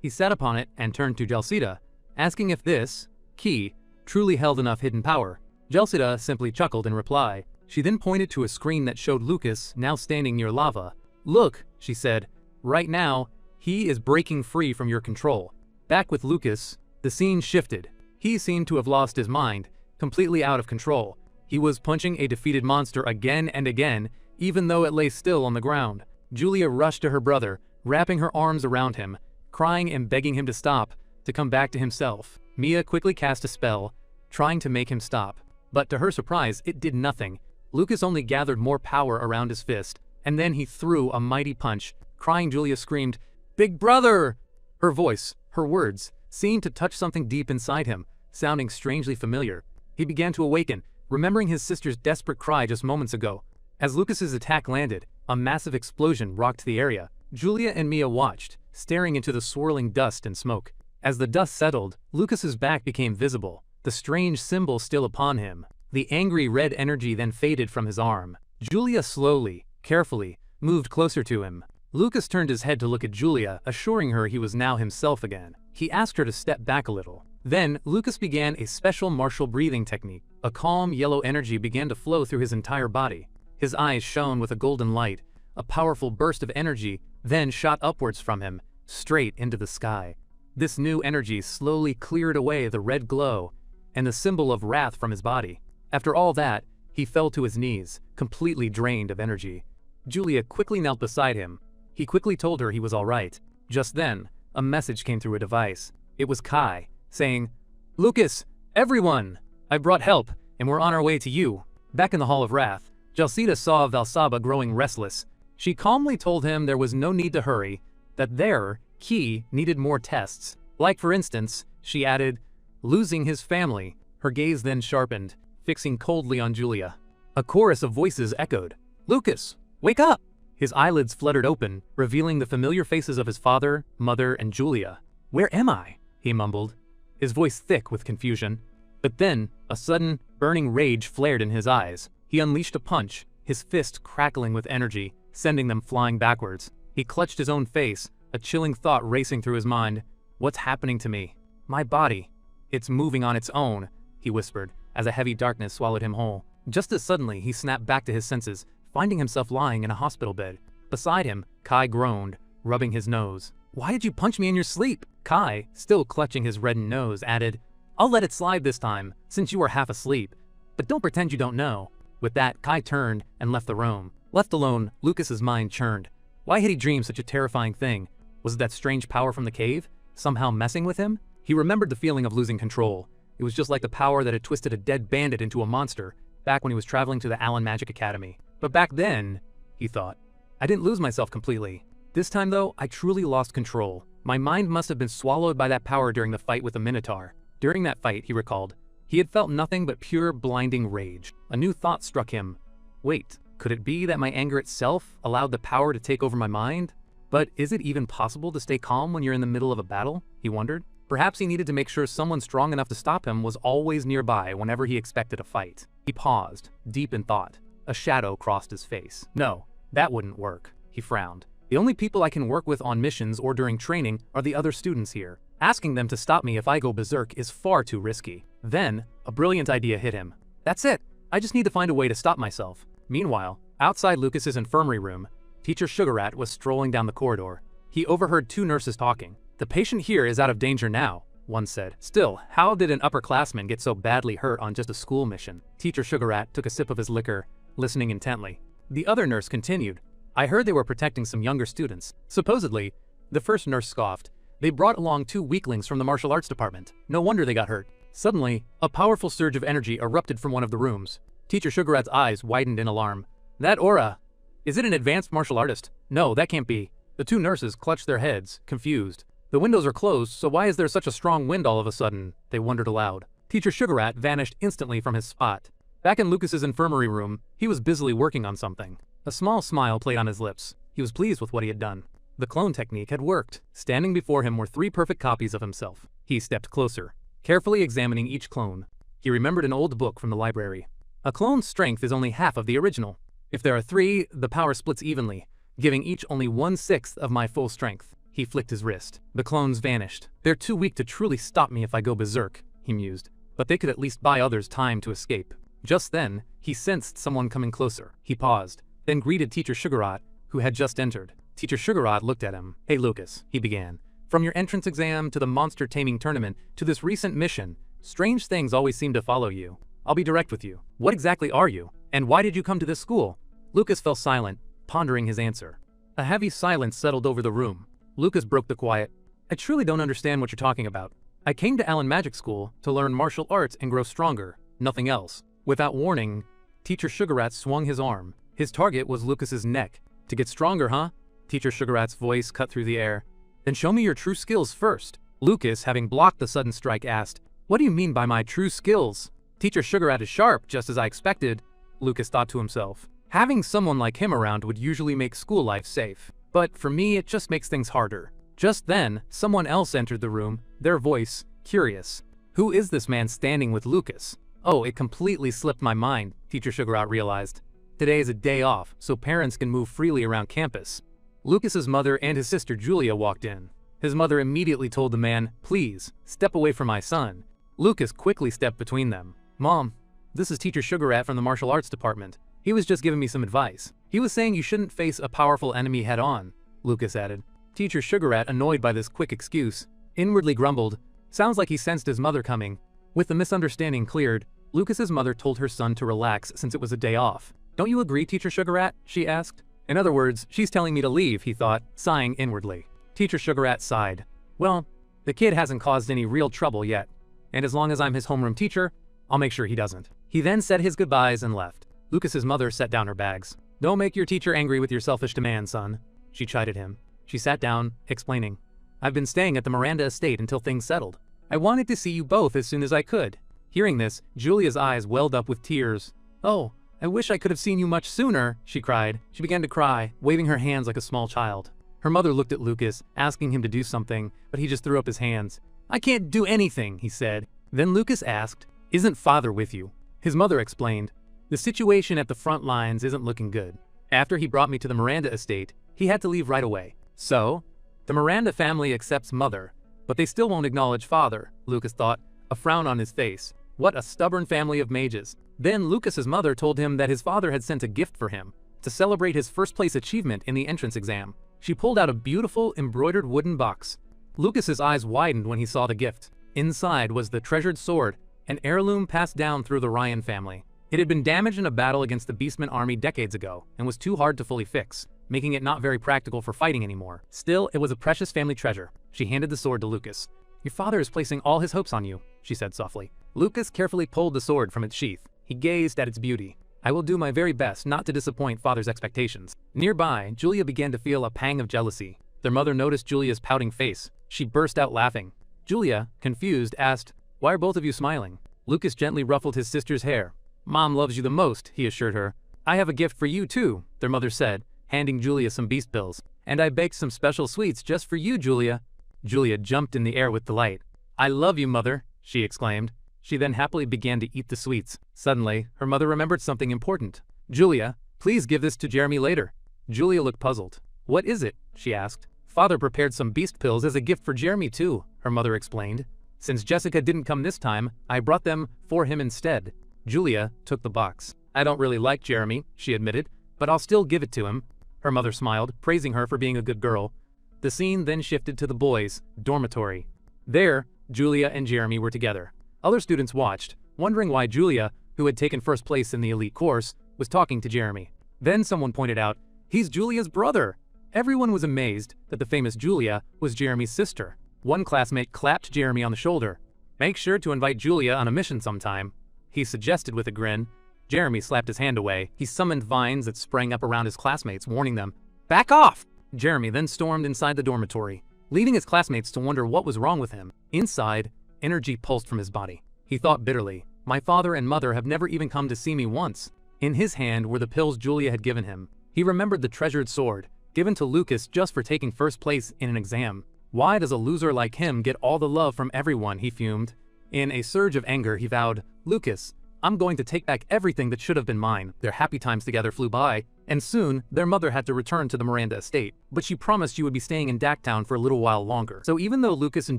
He sat upon it and turned to Jalsida, asking if this key truly held enough hidden power. Jalsida simply chuckled in reply. She then pointed to a screen that showed Lucas now standing near lava. "Look," she said, "right now, he is breaking free from your control." Back with Lucas, the scene shifted. He seemed to have lost his mind, completely out of control. He was punching a defeated monster again and again, even though it lay still on the ground. Julia rushed to her brother, wrapping her arms around him, crying and begging him to stop, to come back to himself. Mia quickly cast a spell, trying to make him stop. But to her surprise, it did nothing. Lucas only gathered more power around his fist, and then he threw a mighty punch. Crying, Julia screamed, "Big brother!" Her voice, her words, seemed to touch something deep inside him, sounding strangely familiar. He began to awaken, remembering his sister's desperate cry just moments ago. As Lucas's attack landed, a massive explosion rocked the area. Julia and Mia watched, staring into the swirling dust and smoke. As the dust settled, Lucas's back became visible, the strange symbol still upon him. The angry red energy then faded from his arm. Julia slowly, carefully, moved closer to him. Lucas turned his head to look at Julia, assuring her he was now himself again. He asked her to step back a little. Then, Lucas began a special martial breathing technique. A calm yellow energy began to flow through his entire body. His eyes shone with a golden light. A powerful burst of energy then shot upwards from him, straight into the sky. This new energy slowly cleared away the red glow and the symbol of wrath from his body. After all that, he fell to his knees, completely drained of energy. Julia quickly knelt beside him. He quickly told her he was all right. Just then, a message came through a device. It was Kai, saying, "Lucas, everyone! I brought help, and we're on our way to you." Back in the Hall of Wrath, Jalcida saw Valsaba growing restless. She calmly told him there was no need to hurry, that their Ki needed more tests. Like for instance, she added, losing his family. Her gaze then sharpened, fixing coldly on Julia. A chorus of voices echoed, "Lucas, wake up!" His eyelids fluttered open, revealing the familiar faces of his father, mother, and Julia. "Where am I?" he mumbled, his voice thick with confusion. But then, a sudden, burning rage flared in his eyes. He unleashed a punch, his fist crackling with energy, sending them flying backwards. He clutched his own face, a chilling thought racing through his mind. "What's happening to me? My body. It's moving on its own," he whispered, as a heavy darkness swallowed him whole. Just as suddenly, he snapped back to his senses, finding himself lying in a hospital bed. Beside him, Kai groaned, rubbing his nose. "Why did you punch me in your sleep?" Kai, still clutching his reddened nose, added, "I'll let it slide this time, since you were half asleep. But don't pretend you don't know." With that, Kai turned and left the room. Left alone, Lucas's mind churned. Why had he dreamed such a terrifying thing? Was it that strange power from the cave, somehow messing with him? He remembered the feeling of losing control. It was just like the power that had twisted a dead bandit into a monster, back when he was traveling to the Allen Magic Academy. But back then, he thought, I didn't lose myself completely. This time though, I truly lost control. My mind must have been swallowed by that power during the fight with the Minotaur. During that fight, he recalled, he had felt nothing but pure, blinding rage. A new thought struck him. Wait, could it be that my anger itself allowed the power to take over my mind? But is it even possible to stay calm when you're in the middle of a battle? He wondered. Perhaps he needed to make sure someone strong enough to stop him was always nearby whenever he expected a fight. He paused, deep in thought. A shadow crossed his face. No, that wouldn't work. He frowned. The only people I can work with on missions or during training are the other students here. Asking them to stop me if I go berserk is far too risky. Then, a brilliant idea hit him. That's it. I just need to find a way to stop myself. Meanwhile, outside Lucas's infirmary room, Teacher Sugarrat was strolling down the corridor. He overheard two nurses talking. "The patient here is out of danger now," one said. "Still, how did an upperclassman get so badly hurt on just a school mission?" Teacher Sugarrat took a sip of his liquor, listening intently. The other nurse continued. "I heard they were protecting some younger students." Supposedly, the first nurse scoffed. "They brought along two weaklings from the martial arts department. No wonder they got hurt." Suddenly, a powerful surge of energy erupted from one of the rooms. Teacher Sugarrat's eyes widened in alarm. "That aura! Is it an advanced martial artist? No, that can't be." The two nurses clutched their heads, confused. "The windows are closed, so why is there such a strong wind all of a sudden?" they wondered aloud. Teacher Sugarrat vanished instantly from his spot. Back in Lucas's infirmary room, he was busily working on something. A small smile played on his lips. He was pleased with what he had done. The clone technique had worked. Standing before him were 3 perfect copies of himself. He stepped closer, carefully examining each clone. He remembered an old book from the library. A clone's strength is only half of the original. If there are 3, the power splits evenly, giving each only 1/6 of my full strength. He flicked his wrist. The clones vanished. "They're too weak to truly stop me if I go berserk," he mused. "But they could at least buy others time to escape." Just then, he sensed someone coming closer. He paused, then greeted Teacher Sugarrat, who had just entered. Teacher Sugarrat looked at him. "Hey Lucas," he began. "From your entrance exam to the monster taming tournament to this recent mission, strange things always seem to follow you. I'll be direct with you. What exactly are you? And why did you come to this school?" Lucas fell silent, pondering his answer. A heavy silence settled over the room. Lucas broke the quiet. "I truly don't understand what you're talking about. I came to Allen Magic School to learn martial arts and grow stronger, nothing else." Without warning, Teacher Sugarrat swung his arm. His target was Lucas's neck. "To get stronger, huh?" Teacher Sugarrat's voice cut through the air. "Then show me your true skills first." Lucas, having blocked the sudden strike, asked, "What do you mean by my true skills?" "Teacher Sugarrat is sharp, just as I expected," Lucas thought to himself. Having someone like him around would usually make school life safe. But for me, it just makes things harder. Just then, someone else entered the room, their voice curious. Who is this man standing with Lucas? Oh, it completely slipped my mind, Teacher Sugarrat realized. Today is a day off, so parents can move freely around campus. Lucas's mother and his sister Julia walked in. His mother immediately told the man, "Please, step away from my son." Lucas quickly stepped between them. "Mom, this is Teacher Sugarrat from the martial arts department. He was just giving me some advice. He was saying you shouldn't face a powerful enemy head-on. Lucas added. Teacher Sugarrat, annoyed by this quick excuse, inwardly grumbled, sounds like he sensed his mother coming. With the misunderstanding cleared, Lucas's mother told her son to relax since it was a day off. Don't you agree, Teacher Sugarrat? She asked. In other words, she's telling me to leave, he thought, sighing inwardly. Teacher Sugarrat sighed. Well, the kid hasn't caused any real trouble yet, and as long as I'm his homeroom teacher, I'll make sure he doesn't. He then said his goodbyes and left. Lucas's mother set down her bags. Don't make your teacher angry with your selfish demands, son, she chided him. She sat down, explaining. I've been staying at the Miranda estate until things settled. I wanted to see you both as soon as I could. Hearing this, Julia's eyes welled up with tears. Oh, I wish I could have seen you much sooner, she cried. She began to cry, waving her hands like a small child. Her mother looked at Lucas, asking him to do something, but he just threw up his hands. I can't do anything, he said. Then Lucas asked, Isn't father with you? His mother explained, The situation at the front lines isn't looking good. After he brought me to the Miranda estate, he had to leave right away. So, the Miranda family accepts mother, but they still won't acknowledge father, Lucas thought, a frown on his face. What a stubborn family of mages. Then Lucas's mother told him that his father had sent a gift for him to celebrate his first-place achievement in the entrance exam. She pulled out a beautiful embroidered wooden box. Lucas's eyes widened when he saw the gift. Inside was the treasured sword, an heirloom passed down through the Ryan family. It had been damaged in a battle against the Beastman army decades ago and was too hard to fully fix, making it not very practical for fighting anymore. Still, it was a precious family treasure. She handed the sword to Lucas. Your father is placing all his hopes on you, she said softly. Lucas carefully pulled the sword from its sheath. He gazed at its beauty. I will do my very best not to disappoint father's expectations. Nearby, Julia began to feel a pang of jealousy. Their mother noticed Julia's pouting face. She burst out laughing. Julia, confused, asked, Why are both of you smiling? Lucas gently ruffled his sister's hair. Mom loves you the most, he assured her. I have a gift for you too, their mother said, handing Julia some beast pills. And I baked some special sweets just for you, Julia. Julia jumped in the air with delight. I love you, mother, she exclaimed. She then happily began to eat the sweets. Suddenly, her mother remembered something important. Julia, please give this to Jeremy later. Julia looked puzzled. What is it? She asked. Father prepared some beast pills as a gift for Jeremy too, her mother explained. Since Jessica didn't come this time, I brought them for him instead. Julia took the box. I don't really like Jeremy, she admitted, but I'll still give it to him. Her mother smiled, praising her for being a good girl. The scene then shifted to the boys' dormitory. There, Julia and Jeremy were together. Other students watched, wondering why Julia, who had taken first place in the elite course, was talking to Jeremy. Then someone pointed out, he's Julia's brother. Everyone was amazed that the famous Julia was Jeremy's sister. One classmate clapped Jeremy on the shoulder. Make sure to invite Julia on a mission sometime, he suggested with a grin. Jeremy slapped his hand away. He summoned vines that sprang up around his classmates, warning them, Back off! Jeremy then stormed inside the dormitory, leaving his classmates to wonder what was wrong with him. Inside, energy pulsed from his body. He thought bitterly, my father and mother have never even come to see me once. In his hand were the pills Julia had given him. He remembered the treasured sword, given to Lucas just for taking first place in an exam. Why does a loser like him get all the love from everyone, he fumed. In a surge of anger, he vowed, Lucas, I'm going to take back everything that should have been mine. Their happy times together flew by, and soon, their mother had to return to the Miranda estate. But she promised she would be staying in Dacktown for a little while longer. So even though Lucas and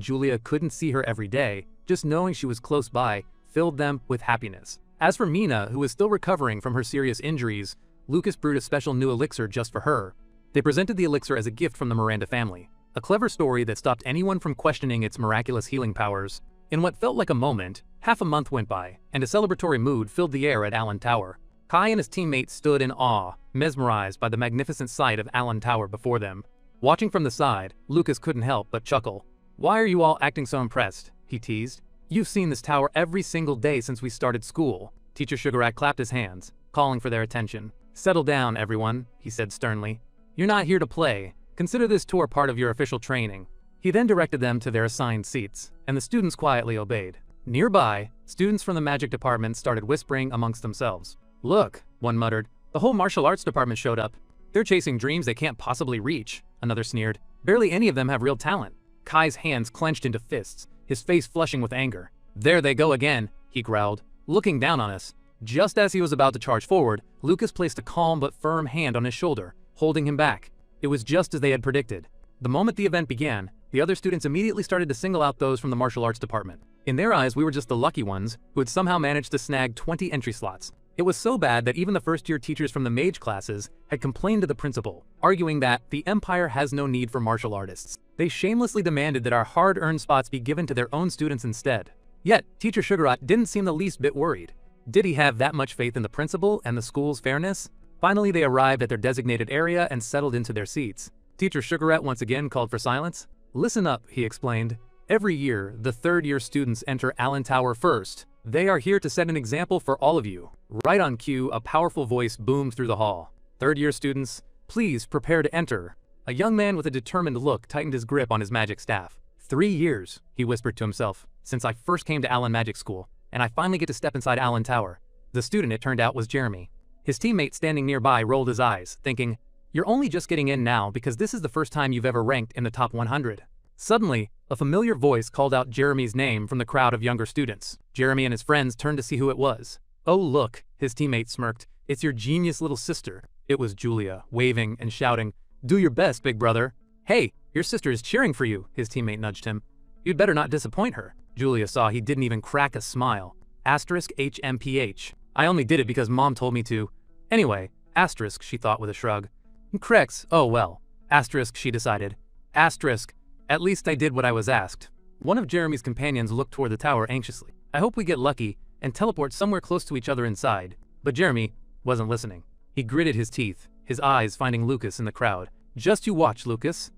Julia couldn't see her every day, just knowing she was close by filled them with happiness. As for Mina, who was still recovering from her serious injuries, Lucas brewed a special new elixir just for her. They presented the elixir as a gift from the Miranda family. A clever story that stopped anyone from questioning its miraculous healing powers. In what felt like a moment, half a month went by, and a celebratory mood filled the air at Allen Tower. Kai and his teammates stood in awe, mesmerized by the magnificent sight of Allen Tower before them. Watching from the side, Lucas couldn't help but chuckle. Why are you all acting so impressed? He teased. You've seen this tower every single day since we started school. Teacher Sugarrat clapped his hands, calling for their attention. Settle down, everyone, he said sternly. You're not here to play. Consider this tour part of your official training. He then directed them to their assigned seats, and the students quietly obeyed. Nearby, students from the magic department started whispering amongst themselves. Look, one muttered, the whole martial arts department showed up. They're chasing dreams they can't possibly reach, another sneered. Barely any of them have real talent. Kai's hands clenched into fists, his face flushing with anger. There they go again, he growled, looking down on us. Just as he was about to charge forward, Lucas placed a calm but firm hand on his shoulder, holding him back. It was just as they had predicted. The moment the event began, the other students immediately started to single out those from the martial arts department. In their eyes, we were just the lucky ones who had somehow managed to snag 20 entry slots. It was so bad that even the first-year teachers from the mage classes had complained to the principal, arguing that the Empire has no need for martial artists. They shamelessly demanded that our hard-earned spots be given to their own students instead. Yet, Teacher Sugarat didn't seem the least bit worried. Did he have that much faith in the principal and the school's fairness? Finally, they arrived at their designated area and settled into their seats. Teacher Sugarat once again called for silence. "Listen up," he explained. "Every year, the third-year students enter Allen Tower first. They are here to set an example for all of you." Right on cue, a powerful voice boomed through the hall. "Third-year students, please prepare to enter." A young man with a determined look tightened his grip on his magic staff. 3 years, he whispered to himself, since I first came to Allen Magic School, and I finally get to step inside Allen Tower. The student, it turned out, was Jeremy. His teammate standing nearby rolled his eyes, thinking, "You're only just getting in now because this is the first time you've ever ranked in the top 100. Suddenly, a familiar voice called out Jeremy's name from the crowd of younger students. Jeremy and his friends turned to see who it was. "Oh look," his teammate smirked, "it's your genius little sister." It was Julia, waving and shouting, "Do your best, big brother." "Hey, your sister is cheering for you," his teammate nudged him. "You'd better not disappoint her." Julia saw he didn't even crack a smile. *HMPH. I only did it because mom told me to. Anyway, *, she thought with a shrug. Crex, oh well. *, she decided. At least I did what I was asked. One of Jeremy's companions looked toward the tower anxiously. "I hope we get lucky and teleport somewhere close to each other inside." But Jeremy wasn't listening. He gritted his teeth, his eyes finding Lucas in the crowd. "Just you watch, Lucas,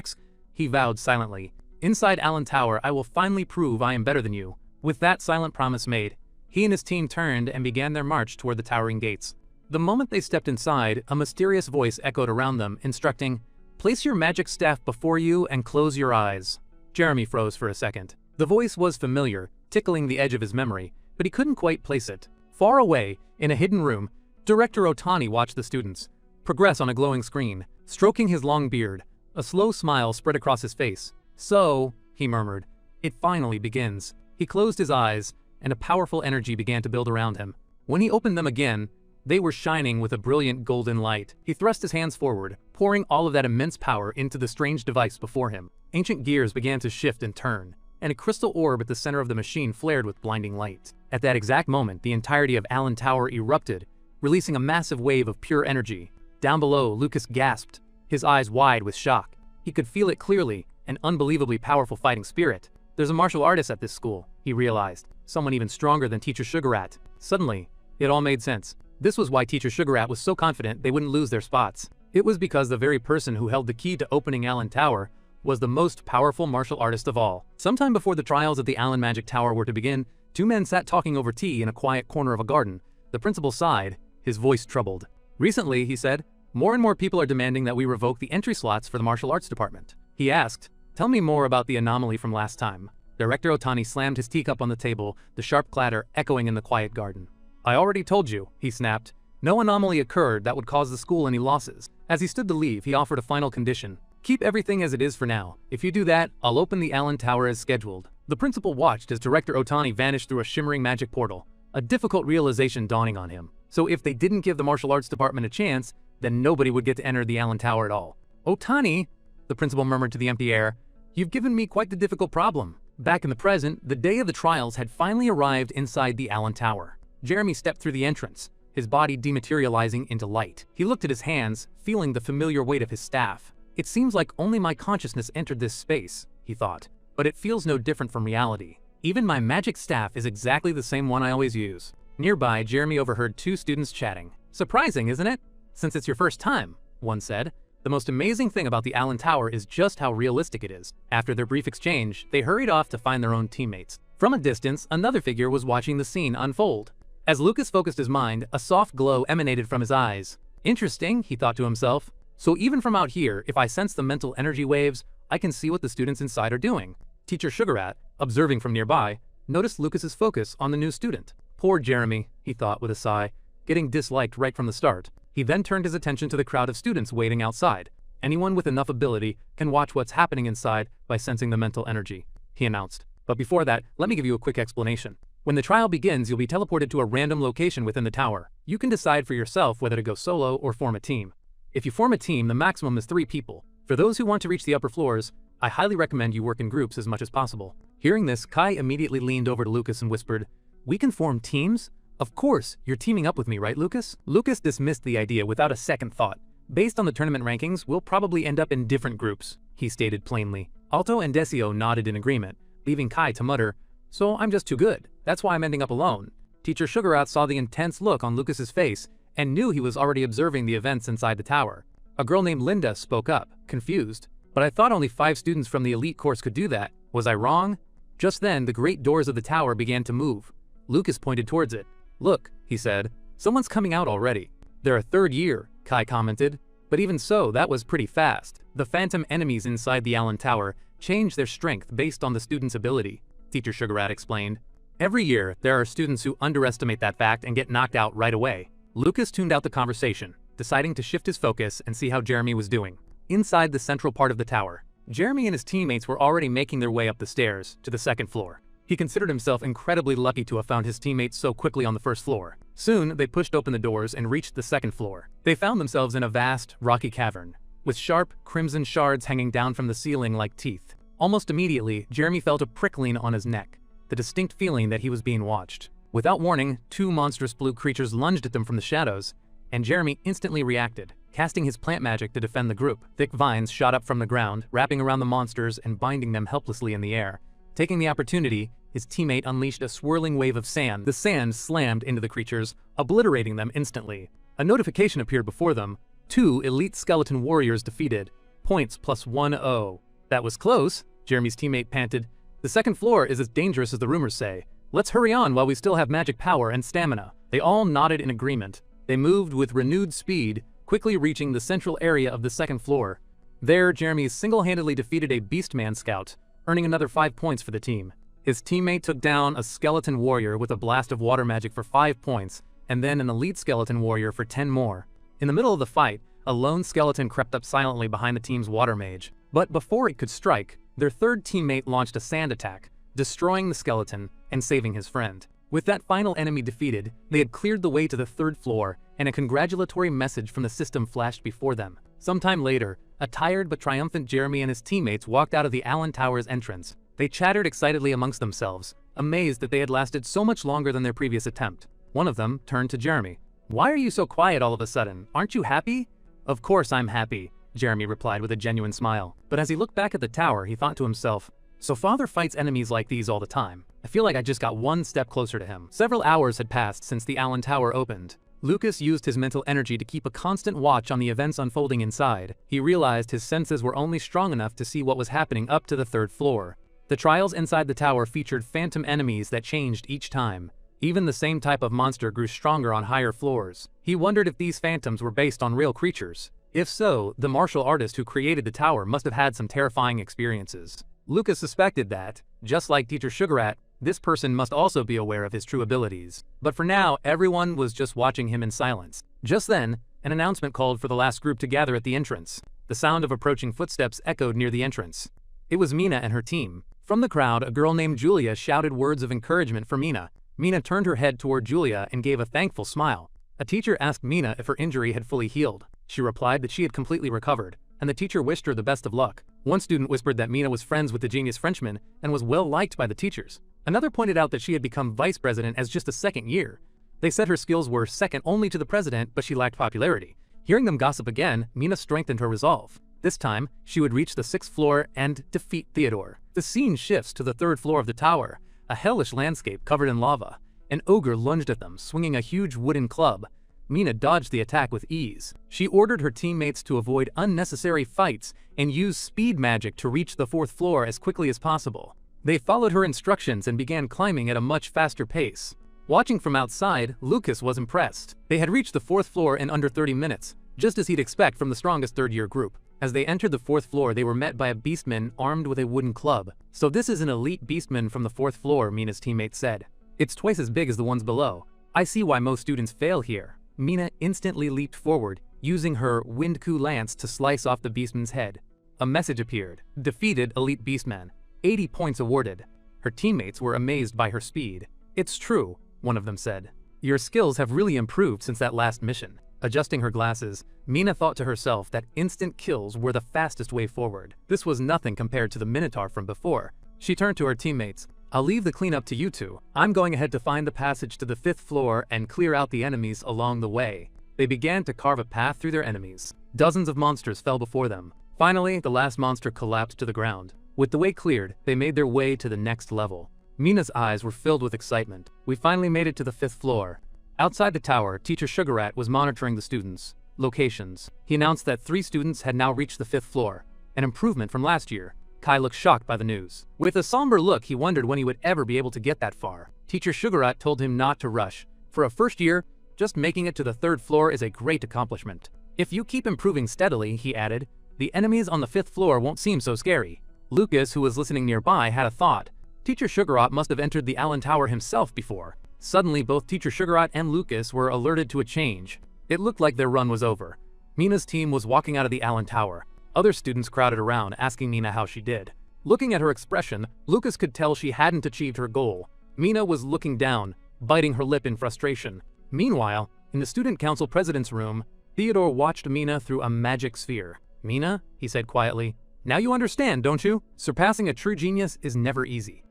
*, he vowed silently. "Inside Allen Tower, I will finally prove I am better than you." With that silent promise made, he and his team turned and began their march toward the towering gates. The moment they stepped inside, a mysterious voice echoed around them, instructing, "Place your magic staff before you and close your eyes." Jeremy froze for a second. The voice was familiar, tickling the edge of his memory, but he couldn't quite place it. Far away, in a hidden room, Director Otani watched the students progress on a glowing screen, stroking his long beard. A slow smile spread across his face. "So," he murmured, "it finally begins." He closed his eyes, and a powerful energy began to build around him. When he opened them again, they were shining with a brilliant golden light. He thrust his hands forward, pouring all of that immense power into the strange device before him. Ancient gears began to shift and turn, and a crystal orb at the center of the machine flared with blinding light. At that exact moment, the entirety of Allen Tower erupted, releasing a massive wave of pure energy. Down below, Lucas gasped, his eyes wide with shock. He could feel it clearly, an unbelievably powerful fighting spirit. There's a martial artist at this school, he realized, someone even stronger than Teacher Sugarat. Suddenly, it all made sense. This was why Teacher Sugarat was so confident they wouldn't lose their spots. It was because the very person who held the key to opening Allen Tower was the most powerful martial artist of all. Sometime before the trials at the Allen Magic Tower were to begin, two men sat talking over tea in a quiet corner of a garden. The principal sighed, his voice troubled. "Recently," he said, "more and more people are demanding that we revoke the entry slots for the martial arts department." He asked, "Tell me more about the anomaly from last time." Director Otani slammed his teacup on the table, the sharp clatter echoing in the quiet garden. "I already told you," he snapped. "No anomaly occurred that would cause the school any losses." As he stood to leave, he offered a final condition. "Keep everything as it is for now. If you do that, I'll open the Allen Tower as scheduled." The principal watched as Director Otani vanished through a shimmering magic portal, a difficult realization dawning on him. So if they didn't give the martial arts department a chance, then nobody would get to enter the Allen Tower at all. "Otani," the principal murmured to the empty air, "you've given me quite the difficult problem." Back in the present, the day of the trials had finally arrived inside the Allen Tower. Jeremy stepped through the entrance, his body dematerializing into light. He looked at his hands, feeling the familiar weight of his staff. "It seems like only my consciousness entered this space," he thought, "but it feels no different from reality. Even my magic staff is exactly the same one I always use." Nearby, Jeremy overheard two students chatting. "Surprising, isn't it? Since it's your first time," one said. "The most amazing thing about the Allen Tower is just how realistic it is." After their brief exchange, they hurried off to find their own teammates. From a distance, another figure was watching the scene unfold. As Lucas focused his mind, a soft glow emanated from his eyes. "Interesting," he thought to himself. "So even from out here, if I sense the mental energy waves, I can see what the students inside are doing." Teacher Sugarat, observing from nearby, noticed Lucas's focus on the new student. "Poor Jeremy," he thought with a sigh, getting disliked right from the start. He then turned his attention to the crowd of students waiting outside. "Anyone with enough ability can watch what's happening inside by sensing the mental energy," he announced. "But before that, let me give you a quick explanation. When the trial begins, you'll be teleported to a random location within the tower. You can decide for yourself whether to go solo or form a team. If you form a team, the maximum is 3 people. For those who want to reach the upper floors, I highly recommend you work in groups as much as possible." Hearing this, Kai immediately leaned over to Lucas and whispered, "We can form teams? Of course, you're teaming up with me, right, Lucas? Lucas dismissed the idea without a second thought. Based on the tournament rankings, we'll probably end up in different groups, he stated plainly. Alto and Decio nodded in agreement, leaving Kai to mutter, "So I'm just too good. That's why I'm ending up alone." Teacher Sugarat saw the intense look on Lucas's face and knew he was already observing the events inside the tower. A girl named Linda spoke up, confused. "But I thought only 5 students from the elite course could do that. Was I wrong?" Just then, the great doors of the tower began to move. Lucas pointed towards it. "Look," he said, "someone's coming out already." "They're a 3rd year," Kai commented. But even so, that was pretty fast. The phantom enemies inside the Allen Tower changed their strength based on the student's ability, Teacher Sugarat explained. "Every year, there are students who underestimate that fact and get knocked out right away." Lucas tuned out the conversation, deciding to shift his focus and see how Jeremy was doing. Inside the central part of the tower, Jeremy and his teammates were already making their way up the stairs to the 2nd floor. He considered himself incredibly lucky to have found his teammates so quickly on the 1st floor. Soon, they pushed open the doors and reached the 2nd floor. They found themselves in a vast, rocky cavern, with sharp, crimson shards hanging down from the ceiling like teeth. Almost immediately, Jeremy felt a prickling on his neck, the distinct feeling that he was being watched. Without warning, 2 monstrous blue creatures lunged at them from the shadows, and Jeremy instantly reacted, casting his plant magic to defend the group. Thick vines shot up from the ground, wrapping around the monsters and binding them helplessly in the air. Taking the opportunity, his teammate unleashed a swirling wave of sand. The sand slammed into the creatures, obliterating them instantly. A notification appeared before them. 2 elite skeleton warriors defeated. Points +10. "That was close," Jeremy's teammate panted. "The 2nd floor is as dangerous as the rumors say. Let's hurry on while we still have magic power and stamina." They all nodded in agreement. They moved with renewed speed, quickly reaching the central area of the 2nd floor. There, Jeremy single-handedly defeated a Beastman scout, earning another 5 points for the team. His teammate took down a skeleton warrior with a blast of water magic for 5 points, and then an elite skeleton warrior for 10 more. In the middle of the fight, a lone skeleton crept up silently behind the team's water mage. But before it could strike, their 3rd teammate launched a sand attack, destroying the skeleton and saving his friend. With that final enemy defeated, they had cleared the way to the 3rd floor, and a congratulatory message from the system flashed before them. Sometime later, a tired but triumphant Jeremy and his teammates walked out of the Allen Tower's entrance. They chattered excitedly amongst themselves, amazed that they had lasted so much longer than their previous attempt. One of them turned to Jeremy. "Why are you so quiet all of a sudden? Aren't you happy?" "Of course I'm happy," Jeremy replied with a genuine smile. But as he looked back at the tower, he thought to himself, "So father fights enemies like these all the time. I feel like I just got one step closer to him." Several hours had passed since the Allen Tower opened. Lucas used his mental energy to keep a constant watch on the events unfolding inside. He realized his senses were only strong enough to see what was happening up to the 3rd floor. The trials inside the tower featured phantom enemies that changed each time. Even the same type of monster grew stronger on higher floors. He wondered if these phantoms were based on real creatures. If so, the martial artist who created the tower must have had some terrifying experiences. Lucas suspected that, just like Teacher Sugarat, this person must also be aware of his true abilities. But for now, everyone was just watching him in silence. Just then, an announcement called for the last group to gather at the entrance. The sound of approaching footsteps echoed near the entrance. It was Mina and her team. From the crowd, a girl named Julia shouted words of encouragement for Mina. Mina turned her head toward Julia and gave a thankful smile. A teacher asked Mina if her injury had fully healed. She replied that she had completely recovered, and the teacher wished her the best of luck. One student whispered that Mina was friends with the genius Frenchman and was well liked by the teachers. Another pointed out that she had become vice president as just a 2nd year. They said her skills were second only to the president, but she lacked popularity. Hearing them gossip again, Mina strengthened her resolve. This time, she would reach the 6th floor and defeat Theodore. The scene shifts to the 3rd floor of the tower, a hellish landscape covered in lava. An ogre lunged at them, swinging a huge wooden club. Mina dodged the attack with ease. She ordered her teammates to avoid unnecessary fights and use speed magic to reach the 4th floor as quickly as possible. They followed her instructions and began climbing at a much faster pace. Watching from outside, Lucas was impressed. They had reached the 4th floor in under 30 minutes, just as he'd expect from the strongest 3rd-year group. As they entered the 4th floor, they were met by a beastman armed with a wooden club. "So this is an elite beastman from the 4th floor," Mina's teammate said. "It's twice as big as the ones below. I see why most students fail here." Mina instantly leaped forward, using her Windku lance to slice off the beastman's head. A message appeared. "Defeated elite beastman. 80 points awarded." Her teammates were amazed by her speed. "It's true," one of them said. "Your skills have really improved since that last mission." Adjusting her glasses, Mina thought to herself that instant kills were the fastest way forward. This was nothing compared to the Minotaur from before. She turned to her teammates. I'll leave the cleanup to you two. I'm going ahead to find the passage to the 5th floor and clear out the enemies along the way." They began to carve a path through their enemies. Dozens of monsters fell before them. Finally, the last monster collapsed to the ground. With the way cleared, they made their way to the next level. Mina's eyes were filled with excitement. "We finally made it to the 5th floor." Outside the tower, Teacher Sugarrat was monitoring the students' locations. He announced that 3 students had now reached the 5th floor, an improvement from last year. Kai looked shocked by the news. With a somber look, he wondered when he would ever be able to get that far. Teacher Sugarrat told him not to rush. For a first year, just making it to the 3rd floor is a great accomplishment. "If you keep improving steadily," he added, "the enemies on the 5th floor won't seem so scary." Lucas, who was listening nearby, had a thought. Teacher Sugarrat must have entered the Allen Tower himself before. Suddenly, both Teacher Sugarrat and Lucas were alerted to a change. It looked like their run was over. Mina's team was walking out of the Allen Tower. Other students crowded around, asking Mina how she did. Looking at her expression, Lucas could tell she hadn't achieved her goal. Mina was looking down, biting her lip in frustration. Meanwhile, in the student council president's room, Theodore watched Mina through a magic sphere. "Mina," he said quietly, "now you understand, don't you? Surpassing a true genius is never easy."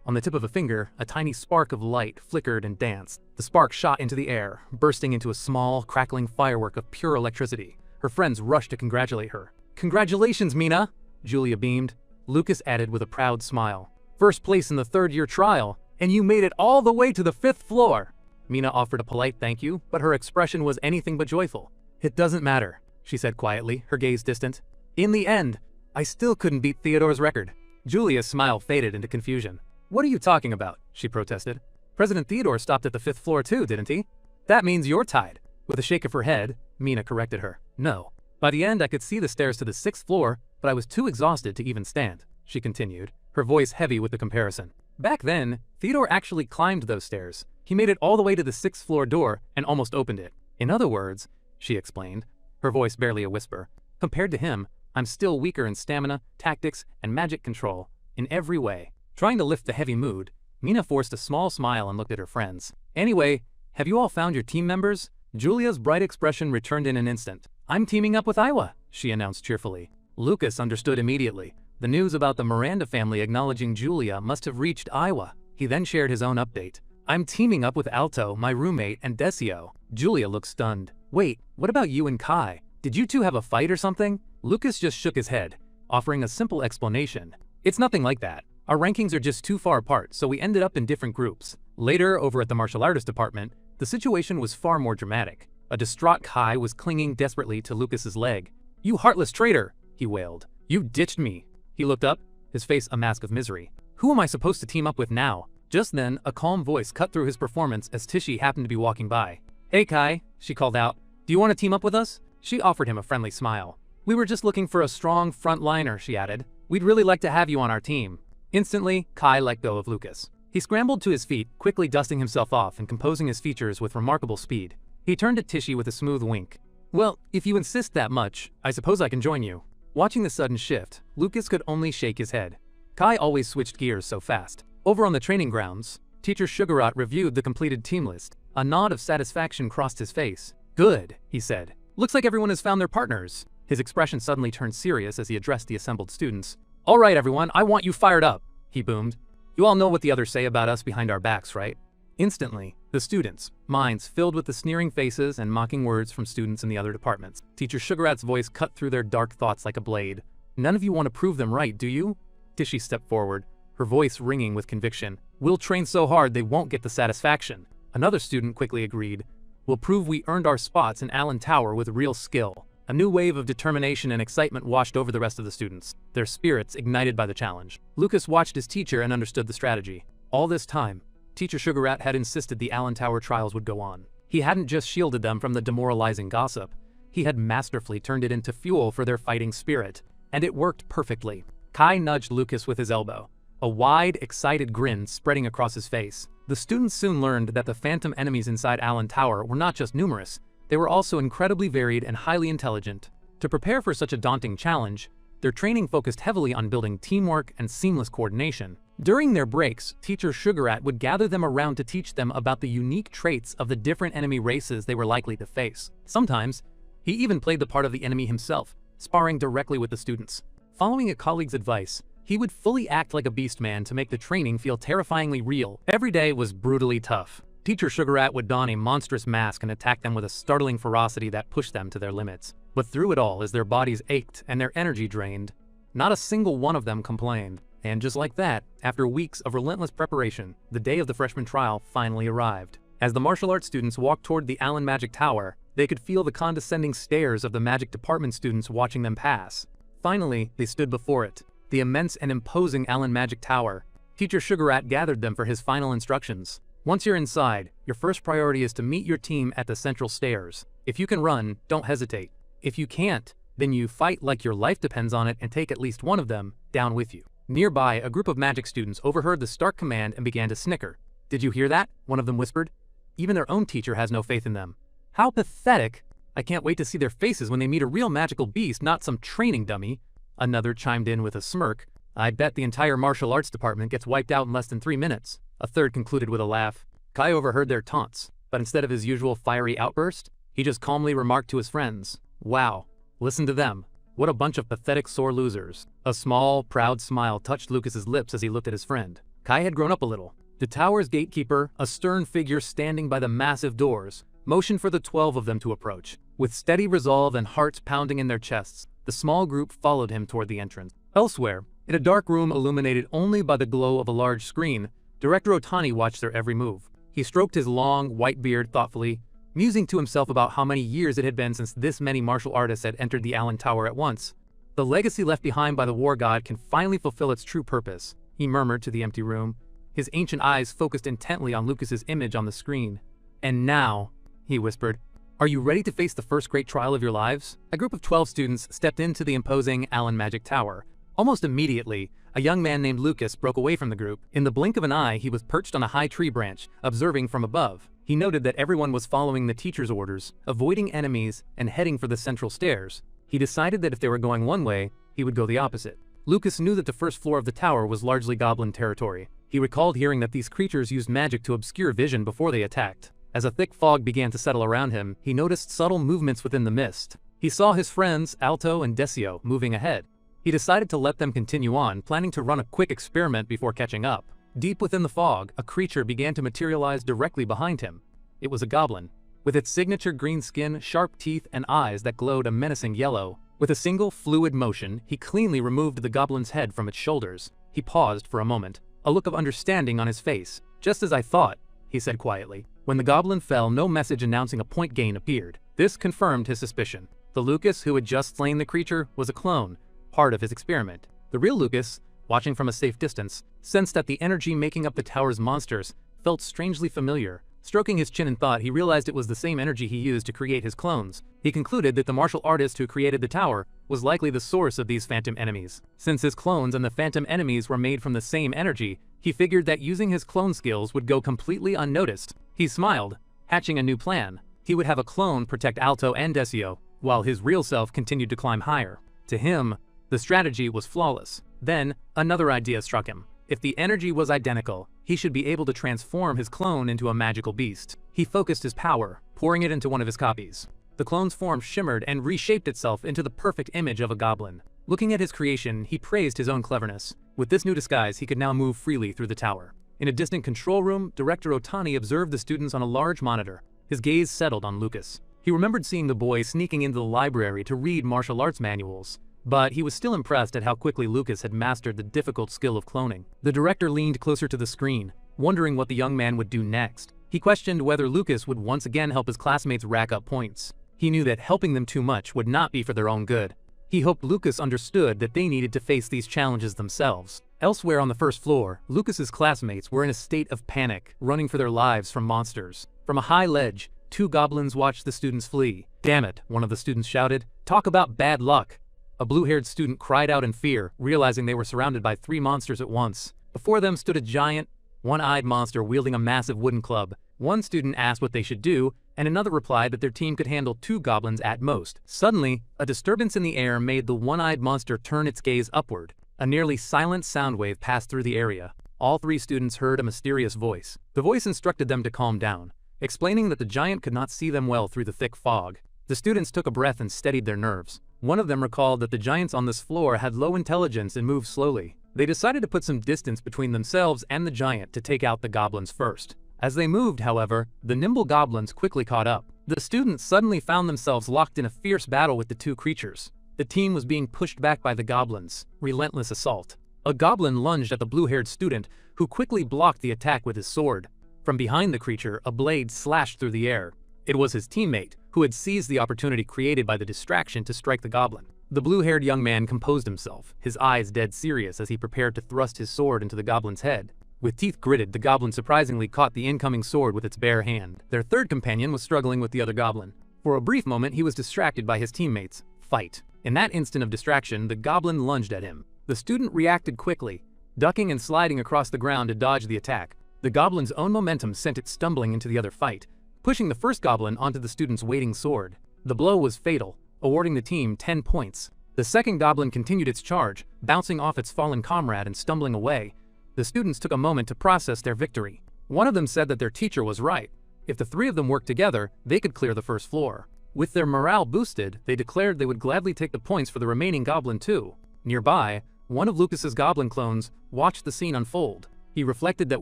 On the tip of a finger, a tiny spark of light flickered and danced. The spark shot into the air, bursting into a small, crackling firework of pure electricity. Her friends rushed to congratulate her. "Congratulations, Mina!" Julia beamed. Lucas added with a proud smile. "First place in the 3rd-year trial, and you made it all the way to the 5th floor!" Mina offered a polite thank you, but her expression was anything but joyful. "It doesn't matter," she said quietly, her gaze distant. "In the end, I still couldn't beat Theodore's record." Julia's smile faded into confusion. "What are you talking about?" she protested. "President Theodore stopped at the 5th floor too, didn't he?" "That means you're tied." With a shake of her head, Mina corrected her. "No. By the end, I could see the stairs to the 6th floor, but I was too exhausted to even stand," she continued, her voice heavy with the comparison. "Back then, Theodore actually climbed those stairs. He made it all the way to the 6th floor door and almost opened it. In other words," she explained, her voice barely a whisper, "compared to him, I'm still weaker in stamina, tactics, and magic control, in every way." Trying to lift the heavy mood, Mina forced a small smile and looked at her friends. "Anyway, have you all found your team members?" Julia's bright expression returned in an instant. "I'm teaming up with Iwa," she announced cheerfully. Lucas understood immediately. The news about the Miranda family acknowledging Julia must have reached Iwa. He then shared his own update. "I'm teaming up with Alto, my roommate, and Decio." Julia looked stunned. "Wait, what about you and Kai? Did you two have a fight or something?" Lucas just shook his head, offering a simple explanation. "It's nothing like that. Our rankings are just too far apart, so we ended up in different groups." Later, over at the martial artist department, the situation was far more dramatic. A distraught Kai was clinging desperately to Lucas's leg. "You heartless traitor!" he wailed. "You ditched me." He looked up, his face a mask of misery. "Who am I supposed to team up with now?" Just then, a calm voice cut through his performance as Tishy happened to be walking by. "Hey Kai," she called out. "Do you want to team up with us?" She offered him a friendly smile. "We were just looking for a strong frontliner," she added. "We'd really like to have you on our team." Instantly, Kai let go of Lucas. He scrambled to his feet, quickly dusting himself off and composing his features with remarkable speed. He turned to Tishy with a smooth wink. "Well, if you insist that much, I suppose I can join you." Watching the sudden shift, Lucas could only shake his head. Kai always switched gears so fast. Over on the training grounds, Teacher Sugarrat reviewed the completed team list. A nod of satisfaction crossed his face. "Good," he said. "Looks like everyone has found their partners." His expression suddenly turned serious as he addressed the assembled students. "All right, everyone, I want you fired up," he boomed. "You all know what the others say about us behind our backs, right?" Instantly, the students' minds filled with the sneering faces and mocking words from students in the other departments. Teacher Sugarrat's voice cut through their dark thoughts like a blade. "None of you want to prove them right, do you?" Tishy stepped forward, her voice ringing with conviction. "We'll train so hard they won't get the satisfaction." Another student quickly agreed. "We'll prove we earned our spots in Allen Tower with real skill." A new wave of determination and excitement washed over the rest of the students, their spirits ignited by the challenge. Lucas watched his teacher and understood the strategy. All this time, Teacher Sugarrat had insisted the Allen Tower trials would go on. He hadn't just shielded them from the demoralizing gossip. He had masterfully turned it into fuel for their fighting spirit. And it worked perfectly. Kai nudged Lucas with his elbow, a wide, excited grin spreading across his face. The students soon learned that the phantom enemies inside Allen Tower were not just numerous, they were also incredibly varied and highly intelligent. To prepare for such a daunting challenge, their training focused heavily on building teamwork and seamless coordination. During their breaks, Teacher Sugarrat would gather them around to teach them about the unique traits of the different enemy races they were likely to face. Sometimes, he even played the part of the enemy himself, sparring directly with the students. Following a colleague's advice, He would fully act like a beast man to make the training feel terrifyingly real. Every day was brutally tough. Teacher Sugarat would don a monstrous mask and attack them with a startling ferocity that pushed them to their limits. But through it all, as their bodies ached and their energy drained, not a single one of them complained. And just like that, after weeks of relentless preparation, the day of the freshman trial finally arrived. As the martial arts students walked toward the Allen Magic Tower, they could feel the condescending stares of the magic department students watching them pass. Finally, they stood before it, the immense and imposing Allen Magic Tower. Teacher Sugarat gathered them for his final instructions. Once you're inside, your first priority is to meet your team at the central stairs. If you can run, don't hesitate. If you can't, then you fight like your life depends on it and take at least one of them down with you. Nearby, a group of magic students overheard the stark command and began to snicker. "Did you hear that?" one of them whispered. "Even their own teacher has no faith in them." "How pathetic! I can't wait to see their faces when they meet a real magical beast, not some training dummy." Another chimed in with a smirk. "I bet the entire martial arts department gets wiped out in less than 3 minutes." A third concluded with a laugh. Kai overheard their taunts, but instead of his usual fiery outburst, he just calmly remarked to his friends, "Wow, listen to them. What a bunch of pathetic sore losers." A small, proud smile touched Lucas's lips as he looked at his friend. Kai had grown up a little. The tower's gatekeeper, a stern figure standing by the massive doors, motioned for the 12 of them to approach. With steady resolve and hearts pounding in their chests, the small group followed him toward the entrance. Elsewhere, in a dark room illuminated only by the glow of a large screen, Director Otani watched their every move. He stroked his long, white beard thoughtfully, musing to himself about how many years it had been since this many martial artists had entered the Allen Tower at once. "The legacy left behind by the war god can finally fulfill its true purpose," he murmured to the empty room, his ancient eyes focused intently on Lucas's image on the screen. "And now," he whispered, "are you ready to face the first great trial of your lives?" A group of 12 students stepped into the imposing Allen Magic Tower. Almost immediately, a young man named Lucas broke away from the group. In the blink of an eye, he was perched on a high tree branch, observing from above. He noted that everyone was following the teacher's orders, avoiding enemies, and heading for the central stairs. He decided that if they were going one way, he would go the opposite. Lucas knew that the first floor of the tower was largely goblin territory. He recalled hearing that these creatures used magic to obscure vision before they attacked. As a thick fog began to settle around him, he noticed subtle movements within the mist. He saw his friends, Alto and Decio, moving ahead. He decided to let them continue on, planning to run a quick experiment before catching up. Deep within the fog, a creature began to materialize directly behind him. It was a goblin. With its signature green skin, sharp teeth, and eyes that glowed a menacing yellow. With a single fluid motion, he cleanly removed the goblin's head from its shoulders. He paused for a moment, a look of understanding on his face. "Just as I thought," he said quietly. When the goblin fell, no message announcing a point gain appeared. This confirmed his suspicion. The Lucas who had just slain the creature was a clone, part of his experiment. The real Lucas, watching from a safe distance, sensed that the energy making up the tower's monsters felt strangely familiar. Stroking his chin in thought, he realized it was the same energy he used to create his clones. He concluded that the martial artist who created the tower was likely the source of these phantom enemies. Since his clones and the phantom enemies were made from the same energy, he figured that using his clone skills would go completely unnoticed. He smiled, hatching a new plan. He would have a clone protect Alto and Decio, while his real self continued to climb higher. To him, the strategy was flawless. Then, another idea struck him. If the energy was identical, he should be able to transform his clone into a magical beast. He focused his power, pouring it into one of his copies. The clone's form shimmered and reshaped itself into the perfect image of a goblin. Looking at his creation, he praised his own cleverness. With this new disguise, he could now move freely through the tower. In a distant control room, Director Otani observed the students on a large monitor. His gaze settled on Lucas. He remembered seeing the boy sneaking into the library to read martial arts manuals. But he was still impressed at how quickly Lucas had mastered the difficult skill of cloning. The director leaned closer to the screen, wondering what the young man would do next. He questioned whether Lucas would once again help his classmates rack up points. He knew that helping them too much would not be for their own good. He hoped Lucas understood that they needed to face these challenges themselves. Elsewhere on the first floor, Lucas's classmates were in a state of panic, running for their lives from monsters. From a high ledge, 2 goblins watched the students flee. "Damn it," one of the students shouted. "Talk about bad luck." A blue-haired student cried out in fear, realizing they were surrounded by 3 monsters at once. Before them stood a giant, one-eyed monster wielding a massive wooden club. One student asked what they should do, and another replied that their team could handle 2 goblins at most. Suddenly, a disturbance in the air made the one-eyed monster turn its gaze upward. A nearly silent sound wave passed through the area. All 3 students heard a mysterious voice. The voice instructed them to calm down, explaining that the giant could not see them well through the thick fog. The students took a breath and steadied their nerves. One of them recalled that the giants on this floor had low intelligence and moved slowly. They decided to put some distance between themselves and the giant to take out the goblins first. As they moved, however, the nimble goblins quickly caught up. The students suddenly found themselves locked in a fierce battle with the two creatures. The team was being pushed back by the goblins' relentless assault. A goblin lunged at the blue-haired student, who quickly blocked the attack with his sword. From behind the creature, a blade slashed through the air. It was his teammate, who had seized the opportunity created by the distraction to strike the goblin. The blue-haired young man composed himself, his eyes dead serious as he prepared to thrust his sword into the goblin's head. With teeth gritted, the goblin surprisingly caught the incoming sword with its bare hand. Their third companion was struggling with the other goblin. For a brief moment, he was distracted by his teammates' fight. In that instant of distraction, the goblin lunged at him. The student reacted quickly, ducking and sliding across the ground to dodge the attack. The goblin's own momentum sent it stumbling into the other fight, pushing the first goblin onto the student's waiting sword. The blow was fatal, awarding the team 10 points. The second goblin continued its charge, bouncing off its fallen comrade and stumbling away. The students took a moment to process their victory. One of them said that their teacher was right. If the three of them worked together, they could clear the first floor. With their morale boosted, they declared they would gladly take the points for the remaining goblin too. Nearby, one of Lucas's goblin clones watched the scene unfold. He reflected that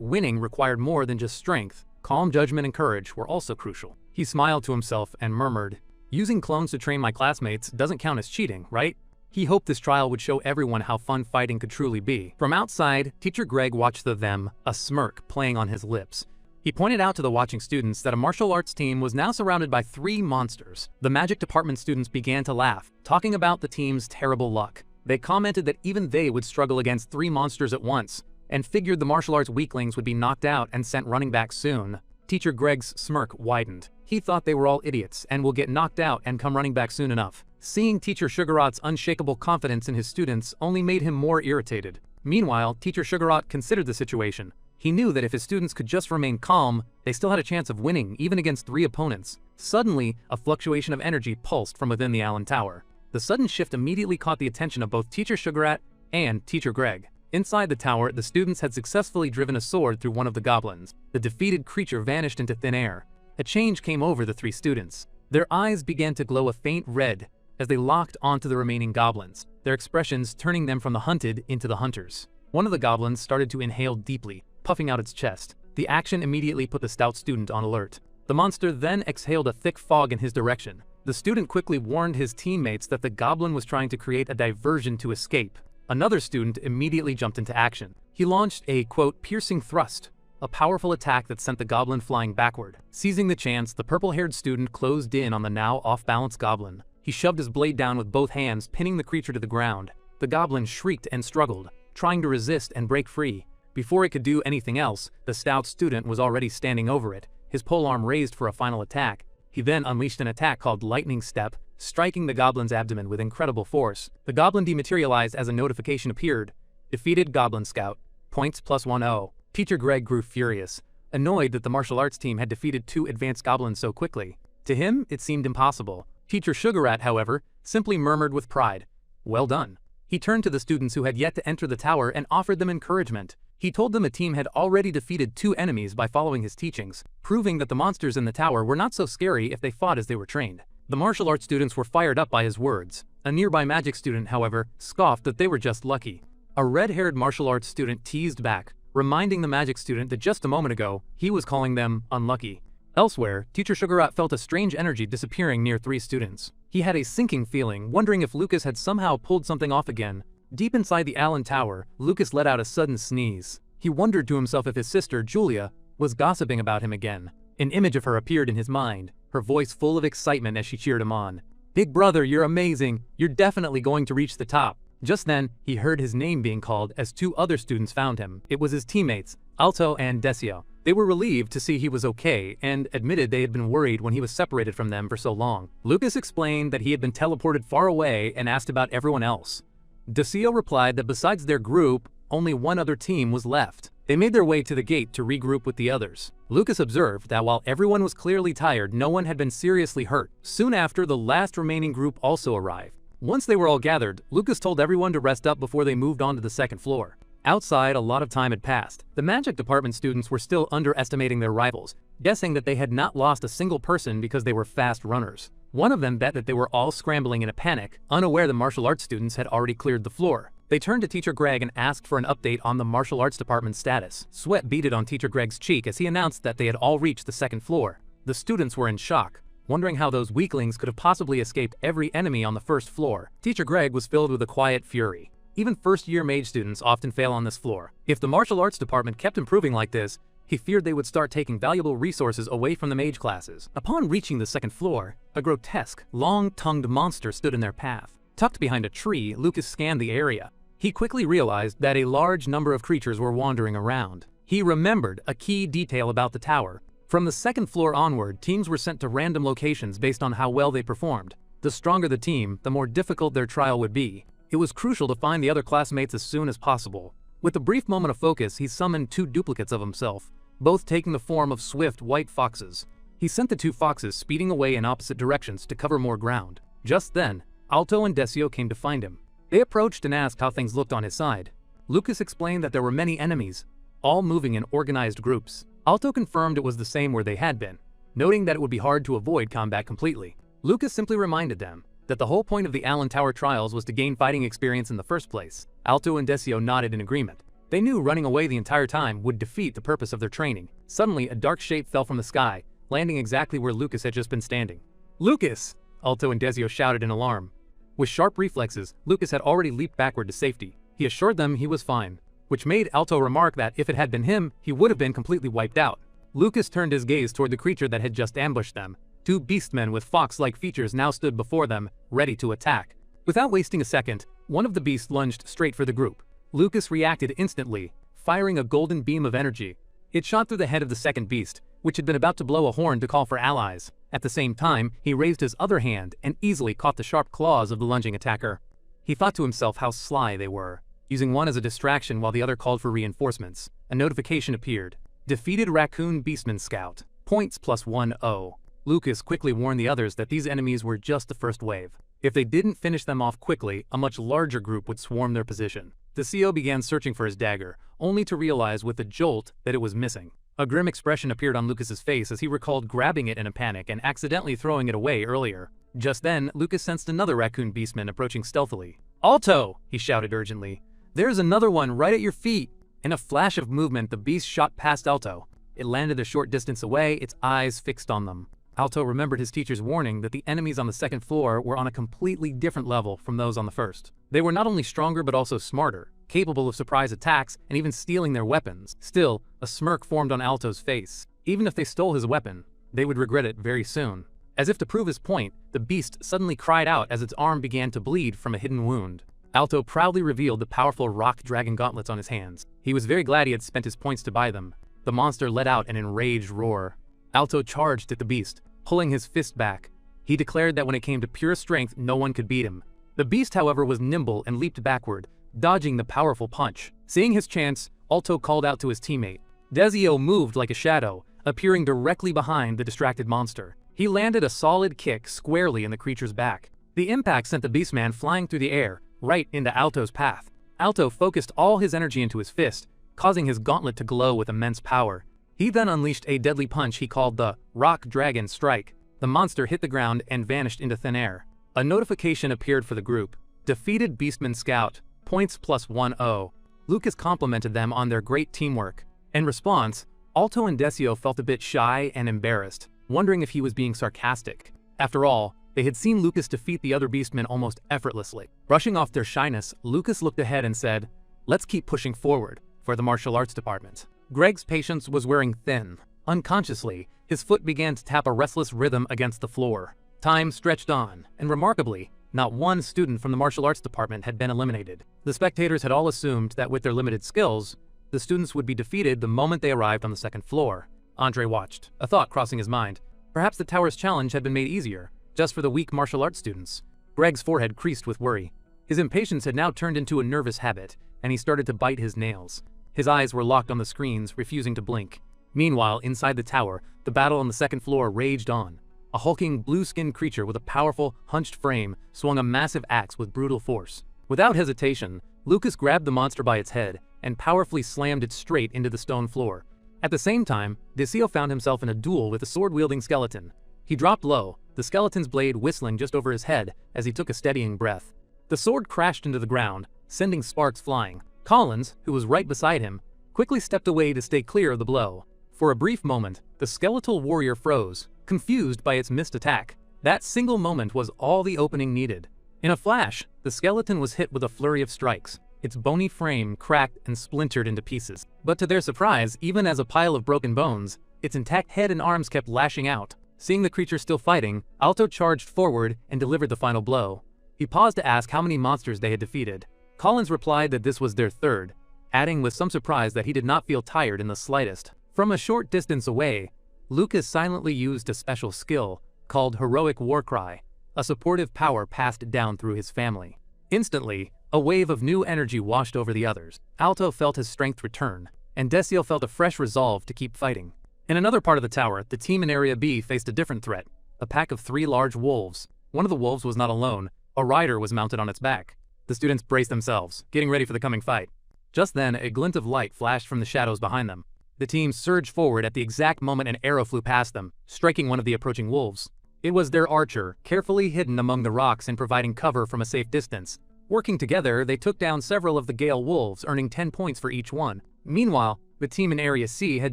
winning required more than just strength. Calm judgment and courage were also crucial. He smiled to himself and murmured, "Using clones to train my classmates doesn't count as cheating, right?" He hoped this trial would show everyone how fun fighting could truly be. From outside, Teacher Greg watched them, a smirk playing on his lips. He pointed out to the watching students that a martial arts team was now surrounded by 3 monsters. The magic department students began to laugh, talking about the team's terrible luck. They commented that even they would struggle against 3 monsters at once, and figured the martial arts weaklings would be knocked out and sent running back soon. Teacher Greg's smirk widened. He thought they were all idiots and will get knocked out and come running back soon enough. Seeing Teacher Sugarrot's unshakable confidence in his students only made him more irritated. Meanwhile, Teacher Sugarrot considered the situation. He knew that if his students could just remain calm, they still had a chance of winning even against 3 opponents. Suddenly, a fluctuation of energy pulsed from within the Allen Tower. The sudden shift immediately caught the attention of both Teacher Sugarrot and Teacher Greg. Inside the tower, the students had successfully driven a sword through one of the goblins. The defeated creature vanished into thin air. A change came over the 3 students. Their eyes began to glow a faint red as they locked onto the remaining goblins, their expressions turning them from the hunted into the hunters. One of the goblins started to inhale deeply, puffing out its chest. The action immediately put the stout student on alert. The monster then exhaled a thick fog in his direction. The student quickly warned his teammates that the goblin was trying to create a diversion to escape. Another student immediately jumped into action. He launched a, quote, piercing thrust, a powerful attack that sent the goblin flying backward. Seizing the chance, the purple-haired student closed in on the now off-balance goblin. He shoved his blade down with both hands, pinning the creature to the ground. The goblin shrieked and struggled, trying to resist and break free. Before it could do anything else, the stout student was already standing over it, his polearm raised for a final attack. He then unleashed an attack called Lightning Step, striking the goblin's abdomen with incredible force. The goblin dematerialized as a notification appeared. Defeated Goblin Scout. Points +10. Teacher Greg grew furious, annoyed that the martial arts team had defeated 2 advanced goblins so quickly. To him, it seemed impossible. Teacher Sugarrat, however, simply murmured with pride, "Well done." He turned to the students who had yet to enter the tower and offered them encouragement. He told them a team had already defeated 2 enemies by following his teachings, proving that the monsters in the tower were not so scary if they fought as they were trained. The martial arts students were fired up by his words. A nearby magic student, however, scoffed that they were just lucky. A red-haired martial arts student teased back, reminding the magic student that just a moment ago, he was calling them unlucky. Elsewhere, Teacher Sugarrat felt a strange energy disappearing near 3 students. He had a sinking feeling, wondering if Lucas had somehow pulled something off again. Deep inside the Allen Tower, Lucas let out a sudden sneeze. He wondered to himself if his sister, Julia, was gossiping about him again. An image of her appeared in his mind, her voice full of excitement as she cheered him on. "Big brother, you're amazing. You're definitely going to reach the top." Just then, he heard his name being called as 2 other students found him. It was his teammates, Alto and Decio. They were relieved to see he was okay and admitted they had been worried when he was separated from them for so long. Lucas explained that he had been teleported far away and asked about everyone else. Decio replied that besides their group, only 1 other team was left. They made their way to the gate to regroup with the others. Lucas observed that while everyone was clearly tired, no one had been seriously hurt. Soon after, the last remaining group also arrived. Once they were all gathered, Lucas told everyone to rest up before they moved on to the 2nd floor. Outside, a lot of time had passed. The magic department students were still underestimating their rivals, guessing that they had not lost a single person because they were fast runners. One of them bet that they were all scrambling in a panic, unaware the martial arts students had already cleared the floor. They turned to Teacher Greg and asked for an update on the martial arts department's status. Sweat beaded on Teacher Greg's cheek as he announced that they had all reached the second floor. The students were in shock, wondering how those weaklings could have possibly escaped every enemy on the first floor. Teacher Greg was filled with a quiet fury. Even first-year mage students often fail on this floor. If the martial arts department kept improving like this, he feared they would start taking valuable resources away from the mage classes. Upon reaching the second floor, a grotesque, long-tongued monster stood in their path. Tucked behind a tree, Lucas scanned the area. He quickly realized that a large number of creatures were wandering around. He remembered a key detail about the tower. From the second floor onward, teams were sent to random locations based on how well they performed. The stronger the team, the more difficult their trial would be. It was crucial to find the other classmates as soon as possible. With a brief moment of focus, he summoned 2 duplicates of himself, both taking the form of swift white foxes. He sent the 2 foxes speeding away in opposite directions to cover more ground. Just then, Alto and Decio came to find him. They approached and asked how things looked on his side. Lucas explained that there were many enemies, all moving in organized groups. Alto confirmed it was the same where they had been, noting that it would be hard to avoid combat completely. Lucas simply reminded them that the whole point of the Allen Tower trials was to gain fighting experience in the first place. Alto and Decio nodded in agreement. They knew running away the entire time would defeat the purpose of their training. Suddenly, a dark shape fell from the sky, landing exactly where Lucas had just been standing. "Lucas!" Alto and Decio shouted in alarm. With sharp reflexes, Lucas had already leaped backward to safety. He assured them he was fine, which made Alto remark that if it had been him, he would have been completely wiped out. Lucas turned his gaze toward the creature that had just ambushed them. 2 beastmen with fox-like features now stood before them, ready to attack. Without wasting a second, one of the beasts lunged straight for the group. Lucas reacted instantly, firing a golden beam of energy. It shot through the head of the second beast, which had been about to blow a horn to call for allies. At the same time, he raised his other hand and easily caught the sharp claws of the lunging attacker. He thought to himself how sly they were, using one as a distraction while the other called for reinforcements. A notification appeared. Defeated Raccoon Beastman Scout. Points +10. Lucas quickly warned the others that these enemies were just the first wave. If they didn't finish them off quickly, a much larger group would swarm their position. Decio began searching for his dagger, only to realize with a jolt that it was missing. A grim expression appeared on Lucas's face as he recalled grabbing it in a panic and accidentally throwing it away earlier. Just then, Lucas sensed another raccoon beastman approaching stealthily. "Alto!" he shouted urgently. "There's another one right at your feet!" In a flash of movement, the beast shot past Alto. It landed a short distance away, its eyes fixed on them. Alto remembered his teacher's warning that the enemies on the second floor were on a completely different level from those on the first. They were not only stronger but also smarter, capable of surprise attacks and even stealing their weapons. Still, a smirk formed on Alto's face. Even if they stole his weapon, they would regret it very soon. As if to prove his point, the beast suddenly cried out as its arm began to bleed from a hidden wound. Alto proudly revealed the powerful rock dragon gauntlets on his hands. He was very glad he had spent his points to buy them. The monster let out an enraged roar. Alto charged at the beast, pulling his fist back. He declared that when it came to pure strength, no one could beat him. The beast, however, was nimble and leaped backward, dodging the powerful punch. Seeing his chance, Alto called out to his teammate. Decio moved like a shadow, appearing directly behind the distracted monster. He landed a solid kick squarely in the creature's back. The impact sent the beastman flying through the air, right into Alto's path. Alto focused all his energy into his fist, causing his gauntlet to glow with immense power. He then unleashed a deadly punch he called the Rock Dragon Strike. The monster hit the ground and vanished into thin air. A notification appeared for the group. Defeated Beastman Scout. Points +10. Lucas complimented them on their great teamwork. In response, Alto and Decio felt a bit shy and embarrassed, wondering if he was being sarcastic. After all, they had seen Lucas defeat the other beastmen almost effortlessly. Brushing off their shyness, Lucas looked ahead and said, "Let's keep pushing forward for the martial arts department." Greg's patience was wearing thin. Unconsciously, his foot began to tap a restless rhythm against the floor. Time stretched on, and remarkably, not one student from the martial arts department had been eliminated. The spectators had all assumed that with their limited skills, the students would be defeated the moment they arrived on the second floor. Andre watched, a thought crossing his mind. Perhaps the tower's challenge had been made easier, just for the weak martial arts students. Greg's forehead creased with worry. His impatience had now turned into a nervous habit, and he started to bite his nails. His eyes were locked on the screens, refusing to blink. Meanwhile, inside the tower, the battle on the second floor raged on. A hulking, blue-skinned creature with a powerful, hunched frame swung a massive axe with brutal force. Without hesitation, Lucas grabbed the monster by its head and powerfully slammed it straight into the stone floor. At the same time, Decio found himself in a duel with a sword-wielding skeleton. He dropped low, the skeleton's blade whistling just over his head as he took a steadying breath. The sword crashed into the ground, sending sparks flying. Collins, who was right beside him, quickly stepped away to stay clear of the blow. For a brief moment, the skeletal warrior froze, confused by its missed attack. That single moment was all the opening needed. In a flash, the skeleton was hit with a flurry of strikes. Its bony frame cracked and splintered into pieces. But to their surprise, even as a pile of broken bones, its intact head and arms kept lashing out. Seeing the creature still fighting, Alto charged forward and delivered the final blow. He paused to ask how many monsters they had defeated. Collins replied that this was their third, adding with some surprise that he did not feel tired in the slightest. From a short distance away, Lucas silently used a special skill called Heroic Warcry, a supportive power passed down through his family. Instantly, a wave of new energy washed over the others. Alto felt his strength return, and Decio felt a fresh resolve to keep fighting. In another part of the tower, the team in Area B faced a different threat, a pack of 3 large wolves. One of the wolves was not alone. A rider was mounted on its back. The students braced themselves, getting ready for the coming fight. Just then, a glint of light flashed from the shadows behind them. The team surged forward at the exact moment an arrow flew past them, striking one of the approaching wolves. It was their archer, carefully hidden among the rocks and providing cover from a safe distance. Working together, they took down several of the Gale wolves, earning 10 points for each one. Meanwhile, the team in Area C had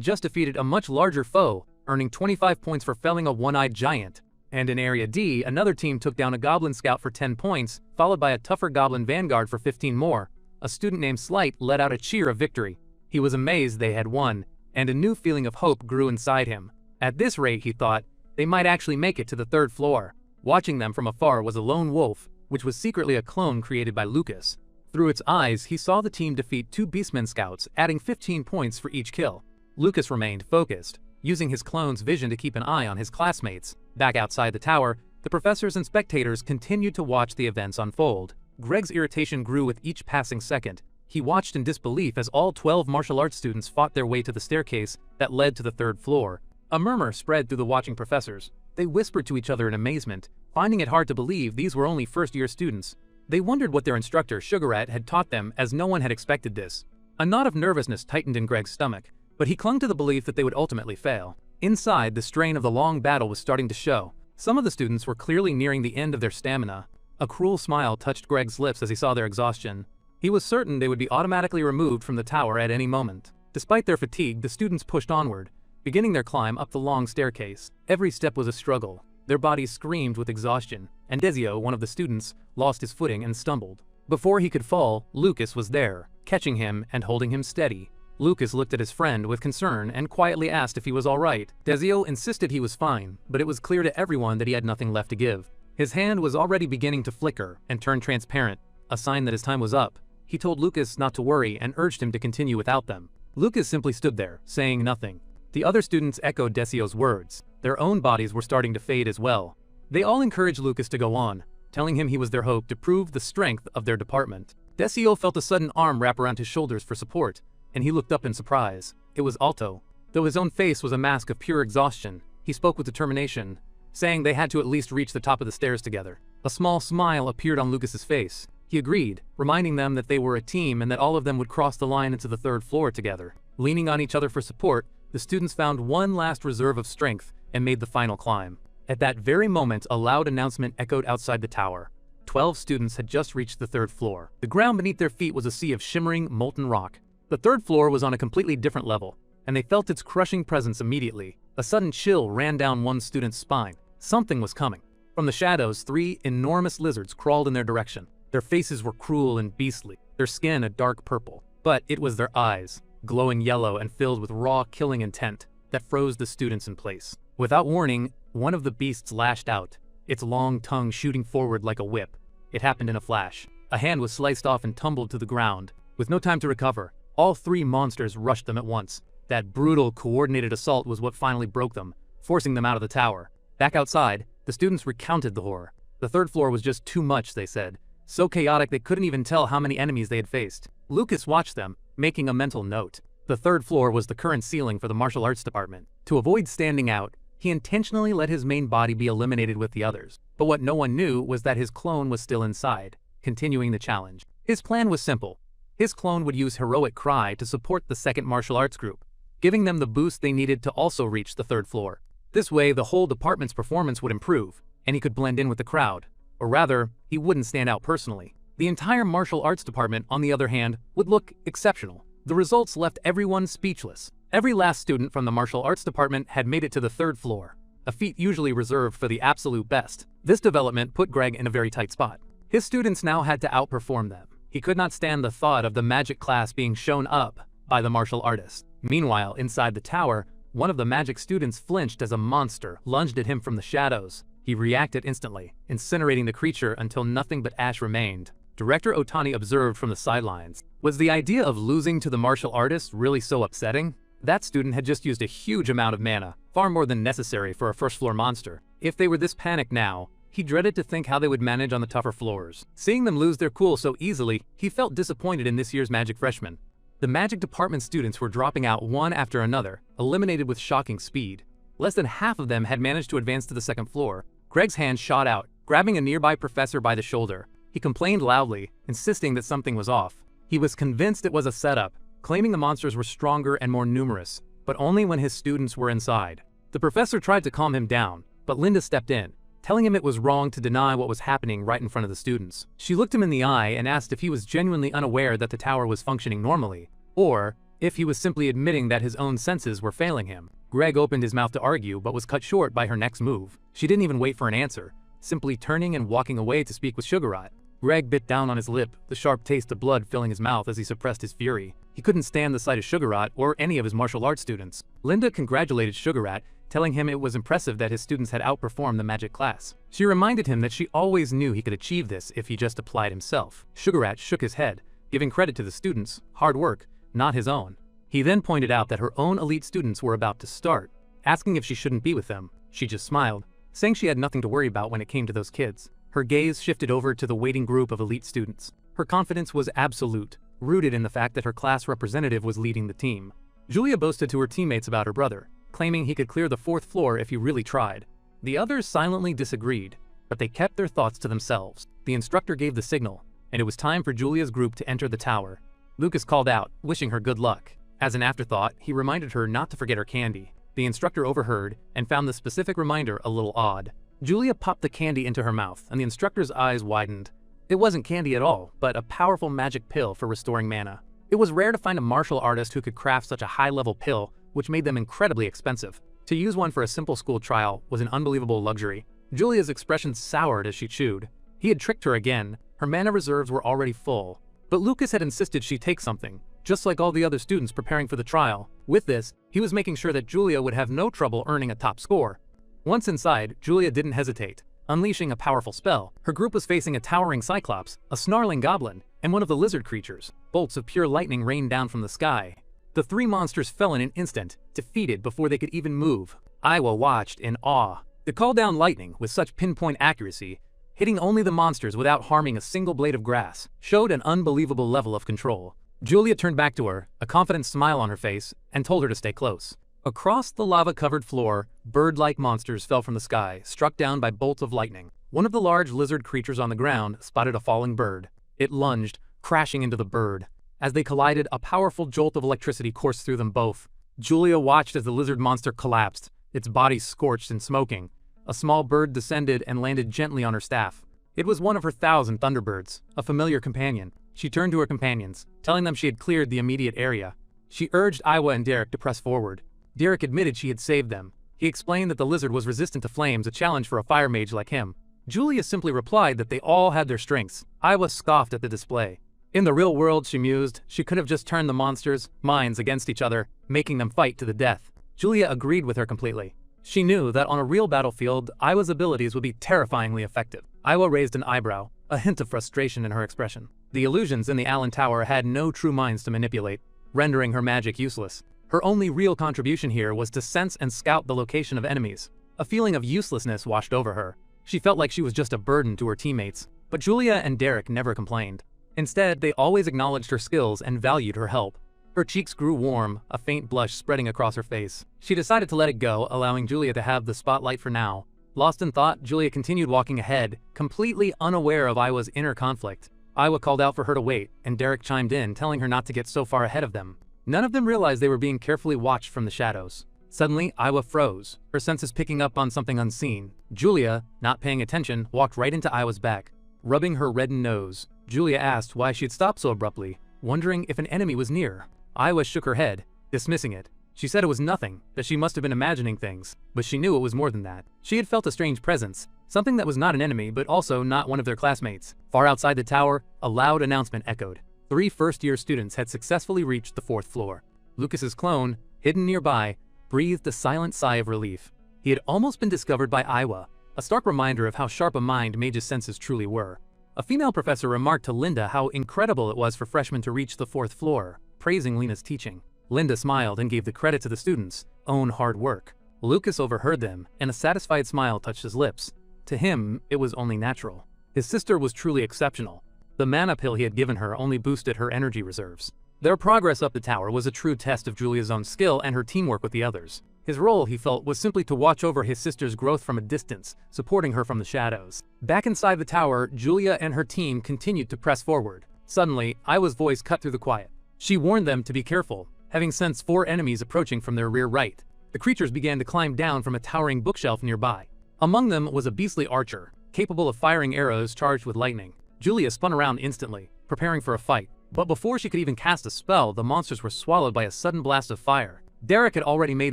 just defeated a much larger foe, earning 25 points for felling a one-eyed giant. And in Area D, another team took down a goblin scout for 10 points, followed by a tougher goblin vanguard for 15 more. A student named Slight let out a cheer of victory. He was amazed they had won, and a new feeling of hope grew inside him. At this rate, he thought, they might actually make it to the 3rd floor. Watching them from afar was a lone wolf, which was secretly a clone created by Lucas. Through its eyes, he saw the team defeat 2 Beastmen scouts, adding 15 points for each kill. Lucas remained focused, using his clone's vision to keep an eye on his classmates. Back outside the tower, the professors and spectators continued to watch the events unfold. Greg's irritation grew with each passing second. He watched in disbelief as all 12 martial arts students fought their way to the staircase that led to the 3rd floor. A murmur spread through the watching professors. They whispered to each other in amazement, finding it hard to believe these were only first-year students. They wondered what their instructor, Sugarat, had taught them, as no one had expected this. A knot of nervousness tightened in Greg's stomach, but he clung to the belief that they would ultimately fail. Inside, the strain of the long battle was starting to show. Some of the students were clearly nearing the end of their stamina. A cruel smile touched Greg's lips as he saw their exhaustion. He was certain they would be automatically removed from the tower at any moment. Despite their fatigue, the students pushed onward, beginning their climb up the long staircase. Every step was a struggle. Their bodies screamed with exhaustion, and Decio, one of the students, lost his footing and stumbled. Before he could fall, Lucas was there, catching him and holding him steady. Lucas looked at his friend with concern and quietly asked if he was all right. Decio insisted he was fine, but it was clear to everyone that he had nothing left to give. His hand was already beginning to flicker and turn transparent, a sign that his time was up. He told Lucas not to worry and urged him to continue without them. Lucas simply stood there, saying nothing. The other students echoed Decio's words. Their own bodies were starting to fade as well. They all encouraged Lucas to go on, telling him he was their hope to prove the strength of their department. Decio felt a sudden arm wrap around his shoulders for support, and he looked up in surprise. It was Alto. Though his own face was a mask of pure exhaustion, he spoke with determination, saying they had to at least reach the top of the stairs together. A small smile appeared on Lucas's face. He agreed, reminding them that they were a team and that all of them would cross the line into the 3rd floor together. Leaning on each other for support, the students found one last reserve of strength and made the final climb. At that very moment, a loud announcement echoed outside the tower. 12 students had just reached the 3rd floor. The ground beneath their feet was a sea of shimmering, molten rock. The 3rd floor was on a completely different level, and they felt its crushing presence immediately. A sudden chill ran down one student's spine. Something was coming. From the shadows, 3 enormous lizards crawled in their direction. Their faces were cruel and beastly, their skin a dark purple. But it was their eyes, glowing yellow and filled with raw killing intent, that froze the students in place. Without warning, one of the beasts lashed out, its long tongue shooting forward like a whip. It happened in a flash. A hand was sliced off and tumbled to the ground. With no time to recover, all 3 monsters rushed them at once. That brutal, coordinated assault was what finally broke them, forcing them out of the tower. Back outside, the students recounted the horror. The 3rd floor was just too much, they said. So chaotic they couldn't even tell how many enemies they had faced. Lucas watched them, making a mental note. The 3rd floor was the current ceiling for the martial arts department. To avoid standing out, he intentionally let his main body be eliminated with the others. But what no one knew was that his clone was still inside, continuing the challenge. His plan was simple. His clone would use Heroic Cry to support the 2nd martial arts group, giving them the boost they needed to also reach the 3rd floor. This way, the whole department's performance would improve, and he could blend in with the crowd. Or rather, he wouldn't stand out personally. The entire martial arts department, on the other hand, would look exceptional. The results left everyone speechless. Every last student from the martial arts department had made it to the 3rd floor, a feat usually reserved for the absolute best. This development put Greg in a very tight spot. His students now had to outperform them. He could not stand the thought of the magic class being shown up by the martial artist. Meanwhile, inside the tower, one of the magic students flinched as a monster lunged at him from the shadows. He reacted instantly, incinerating the creature until nothing but ash remained. Director Otani observed from the sidelines. Was the idea of losing to the martial artist really so upsetting? That student had just used a huge amount of mana, far more than necessary for a 1st floor monster. If they were this panicked now, he dreaded to think how they would manage on the tougher floors. Seeing them lose their cool so easily, he felt disappointed in this year's magic freshmen. The magic department students were dropping out one after another, eliminated with shocking speed. Less than half of them had managed to advance to the 2nd floor. Greg's hand shot out, grabbing a nearby professor by the shoulder. He complained loudly, insisting that something was off. He was convinced it was a setup, claiming the monsters were stronger and more numerous, but only when his students were inside. The professor tried to calm him down, but Linda stepped in, telling him it was wrong to deny what was happening right in front of the students. She looked him in the eye and asked if he was genuinely unaware that the tower was functioning normally, or if he was simply admitting that his own senses were failing him. Greg opened his mouth to argue but was cut short by her next move. She didn't even wait for an answer, simply turning and walking away to speak with Sugarat. Greg bit down on his lip, the sharp taste of blood filling his mouth as he suppressed his fury. He couldn't stand the sight of Sugarat or any of his martial arts students. Linda congratulated Sugarat, telling him it was impressive that his students had outperformed the magic class. She reminded him that she always knew he could achieve this if he just applied himself. Sugarat shook his head, giving credit to the students' hard work, not his own. He then pointed out that her own elite students were about to start, asking if she shouldn't be with them. She just smiled, saying she had nothing to worry about when it came to those kids. Her gaze shifted over to the waiting group of elite students. Her confidence was absolute, rooted in the fact that her class representative was leading the team. Julia boasted to her teammates about her brother, claiming he could clear the 4th floor if he really tried. The others silently disagreed, but they kept their thoughts to themselves. The instructor gave the signal, and it was time for Julia's group to enter the tower. Lucas called out, wishing her good luck. As an afterthought, he reminded her not to forget her candy. The instructor overheard and found the specific reminder a little odd. Julia popped the candy into her mouth, and the instructor's eyes widened. It wasn't candy at all, but a powerful magic pill for restoring mana. It was rare to find a martial artist who could craft such a high-level pill, which made them incredibly expensive. To use one for a simple school trial was an unbelievable luxury. Julia's expression soured as she chewed. He had tricked her again. Her mana reserves were already full. But Lucas had insisted she take something, just like all the other students preparing for the trial. With this, he was making sure that Julia would have no trouble earning a top score. Once inside, Julia didn't hesitate, unleashing a powerful spell. Her group was facing a towering cyclops, a snarling goblin, and one of the lizard creatures. Bolts of pure lightning rained down from the sky. The 3 monsters fell in an instant, defeated before they could even move. Iwa watched in awe. To call down lightning with such pinpoint accuracy, hitting only the monsters without harming a single blade of grass, showed an unbelievable level of control. Julia turned back to her, a confident smile on her face, and told her to stay close. Across the lava-covered floor, bird-like monsters fell from the sky, struck down by bolts of lightning. One of the large lizard creatures on the ground spotted a falling bird. It lunged, crashing into the bird. As they collided, a powerful jolt of electricity coursed through them both. Julia watched as the lizard monster collapsed, its body scorched and smoking. A small bird descended and landed gently on her staff. It was one of her 1,000 thunderbirds, a familiar companion. She turned to her companions, telling them she had cleared the immediate area. She urged Iwa and Derek to press forward. Derek admitted she had saved them. He explained that the lizard was resistant to flames, a challenge for a fire mage like him. Julia simply replied that they all had their strengths. Iwa scoffed at the display. In the real world, she mused, she could have just turned the monsters' minds against each other, making them fight to the death. Julia agreed with her completely. She knew that on a real battlefield, Iwa's abilities would be terrifyingly effective. Iwa raised an eyebrow, a hint of frustration in her expression. The illusions in the Allen Tower had no true minds to manipulate, rendering her magic useless. Her only real contribution here was to sense and scout the location of enemies. A feeling of uselessness washed over her. She felt like she was just a burden to her teammates. But Julia and Derek never complained. Instead, they always acknowledged her skills and valued her help. Her cheeks grew warm, a faint blush spreading across her face. She decided to let it go, allowing Julia to have the spotlight for now. Lost in thought, Julia continued walking ahead, completely unaware of Iwa's inner conflict. Iwa called out for her to wait, and Derek chimed in, telling her not to get so far ahead of them. None of them realized they were being carefully watched from the shadows. Suddenly, Iwa froze, her senses picking up on something unseen. Julia, not paying attention, walked right into Iwa's back. Rubbing her reddened nose, Julia asked why she had stopped so abruptly, wondering if an enemy was near. Iowa shook her head, dismissing it. She said it was nothing, that she must have been imagining things, but she knew it was more than that. She had felt a strange presence, something that was not an enemy but also not one of their classmates. Far outside the tower, a loud announcement echoed. 3 first-year students had successfully reached the 4th floor. Lucas's clone, hidden nearby, breathed a silent sigh of relief. He had almost been discovered by Iowa, a stark reminder of how sharp a mind Mage's senses truly were. A female professor remarked to Linda how incredible it was for freshmen to reach the 4th floor, praising Lena's teaching. Linda smiled and gave the credit to the students' own hard work. Lucas overheard them, and a satisfied smile touched his lips. To him, it was only natural. His sister was truly exceptional. The mana pill he had given her only boosted her energy reserves. Their progress up the tower was a true test of Julia's own skill and her teamwork with the others. His role, he felt, was simply to watch over his sister's growth from a distance, supporting her from the shadows. Back inside the tower, Julia and her team continued to press forward. Suddenly, Iowa's voice cut through the quiet. She warned them to be careful, having sensed 4 enemies approaching from their rear right. The creatures began to climb down from a towering bookshelf nearby. Among them was a beastly archer, capable of firing arrows charged with lightning. Julia spun around instantly, preparing for a fight. But before she could even cast a spell, the monsters were swallowed by a sudden blast of fire. Derek had already made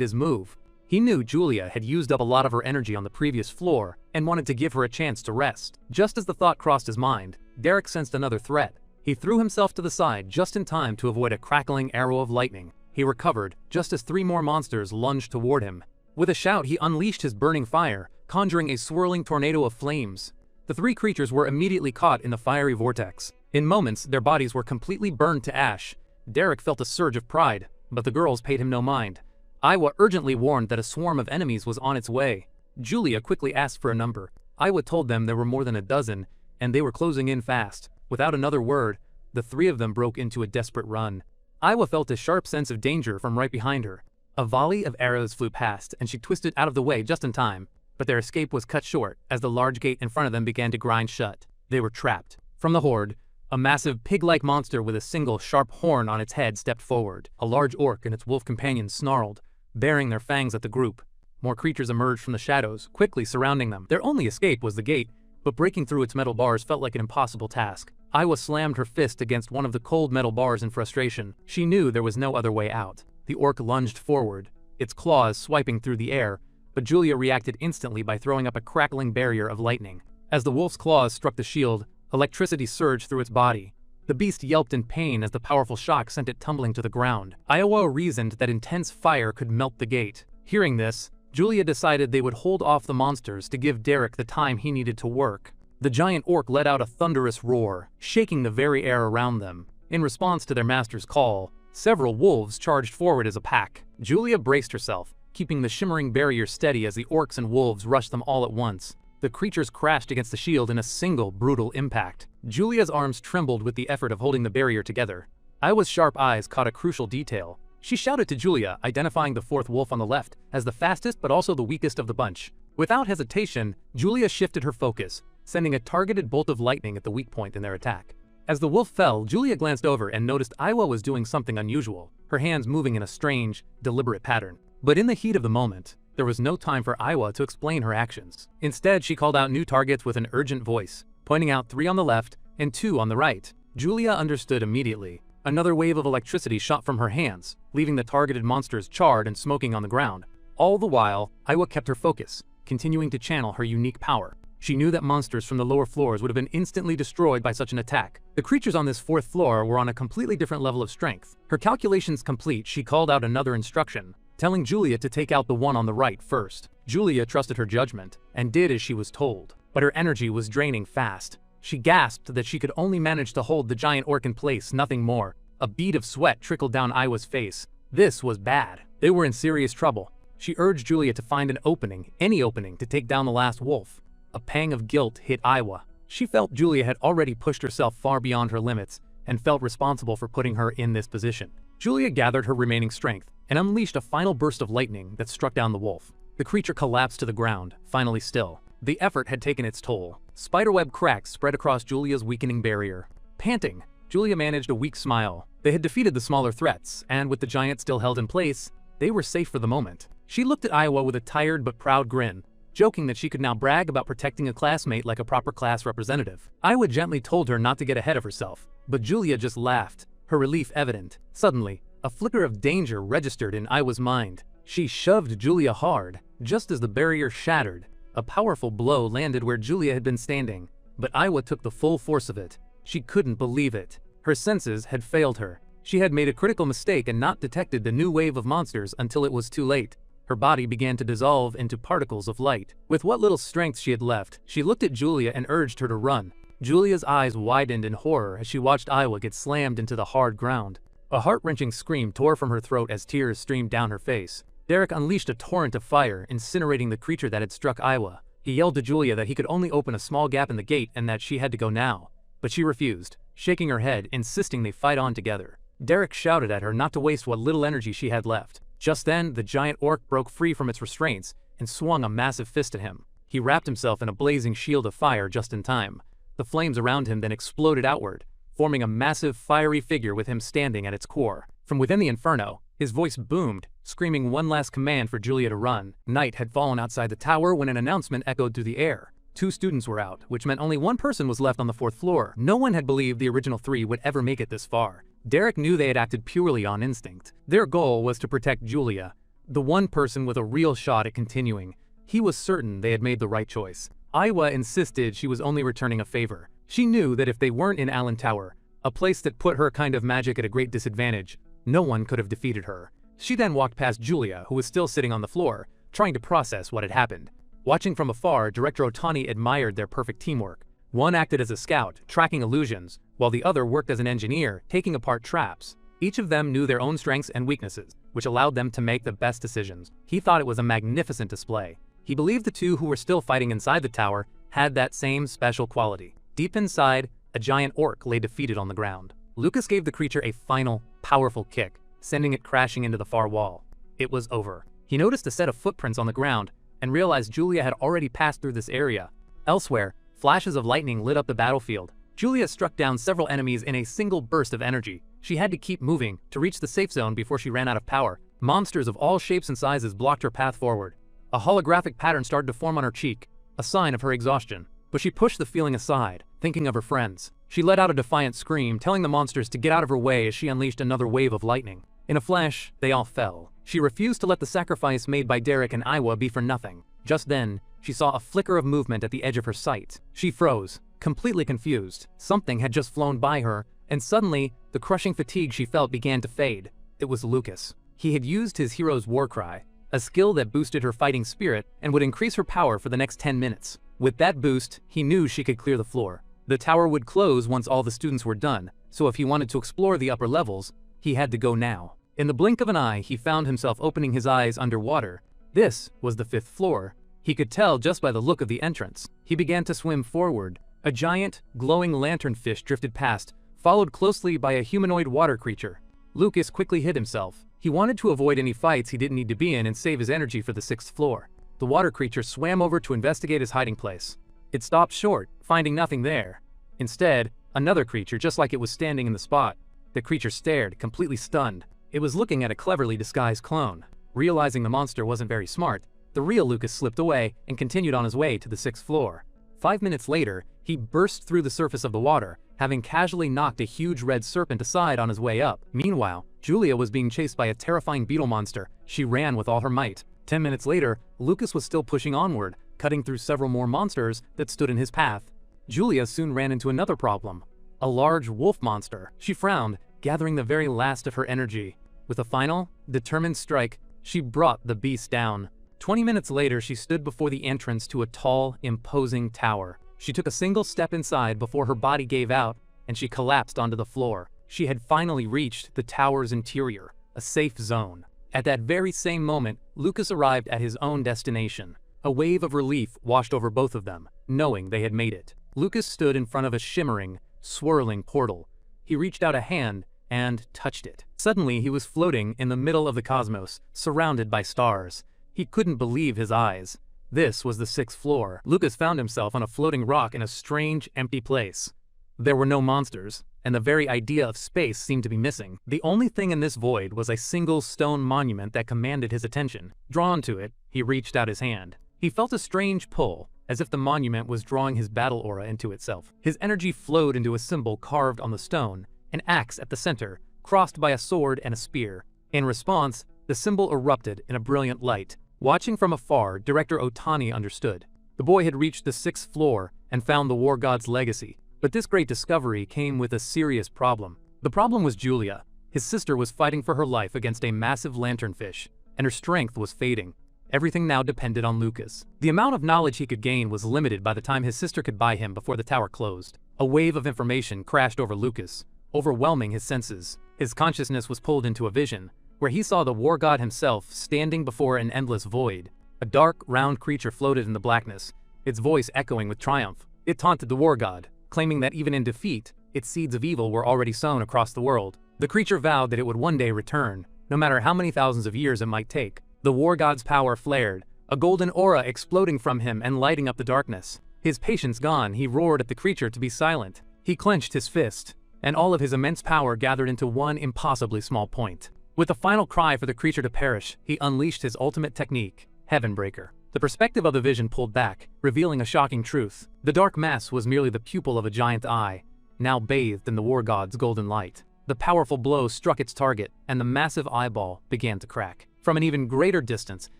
his move. He knew Julia had used up a lot of her energy on the previous floor and wanted to give her a chance to rest. Just as the thought crossed his mind, Derek sensed another threat. He threw himself to the side just in time to avoid a crackling arrow of lightning. He recovered just as 3 more monsters lunged toward him. With a shout, he unleashed his burning fire, conjuring a swirling tornado of flames. The 3 creatures were immediately caught in the fiery vortex. In moments, their bodies were completely burned to ash. Derek felt a surge of pride, but the girls paid him no mind. Iowa urgently warned that a swarm of enemies was on its way. Julia quickly asked for a number. Iowa told them there were more than a dozen, and they were closing in fast. Without another word, the 3 of them broke into a desperate run. Iowa felt a sharp sense of danger from right behind her. A volley of arrows flew past, and she twisted out of the way just in time. But their escape was cut short as the large gate in front of them began to grind shut. They were trapped. From the horde, a massive pig-like monster with a single sharp horn on its head stepped forward. A large orc and its wolf companions snarled, baring their fangs at the group. More creatures emerged from the shadows, quickly surrounding them. Their only escape was the gate, but breaking through its metal bars felt like an impossible task. Iowa slammed her fist against one of the cold metal bars in frustration. She knew there was no other way out. The orc lunged forward, its claws swiping through the air, but Julia reacted instantly by throwing up a crackling barrier of lightning. As the wolf's claws struck the shield, electricity surged through its body. The beast yelped in pain as the powerful shock sent it tumbling to the ground. Iowa reasoned that intense fire could melt the gate. Hearing this, Julia decided they would hold off the monsters to give Derek the time he needed to work. The giant orc let out a thunderous roar, shaking the very air around them. In response to their master's call, several wolves charged forward as a pack. Julia braced herself, keeping the shimmering barrier steady as the orcs and wolves rushed them all at once. The creatures crashed against the shield in a single brutal impact. Julia's arms trembled with the effort of holding the barrier together. Iowa's sharp eyes caught a crucial detail. She shouted to Julia, identifying the 4th wolf on the left as the fastest but also the weakest of the bunch. Without hesitation, Julia shifted her focus, sending a targeted bolt of lightning at the weak point in their attack. As the wolf fell, Julia glanced over and noticed Iowa was doing something unusual, her hands moving in a strange, deliberate pattern. But in the heat of the moment, there was no time for Iowa to explain her actions. Instead, she called out new targets with an urgent voice, pointing out 3 on the left and 2 on the right. Julia understood immediately. Another wave of electricity shot from her hands, leaving the targeted monsters charred and smoking on the ground. All the while, Iowa kept her focus, continuing to channel her unique power. She knew that monsters from the lower floors would have been instantly destroyed by such an attack. The creatures on this 4th floor were on a completely different level of strength. Her calculations complete, she called out another instruction, telling Julia to take out the one on the right first. Julia trusted her judgment, and did as she was told. But her energy was draining fast. She gasped that she could only manage to hold the giant orc in place, nothing more. A bead of sweat trickled down Iowa's face. This was bad. They were in serious trouble. She urged Julia to find an opening, any opening, to take down the last wolf. A pang of guilt hit Iowa. She felt Julia had already pushed herself far beyond her limits, and felt responsible for putting her in this position. Julia gathered her remaining strength, and unleashed a final burst of lightning that struck down the wolf. The creature collapsed to the ground, finally still. The effort had taken its toll. Spiderweb cracks spread across Julia's weakening barrier. Panting, Julia managed a weak smile. They had defeated the smaller threats, and with the giant still held in place, they were safe for the moment. She looked at Iowa with a tired but proud grin. joking that she could now brag about protecting a classmate like a proper class representative. Iowa gently told her not to get ahead of herself, but Julia just laughed, her relief evident. Suddenly, a flicker of danger registered in Iowa's mind. She shoved Julia hard, just as the barrier shattered. A powerful blow landed where Julia had been standing, but Iowa took the full force of it. She couldn't believe it. Her senses had failed her. She had made a critical mistake and not detected the new wave of monsters until it was too late. Her body began to dissolve into particles of light. With what little strength she had left, she looked at Julia and urged her to run. Julia's eyes widened in horror as she watched Iowa get slammed into the hard ground. A heart-wrenching scream tore from her throat as tears streamed down her face. Derek unleashed a torrent of fire, incinerating the creature that had struck Iowa. He yelled to Julia that he could only open a small gap in the gate and that she had to go now. But she refused, shaking her head, insisting they fight on together. Derek shouted at her not to waste what little energy she had left. Just then, the giant orc broke free from its restraints and swung a massive fist at him. He wrapped himself in a blazing shield of fire just in time. The flames around him then exploded outward, forming a massive fiery figure with him standing at its core. From within the inferno, his voice boomed, screaming one last command for Julia to run. Night had fallen outside the tower when an announcement echoed through the air. 2 students were out, which meant only 1 person was left on the 4th floor. No one had believed the original 3 would ever make it this far. Derek knew they had acted purely on instinct. Their goal was to protect Julia, the one person with a real shot at continuing. He was certain they had made the right choice. Iowa insisted she was only returning a favor. She knew that if they weren't in Allen Tower, a place that put her kind of magic at a great disadvantage, no one could have defeated her. She then walked past Julia, who was still sitting on the floor, trying to process what had happened. Watching from afar, Director Otani admired their perfect teamwork. One acted as a scout, tracking illusions, while the other worked as an engineer, taking apart traps. Each of them knew their own strengths and weaknesses, which allowed them to make the best decisions. He thought it was a magnificent display. He believed the 2 who were still fighting inside the tower had that same special quality. Deep inside, a giant orc lay defeated on the ground. Lucas gave the creature a final, powerful kick, sending it crashing into the far wall. It was over. He noticed a set of footprints on the ground and realized Julia had already passed through this area. Elsewhere, flashes of lightning lit up the battlefield. Julia struck down several enemies in a single burst of energy. She had to keep moving to reach the safe zone before she ran out of power. Monsters of all shapes and sizes blocked her path forward. A holographic pattern started to form on her cheek, a sign of her exhaustion. But she pushed the feeling aside, thinking of her friends. She let out a defiant scream, telling the monsters to get out of her way as she unleashed another wave of lightning. In a flash, they all fell. She refused to let the sacrifice made by Derek and Iowa be for nothing. Just then, she saw a flicker of movement at the edge of her sight. She froze, completely confused. Something had just flown by her, and suddenly, the crushing fatigue she felt began to fade. It was Lucas. He had used his hero's war cry, a skill that boosted her fighting spirit and would increase her power for the next 10 minutes. With that boost, he knew she could clear the floor. The tower would close once all the students were done, so if he wanted to explore the upper levels, he had to go now. In the blink of an eye, he found himself opening his eyes underwater. This was the 5th floor. He could tell just by the look of the entrance. He began to swim forward. A giant, glowing lanternfish drifted past, followed closely by a humanoid water creature. Lucas quickly hid himself. He wanted to avoid any fights he didn't need to be in and save his energy for the 6th floor. The water creature swam over to investigate his hiding place. It stopped short, finding nothing there. Instead, another creature just like it was standing in the spot. The creature stared, completely stunned. It was looking at a cleverly disguised clone. Realizing the monster wasn't very smart, the real Lucas slipped away and continued on his way to the 6th floor. 5 minutes later, he burst through the surface of the water, having casually knocked a huge red serpent aside on his way up. Meanwhile, Julia was being chased by a terrifying beetle monster. She ran with all her might. 10 minutes later, Lucas was still pushing onward, cutting through several more monsters that stood in his path. Julia soon ran into another problem, a large wolf monster. She frowned, gathering the very last of her energy. With a final, determined strike, she brought the beast down. 20 minutes later, she stood before the entrance to a tall, imposing tower. She took a single step inside before her body gave out, and she collapsed onto the floor. She had finally reached the tower's interior, a safe zone. At that very same moment, Lucas arrived at his own destination. A wave of relief washed over both of them, knowing they had made it. Lucas stood in front of a shimmering, swirling portal. He reached out a hand and touched it. Suddenly, he was floating in the middle of the cosmos, surrounded by stars. He couldn't believe his eyes. This was the 6th floor. Lucas found himself on a floating rock in a strange, empty place. There were no monsters, and the very idea of space seemed to be missing. The only thing in this void was a single stone monument that commanded his attention. Drawn to it, he reached out his hand. He felt a strange pull, as if the monument was drawing his battle aura into itself. His energy flowed into a symbol carved on the stone, an axe at the center, crossed by a sword and a spear. In response, the symbol erupted in a brilliant light. Watching from afar, Director Otani understood. The boy had reached the 6th floor and found the war god's legacy. But this great discovery came with a serious problem. The problem was Julia. His sister was fighting for her life against a massive lanternfish, and her strength was fading. Everything now depended on Lucas. The amount of knowledge he could gain was limited by the time his sister could buy him before the tower closed. A wave of information crashed over Lucas, overwhelming his senses. His consciousness was pulled into a vision, where he saw the war god himself standing before an endless void. A dark, round creature floated in the blackness, its voice echoing with triumph. It taunted the war god, claiming that even in defeat, its seeds of evil were already sown across the world. The creature vowed that it would one day return, no matter how many thousands of years it might take. The war god's power flared, a golden aura exploding from him and lighting up the darkness. His patience gone, he roared at the creature to be silent. He clenched his fist, and all of his immense power gathered into one impossibly small point. With a final cry for the creature to perish, he unleashed his ultimate technique, Heavenbreaker. The perspective of the vision pulled back, revealing a shocking truth. The dark mass was merely the pupil of a giant eye, now bathed in the war god's golden light. The powerful blow struck its target, and the massive eyeball began to crack. From an even greater distance,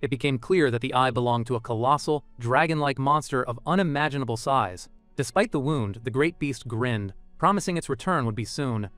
it became clear that the eye belonged to a colossal, dragon-like monster of unimaginable size. Despite the wound, the great beast grinned, promising its return would be soon.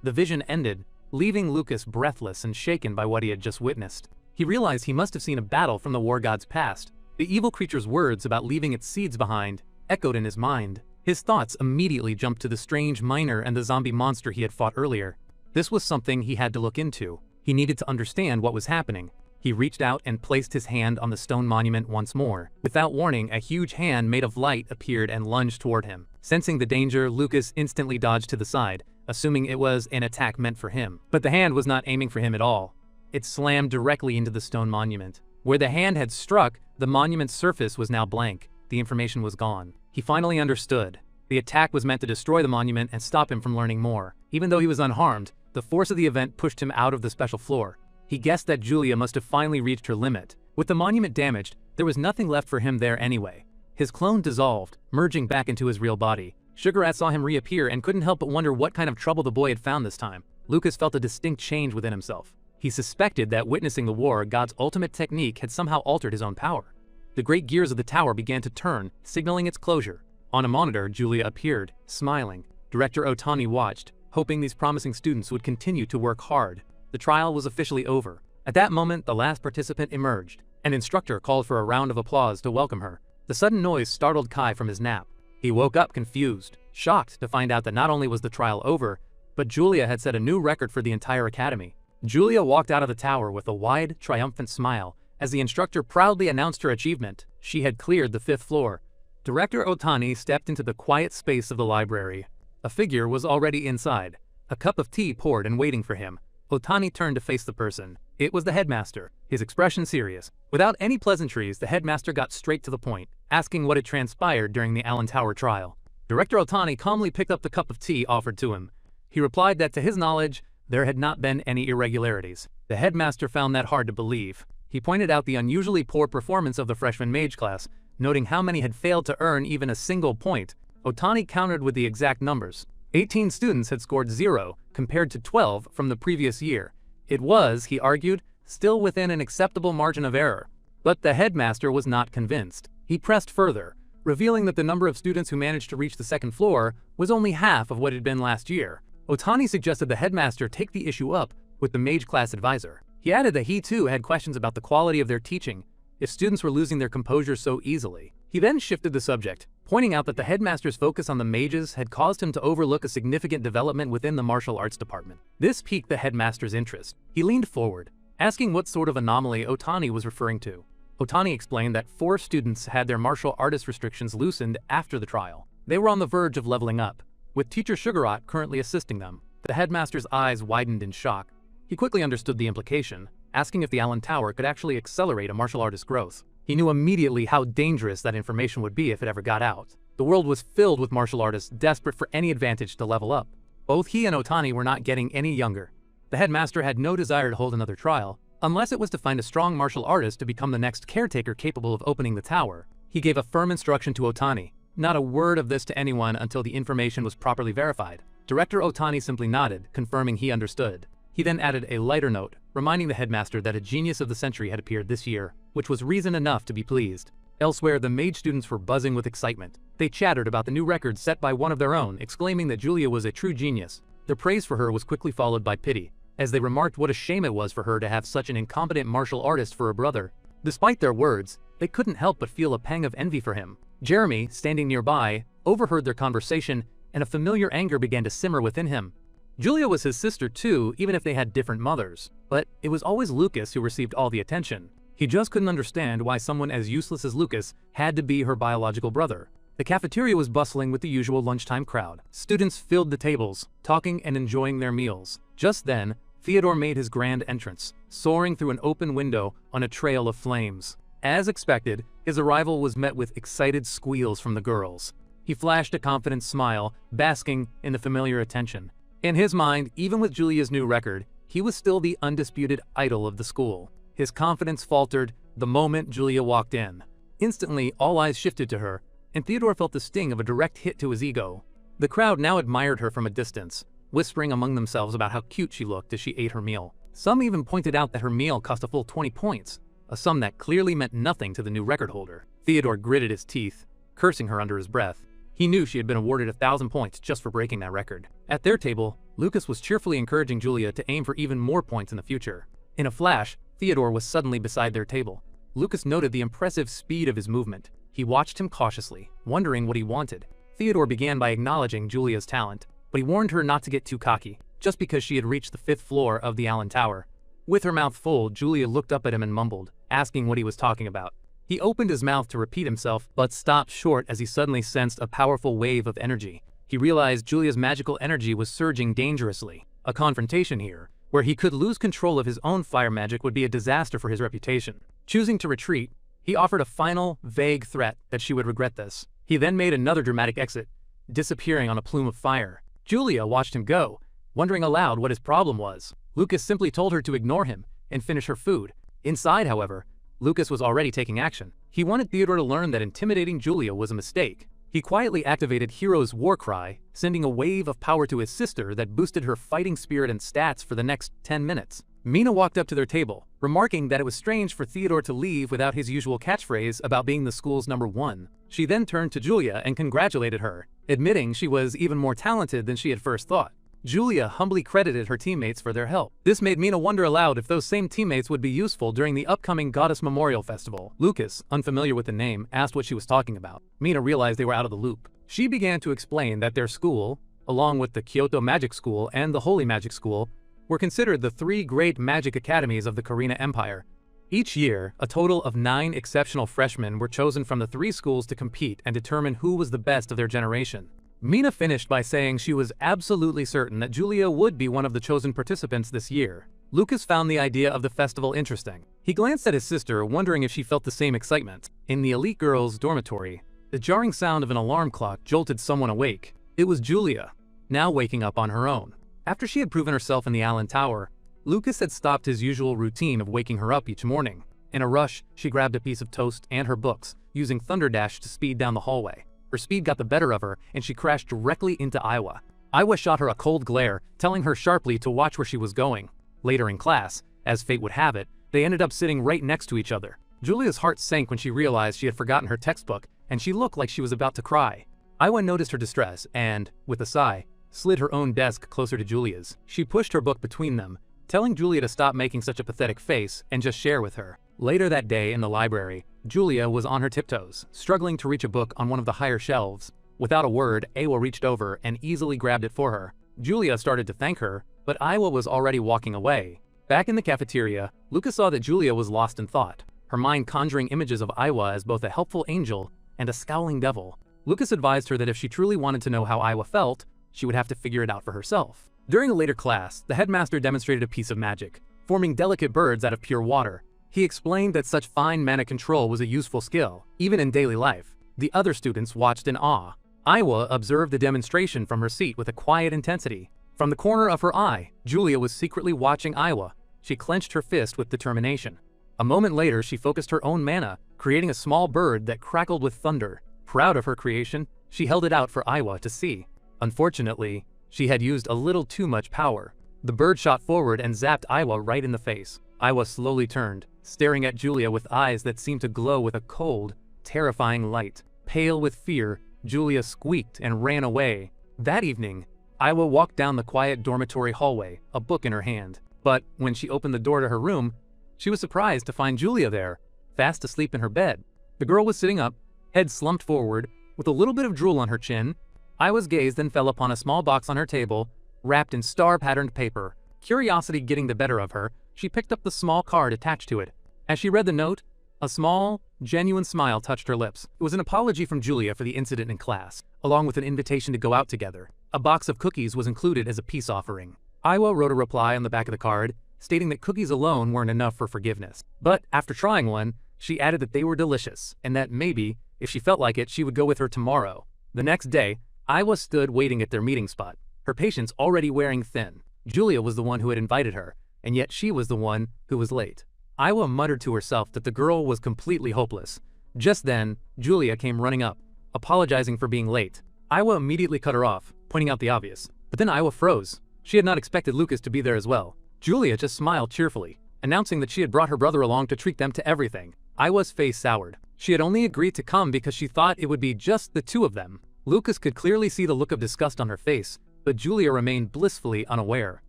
The vision ended, leaving Lucas breathless and shaken by what he had just witnessed. He realized he must have seen a battle from the war god's past. The evil creature's words about leaving its seeds behind echoed in his mind. His thoughts immediately jumped to the strange miner and the zombie monster he had fought earlier. This was something he had to look into. He needed to understand what was happening. He reached out and placed his hand on the stone monument once more. Without warning, a huge hand made of light appeared and lunged toward him. Sensing the danger, Lucas instantly dodged to the side, assuming it was an attack meant for him. But the hand was not aiming for him at all. It slammed directly into the stone monument. Where the hand had struck, the monument's surface was now blank. The information was gone. He finally understood. The attack was meant to destroy the monument and stop him from learning more. Even though he was unharmed, the force of the event pushed him out of the special floor. He guessed that Julia must have finally reached her limit. With the monument damaged, there was nothing left for him there anyway. His clone dissolved, merging back into his real body. Sugarrat saw him reappear and couldn't help but wonder what kind of trouble the boy had found this time. Lucas felt a distinct change within himself. He suspected that witnessing the war, God's ultimate technique had somehow altered his own power. The great gears of the tower began to turn, signaling its closure. On a monitor, Julia appeared, smiling. Director Otani watched, hoping these promising students would continue to work hard. The trial was officially over. At that moment, the last participant emerged. An instructor called for a round of applause to welcome her. The sudden noise startled Kai from his nap. He woke up confused, shocked to find out that not only was the trial over, but Julia had set a new record for the entire academy. Julia walked out of the tower with a wide, triumphant smile as the instructor proudly announced her achievement. She had cleared the 5th floor. Director Otani stepped into the quiet space of the library. A figure was already inside, a cup of tea poured and waiting for him. Otani turned to face the person. It was the headmaster, his expression serious. Without any pleasantries, the headmaster got straight to the point, asking what had transpired during the Allen Tower trial. Director Otani calmly picked up the cup of tea offered to him. He replied that to his knowledge, there had not been any irregularities. The headmaster found that hard to believe. He pointed out the unusually poor performance of the freshman mage class, noting how many had failed to earn even a single point. Otani countered with the exact numbers. 18 students had scored 0, compared to 12 from the previous year. It was, he argued, still within an acceptable margin of error. But the headmaster was not convinced. He pressed further, revealing that the number of students who managed to reach the 2nd floor was only half of what it had been last year. Otani suggested the headmaster take the issue up with the mage class advisor. He added that he too had questions about the quality of their teaching, if students were losing their composure so easily. He then shifted the subject, pointing out that the headmaster's focus on the mages had caused him to overlook a significant development within the martial arts department. This piqued the headmaster's interest. He leaned forward, asking what sort of anomaly Otani was referring to. Otani explained that 4 students had their martial artist restrictions loosened after the trial. They were on the verge of leveling up, with teacher Sugarrat currently assisting them. The headmaster's eyes widened in shock. He quickly understood the implication, asking if the Allen Tower could actually accelerate a martial artist's growth. He knew immediately how dangerous that information would be if it ever got out. The world was filled with martial artists desperate for any advantage to level up. Both he and Otani were not getting any younger. The headmaster had no desire to hold another trial, unless it was to find a strong martial artist to become the next caretaker capable of opening the tower. He gave a firm instruction to Otani, not a word of this to anyone until the information was properly verified. Director Otani simply nodded, confirming he understood. He then added a lighter note, reminding the headmaster that a genius of the century had appeared this year, which was reason enough to be pleased. Elsewhere, the mage students were buzzing with excitement. They chattered about the new record set by one of their own, exclaiming that Julia was a true genius. Their praise for her was quickly followed by pity, as they remarked what a shame it was for her to have such an incompetent martial artist for a brother. Despite their words, they couldn't help but feel a pang of envy for him. Jeremy, standing nearby, overheard their conversation, and a familiar anger began to simmer within him. Julia was his sister too, even if they had different mothers. But it was always Lucas who received all the attention. He just couldn't understand why someone as useless as Lucas had to be her biological brother. The cafeteria was bustling with the usual lunchtime crowd. Students filled the tables, talking and enjoying their meals. Just then, Theodore made his grand entrance, soaring through an open window on a trail of flames. As expected, his arrival was met with excited squeals from the girls. He flashed a confident smile, basking in the familiar attention. In his mind, even with Julia's new record, he was still the undisputed idol of the school. His confidence faltered the moment Julia walked in. Instantly, all eyes shifted to her, and Theodore felt the sting of a direct hit to his ego. The crowd now admired her from a distance, whispering among themselves about how cute she looked as she ate her meal. Some even pointed out that her meal cost a full 20 points, a sum that clearly meant nothing to the new record holder. Theodore gritted his teeth, cursing her under his breath. He knew she had been awarded 1,000 points just for breaking that record. At their table, Lucas was cheerfully encouraging Julia to aim for even more points in the future. In a flash, Theodore was suddenly beside their table. Lucas noted the impressive speed of his movement. He watched him cautiously, wondering what he wanted. Theodore began by acknowledging Julia's talent, but he warned her not to get too cocky, just because she had reached the 5th floor of the Allen Tower. With her mouth full, Julia looked up at him and mumbled, asking what he was talking about. He opened his mouth to repeat himself, but stopped short as he suddenly sensed a powerful wave of energy. He realized Julia's magical energy was surging dangerously. A confrontation here, where he could lose control of his own fire magic, would be a disaster for his reputation. Choosing to retreat, he offered a final, vague threat that she would regret this. He then made another dramatic exit, disappearing on a plume of fire. Julia watched him go, wondering aloud what his problem was. Lucas simply told her to ignore him and finish her food. Inside, however, Lucas was already taking action. He wanted Theodore to learn that intimidating Julia was a mistake. He quietly activated Hero's War Cry, sending a wave of power to his sister that boosted her fighting spirit and stats for the next 10 minutes. Mina walked up to their table, remarking that it was strange for Theodore to leave without his usual catchphrase about being the school's #1. She then turned to Julia and congratulated her, admitting she was even more talented than she had first thought. Julia humbly credited her teammates for their help. This made Mina wonder aloud if those same teammates would be useful during the upcoming Goddess Memorial Festival. Lucas, unfamiliar with the name, asked what she was talking about. Mina realized they were out of the loop. She began to explain that their school, along with the Kyoto Magic School and the Holy Magic School, were considered the 3 great magic academies of the Korean Empire. Each year, a total of 9 exceptional freshmen were chosen from the 3 schools to compete and determine who was the best of their generation. Mina finished by saying she was absolutely certain that Julia would be one of the chosen participants this year. Lucas found the idea of the festival interesting. He glanced at his sister, wondering if she felt the same excitement. In the elite girls' dormitory, the jarring sound of an alarm clock jolted someone awake. It was Julia, now waking up on her own. After she had proven herself in the Allen Tower, Lucas had stopped his usual routine of waking her up each morning. In a rush, she grabbed a piece of toast and her books, using Thunderdash to speed down the hallway. Her speed got the better of her, and she crashed directly into Iwa. Iwa shot her a cold glare, telling her sharply to watch where she was going. Later in class, as fate would have it, they ended up sitting right next to each other. Julia's heart sank when she realized she had forgotten her textbook, and she looked like she was about to cry. Iwa noticed her distress and, with a sigh, slid her own desk closer to Julia's. She pushed her book between them, telling Julia to stop making such a pathetic face and just share with her. Later that day in the library, Julia was on her tiptoes, struggling to reach a book on one of the higher shelves. Without a word, Iwa reached over and easily grabbed it for her. Julia started to thank her, but Iwa was already walking away. Back in the cafeteria, Lucas saw that Julia was lost in thought, her mind conjuring images of Iwa as both a helpful angel and a scowling devil. Lucas advised her that if she truly wanted to know how Iwa felt, she would have to figure it out for herself. During a later class, the headmaster demonstrated a piece of magic, forming delicate birds out of pure water. He explained that such fine mana control was a useful skill, even in daily life. The other students watched in awe. Iwa observed the demonstration from her seat with a quiet intensity. From the corner of her eye, Julia was secretly watching Iwa, She clenched her fist with determination. A moment later, she focused her own mana, creating a small bird that crackled with thunder. Proud of her creation, she held it out for Aiwa to see. Unfortunately, she had used a little too much power. The bird shot forward and zapped Aiwa right in the face. Aiwa slowly turned, staring at Julia with eyes that seemed to glow with a cold, terrifying light. Pale with fear, Julia squeaked and ran away. That evening, Aiwa walked down the quiet dormitory hallway, a book in her hand. But when she opened the door to her room, she was surprised to find Julia there, fast asleep in her bed. The girl was sitting up, head slumped forward, with a little bit of drool on her chin. Aiwa's gaze then fell upon a small box on her table, wrapped in star-patterned paper. Curiosity getting the better of her, she picked up the small card attached to it. As she read the note, a small, genuine smile touched her lips. It was an apology from Julia for the incident in class, along with an invitation to go out together. A box of cookies was included as a peace offering. Aiwa wrote a reply on the back of the card, stating that cookies alone weren't enough for forgiveness. But after trying one, she added that they were delicious, and that maybe, if she felt like it, she would go with her tomorrow. The next day, Aiwa stood waiting at their meeting spot, her patience already wearing thin. Julia was the one who had invited her, and yet she was the one who was late. Aiwa muttered to herself that the girl was completely hopeless. Just then, Julia came running up, apologizing for being late. Aiwa immediately cut her off, pointing out the obvious. But then Aiwa froze. She had not expected Lucas to be there as well. Julia just smiled cheerfully, announcing that she had brought her brother along to treat them to everything. Aiwa's face soured. She had only agreed to come because she thought it would be just the two of them. Lucas could clearly see the look of disgust on her face, but Julia remained blissfully unaware.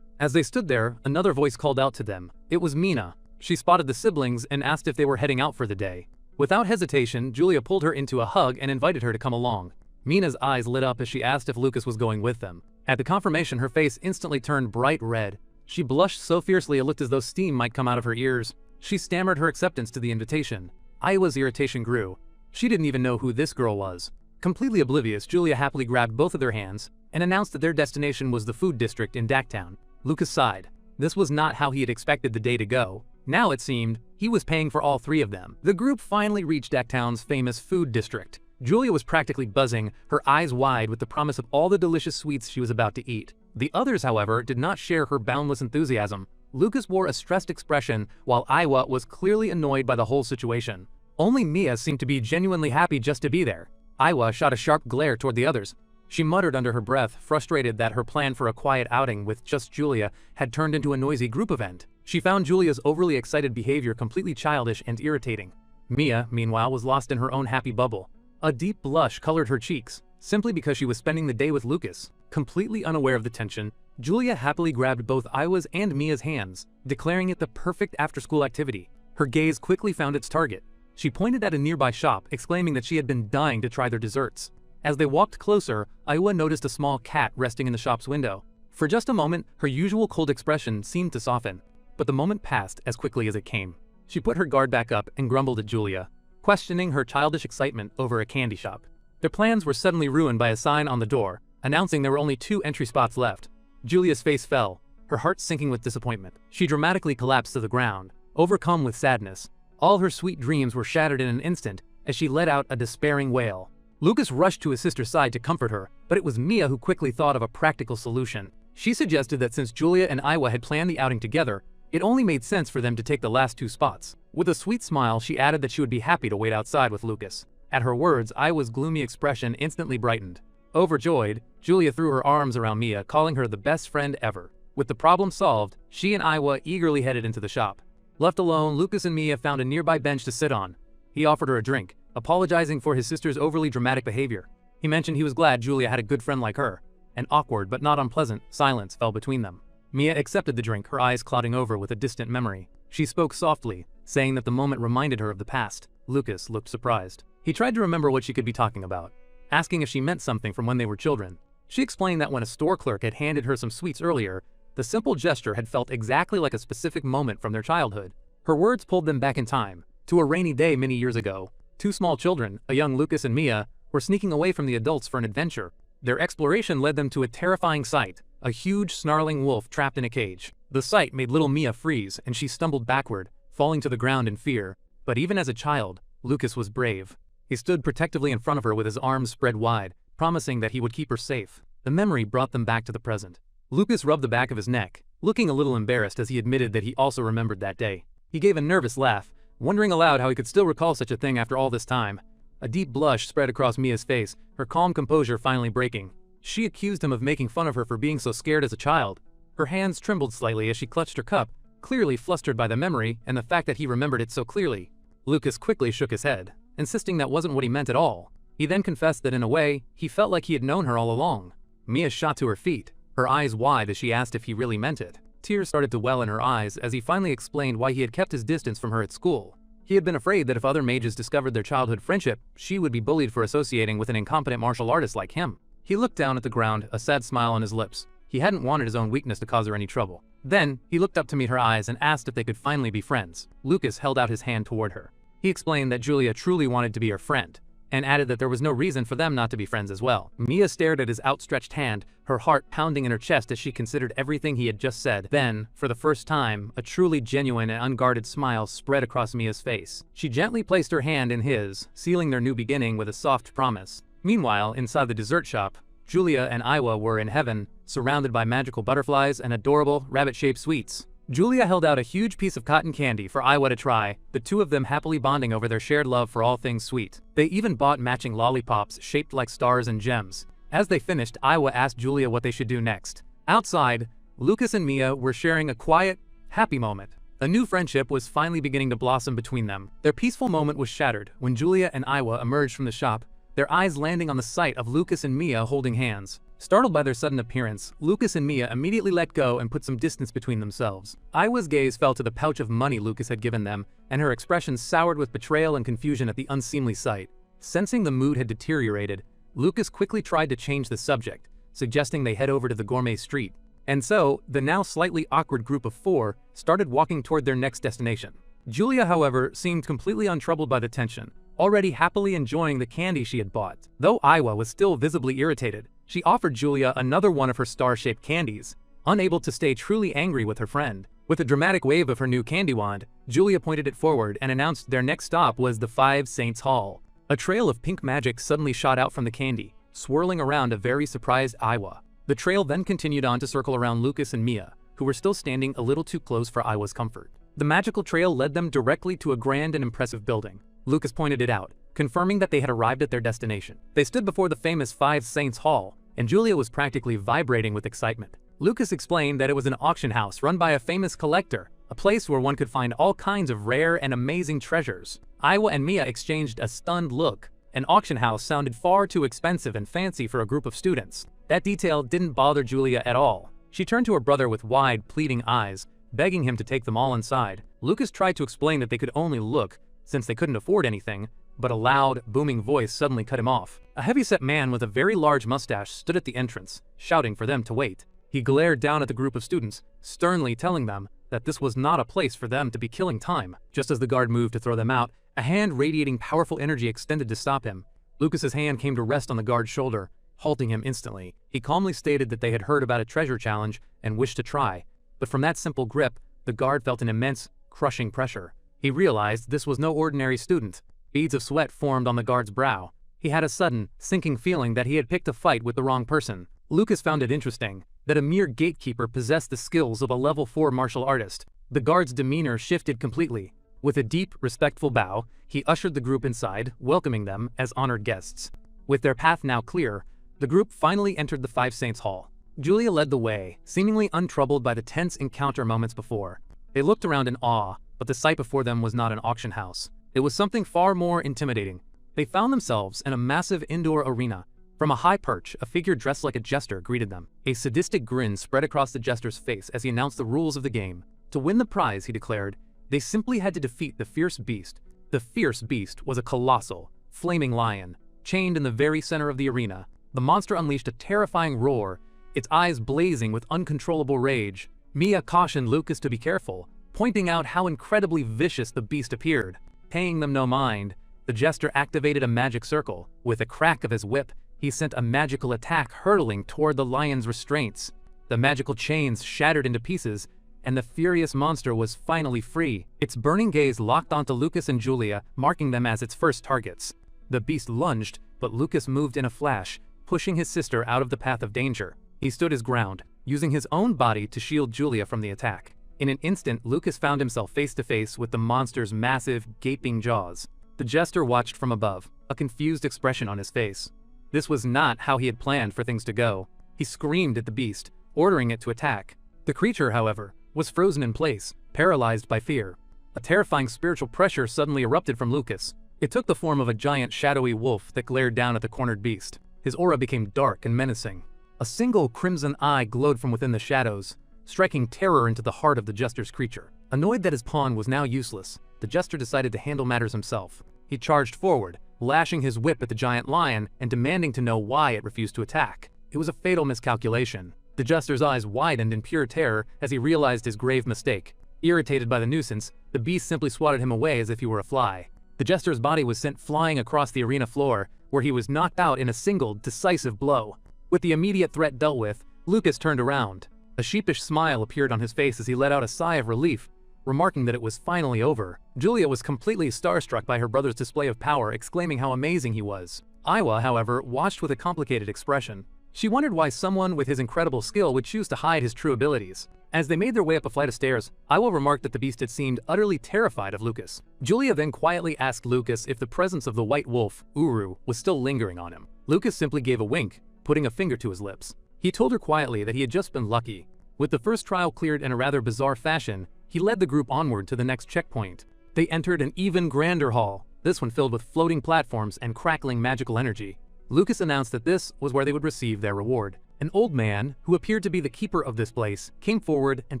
As they stood there, another voice called out to them. It was Mina. She spotted the siblings and asked if they were heading out for the day. Without hesitation, Julia pulled her into a hug and invited her to come along. Mina's eyes lit up as she asked if Lucas was going with them. At the confirmation, her face instantly turned bright red. She blushed so fiercely it looked as though steam might come out of her ears. She stammered her acceptance to the invitation. Aiwa's irritation grew. She didn't even know who this girl was. Completely oblivious, Julia happily grabbed both of their hands and announced that their destination was the food district in Daktown. Lucas sighed. This was not how he had expected the day to go. Now it seemed he was paying for all three of them. The group finally reached Daktown's famous food district. Julia was practically buzzing, her eyes wide with the promise of all the delicious sweets she was about to eat. The others, however, did not share her boundless enthusiasm. Lucas wore a stressed expression, while Aiwa was clearly annoyed by the whole situation. Only Mia seemed to be genuinely happy just to be there. Aiwa shot a sharp glare toward the others. She muttered under her breath, frustrated that her plan for a quiet outing with just Julia had turned into a noisy group event. She found Julia's overly excited behavior completely childish and irritating. Mia, meanwhile, was lost in her own happy bubble. A deep blush colored her cheeks, simply because she was spending the day with Lucas. Completely unaware of the tension, Julia happily grabbed both Aiwa's and Mia's hands, declaring it the perfect after-school activity. Her gaze quickly found its target. She pointed at a nearby shop, exclaiming that she had been dying to try their desserts. As they walked closer, Aiwa noticed a small cat resting in the shop's window. For just a moment, her usual cold expression seemed to soften, but the moment passed as quickly as it came. She put her guard back up and grumbled at Julia, questioning her childish excitement over a candy shop. Their plans were suddenly ruined by a sign on the door, announcing there were only 2 entry spots left. Julia's face fell, her heart sinking with disappointment. She dramatically collapsed to the ground, overcome with sadness. All her sweet dreams were shattered in an instant as she let out a despairing wail. Lucas rushed to his sister's side to comfort her, but it was Mia who quickly thought of a practical solution. She suggested that since Julia and Aiwa had planned the outing together, it only made sense for them to take the last 2 spots. With a sweet smile, she added that she would be happy to wait outside with Lucas. At her words, Aiwa's gloomy expression instantly brightened. Overjoyed, Julia threw her arms around Mia, calling her the best friend ever. With the problem solved, she and Aiwa eagerly headed into the shop. Left alone, Lucas and Mia found a nearby bench to sit on. He offered her a drink, apologizing for his sister's overly dramatic behavior. He mentioned he was glad Julia had a good friend like her. An awkward but not unpleasant silence fell between them. Mia accepted the drink, her eyes clouding over with a distant memory. She spoke softly, saying that the moment reminded her of the past. Lucas looked surprised. He tried to remember what she could be talking about, asking if she meant something from when they were children. She explained that when a store clerk had handed her some sweets earlier, the simple gesture had felt exactly like a specific moment from their childhood. Her words pulled them back in time, to a rainy day many years ago. 2 small children, a young Lucas and Mia, were sneaking away from the adults for an adventure. Their exploration led them to a terrifying sight, a huge snarling wolf trapped in a cage. The sight made little Mia freeze, and she stumbled backward, falling to the ground in fear. But even as a child, Lucas was brave. He stood protectively in front of her with his arms spread wide, promising that he would keep her safe. The memory brought them back to the present. Lucas rubbed the back of his neck, looking a little embarrassed as he admitted that he also remembered that day. He gave a nervous laugh, wondering aloud how he could still recall such a thing after all this time. A deep blush spread across Mia's face, her calm composure finally breaking. She accused him of making fun of her for being so scared as a child. Her hands trembled slightly as she clutched her cup, clearly flustered by the memory and the fact that he remembered it so clearly. Lucas quickly shook his head, insisting that wasn't what he meant at all. He then confessed that in a way, he felt like he had known her all along. Mia shot to her feet, her eyes wide as she asked if he really meant it. Tears started to well in her eyes as he finally explained why he had kept his distance from her at school. He had been afraid that if other mages discovered their childhood friendship, she would be bullied for associating with an incompetent martial artist like him. He looked down at the ground, a sad smile on his lips. He hadn't wanted his own weakness to cause her any trouble. Then, he looked up to meet her eyes and asked if they could finally be friends. Lucas held out his hand toward her. He explained that Julia truly wanted to be her friend, and added that there was no reason for them not to be friends as well. Mia stared at his outstretched hand, her heart pounding in her chest as she considered everything he had just said. Then, for the first time, a truly genuine and unguarded smile spread across Mia's face. She gently placed her hand in his, sealing their new beginning with a soft promise. Meanwhile, inside the dessert shop, Julia and Iwa were in heaven, surrounded by magical butterflies and adorable, rabbit-shaped sweets. Julia held out a huge piece of cotton candy for Iwa to try, the two of them happily bonding over their shared love for all things sweet. They even bought matching lollipops shaped like stars and gems. As they finished, Iwa asked Julia what they should do next. Outside, Lucas and Mia were sharing a quiet, happy moment. A new friendship was finally beginning to blossom between them. Their peaceful moment was shattered when Julia and Iwa emerged from the shop, their eyes landing on the sight of Lucas and Mia holding hands. Startled by their sudden appearance, Lucas and Mia immediately let go and put some distance between themselves. Iwa's gaze fell to the pouch of money Lucas had given them, and her expression soured with betrayal and confusion at the unseemly sight. Sensing the mood had deteriorated, Lucas quickly tried to change the subject, suggesting they head over to the gourmet street. And so, the now slightly awkward group of four started walking toward their next destination. Julia, however, seemed completely untroubled by the tension, already happily enjoying the candy she had bought. Though Iwa was still visibly irritated, she offered Julia another one of her star-shaped candies, unable to stay truly angry with her friend. With a dramatic wave of her new candy wand, Julia pointed it forward and announced their next stop was the Five Saints Hall. A trail of pink magic suddenly shot out from the candy, swirling around a very surprised Iwa. The trail then continued on to circle around Lucas and Mia, who were still standing a little too close for Iwa's comfort. The magical trail led them directly to a grand and impressive building. Lucas pointed it out, confirming that they had arrived at their destination. They stood before the famous Five Saints Hall, and Julia was practically vibrating with excitement. Lucas explained that it was an auction house run by a famous collector, a place where one could find all kinds of rare and amazing treasures. Iwa and Mia exchanged a stunned look. An auction house sounded far too expensive and fancy for a group of students. That detail didn't bother Julia at all. She turned to her brother with wide, pleading eyes, begging him to take them all inside. Lucas tried to explain that they could only look, since they couldn't afford anything, but a loud, booming voice suddenly cut him off. A heavy-set man with a very large mustache stood at the entrance, shouting for them to wait. He glared down at the group of students, sternly telling them that this was not a place for them to be killing time. Just as the guard moved to throw them out, a hand radiating powerful energy extended to stop him. Lucas's hand came to rest on the guard's shoulder, halting him instantly. He calmly stated that they had heard about a treasure challenge and wished to try, but from that simple grip, the guard felt an immense, crushing pressure. He realized this was no ordinary student. Beads of sweat formed on the guard's brow. He had a sudden, sinking feeling that he had picked a fight with the wrong person. Lucas found it interesting that a mere gatekeeper possessed the skills of a level 4 martial artist. The guard's demeanor shifted completely. With a deep, respectful bow, he ushered the group inside, welcoming them as honored guests. With their path now clear, the group finally entered the Five Saints Hall. Julia led the way, seemingly untroubled by the tense encounter moments before. They looked around in awe, but the sight before them was not an auction house. It was something far more intimidating. They found themselves in a massive indoor arena. From a high perch, a figure dressed like a jester greeted them. A sadistic grin spread across the jester's face as he announced the rules of the game. To win the prize, he declared, they simply had to defeat the fierce beast. The fierce beast was a colossal, flaming lion, chained in the very center of the arena. The monster unleashed a terrifying roar, its eyes blazing with uncontrollable rage. Mia cautioned Lucas to be careful, pointing out how incredibly vicious the beast appeared. Paying them no mind, the jester activated a magic circle. With a crack of his whip, he sent a magical attack hurtling toward the lion's restraints. The magical chains shattered into pieces, and the furious monster was finally free. Its burning gaze locked onto Lucas and Julia, marking them as its first targets. The beast lunged, but Lucas moved in a flash, pushing his sister out of the path of danger. He stood his ground, using his own body to shield Julia from the attack. In an instant, Lucas found himself face to face with the monster's massive, gaping jaws. The jester watched from above, a confused expression on his face. This was not how he had planned for things to go. He screamed at the beast, ordering it to attack. The creature, however, was frozen in place, paralyzed by fear. A terrifying spiritual pressure suddenly erupted from Lucas. It took the form of a giant shadowy wolf that glared down at the cornered beast. His aura became dark and menacing. A single crimson eye glowed from within the shadows, striking terror into the heart of the jester's creature. Annoyed that his pawn was now useless, the jester decided to handle matters himself. He charged forward, lashing his whip at the giant lion and demanding to know why it refused to attack. It was a fatal miscalculation. The jester's eyes widened in pure terror as he realized his grave mistake. Irritated by the nuisance, the beast simply swatted him away as if he were a fly. The jester's body was sent flying across the arena floor, where he was knocked out in a single, decisive blow. With the immediate threat dealt with, Lucas turned around. A sheepish smile appeared on his face as he let out a sigh of relief, remarking that it was finally over. Julia was completely starstruck by her brother's display of power, exclaiming how amazing he was. Iwa, however, watched with a complicated expression. She wondered why someone with his incredible skill would choose to hide his true abilities. As they made their way up a flight of stairs, Iwa remarked that the beast had seemed utterly terrified of Lucas. Julia then quietly asked Lucas if the presence of the white wolf, Uru, was still lingering on him. Lucas simply gave a wink, putting a finger to his lips. He told her quietly that he had just been lucky. With the first trial cleared in a rather bizarre fashion, he led the group onward to the next checkpoint. They entered an even grander hall, this one filled with floating platforms and crackling magical energy. Lucas announced that this was where they would receive their reward. An old man, who appeared to be the keeper of this place, came forward and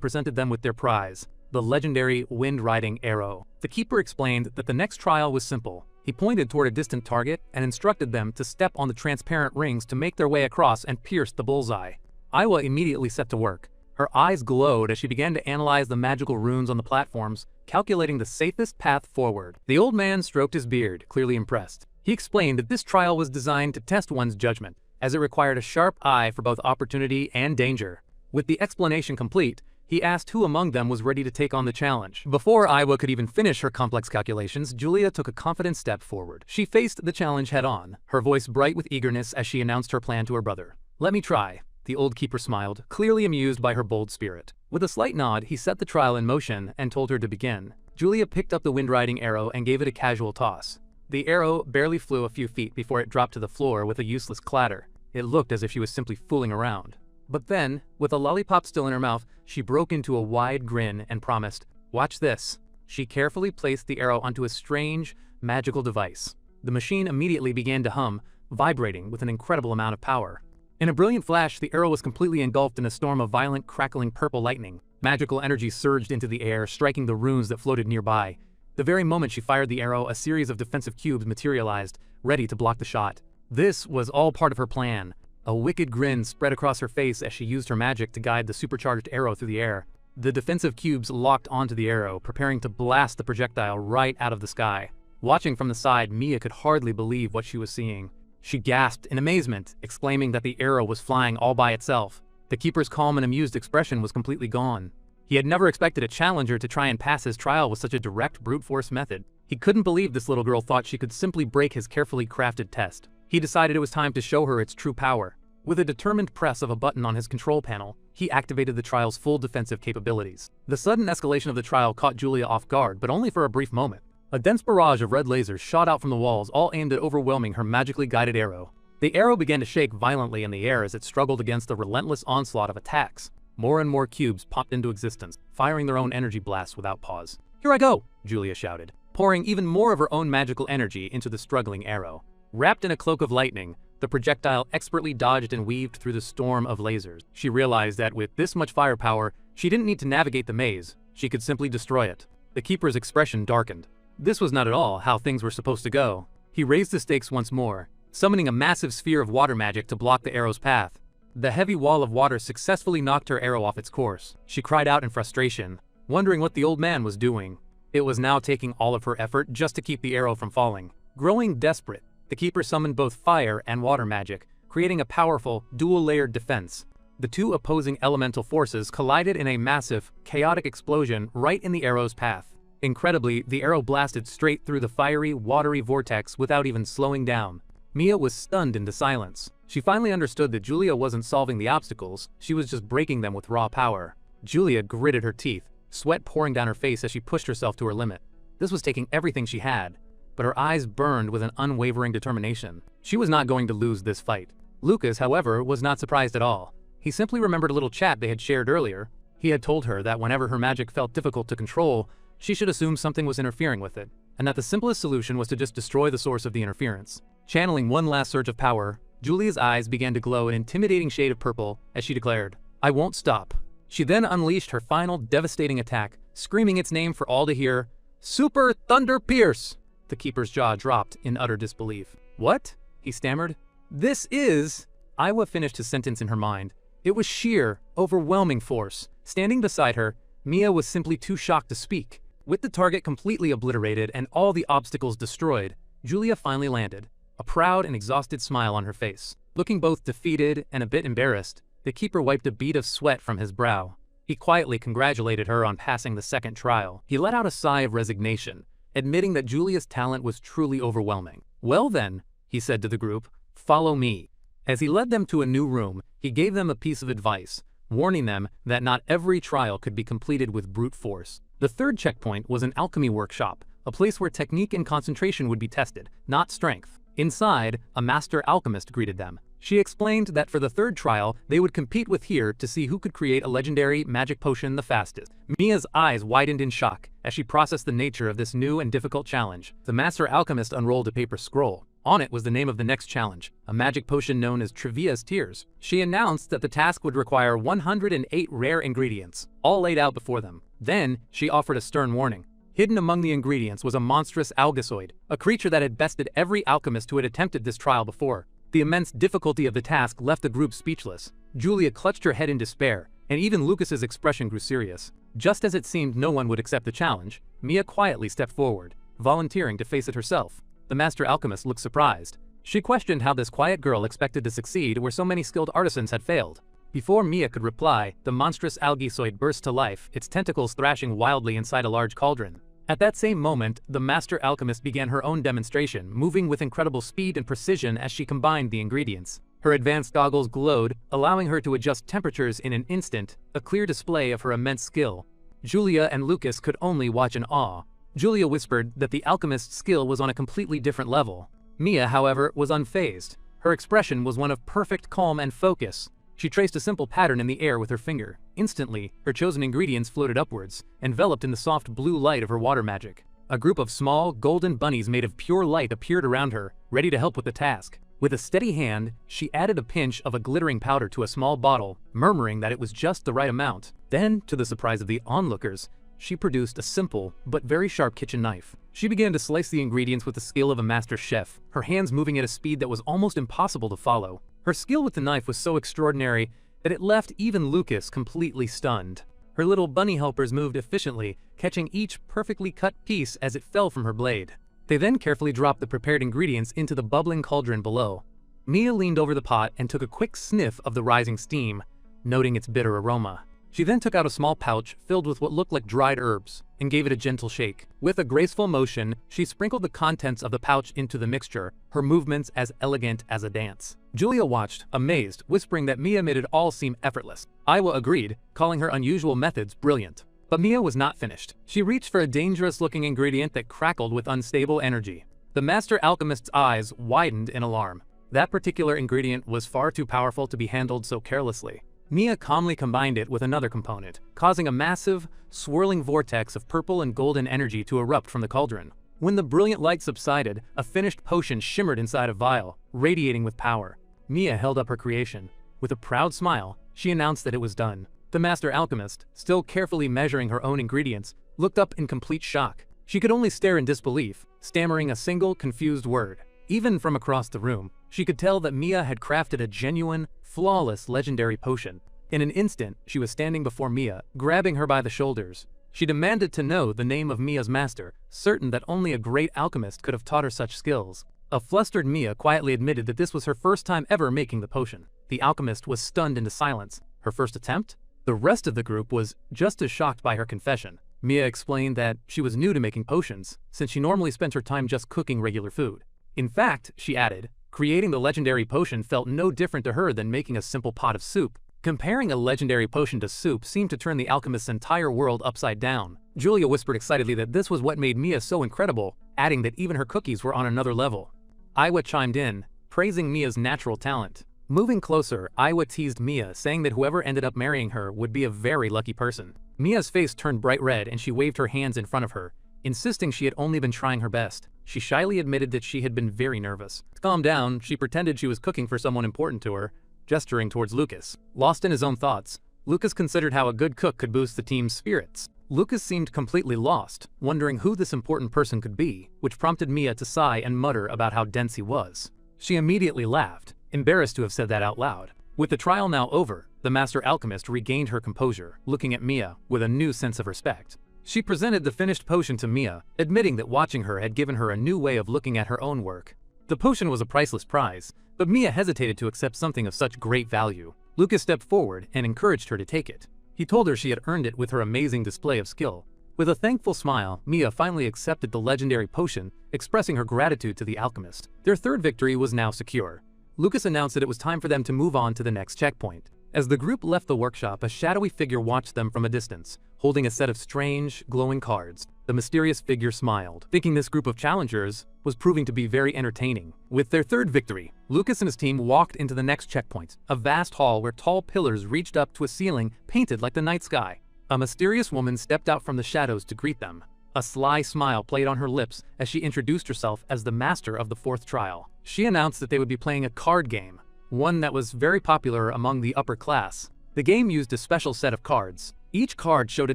presented them with their prize, the legendary wind-riding arrow. The keeper explained that the next trial was simple. He pointed toward a distant target and instructed them to step on the transparent rings to make their way across and pierce the bullseye. Iwa immediately set to work. Her eyes glowed as she began to analyze the magical runes on the platforms, calculating the safest path forward. The old man stroked his beard, clearly impressed. He explained that this trial was designed to test one's judgment, as it required a sharp eye for both opportunity and danger. With the explanation complete, he asked who among them was ready to take on the challenge. Before Iwa could even finish her complex calculations, Julia took a confident step forward. She faced the challenge head-on, her voice bright with eagerness as she announced her plan to her brother. "Let me try." The old keeper smiled, clearly amused by her bold spirit. With a slight nod, he set the trial in motion and told her to begin. Julia picked up the wind-riding arrow and gave it a casual toss. The arrow barely flew a few feet before it dropped to the floor with a useless clatter. It looked as if she was simply fooling around. But then, with a lollipop still in her mouth, she broke into a wide grin and promised, "Watch this." She carefully placed the arrow onto a strange, magical device. The machine immediately began to hum, vibrating with an incredible amount of power. In a brilliant flash, the arrow was completely engulfed in a storm of violent, crackling purple lightning. Magical energy surged into the air, striking the runes that floated nearby. The very moment she fired the arrow, a series of defensive cubes materialized, ready to block the shot. This was all part of her plan. A wicked grin spread across her face as she used her magic to guide the supercharged arrow through the air. The defensive cubes locked onto the arrow, preparing to blast the projectile right out of the sky. Watching from the side, Mia could hardly believe what she was seeing. She gasped in amazement, exclaiming that the arrow was flying all by itself. The keeper's calm and amused expression was completely gone. He had never expected a challenger to try and pass his trial with such a direct brute force method. He couldn't believe this little girl thought she could simply break his carefully crafted test. He decided it was time to show her its true power. With a determined press of a button on his control panel, he activated the trial's full defensive capabilities. The sudden escalation of the trial caught Julia off guard, but only for a brief moment. A dense barrage of red lasers shot out from the walls, all aimed at overwhelming her magically guided arrow. The arrow began to shake violently in the air as it struggled against the relentless onslaught of attacks. More and more cubes popped into existence, firing their own energy blasts without pause. "Here I go!" Julia shouted, pouring even more of her own magical energy into the struggling arrow. Wrapped in a cloak of lightning, the projectile expertly dodged and weaved through the storm of lasers. She realized that with this much firepower, she didn't need to navigate the maze. She could simply destroy it. The keeper's expression darkened. This was not at all how things were supposed to go. He raised the stakes once more, summoning a massive sphere of water magic to block the arrow's path. The heavy wall of water successfully knocked her arrow off its course. She cried out in frustration, wondering what the old man was doing. It was now taking all of her effort just to keep the arrow from falling. Growing desperate, the keeper summoned both fire and water magic, creating a powerful, dual-layered defense. The two opposing elemental forces collided in a massive, chaotic explosion right in the arrow's path. Incredibly, the arrow blasted straight through the fiery, watery vortex without even slowing down. Mia was stunned into silence. She finally understood that Julia wasn't solving the obstacles, she was just breaking them with raw power. Julia gritted her teeth, sweat pouring down her face as she pushed herself to her limit. This was taking everything she had, but her eyes burned with an unwavering determination. She was not going to lose this fight. Lucas, however, was not surprised at all. He simply remembered a little chat they had shared earlier. He had told her that whenever her magic felt difficult to control, she should assume something was interfering with it, and that the simplest solution was to just destroy the source of the interference. Channeling one last surge of power, Julia's eyes began to glow an intimidating shade of purple as she declared, "I won't stop." She then unleashed her final devastating attack, screaming its name for all to hear, "Super Thunder Pierce!" The keeper's jaw dropped in utter disbelief. "What?" he stammered. "This is..." Iwa finished his sentence in her mind. It was sheer, overwhelming force. Standing beside her, Mia was simply too shocked to speak. With the target completely obliterated and all the obstacles destroyed, Julia finally landed, a proud and exhausted smile on her face. Looking both defeated and a bit embarrassed, the keeper wiped a bead of sweat from his brow. He quietly congratulated her on passing the second trial. He let out a sigh of resignation, admitting that Julia's talent was truly overwhelming. "Well then," he said to the group, "follow me." As he led them to a new room, he gave them a piece of advice, warning them that not every trial could be completed with brute force. The third checkpoint was an alchemy workshop, a place where technique and concentration would be tested, not strength. Inside, a master alchemist greeted them. She explained that for the third trial, they would compete with here to see who could create a legendary magic potion the fastest. Mia's eyes widened in shock as she processed the nature of this new and difficult challenge. The master alchemist unrolled a paper scroll. On it was the name of the next challenge, a magic potion known as Trivia's Tears. She announced that the task would require 108 rare ingredients, all laid out before them. Then, she offered a stern warning. Hidden among the ingredients was a monstrous algasoid, a creature that had bested every alchemist who had attempted this trial before. The immense difficulty of the task left the group speechless. Julia clutched her head in despair, and even Lucas's expression grew serious. Just as it seemed no one would accept the challenge, Mia quietly stepped forward, volunteering to face it herself. The master alchemist looked surprised. She questioned how this quiet girl expected to succeed where so many skilled artisans had failed. Before Mia could reply, the monstrous algasoid burst to life, its tentacles thrashing wildly inside a large cauldron. At that same moment, the master alchemist began her own demonstration, moving with incredible speed and precision as she combined the ingredients. Her advanced goggles glowed, allowing her to adjust temperatures in an instant, a clear display of her immense skill. Julia and Lucas could only watch in awe. Julia whispered that the alchemist's skill was on a completely different level. Mia, however, was unfazed. Her expression was one of perfect calm and focus. She traced a simple pattern in the air with her finger. Instantly, her chosen ingredients floated upwards, enveloped in the soft blue light of her water magic. A group of small, golden bunnies made of pure light appeared around her, ready to help with the task. With a steady hand, she added a pinch of a glittering powder to a small bottle, murmuring that it was just the right amount. Then, to the surprise of the onlookers, she produced a simple, but very sharp kitchen knife. She began to slice the ingredients with the skill of a master chef, her hands moving at a speed that was almost impossible to follow. Her skill with the knife was so extraordinary that it left even Lucas completely stunned. Her little bunny helpers moved efficiently, catching each perfectly cut piece as it fell from her blade. They then carefully dropped the prepared ingredients into the bubbling cauldron below. Mia leaned over the pot and took a quick sniff of the rising steam, noting its bitter aroma. She then took out a small pouch filled with what looked like dried herbs and gave it a gentle shake. With a graceful motion, she sprinkled the contents of the pouch into the mixture, her movements as elegant as a dance. Julia watched, amazed, whispering that Mia made it all seem effortless. Iwa agreed, calling her unusual methods brilliant. But Mia was not finished. She reached for a dangerous-looking ingredient that crackled with unstable energy. The master alchemist's eyes widened in alarm. That particular ingredient was far too powerful to be handled so carelessly. Mia calmly combined it with another component, causing a massive, swirling vortex of purple and golden energy to erupt from the cauldron. When the brilliant light subsided, a finished potion shimmered inside a vial, radiating with power. Mia held up her creation. With a proud smile, she announced that it was done. The master alchemist, still carefully measuring her own ingredients, looked up in complete shock. She could only stare in disbelief, stammering a single, confused word. Even from across the room, she could tell that Mia had crafted a genuine, flawless legendary potion. In an instant, she was standing before Mia, grabbing her by the shoulders. She demanded to know the name of Mia's master, certain that only a great alchemist could have taught her such skills. A flustered Mia quietly admitted that this was her first time ever making the potion. The alchemist was stunned into silence. Her first attempt? The rest of the group was just as shocked by her confession. Mia explained that she was new to making potions, since she normally spent her time just cooking regular food. In fact, she added, Creating the legendary potion felt no different to her than making a simple pot of soup. Comparing a legendary potion to soup seemed to turn the alchemist's entire world upside down. Julia whispered excitedly that this was what made Mia so incredible, adding that even her cookies were on another level. Iwa chimed in, praising Mia's natural talent. Moving closer, Iwa teased Mia, saying that whoever ended up marrying her would be a very lucky person. Mia's face turned bright red and she waved her hands in front of her, insisting she had only been trying her best. She shyly admitted that she had been very nervous. To calm down, she pretended she was cooking for someone important to her, gesturing towards Lucas. Lost in his own thoughts, Lucas considered how a good cook could boost the team's spirits. Lucas seemed completely lost, wondering who this important person could be, which prompted Mia to sigh and mutter about how dense he was. She immediately laughed, embarrassed to have said that out loud. With the trial now over, the master alchemist regained her composure, looking at Mia with a new sense of respect. She presented the finished potion to Mia, admitting that watching her had given her a new way of looking at her own work. The potion was a priceless prize, but Mia hesitated to accept something of such great value. Lucas stepped forward and encouraged her to take it. He told her she had earned it with her amazing display of skill. With a thankful smile, Mia finally accepted the legendary potion, expressing her gratitude to the alchemist. Their third victory was now secure. Lucas announced that it was time for them to move on to the next checkpoint. As the group left the workshop, a shadowy figure watched them from a distance, holding a set of strange, glowing cards. The mysterious figure smiled, thinking this group of challengers was proving to be very entertaining. With their third victory, Lucas and his team walked into the next checkpoint, a vast hall where tall pillars reached up to a ceiling painted like the night sky. A mysterious woman stepped out from the shadows to greet them. A sly smile played on her lips as she introduced herself as the master of the fourth trial. She announced that they would be playing a card game, one that was very popular among the upper class. The game used a special set of cards. Each card showed a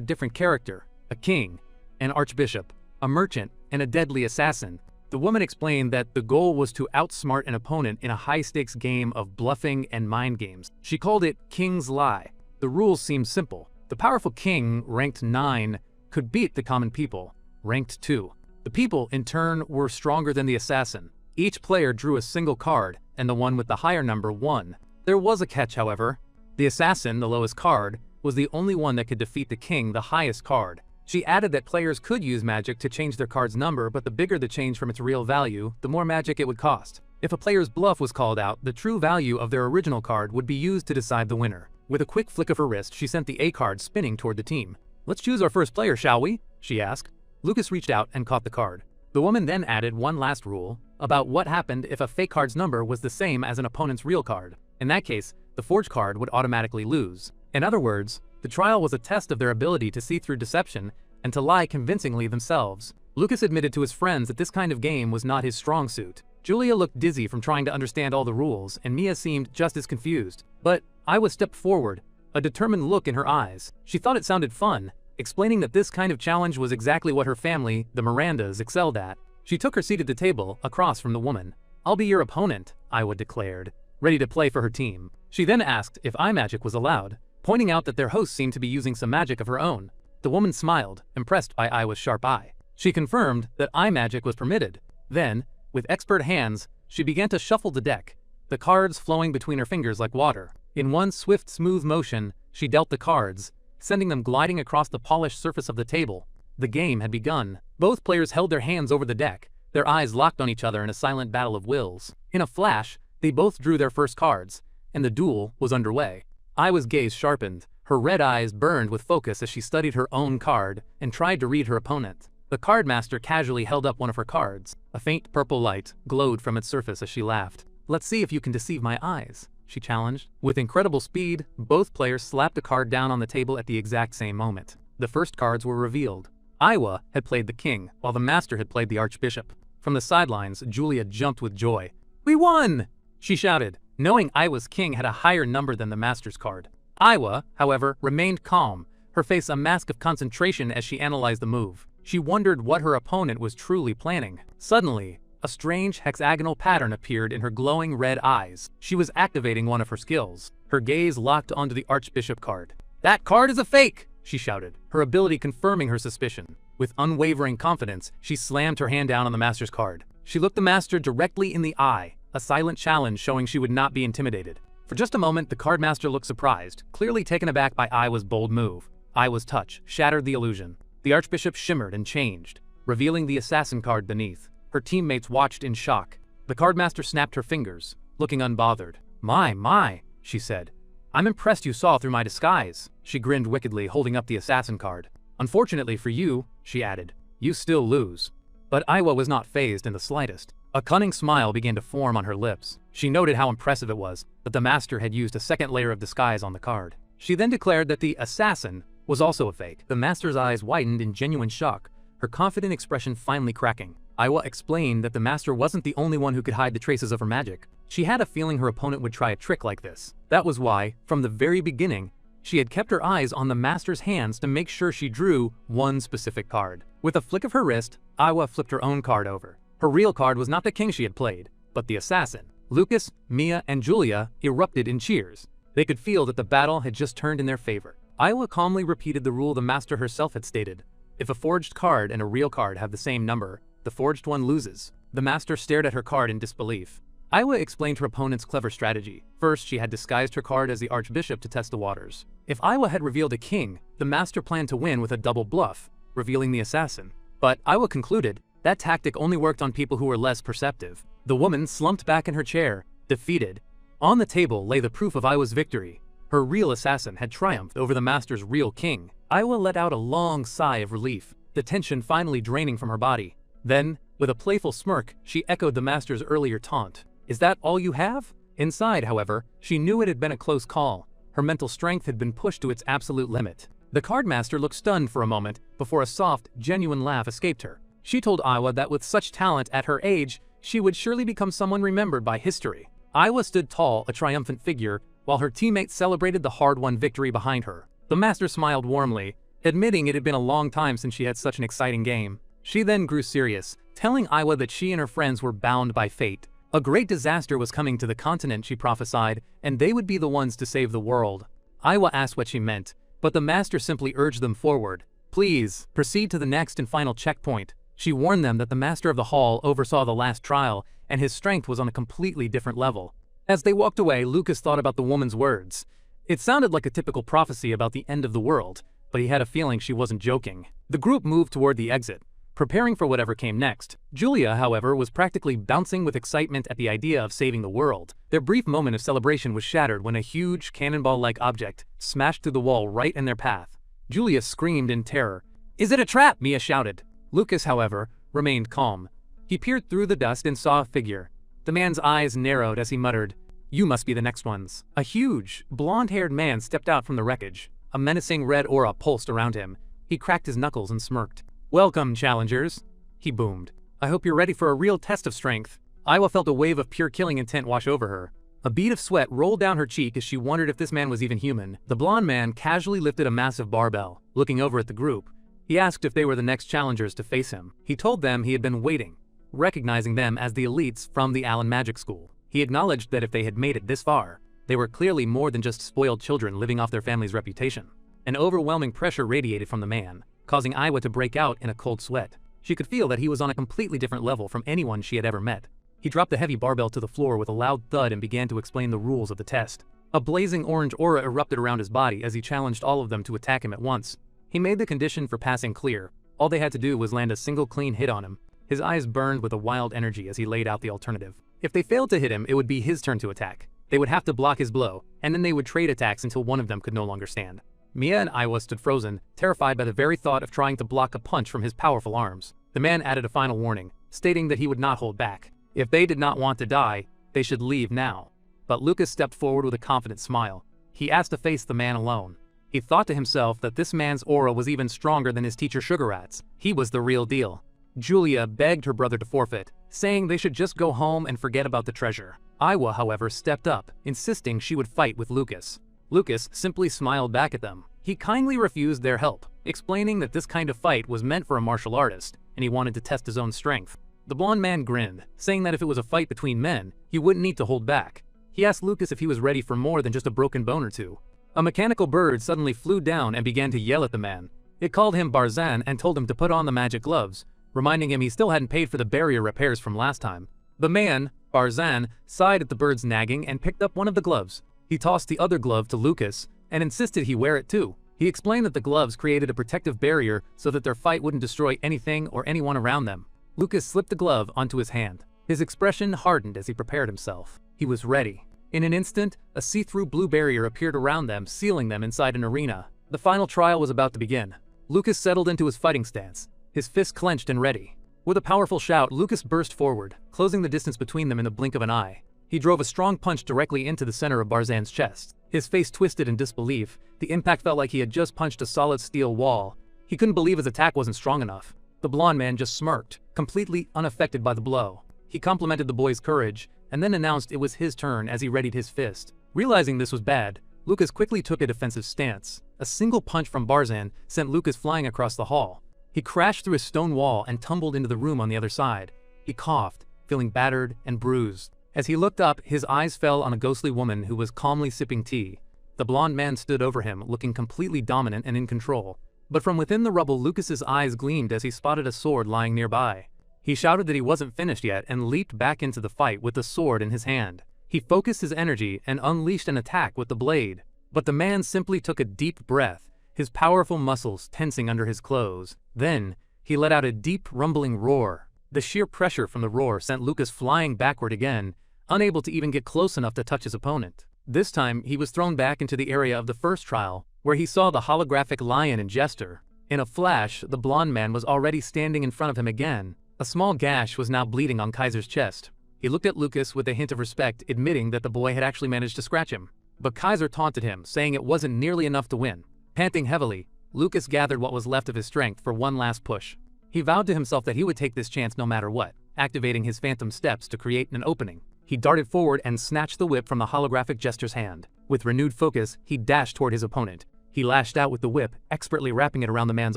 different character: a king, an archbishop, a merchant, and a deadly assassin. The woman explained that the goal was to outsmart an opponent in a high-stakes game of bluffing and mind games. She called it King's Lie. The rules seemed simple. The powerful king, ranked 9, could beat the common people, ranked 2. The people, in turn, were stronger than the assassin. Each player drew a single card, and the one with the higher number won. There was a catch, however. The assassin, the lowest card, was the only one that could defeat the king, the highest card. She added that players could use magic to change their card's number, but the bigger the change from its real value, the more magic it would cost. If a player's bluff was called out, the true value of their original card would be used to decide the winner. With a quick flick of her wrist, she sent the A card spinning toward the team. "Let's choose our first player, shall we?" she asked. Lucas reached out and caught the card. The woman then added one last rule about what happened if a fake card's number was the same as an opponent's real card. In that case, the forged card would automatically lose. In other words, the trial was a test of their ability to see through deception and to lie convincingly themselves. Lucas admitted to his friends that this kind of game was not his strong suit. Julia looked dizzy from trying to understand all the rules, and Mia seemed just as confused. But Iwa stepped forward, a determined look in her eyes. She thought it sounded fun, explaining that this kind of challenge was exactly what her family, the Mirandas, excelled at. She took her seat at the table, across from the woman. "I'll be your opponent," Iwa declared, ready to play for her team. She then asked if eye magic was allowed, pointing out that their host seemed to be using some magic of her own. The woman smiled, impressed by Iwa's sharp eye. She confirmed that eye magic was permitted. Then, with expert hands, she began to shuffle the deck, the cards flowing between her fingers like water. In one swift, smooth motion, she dealt the cards, sending them gliding across the polished surface of the table. The game had begun. Both players held their hands over the deck, their eyes locked on each other in a silent battle of wills. In a flash, they both drew their first cards, and the duel was underway. Iwa's gaze sharpened. Her red eyes burned with focus as she studied her own card and tried to read her opponent. The card master casually held up one of her cards. A faint purple light glowed from its surface as she laughed. "Let's see if you can deceive my eyes," she challenged. With incredible speed, both players slapped a card down on the table at the exact same moment. The first cards were revealed. Iwa had played the king, while the master had played the archbishop. From the sidelines, Julia jumped with joy. "We won!" she shouted, knowing Iwa's king had a higher number than the master's card. Iwa, however, remained calm, her face a mask of concentration as she analyzed the move. She wondered what her opponent was truly planning. Suddenly, a strange hexagonal pattern appeared in her glowing red eyes. She was activating one of her skills. Her gaze locked onto the archbishop card. "That card is a fake!" she shouted, her ability confirming her suspicion. With unwavering confidence, she slammed her hand down on the master's card. She looked the master directly in the eye, a silent challenge showing she would not be intimidated. For just a moment, the card master looked surprised, clearly taken aback by Iwa's bold move. Iwa's touch shattered the illusion. The archbishop shimmered and changed, revealing the assassin card beneath. Her teammates watched in shock. The cardmaster snapped her fingers, looking unbothered. My, she said. I'm impressed you saw through my disguise. She grinned wickedly, holding up the assassin card. Unfortunately for you, she added, you still lose. But Iwa was not fazed in the slightest. A cunning smile began to form on her lips. She noted how impressive it was that the master had used a second layer of disguise on the card. She then declared that the assassin was also a fake. The master's eyes widened in genuine shock, her confident expression finally cracking. Iwa explained that the master wasn't the only one who could hide the traces of her magic. She had a feeling her opponent would try a trick like this. That was why, from the very beginning, she had kept her eyes on the master's hands to make sure she drew one specific card. With a flick of her wrist, Iwa flipped her own card over. Her real card was not the king she had played, but the assassin. Lucas, Mia, and Julia erupted in cheers. They could feel that the battle had just turned in their favor. Iwa calmly repeated the rule the master herself had stated. If a forged card and a real card have the same number, the forged one loses. The master stared at her card in disbelief. Iwa explained her opponent's clever strategy. First, she had disguised her card as the archbishop to test the waters. If Iwa had revealed a king, the master planned to win with a double bluff, revealing the assassin. But Iwa concluded that tactic only worked on people who were less perceptive. The woman slumped back in her chair, defeated. On the table lay the proof of Iwa's victory. Her real assassin had triumphed over the master's real king. Iwa let out a long sigh of relief, the tension finally draining from her body. Then, with a playful smirk, she echoed the master's earlier taunt. Is that all you have? Inside, however, she knew it had been a close call. Her mental strength had been pushed to its absolute limit. The cardmaster looked stunned for a moment before a soft, genuine laugh escaped her. She told Iwa that with such talent at her age, she would surely become someone remembered by history. Iwa stood tall, a triumphant figure, while her teammates celebrated the hard-won victory behind her. The master smiled warmly, admitting it had been a long time since she had such an exciting game. She then grew serious, telling Iwa that she and her friends were bound by fate. A great disaster was coming to the continent, she prophesied, and they would be the ones to save the world. Iwa asked what she meant, but the master simply urged them forward. Please, proceed to the next and final checkpoint. She warned them that the master of the hall oversaw the last trial, and his strength was on a completely different level. As they walked away, Lucas thought about the woman's words. It sounded like a typical prophecy about the end of the world, but he had a feeling she wasn't joking. The group moved toward the exit, preparing for whatever came next. Julia, however, was practically bouncing with excitement at the idea of saving the world. Their brief moment of celebration was shattered when a huge, cannonball-like object smashed through the wall right in their path. Julia screamed in terror. "Is it a trap?" Mia shouted. Lucas, however, remained calm. He peered through the dust and saw a figure. The man's eyes narrowed as he muttered, "You must be the next ones." A huge, blonde-haired man stepped out from the wreckage. A menacing red aura pulsed around him. He cracked his knuckles and smirked. "Welcome, challengers," he boomed. "I hope you're ready for a real test of strength." Iwa felt a wave of pure killing intent wash over her. A bead of sweat rolled down her cheek as she wondered if this man was even human. The blonde man casually lifted a massive barbell. Looking over at the group, he asked if they were the next challengers to face him. He told them he had been waiting, recognizing them as the elites from the Allen Magic School. He acknowledged that if they had made it this far, they were clearly more than just spoiled children living off their family's reputation. An overwhelming pressure radiated from the man, causing Iwa to break out in a cold sweat. She could feel that he was on a completely different level from anyone she had ever met. He dropped the heavy barbell to the floor with a loud thud and began to explain the rules of the test. A blazing orange aura erupted around his body as he challenged all of them to attack him at once. He made the condition for passing clear. All they had to do was land a single clean hit on him. His eyes burned with a wild energy as he laid out the alternative. If they failed to hit him, it would be his turn to attack. They would have to block his blow, and then they would trade attacks until one of them could no longer stand. Mia and Iwa stood frozen, terrified by the very thought of trying to block a punch from his powerful arms. The man added a final warning, stating that he would not hold back. If they did not want to die, they should leave now. But Lucas stepped forward with a confident smile. He asked to face the man alone. He thought to himself that this man's aura was even stronger than his teacher Sugar Rat's. He was the real deal. Julia begged her brother to forfeit, saying they should just go home and forget about the treasure. Iwa, however, stepped up, insisting she would fight with Lucas. Lucas simply smiled back at them. He kindly refused their help, explaining that this kind of fight was meant for a martial artist, and he wanted to test his own strength. The blonde man grinned, saying that if it was a fight between men, he wouldn't need to hold back. He asked Lucas if he was ready for more than just a broken bone or two. A mechanical bird suddenly flew down and began to yell at the man. It called him Barzan and told him to put on the magic gloves, reminding him he still hadn't paid for the barrier repairs from last time. The man, Barzan, sighed at the bird's nagging and picked up one of the gloves. He tossed the other glove to Lucas and insisted he wear it too. He explained that the gloves created a protective barrier so that their fight wouldn't destroy anything or anyone around them. Lucas slipped the glove onto his hand. His expression hardened as he prepared himself. He was ready. In an instant, a see-through blue barrier appeared around them, sealing them inside an arena. The final trial was about to begin. Lucas settled into his fighting stance, his fists clenched and ready. With a powerful shout, Lucas burst forward, closing the distance between them in the blink of an eye. He drove a strong punch directly into the center of Barzan's chest. His face twisted in disbelief. The impact felt like he had just punched a solid steel wall. He couldn't believe his attack wasn't strong enough. The blonde man just smirked, completely unaffected by the blow. He complimented the boy's courage, and then announced it was his turn as he readied his fist. Realizing this was bad, Lucas quickly took a defensive stance. A single punch from Barzan sent Lucas flying across the hall. He crashed through a stone wall and tumbled into the room on the other side. He coughed, feeling battered and bruised. As he looked up, his eyes fell on a ghostly woman who was calmly sipping tea. The blonde man stood over him, looking completely dominant and in control. But from within the rubble, Lucas's eyes gleamed as he spotted a sword lying nearby. He shouted that he wasn't finished yet and leaped back into the fight with the sword in his hand. He focused his energy and unleashed an attack with the blade. But the man simply took a deep breath, his powerful muscles tensing under his clothes. Then, he let out a deep, rumbling roar. The sheer pressure from the roar sent Lucas flying backward again, unable to even get close enough to touch his opponent. This time, he was thrown back into the area of the first trial, where he saw the holographic lion and jester. In a flash, the blonde man was already standing in front of him again. A small gash was now bleeding on Kaiser's chest. He looked at Lucas with a hint of respect, admitting that the boy had actually managed to scratch him. But Kaiser taunted him, saying it wasn't nearly enough to win. Panting heavily, Lucas gathered what was left of his strength for one last push. He vowed to himself that he would take this chance no matter what, activating his phantom steps to create an opening. He darted forward and snatched the whip from the holographic jester's hand. With renewed focus, he dashed toward his opponent. He lashed out with the whip, expertly wrapping it around the man's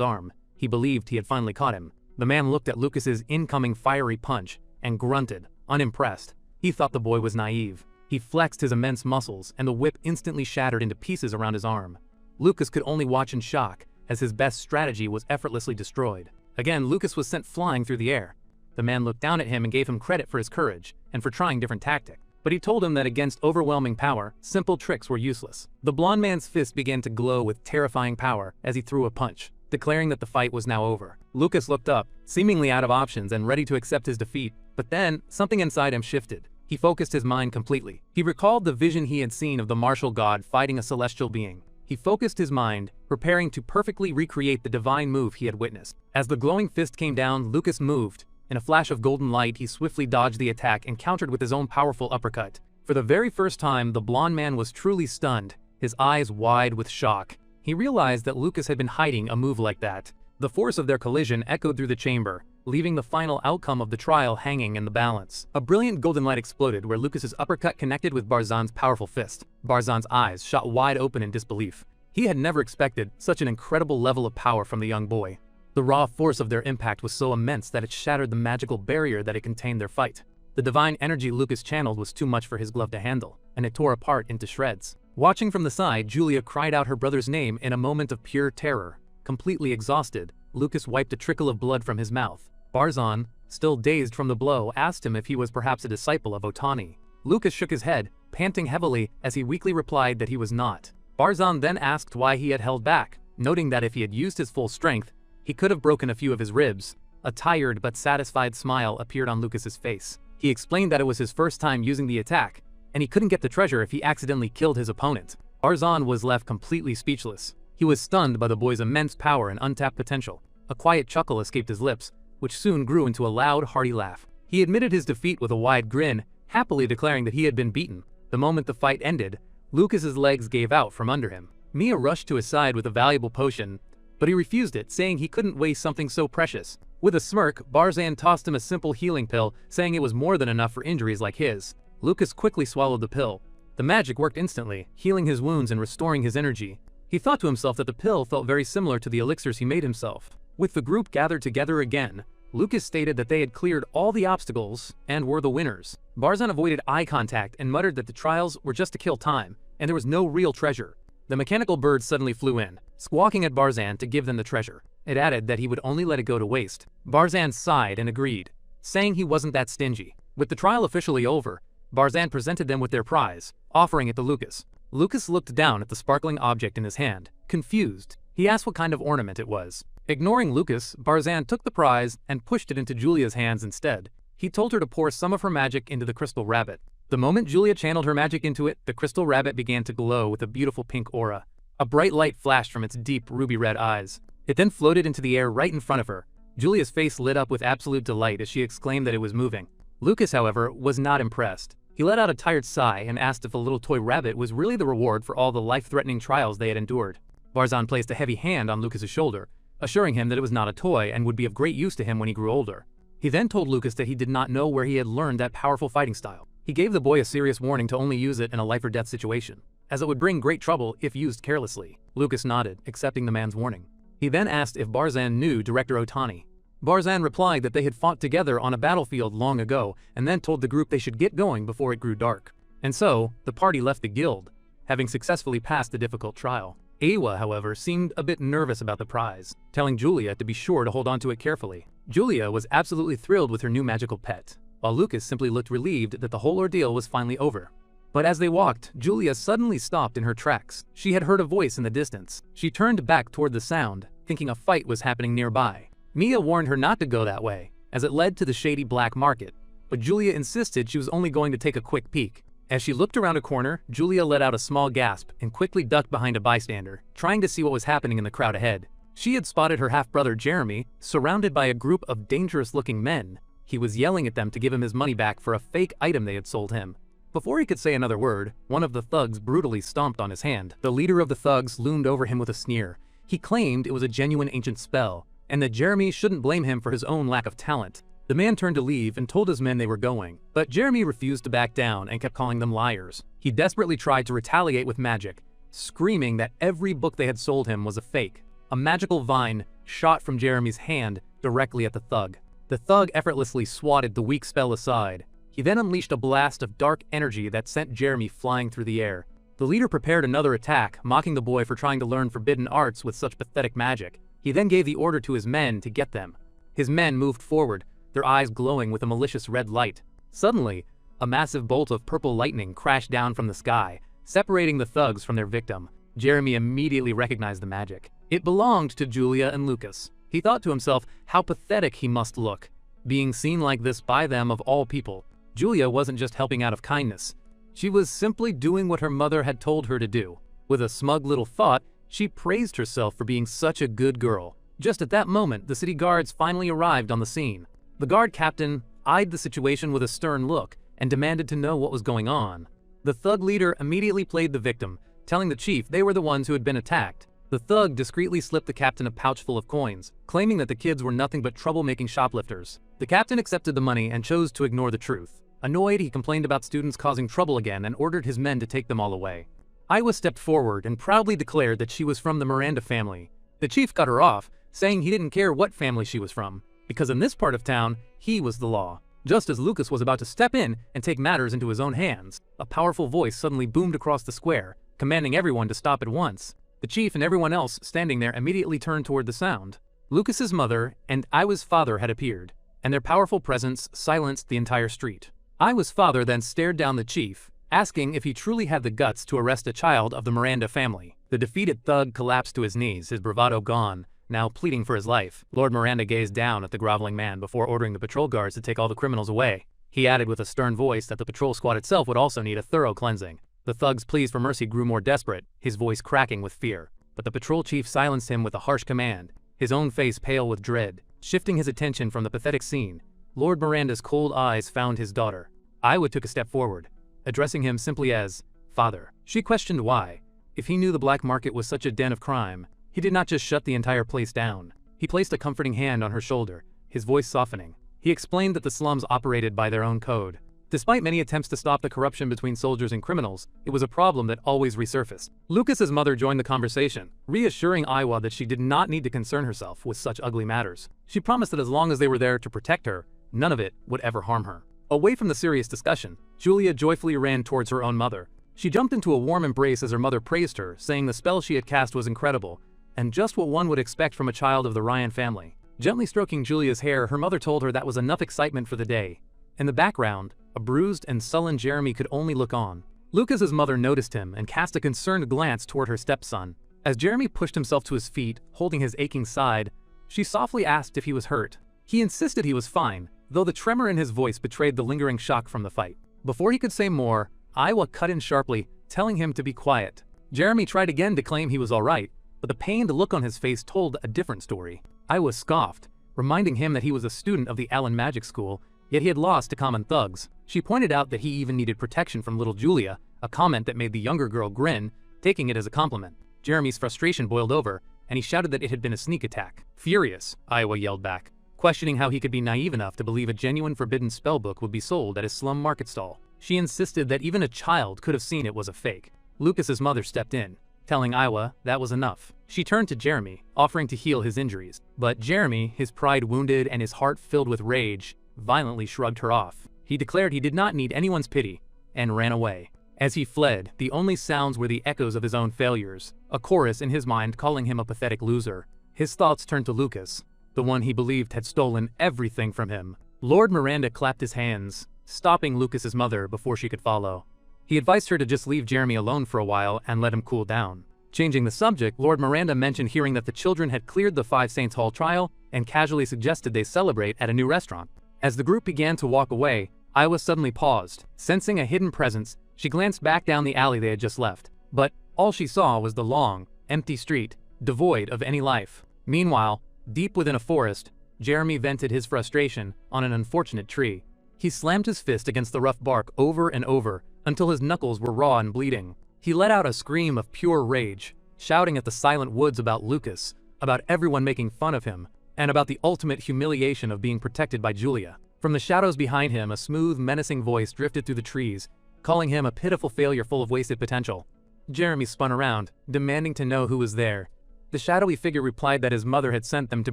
arm. He believed he had finally caught him. The man looked at Lucas's incoming fiery punch and grunted, unimpressed. He thought the boy was naive. He flexed his immense muscles, and the whip instantly shattered into pieces around his arm. Lucas could only watch in shock, as his best strategy was effortlessly destroyed. Again, Lucas was sent flying through the air. The man looked down at him and gave him credit for his courage, and for trying different tactics. But he told him that against overwhelming power, simple tricks were useless. The blonde man's fist began to glow with terrifying power as he threw a punch, declaring that the fight was now over. Lucas looked up, seemingly out of options and ready to accept his defeat, but then, something inside him shifted. He focused his mind completely. He recalled the vision he had seen of the martial god fighting a celestial being. He focused his mind, preparing to perfectly recreate the divine move he had witnessed. As the glowing fist came down, Lucas moved. In a flash of golden light, he swiftly dodged the attack and countered with his own powerful uppercut. For the very first time, the blonde man was truly stunned, his eyes wide with shock. He realized that Lucas had been hiding a move like that. The force of their collision echoed through the chamber, leaving the final outcome of the trial hanging in the balance. A brilliant golden light exploded where Lucas's uppercut connected with Barzan's powerful fist. Barzan's eyes shot wide open in disbelief. He had never expected such an incredible level of power from the young boy. The raw force of their impact was so immense that it shattered the magical barrier that it contained their fight. The divine energy Lucas channeled was too much for his glove to handle, and it tore apart into shreds. Watching from the side, Julia cried out her brother's name in a moment of pure terror. Completely exhausted, Lucas wiped a trickle of blood from his mouth. Barzan, still dazed from the blow, asked him if he was perhaps a disciple of Otani. Lucas shook his head, panting heavily as he weakly replied that he was not. Barzan then asked why he had held back, noting that if he had used his full strength, he could have broken a few of his ribs. A tired but satisfied smile appeared on Lucas's face. He explained that it was his first time using the attack, and he couldn't get the treasure if he accidentally killed his opponent. Barzan was left completely speechless. He was stunned by the boy's immense power and untapped potential. A quiet chuckle escaped his lips, which soon grew into a loud, hearty laugh. He admitted his defeat with a wide grin, happily declaring that he had been beaten. The moment the fight ended, Lucas's legs gave out from under him. Mia rushed to his side with a valuable potion, but he refused it, saying he couldn't waste something so precious. With a smirk, Barzan tossed him a simple healing pill, saying it was more than enough for injuries like his. Lucas quickly swallowed the pill. The magic worked instantly, healing his wounds and restoring his energy. He thought to himself that the pill felt very similar to the elixirs he made himself. With the group gathered together again, Lucas stated that they had cleared all the obstacles and were the winners. Barzan avoided eye contact and muttered that the trials were just to kill time, and there was no real treasure. The mechanical bird suddenly flew in, squawking at Barzan to give them the treasure. It added that he would only let it go to waste. Barzan sighed and agreed, saying he wasn't that stingy. With the trial officially over, Barzan presented them with their prize, offering it to Lucas. Lucas looked down at the sparkling object in his hand, confused. He asked what kind of ornament it was. Ignoring Lucas, Barzan took the prize and pushed it into Julia's hands instead. He told her to pour some of her magic into the crystal rabbit. The moment Julia channeled her magic into it, the crystal rabbit began to glow with a beautiful pink aura. A bright light flashed from its deep ruby-red eyes. It then floated into the air right in front of her. Julia's face lit up with absolute delight as she exclaimed that it was moving. Lucas, however, was not impressed. He let out a tired sigh and asked if the little toy rabbit was really the reward for all the life-threatening trials they had endured. Barzan placed a heavy hand on Lucas's shoulder, assuring him that it was not a toy and would be of great use to him when he grew older. He then told Lucas that he did not know where he had learned that powerful fighting style. He gave the boy a serious warning to only use it in a life-or-death situation, as it would bring great trouble if used carelessly. Lucas nodded, accepting the man's warning. He then asked if Barzan knew Director Otani. Barzan replied that they had fought together on a battlefield long ago, and then told the group they should get going before it grew dark. And so, the party left the guild, having successfully passed the difficult trial. Awa, however, seemed a bit nervous about the prize, telling Julia to be sure to hold on to it carefully. Julia was absolutely thrilled with her new magical pet, while Lucas simply looked relieved that the whole ordeal was finally over. But as they walked, Julia suddenly stopped in her tracks. She had heard a voice in the distance. She turned back toward the sound, thinking a fight was happening nearby. Mia warned her not to go that way, as it led to the shady black market, but Julia insisted she was only going to take a quick peek. As she looked around a corner, Julia let out a small gasp and quickly ducked behind a bystander, trying to see what was happening in the crowd ahead. She had spotted her half-brother Jeremy, surrounded by a group of dangerous-looking men. He was yelling at them to give him his money back for a fake item they had sold him. Before he could say another word, one of the thugs brutally stomped on his hand. The leader of the thugs loomed over him with a sneer. He claimed it was a genuine ancient spell, and that Jeremy shouldn't blame him for his own lack of talent. The man turned to leave and told his men they were going, but Jeremy refused to back down and kept calling them liars. He desperately tried to retaliate with magic, screaming that every book they had sold him was a fake. A magical vine shot from Jeremy's hand directly at the thug. The thug effortlessly swatted the weak spell aside. He then unleashed a blast of dark energy that sent Jeremy flying through the air. The leader prepared another attack, mocking the boy for trying to learn forbidden arts with such pathetic magic. He then gave the order to his men to get them. His men moved forward, their eyes glowing with a malicious red light. Suddenly, a massive bolt of purple lightning crashed down from the sky, separating the thugs from their victim. Jeremy immediately recognized the magic. It belonged to Julia and Lucas. He thought to himself how pathetic he must look, being seen like this by them of all people. Julia wasn't just helping out of kindness. She was simply doing what her mother had told her to do. With a smug little thought, she praised herself for being such a good girl. Just at that moment, the city guards finally arrived on the scene. The guard captain eyed the situation with a stern look and demanded to know what was going on. The thug leader immediately played the victim, telling the chief they were the ones who had been attacked. The thug discreetly slipped the captain a pouch full of coins, claiming that the kids were nothing but troublemaking shoplifters. The captain accepted the money and chose to ignore the truth. Annoyed, he complained about students causing trouble again and ordered his men to take them all away. Iwa stepped forward and proudly declared that she was from the Miranda family. The chief cut her off, saying he didn't care what family she was from, because in this part of town, he was the law. Just as Lucas was about to step in and take matters into his own hands, a powerful voice suddenly boomed across the square, commanding everyone to stop at once. The chief and everyone else standing there immediately turned toward the sound. Lucas's mother and Iwa's father had appeared, and their powerful presence silenced the entire street. Iwa's father then stared down the chief, asking if he truly had the guts to arrest a child of the Miranda family. The defeated thug collapsed to his knees, his bravado gone, now pleading for his life. Lord Miranda gazed down at the groveling man before ordering the patrol guards to take all the criminals away. He added with a stern voice that the patrol squad itself would also need a thorough cleansing. The thug's pleas for mercy grew more desperate, his voice cracking with fear. But the patrol chief silenced him with a harsh command, his own face pale with dread. Shifting his attention from the pathetic scene, Lord Miranda's cold eyes found his daughter. Iwa took a step forward, addressing him simply as father. She questioned why. If he knew the black market was such a den of crime, he did not just shut the entire place down. He placed a comforting hand on her shoulder, his voice softening. He explained that the slums operated by their own code. Despite many attempts to stop the corruption between soldiers and criminals, it was a problem that always resurfaced. Lucas's mother joined the conversation, reassuring Iwa that she did not need to concern herself with such ugly matters. She promised that as long as they were there to protect her, none of it would ever harm her. Away from the serious discussion, Julia joyfully ran towards her own mother. She jumped into a warm embrace as her mother praised her, saying the spell she had cast was incredible, and just what one would expect from a child of the Ryan family. Gently stroking Julia's hair, her mother told her that was enough excitement for the day. In the background, a bruised and sullen Jeremy could only look on. Lucas's mother noticed him and cast a concerned glance toward her stepson. As Jeremy pushed himself to his feet, holding his aching side, she softly asked if he was hurt. He insisted he was fine, though the tremor in his voice betrayed the lingering shock from the fight. Before he could say more, Aiwa cut in sharply, telling him to be quiet. Jeremy tried again to claim he was alright, but the pained look on his face told a different story. Aiwa scoffed, reminding him that he was a student of the Allen Magic School, yet he had lost to common thugs. She pointed out that he even needed protection from little Julia, a comment that made the younger girl grin, taking it as a compliment. Jeremy's frustration boiled over, and he shouted that it had been a sneak attack. Furious, Aiwa yelled back, questioning how he could be naive enough to believe a genuine forbidden spellbook would be sold at his slum market stall. She insisted that even a child could have seen it was a fake. Lucas's mother stepped in, telling Aiwa that was enough. She turned to Jeremy, offering to heal his injuries. But Jeremy, his pride wounded and his heart filled with rage, violently shrugged her off. He declared he did not need anyone's pity, and ran away. As he fled, the only sounds were the echoes of his own failures, a chorus in his mind calling him a pathetic loser. His thoughts turned to Lucas, the one he believed had stolen everything from him. Lord Miranda clapped his hands, stopping Lucas's mother before she could follow. He advised her to just leave Jeremy alone for a while and let him cool down. Changing the subject, Lord Miranda mentioned hearing that the children had cleared the Five Saints Hall trial and casually suggested they celebrate at a new restaurant. As the group began to walk away, Aiwa suddenly paused. Sensing a hidden presence, she glanced back down the alley they had just left. But all she saw was the long, empty street, devoid of any life. Meanwhile, deep within a forest, Jeremy vented his frustration on an unfortunate tree. He slammed his fist against the rough bark over and over until his knuckles were raw and bleeding. He let out a scream of pure rage, shouting at the silent woods about Lucas, about everyone making fun of him, and about the ultimate humiliation of being protected by Julia. From the shadows behind him, a smooth, menacing voice drifted through the trees, calling him a pitiful failure full of wasted potential. Jeremy spun around, demanding to know who was there. The shadowy figure replied that his mother had sent them to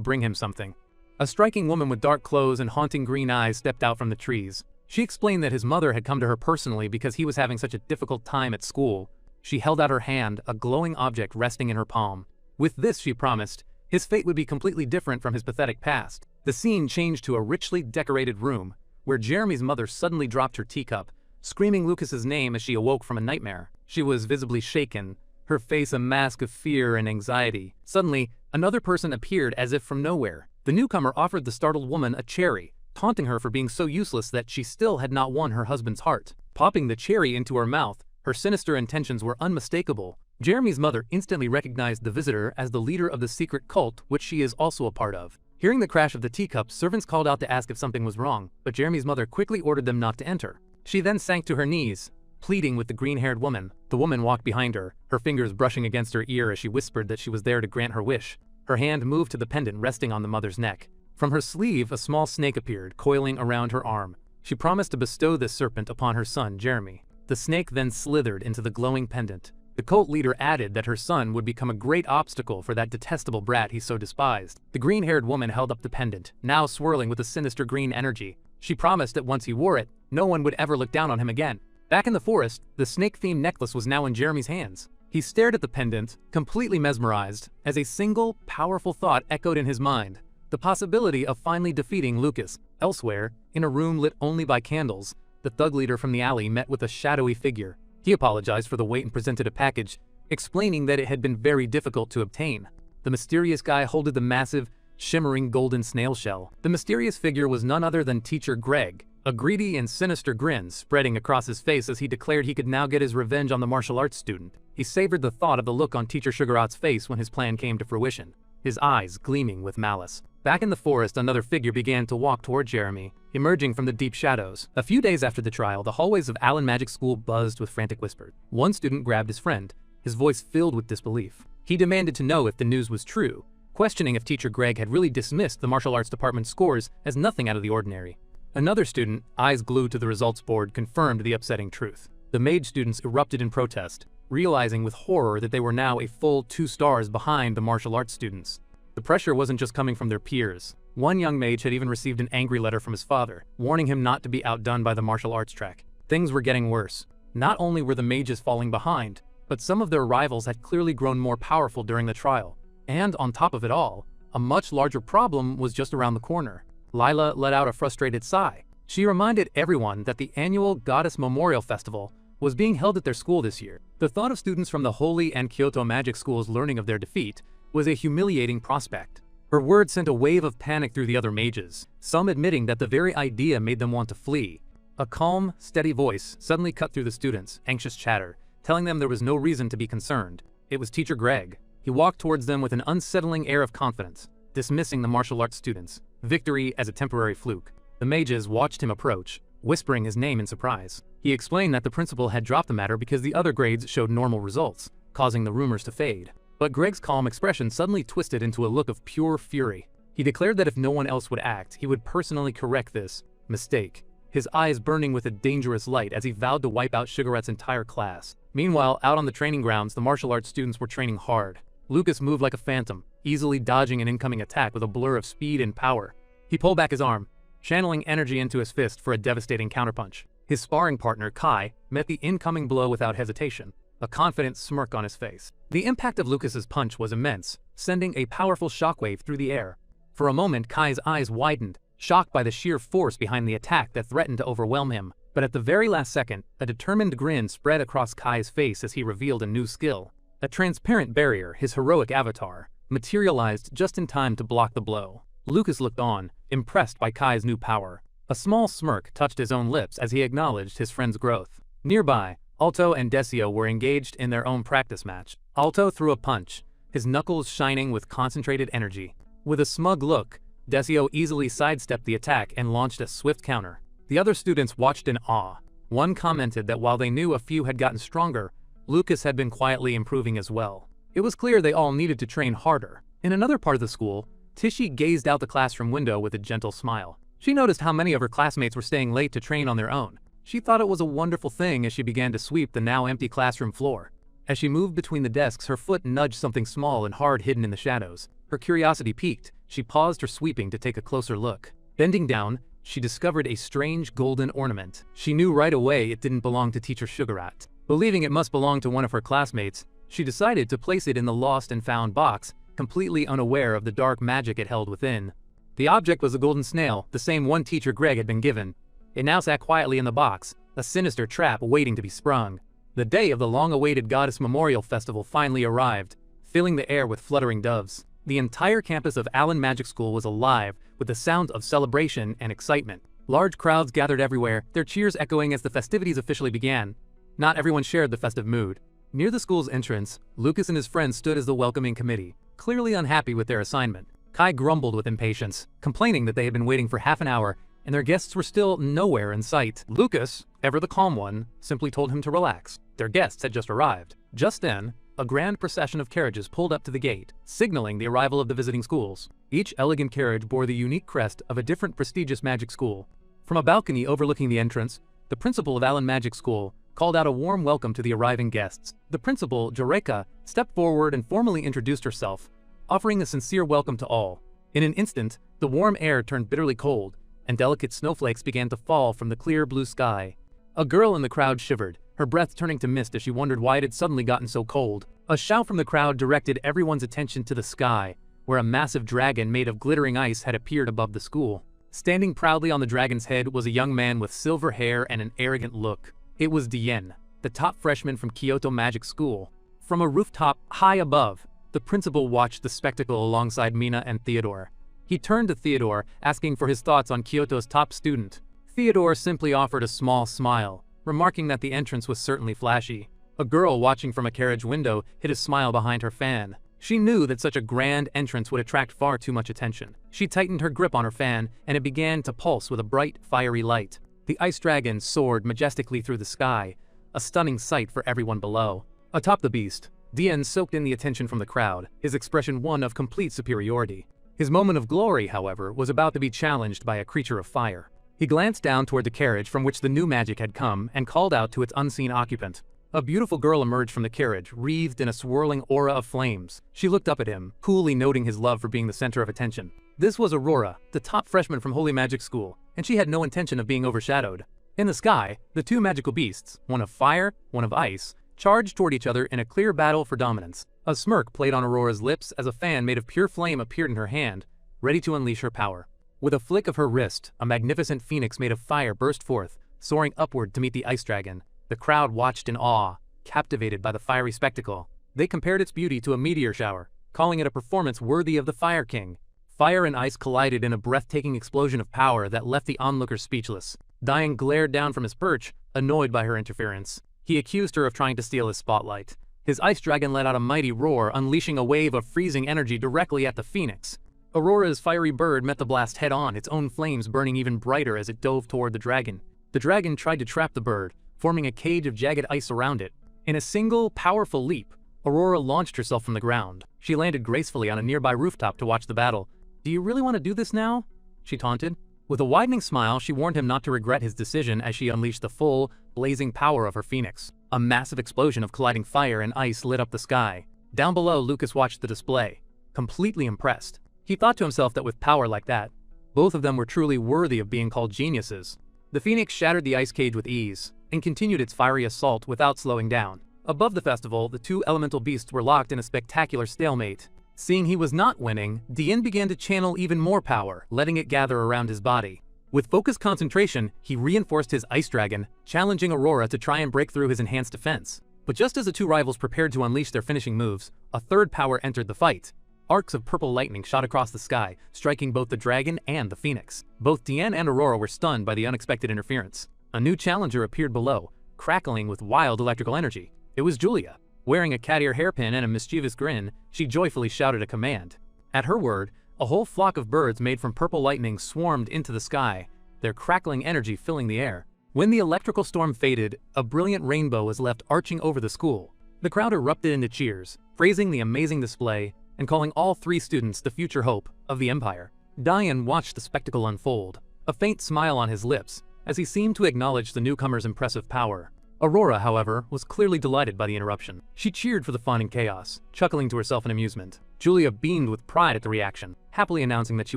bring him something. A striking woman with dark clothes and haunting green eyes stepped out from the trees. She explained that his mother had come to her personally because he was having such a difficult time at school. She held out her hand, a glowing object resting in her palm. With this, she promised, his fate would be completely different from his pathetic past. The scene changed to a richly decorated room, where Jeremy's mother suddenly dropped her teacup, screaming Lucas's name as she awoke from a nightmare. She was visibly shaken, her face a mask of fear and anxiety. Suddenly, another person appeared as if from nowhere. The newcomer offered the startled woman a cherry, taunting her for being so useless that she still had not won her husband's heart. Popping the cherry into her mouth, her sinister intentions were unmistakable. Jeremy's mother instantly recognized the visitor as the leader of the secret cult, which she is also a part of. Hearing the crash of the teacup, servants called out to ask if something was wrong, but Jeremy's mother quickly ordered them not to enter. She then sank to her knees, pleading with the green-haired woman. The woman walked behind her, her fingers brushing against her ear as she whispered that she was there to grant her wish. Her hand moved to the pendant resting on the mother's neck. From her sleeve, a small snake appeared, coiling around her arm. She promised to bestow this serpent upon her son, Jeremy. The snake then slithered into the glowing pendant. The cult leader added that her son would become a great obstacle for that detestable brat he so despised. The green-haired woman held up the pendant, now swirling with a sinister green energy. She promised that once he wore it, no one would ever look down on him again. Back in the forest, the snake-themed necklace was now in Jeremy's hands. He stared at the pendant, completely mesmerized, as a single, powerful thought echoed in his mind. The possibility of finally defeating Lucas. Elsewhere, in a room lit only by candles, the thug leader from the alley met with a shadowy figure. He apologized for the wait and presented a package, explaining that it had been very difficult to obtain. The mysterious guy holded the massive, shimmering golden snail shell. The mysterious figure was none other than Teacher Greg, a greedy and sinister grin spreading across his face as he declared he could now get his revenge on the martial arts student. He savored the thought of the look on Teacher Sugarot's face when his plan came to fruition, his eyes gleaming with malice. Back in the forest, another figure began to walk toward Jeremy, emerging from the deep shadows. A few days after the trial, the hallways of Allen Magic School buzzed with frantic whispers. One student grabbed his friend, his voice filled with disbelief. He demanded to know if the news was true, questioning if Teacher Greg had really dismissed the martial arts department's scores as nothing out of the ordinary. Another student, eyes glued to the results board, confirmed the upsetting truth. The mage students erupted in protest, realizing with horror that they were now a full 2 stars behind the martial arts students. The pressure wasn't just coming from their peers. One young mage had even received an angry letter from his father, warning him not to be outdone by the martial arts track. Things were getting worse. Not only were the mages falling behind, but some of their rivals had clearly grown more powerful during the trial. And on top of it all, a much larger problem was just around the corner. Lila let out a frustrated sigh. She reminded everyone that the annual Goddess Memorial Festival was being held at their school this year. The thought of students from the Holy and Kyoto Magic Schools learning of their defeat was a humiliating prospect. Her words sent a wave of panic through the other mages, some admitting that the very idea made them want to flee. A calm, steady voice suddenly cut through the students' anxious chatter, telling them there was no reason to be concerned. It was Teacher Greg. He walked towards them with an unsettling air of confidence, dismissing the martial arts students' victory as a temporary fluke. The mages watched him approach, whispering his name in surprise. He explained that the principal had dropped the matter because the other grades showed normal results, causing the rumors to fade. But Greg's calm expression suddenly twisted into a look of pure fury. He declared that if no one else would act, he would personally correct this mistake, his eyes burning with a dangerous light as he vowed to wipe out Sugarette's entire class. Meanwhile, out on the training grounds, the martial arts students were training hard. Lucas moved like a phantom, easily dodging an incoming attack with a blur of speed and power. He pulled back his arm, channeling energy into his fist for a devastating counterpunch. His sparring partner, Kai, met the incoming blow without hesitation, a confident smirk on his face. The impact of Lucas's punch was immense, sending a powerful shockwave through the air. For a moment, Kai's eyes widened, shocked by the sheer force behind the attack that threatened to overwhelm him. But at the very last second, a determined grin spread across Kai's face as he revealed a new skill. A transparent barrier, his heroic avatar, materialized just in time to block the blow. Lucas looked on, impressed by Kai's new power. A small smirk touched his own lips as he acknowledged his friend's growth. Nearby, Alto and Decio were engaged in their own practice match. Alto threw a punch, his knuckles shining with concentrated energy. With a smug look, Decio easily sidestepped the attack and launched a swift counter. The other students watched in awe. One commented that while they knew a few had gotten stronger, Lucas had been quietly improving as well. It was clear they all needed to train harder. In another part of the school, Tishi gazed out the classroom window with a gentle smile. She noticed how many of her classmates were staying late to train on their own. She thought it was a wonderful thing as she began to sweep the now empty classroom floor. As she moved between the desks, her foot nudged something small and hard hidden in the shadows. Her curiosity piqued. She paused her sweeping to take a closer look. Bending down, she discovered a strange golden ornament. She knew right away it didn't belong to Teacher Sugarat. Believing it must belong to one of her classmates, she decided to place it in the lost and found box, completely unaware of the dark magic it held within. The object was a golden snail, the same one Teacher Greg had been given. It now sat quietly in the box, a sinister trap waiting to be sprung. The day of the long-awaited Goddess Memorial Festival finally arrived, filling the air with fluttering doves. The entire campus of Allen Magic School was alive with the sound of celebration and excitement. Large crowds gathered everywhere, their cheers echoing as the festivities officially began. Not everyone shared the festive mood. Near the school's entrance, Lucas and his friends stood as the welcoming committee, clearly unhappy with their assignment. Kai grumbled with impatience, complaining that they had been waiting for half an hour and their guests were still nowhere in sight. Lucas, ever the calm one, simply told him to relax. Their guests had just arrived. Just then, a grand procession of carriages pulled up to the gate, signaling the arrival of the visiting schools. Each elegant carriage bore the unique crest of a different prestigious magic school. From a balcony overlooking the entrance, the principal of Allen Magic School called out a warm welcome to the arriving guests. The principal, Joreka, stepped forward and formally introduced herself, offering a sincere welcome to all. In an instant, the warm air turned bitterly cold, and delicate snowflakes began to fall from the clear blue sky. A girl in the crowd shivered, her breath turning to mist as she wondered why it had suddenly gotten so cold. A shout from the crowd directed everyone's attention to the sky, where a massive dragon made of glittering ice had appeared above the school. Standing proudly on the dragon's head was a young man with silver hair and an arrogant look. It was Dien, the top freshman from Kyoto Magic School. From a rooftop high above, the principal watched the spectacle alongside Mina and Theodore. He turned to Theodore, asking for his thoughts on Kyoto's top student. Theodore simply offered a small smile, remarking that the entrance was certainly flashy. A girl watching from a carriage window hid a smile behind her fan. She knew that such a grand entrance would attract far too much attention. She tightened her grip on her fan, and it began to pulse with a bright, fiery light. The ice dragon soared majestically through the sky, a stunning sight for everyone below. Atop the beast, Dien soaked in the attention from the crowd, his expression one of complete superiority. His moment of glory, however, was about to be challenged by a creature of fire. He glanced down toward the carriage from which the new magic had come and called out to its unseen occupant. A beautiful girl emerged from the carriage, wreathed in a swirling aura of flames. She looked up at him, coolly noting his love for being the center of attention. This was Aurora, the top freshman from Holy Magic School, and she had no intention of being overshadowed. In the sky, the two magical beasts, one of fire, one of ice, charged toward each other in a clear battle for dominance. A smirk played on Aurora's lips as a fan made of pure flame appeared in her hand, ready to unleash her power. With a flick of her wrist, a magnificent phoenix made of fire burst forth, soaring upward to meet the ice dragon. The crowd watched in awe, captivated by the fiery spectacle. They compared its beauty to a meteor shower, calling it a performance worthy of the Fire King. Fire and ice collided in a breathtaking explosion of power that left the onlookers speechless. Dian glared down from his perch, annoyed by her interference. He accused her of trying to steal his spotlight. His ice dragon let out a mighty roar, unleashing a wave of freezing energy directly at the phoenix. Aurora's fiery bird met the blast head-on, its own flames burning even brighter as it dove toward the dragon. The dragon tried to trap the bird, forming a cage of jagged ice around it. In a single, powerful leap, Aurora launched herself from the ground. She landed gracefully on a nearby rooftop to watch the battle. "Do you really want to do this now?" she taunted. With a widening smile, she warned him not to regret his decision as she unleashed the full, blazing power of her phoenix. A massive explosion of colliding fire and ice lit up the sky. Down below, Lucas watched the display, completely impressed. He thought to himself that with power like that, both of them were truly worthy of being called geniuses. The phoenix shattered the ice cage with ease, and continued its fiery assault without slowing down. Above the festival, the two elemental beasts were locked in a spectacular stalemate. Seeing he was not winning, Dian began to channel even more power, letting it gather around his body. With focused concentration, he reinforced his ice dragon, challenging Aurora to try and break through his enhanced defense. But just as the two rivals prepared to unleash their finishing moves, a third power entered the fight. Arcs of purple lightning shot across the sky, striking both the dragon and the phoenix. Both Dian and Aurora were stunned by the unexpected interference. A new challenger appeared below, crackling with wild electrical energy. It was Julia. Wearing a cat ear hairpin and a mischievous grin, she joyfully shouted a command. At her word, a whole flock of birds made from purple lightning swarmed into the sky, their crackling energy filling the air. When the electrical storm faded, a brilliant rainbow was left arching over the school. The crowd erupted into cheers, praising the amazing display and calling all three students the future hope of the Empire. Dian watched the spectacle unfold, a faint smile on his lips, as he seemed to acknowledge the newcomer's impressive power. Aurora, however, was clearly delighted by the interruption. She cheered for the fun and chaos, chuckling to herself in amusement. Julia beamed with pride at the reaction, happily announcing that she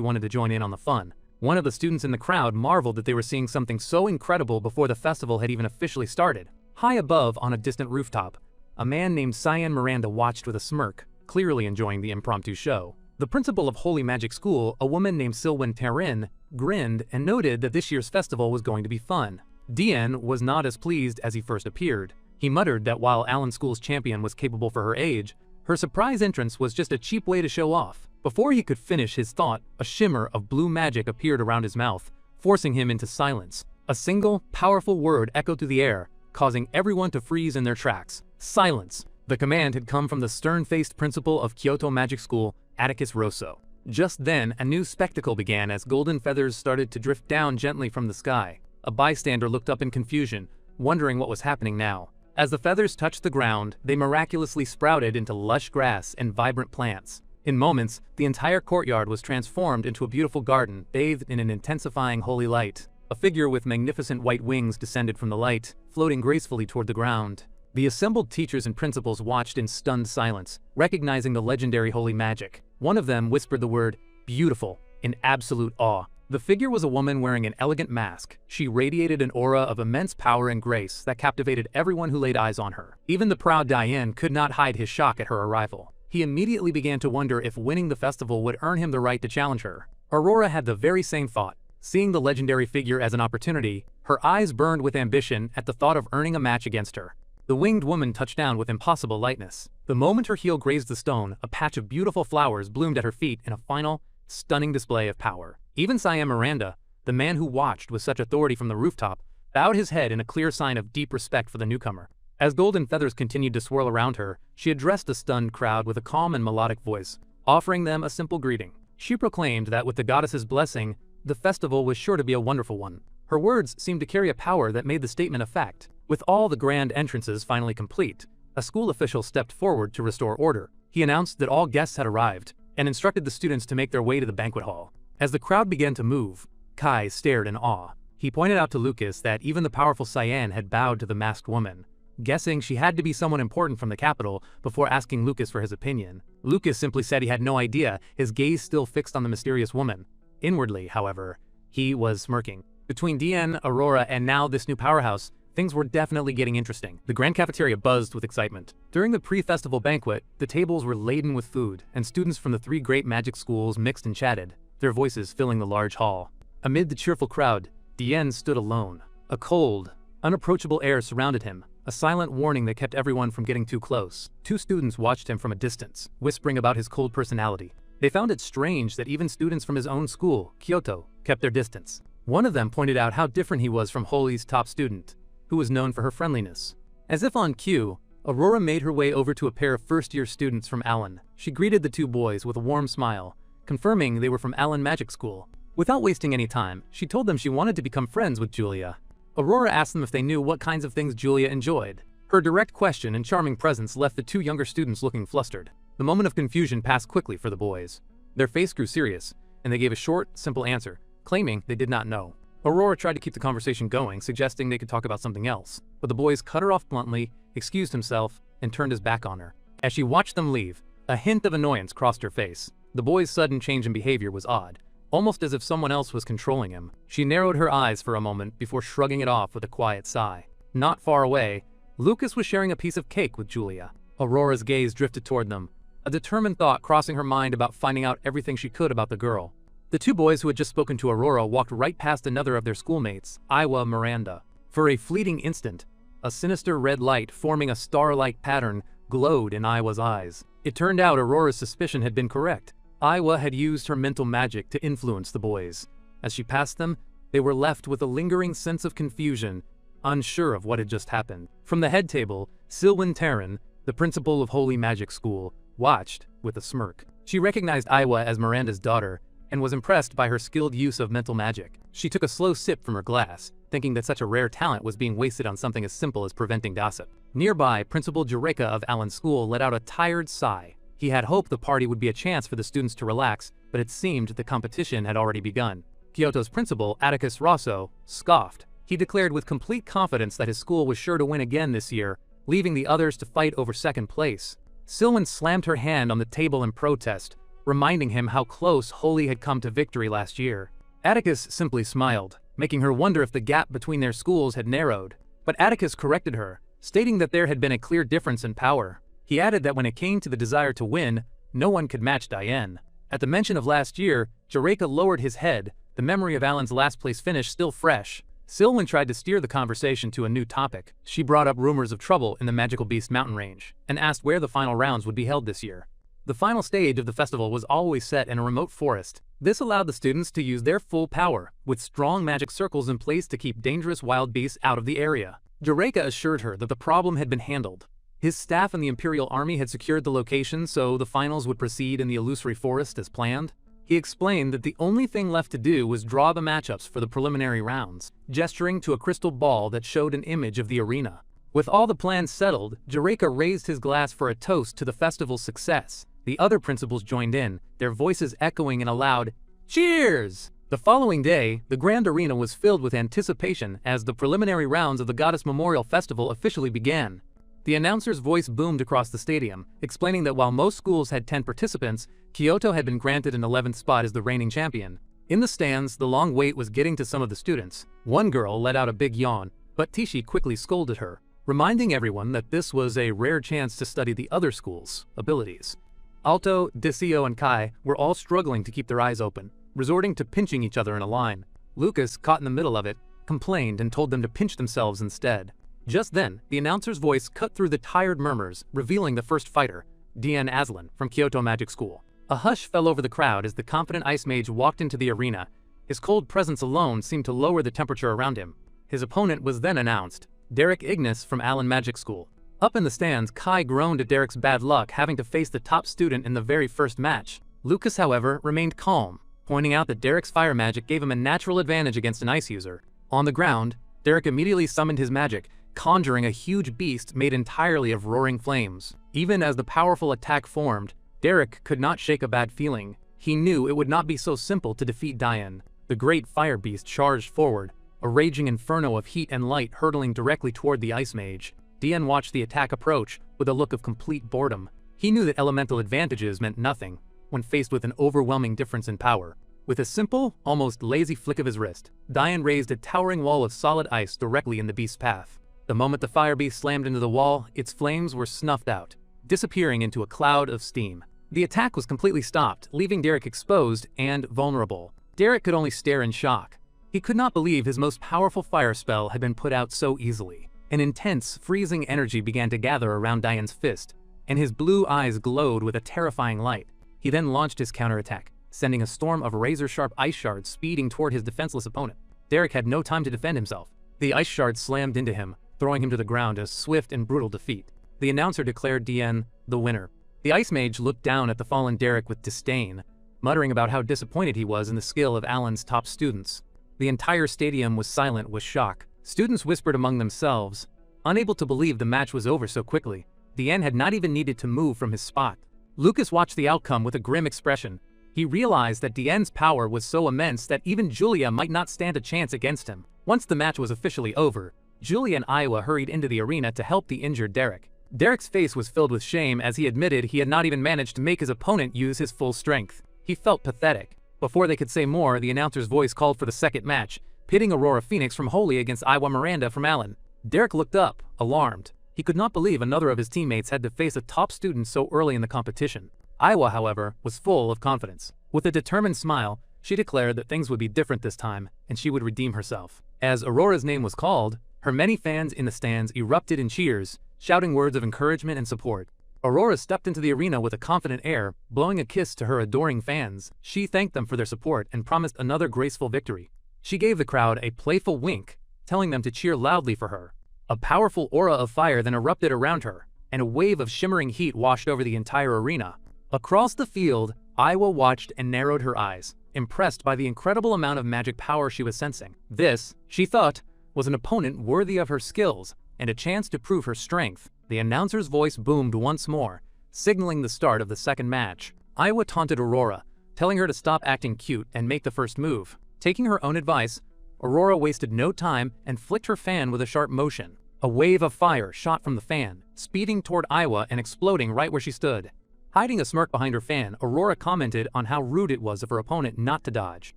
wanted to join in on the fun. One of the students in the crowd marveled that they were seeing something so incredible before the festival had even officially started. High above, on a distant rooftop, a man named Cyan Miranda watched with a smirk, clearly enjoying the impromptu show. The principal of Holy Magic School, a woman named Sylwen Terrin, grinned and noted that this year's festival was going to be fun. Dian was not as pleased as he first appeared. He muttered that while Allen School's champion was capable for her age, her surprise entrance was just a cheap way to show off. Before he could finish his thought, a shimmer of blue magic appeared around his mouth, forcing him into silence. A single, powerful word echoed through the air, causing everyone to freeze in their tracks. Silence! The command had come from the stern-faced principal of Kyoto Magic School, Atticus Rosso. Just then, a new spectacle began as golden feathers started to drift down gently from the sky. A bystander looked up in confusion, wondering what was happening now. As the feathers touched the ground, they miraculously sprouted into lush grass and vibrant plants. In moments, the entire courtyard was transformed into a beautiful garden, bathed in an intensifying holy light. A figure with magnificent white wings descended from the light, floating gracefully toward the ground. The assembled teachers and principals watched in stunned silence, recognizing the legendary holy magic. One of them whispered the word, "beautiful," in absolute awe. The figure was a woman wearing an elegant mask. She radiated an aura of immense power and grace that captivated everyone who laid eyes on her. Even the proud Dian could not hide his shock at her arrival. He immediately began to wonder if winning the festival would earn him the right to challenge her. Aurora had the very same thought. Seeing the legendary figure as an opportunity, her eyes burned with ambition at the thought of earning a match against her. The winged woman touched down with impossible lightness. The moment her heel grazed the stone, a patch of beautiful flowers bloomed at her feet in a final, stunning display of power. Even Cyan Miranda, the man who watched with such authority from the rooftop, bowed his head in a clear sign of deep respect for the newcomer. As golden feathers continued to swirl around her, she addressed the stunned crowd with a calm and melodic voice, offering them a simple greeting. She proclaimed that with the goddess's blessing, the festival was sure to be a wonderful one. Her words seemed to carry a power that made the statement a fact. With all the grand entrances finally complete, a school official stepped forward to restore order. He announced that all guests had arrived, and instructed the students to make their way to the banquet hall. As the crowd began to move, Kai stared in awe. He pointed out to Lucas that even the powerful Cyan had bowed to the masked woman, guessing she had to be someone important from the capital before asking Lucas for his opinion. Lucas simply said he had no idea, his gaze still fixed on the mysterious woman. Inwardly, however, he was smirking. Between Dian, Aurora, and now this new powerhouse, things were definitely getting interesting. The grand cafeteria buzzed with excitement. During the pre-festival banquet, the tables were laden with food, and students from the three great magic schools mixed and chatted, their voices filling the large hall. Amid the cheerful crowd, Dian stood alone. A cold, unapproachable air surrounded him, a silent warning that kept everyone from getting too close. Two students watched him from a distance, whispering about his cold personality. They found it strange that even students from his own school, Kyoto, kept their distance. One of them pointed out how different he was from Holy's top student, who was known for her friendliness. As if on cue, Aurora made her way over to a pair of first-year students from Allen. She greeted the two boys with a warm smile, confirming they were from Allen Magic School. Without wasting any time, she told them she wanted to become friends with Julia. Aurora asked them if they knew what kinds of things Julia enjoyed. Her direct question and charming presence left the two younger students looking flustered. The moment of confusion passed quickly for the boys. Their face grew serious, and they gave a short, simple answer, claiming they did not know. Aurora tried to keep the conversation going, suggesting they could talk about something else, but the boys cut her off bluntly, excused himself, and turned his back on her. As she watched them leave, a hint of annoyance crossed her face. The boy's sudden change in behavior was odd, almost as if someone else was controlling him. She narrowed her eyes for a moment before shrugging it off with a quiet sigh. Not far away, Lucas was sharing a piece of cake with Julia. Aurora's gaze drifted toward them, a determined thought crossing her mind about finding out everything she could about the girl. The two boys who had just spoken to Aurora walked right past another of their schoolmates, Iwa Miranda. For a fleeting instant, a sinister red light forming a star-like pattern glowed in Iwa's eyes. It turned out Aurora's suspicion had been correct. Iwa had used her mental magic to influence the boys. As she passed them, they were left with a lingering sense of confusion, unsure of what had just happened. From the head table, Silwyn Taryn, the principal of Holy Magic School, watched with a smirk. She recognized Iwa as Miranda's daughter and was impressed by her skilled use of mental magic. She took a slow sip from her glass, thinking that such a rare talent was being wasted on something as simple as preventing gossip. Nearby, Principal Jureka of Allen School let out a tired sigh. He had hoped the party would be a chance for the students to relax, but it seemed the competition had already begun. Kyoto's principal, Atticus Rosso, scoffed. He declared with complete confidence that his school was sure to win again this year, leaving the others to fight over second place. Silwyn slammed her hand on the table in protest, reminding him how close Holy had come to victory last year. Atticus simply smiled, making her wonder if the gap between their schools had narrowed. But Atticus corrected her, stating that there had been a clear difference in power. He added that when it came to the desire to win, no one could match Diane. At the mention of last year, Jureka lowered his head, the memory of Alan's last-place finish still fresh. Silwyn tried to steer the conversation to a new topic. She brought up rumors of trouble in the Magical Beast mountain range, and asked where the final rounds would be held this year. The final stage of the festival was always set in a remote forest. This allowed the students to use their full power, with strong magic circles in place to keep dangerous wild beasts out of the area. Jureka assured her that the problem had been handled. His staff and the Imperial Army had secured the location, so the finals would proceed in the illusory forest as planned. He explained that the only thing left to do was draw the matchups for the preliminary rounds, gesturing to a crystal ball that showed an image of the arena. With all the plans settled, Jureka raised his glass for a toast to the festival's success. The other principals joined in, their voices echoing in a loud, "Cheers!" The following day, the Grand Arena was filled with anticipation as the preliminary rounds of the Goddess Memorial Festival officially began. The announcer's voice boomed across the stadium, explaining that while most schools had 10 participants, Kyoto had been granted an 11th spot as the reigning champion. In the stands, the long wait was getting to some of the students. One girl let out a big yawn, but Tishi quickly scolded her, reminding everyone that this was a rare chance to study the other schools' abilities. Alto, Disio, and Kai were all struggling to keep their eyes open, resorting to pinching each other in a line. Lucas, caught in the middle of it, complained and told them to pinch themselves instead. Just then, the announcer's voice cut through the tired murmurs, revealing the first fighter, Dian Aslan, from Kyoto Magic School. A hush fell over the crowd as the confident ice mage walked into the arena. His cold presence alone seemed to lower the temperature around him. His opponent was then announced, Derek Ignis from Allen Magic School. Up in the stands, Kai groaned at Derek's bad luck having to face the top student in the very first match. Lucas, however, remained calm, pointing out that Derek's fire magic gave him a natural advantage against an ice user. On the ground, Derek immediately summoned his magic, conjuring a huge beast made entirely of roaring flames. Even as the powerful attack formed, Derek could not shake a bad feeling. He knew it would not be so simple to defeat Diane. The great fire beast charged forward, a raging inferno of heat and light hurtling directly toward the ice mage. Dian watched the attack approach with a look of complete boredom. He knew that elemental advantages meant nothing when faced with an overwhelming difference in power. With a simple, almost lazy flick of his wrist, Dian raised a towering wall of solid ice directly in the beast's path. The moment the fire beast slammed into the wall, its flames were snuffed out, disappearing into a cloud of steam. The attack was completely stopped, leaving Derek exposed and vulnerable. Derek could only stare in shock. He could not believe his most powerful fire spell had been put out so easily. An intense, freezing energy began to gather around Dian's fist, and his blue eyes glowed with a terrifying light. He then launched his counterattack, sending a storm of razor-sharp ice shards speeding toward his defenseless opponent. Derek had no time to defend himself. The ice shards slammed into him, throwing him to the ground a swift and brutal defeat. The announcer declared Dien the winner. The Ice Mage looked down at the fallen Derek with disdain, muttering about how disappointed he was in the skill of Alan's top students. The entire stadium was silent with shock. Students whispered among themselves, unable to believe the match was over so quickly. Dien had not even needed to move from his spot. Lucas watched the outcome with a grim expression. He realized that Dien's power was so immense that even Julia might not stand a chance against him. Once the match was officially over, Julia and Iowa hurried into the arena to help the injured Derek. Derek's face was filled with shame as he admitted he had not even managed to make his opponent use his full strength. He felt pathetic. Before they could say more, the announcer's voice called for the second match, pitting Aurora Phoenix from Holy against Iowa Miranda from Allen. Derek looked up, alarmed. He could not believe another of his teammates had to face a top student so early in the competition. Iowa, however, was full of confidence. With a determined smile, she declared that things would be different this time, and she would redeem herself. As Aurora's name was called, her many fans in the stands erupted in cheers, shouting words of encouragement and support. Aurora stepped into the arena with a confident air, blowing a kiss to her adoring fans. She thanked them for their support and promised another graceful victory. She gave the crowd a playful wink, telling them to cheer loudly for her. A powerful aura of fire then erupted around her, and a wave of shimmering heat washed over the entire arena. Across the field, Iowa watched and narrowed her eyes, impressed by the incredible amount of magic power she was sensing. This, she thought, was an opponent worthy of her skills and a chance to prove her strength. The announcer's voice boomed once more, signaling the start of the second match. Iowa taunted Aurora, telling her to stop acting cute and make the first move. Taking her own advice, Aurora wasted no time and flicked her fan with a sharp motion. A wave of fire shot from the fan, speeding toward Iowa and exploding right where she stood. Hiding a smirk behind her fan, Aurora commented on how rude it was of her opponent not to dodge.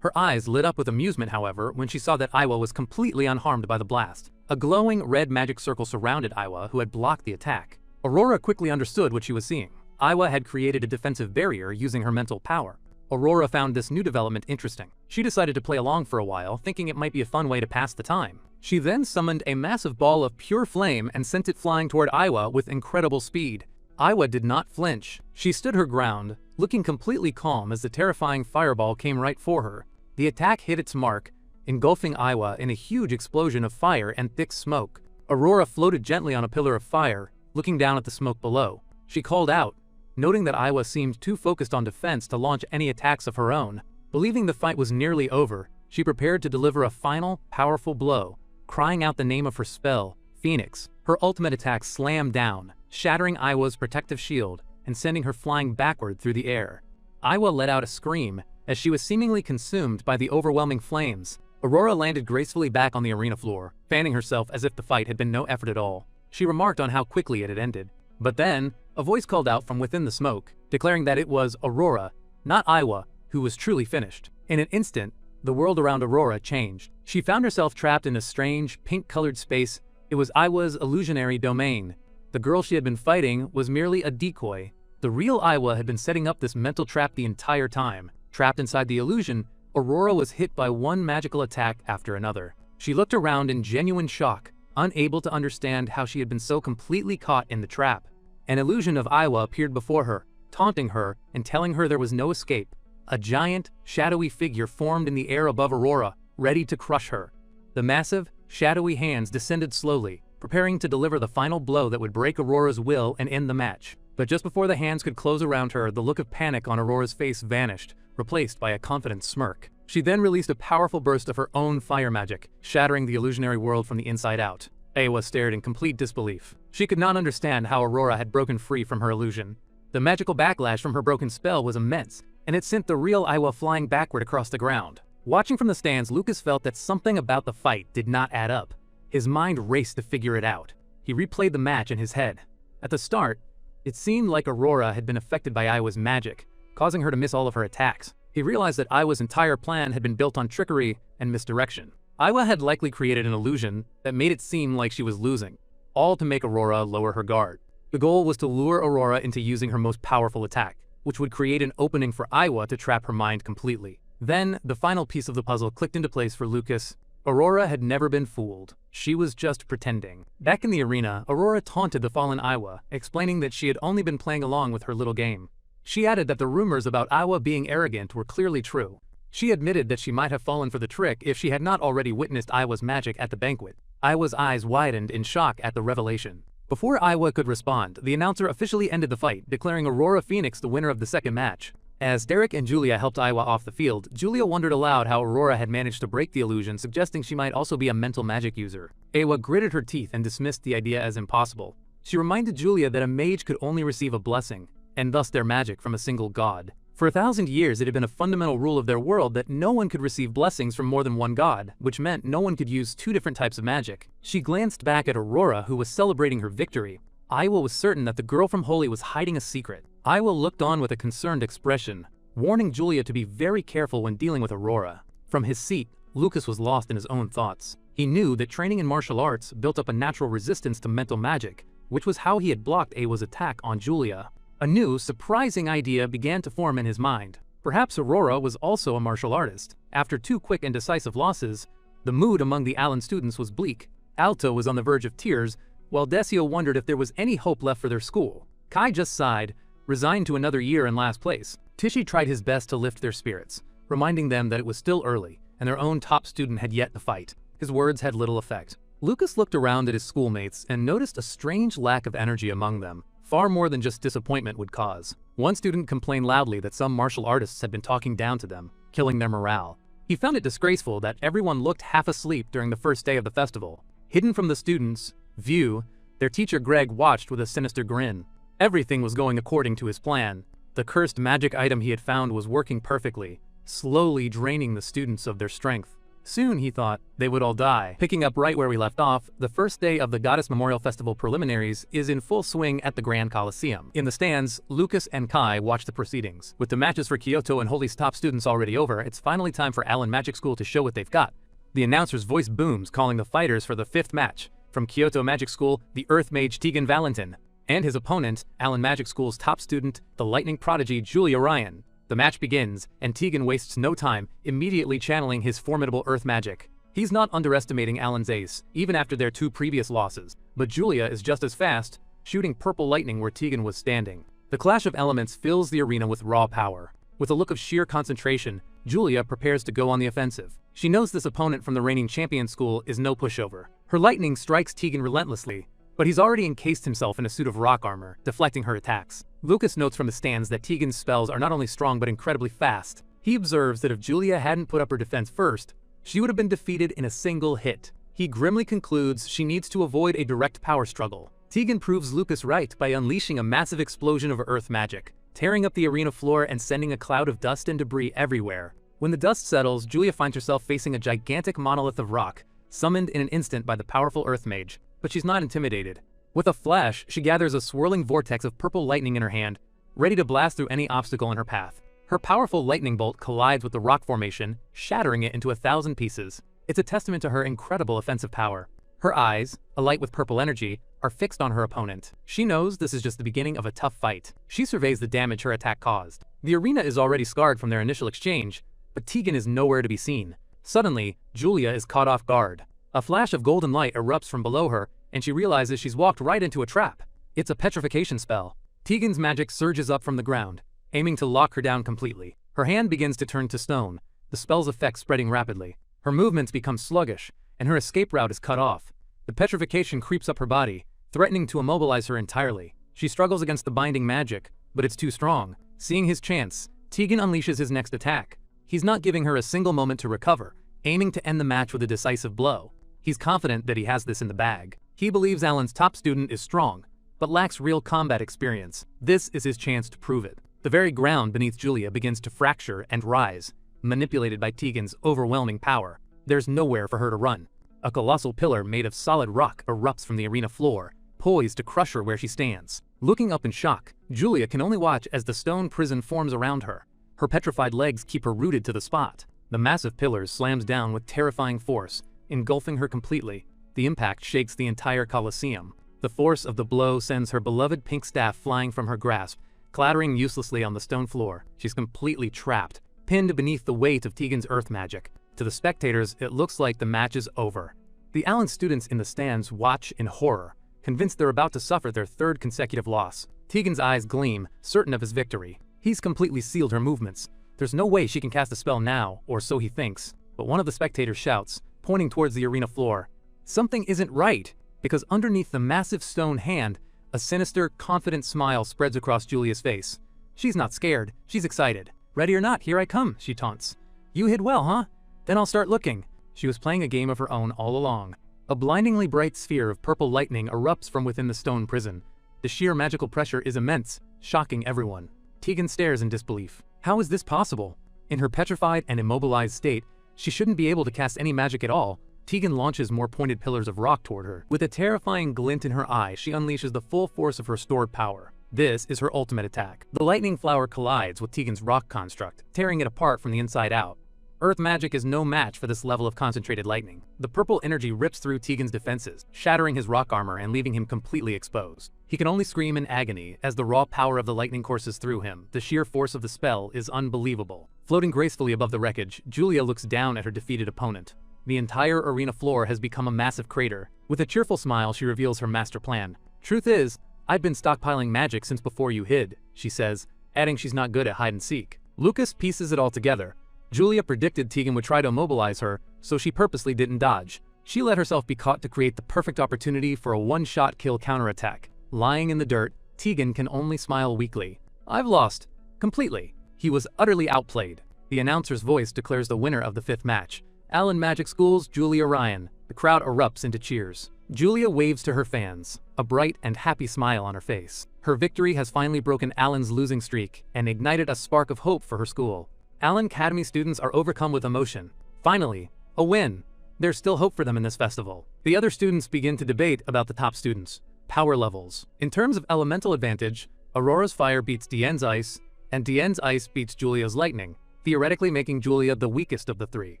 Her eyes lit up with amusement, however, when she saw that Iowa was completely unharmed by the blast. A glowing red magic circle surrounded Iowa, who had blocked the attack. Aurora quickly understood what she was seeing. Iowa had created a defensive barrier using her mental power. Aurora found this new development interesting. She decided to play along for a while, thinking it might be a fun way to pass the time. She then summoned a massive ball of pure flame and sent it flying toward Iowa with incredible speed. Iowa did not flinch. She stood her ground, looking completely calm as the terrifying fireball came right for her. The attack hit its mark, engulfing Iowa in a huge explosion of fire and thick smoke. Aurora floated gently on a pillar of fire, looking down at the smoke below. She called out, noting that Iowa seemed too focused on defense to launch any attacks of her own. Believing the fight was nearly over, she prepared to deliver a final, powerful blow, crying out the name of her spell, Phoenix. Her ultimate attack slammed down, shattering Iowa's protective shield and sending her flying backward through the air. Iowa let out a scream as she was seemingly consumed by the overwhelming flames. Aurora landed gracefully back on the arena floor, fanning herself as if the fight had been no effort at all. She remarked on how quickly it had ended. But then, a voice called out from within the smoke, declaring that it was Aurora, not Iowa, who was truly finished. In an instant, the world around Aurora changed. She found herself trapped in a strange, pink-colored space. It was Iowa's illusionary domain. The girl she had been fighting was merely a decoy. The real Iowa had been setting up this mental trap the entire time. Trapped inside the illusion, Aurora was hit by one magical attack after another. She looked around in genuine shock, unable to understand how she had been so completely caught in the trap. An illusion of Iowa appeared before her, taunting her and telling her there was no escape. A giant, shadowy figure formed in the air above Aurora, ready to crush her. The massive, shadowy hands descended slowly, preparing to deliver the final blow that would break Aurora's will and end the match. But just before the hands could close around her, the look of panic on Aurora's face vanished, replaced by a confident smirk. She then released a powerful burst of her own fire magic, shattering the illusionary world from the inside out. Iowa stared in complete disbelief. She could not understand how Aurora had broken free from her illusion. The magical backlash from her broken spell was immense, and it sent the real Iowa flying backward across the ground. Watching from the stands, Lucas felt that something about the fight did not add up. His mind raced to figure it out. He replayed the match in his head. At the start, it seemed like Aurora had been affected by Iowa's magic, causing her to miss all of her attacks. He realized that Iowa's entire plan had been built on trickery and misdirection. Iowa had likely created an illusion that made it seem like she was losing, all to make Aurora lower her guard. The goal was to lure Aurora into using her most powerful attack, which would create an opening for Iowa to trap her mind completely. Then, the final piece of the puzzle clicked into place for Lucas. Aurora had never been fooled. She was just pretending. Back in the arena, Aurora taunted the fallen Iowa, explaining that she had only been playing along with her little game. She added that the rumors about Aiwa being arrogant were clearly true. She admitted that she might have fallen for the trick if she had not already witnessed Aiwa's magic at the banquet. Aiwa's eyes widened in shock at the revelation. Before Aiwa could respond, the announcer officially ended the fight, declaring Aurora Phoenix the winner of the second match. As Derek and Julia helped Aiwa off the field, Julia wondered aloud how Aurora had managed to break the illusion, suggesting she might also be a mental magic user. Aiwa gritted her teeth and dismissed the idea as impossible. She reminded Julia that a mage could only receive a blessing, and thus their magic, from a single god. For 1,000 years, it had been a fundamental rule of their world that no one could receive blessings from more than one god, which meant no one could use two different types of magic. She glanced back at Aurora, who was celebrating her victory. Aiwa was certain that the girl from Holy was hiding a secret. Aiwa looked on with a concerned expression, warning Julia to be very careful when dealing with Aurora. From his seat, Lucas was lost in his own thoughts. He knew that training in martial arts built up a natural resistance to mental magic, which was how he had blocked Aiwa's attack on Julia. A new, surprising idea began to form in his mind. Perhaps Aurora was also a martial artist. After 2 quick and decisive losses, the mood among the Allen students was bleak. Alto was on the verge of tears, while Decio wondered if there was any hope left for their school. Kai just sighed, resigned to another year in last place. Tishi tried his best to lift their spirits, reminding them that it was still early, and their own top student had yet to fight. His words had little effect. Lucas looked around at his schoolmates and noticed a strange lack of energy among them. Far more than just disappointment would cause. One student complained loudly that some martial artists had been talking down to them, killing their morale. He found it disgraceful that everyone looked half asleep during the first day of the festival. Hidden from the students' view, their teacher Greg watched with a sinister grin. Everything was going according to his plan. The cursed magic item he had found was working perfectly, slowly draining the students of their strength. Soon, he thought, they would all die. Picking up right where we left off, the first day of the Goddess Memorial Festival preliminaries is in full swing at the Grand Coliseum. In the stands, Lucas and Kai watch the proceedings. With the matches for Kyoto and Holy's top students already over, it's finally time for Allen Magic School to show what they've got. The announcer's voice booms, calling the fighters for the 5th match. From Kyoto Magic School, the Earth Mage Tegan Valentin, and his opponent, Allen Magic School's top student, the lightning prodigy Julia Ryan. The match begins, and Tegan wastes no time, immediately channeling his formidable earth magic. He's not underestimating Allen's ace, even after their 2 previous losses, but Julia is just as fast, shooting purple lightning where Tegan was standing. The clash of elements fills the arena with raw power. With a look of sheer concentration, Julia prepares to go on the offensive. She knows this opponent from the reigning champion school is no pushover. Her lightning strikes Tegan relentlessly, but he's already encased himself in a suit of rock armor, deflecting her attacks. Lucas notes from the stands that Tegan's spells are not only strong but incredibly fast. He observes that if Julia hadn't put up her defense first, she would have been defeated in a single hit. He grimly concludes she needs to avoid a direct power struggle. Tegan proves Lucas right by unleashing a massive explosion of earth magic, tearing up the arena floor and sending a cloud of dust and debris everywhere. When the dust settles, Julia finds herself facing a gigantic monolith of rock, summoned in an instant by the powerful earth mage. But she's not intimidated. With a flash, she gathers a swirling vortex of purple lightning in her hand, ready to blast through any obstacle in her path. Her powerful lightning bolt collides with the rock formation, shattering it into 1,000 pieces. It's a testament to her incredible offensive power. Her eyes, alight with purple energy, are fixed on her opponent. She knows this is just the beginning of a tough fight. She surveys the damage her attack caused. The arena is already scarred from their initial exchange, but Tegan is nowhere to be seen. Suddenly, Julia is caught off guard. A flash of golden light erupts from below her, and she realizes she's walked right into a trap. It's a petrification spell. Tegan's magic surges up from the ground, aiming to lock her down completely. Her hand begins to turn to stone, the spell's effect spreading rapidly. Her movements become sluggish, and her escape route is cut off. The petrification creeps up her body, threatening to immobilize her entirely. She struggles against the binding magic, but it's too strong. Seeing his chance, Tegan unleashes his next attack. He's not giving her a single moment to recover, aiming to end the match with a decisive blow. He's confident that he has this in the bag. He believes Allen's top student is strong, but lacks real combat experience. This is his chance to prove it. The very ground beneath Julia begins to fracture and rise, manipulated by Tegan's overwhelming power. There's nowhere for her to run. A colossal pillar made of solid rock erupts from the arena floor, poised to crush her where she stands. Looking up in shock, Julia can only watch as the stone prison forms around her. Her petrified legs keep her rooted to the spot. The massive pillar slams down with terrifying force, engulfing her completely. The impact shakes the entire Colosseum. The force of the blow sends her beloved pink staff flying from her grasp, clattering uselessly on the stone floor. She's completely trapped, pinned beneath the weight of Tegan's earth magic. To the spectators, it looks like the match is over. The Allen students in the stands watch in horror, convinced they're about to suffer their 3rd consecutive loss. Tegan's eyes gleam, certain of his victory. He's completely sealed her movements. There's no way she can cast a spell now, or so he thinks. But one of the spectators shouts, pointing towards the arena floor. Something isn't right, because underneath the massive stone hand, a sinister, confident smile spreads across Julia's face. She's not scared, she's excited. Ready or not, here I come, she taunts. You hid well, huh? Then I'll start looking. She was playing a game of her own all along. A blindingly bright sphere of purple lightning erupts from within the stone prison. The sheer magical pressure is immense, shocking everyone. Tegan stares in disbelief. How is this possible? In her petrified and immobilized state, she shouldn't be able to cast any magic at all. Tegan launches more pointed pillars of rock toward her. With a terrifying glint in her eye, she unleashes the full force of her stored power. This is her ultimate attack. The lightning flower collides with Tegan's rock construct, tearing it apart from the inside out. Earth magic is no match for this level of concentrated lightning. The purple energy rips through Tegan's defenses, shattering his rock armor and leaving him completely exposed. He can only scream in agony as the raw power of the lightning courses through him. The sheer force of the spell is unbelievable. Floating gracefully above the wreckage, Julia looks down at her defeated opponent. The entire arena floor has become a massive crater. With a cheerful smile, she reveals her master plan. Truth is, I've been stockpiling magic since before you hid, she says, adding she's not good at hide and seek. Lucas pieces it all together. Julia predicted Tegan would try to immobilize her, so she purposely didn't dodge. She let herself be caught to create the perfect opportunity for a one-shot kill counterattack. Lying in the dirt, Tegan can only smile weakly. I've lost. Completely. He was utterly outplayed. The announcer's voice declares the winner of the 5th match. Allen Magic School's Julia Ryan. The crowd erupts into cheers. Julia waves to her fans, a bright and happy smile on her face. Her victory has finally broken Allen's losing streak and ignited a spark of hope for her school. Allen Academy students are overcome with emotion. Finally, a win. There's still hope for them in this festival. The other students begin to debate about the top students' power levels. In terms of elemental advantage, Aurora's fire beats Diane's ice, and Diane's ice beats Julia's lightning, theoretically making Julia the weakest of the 3.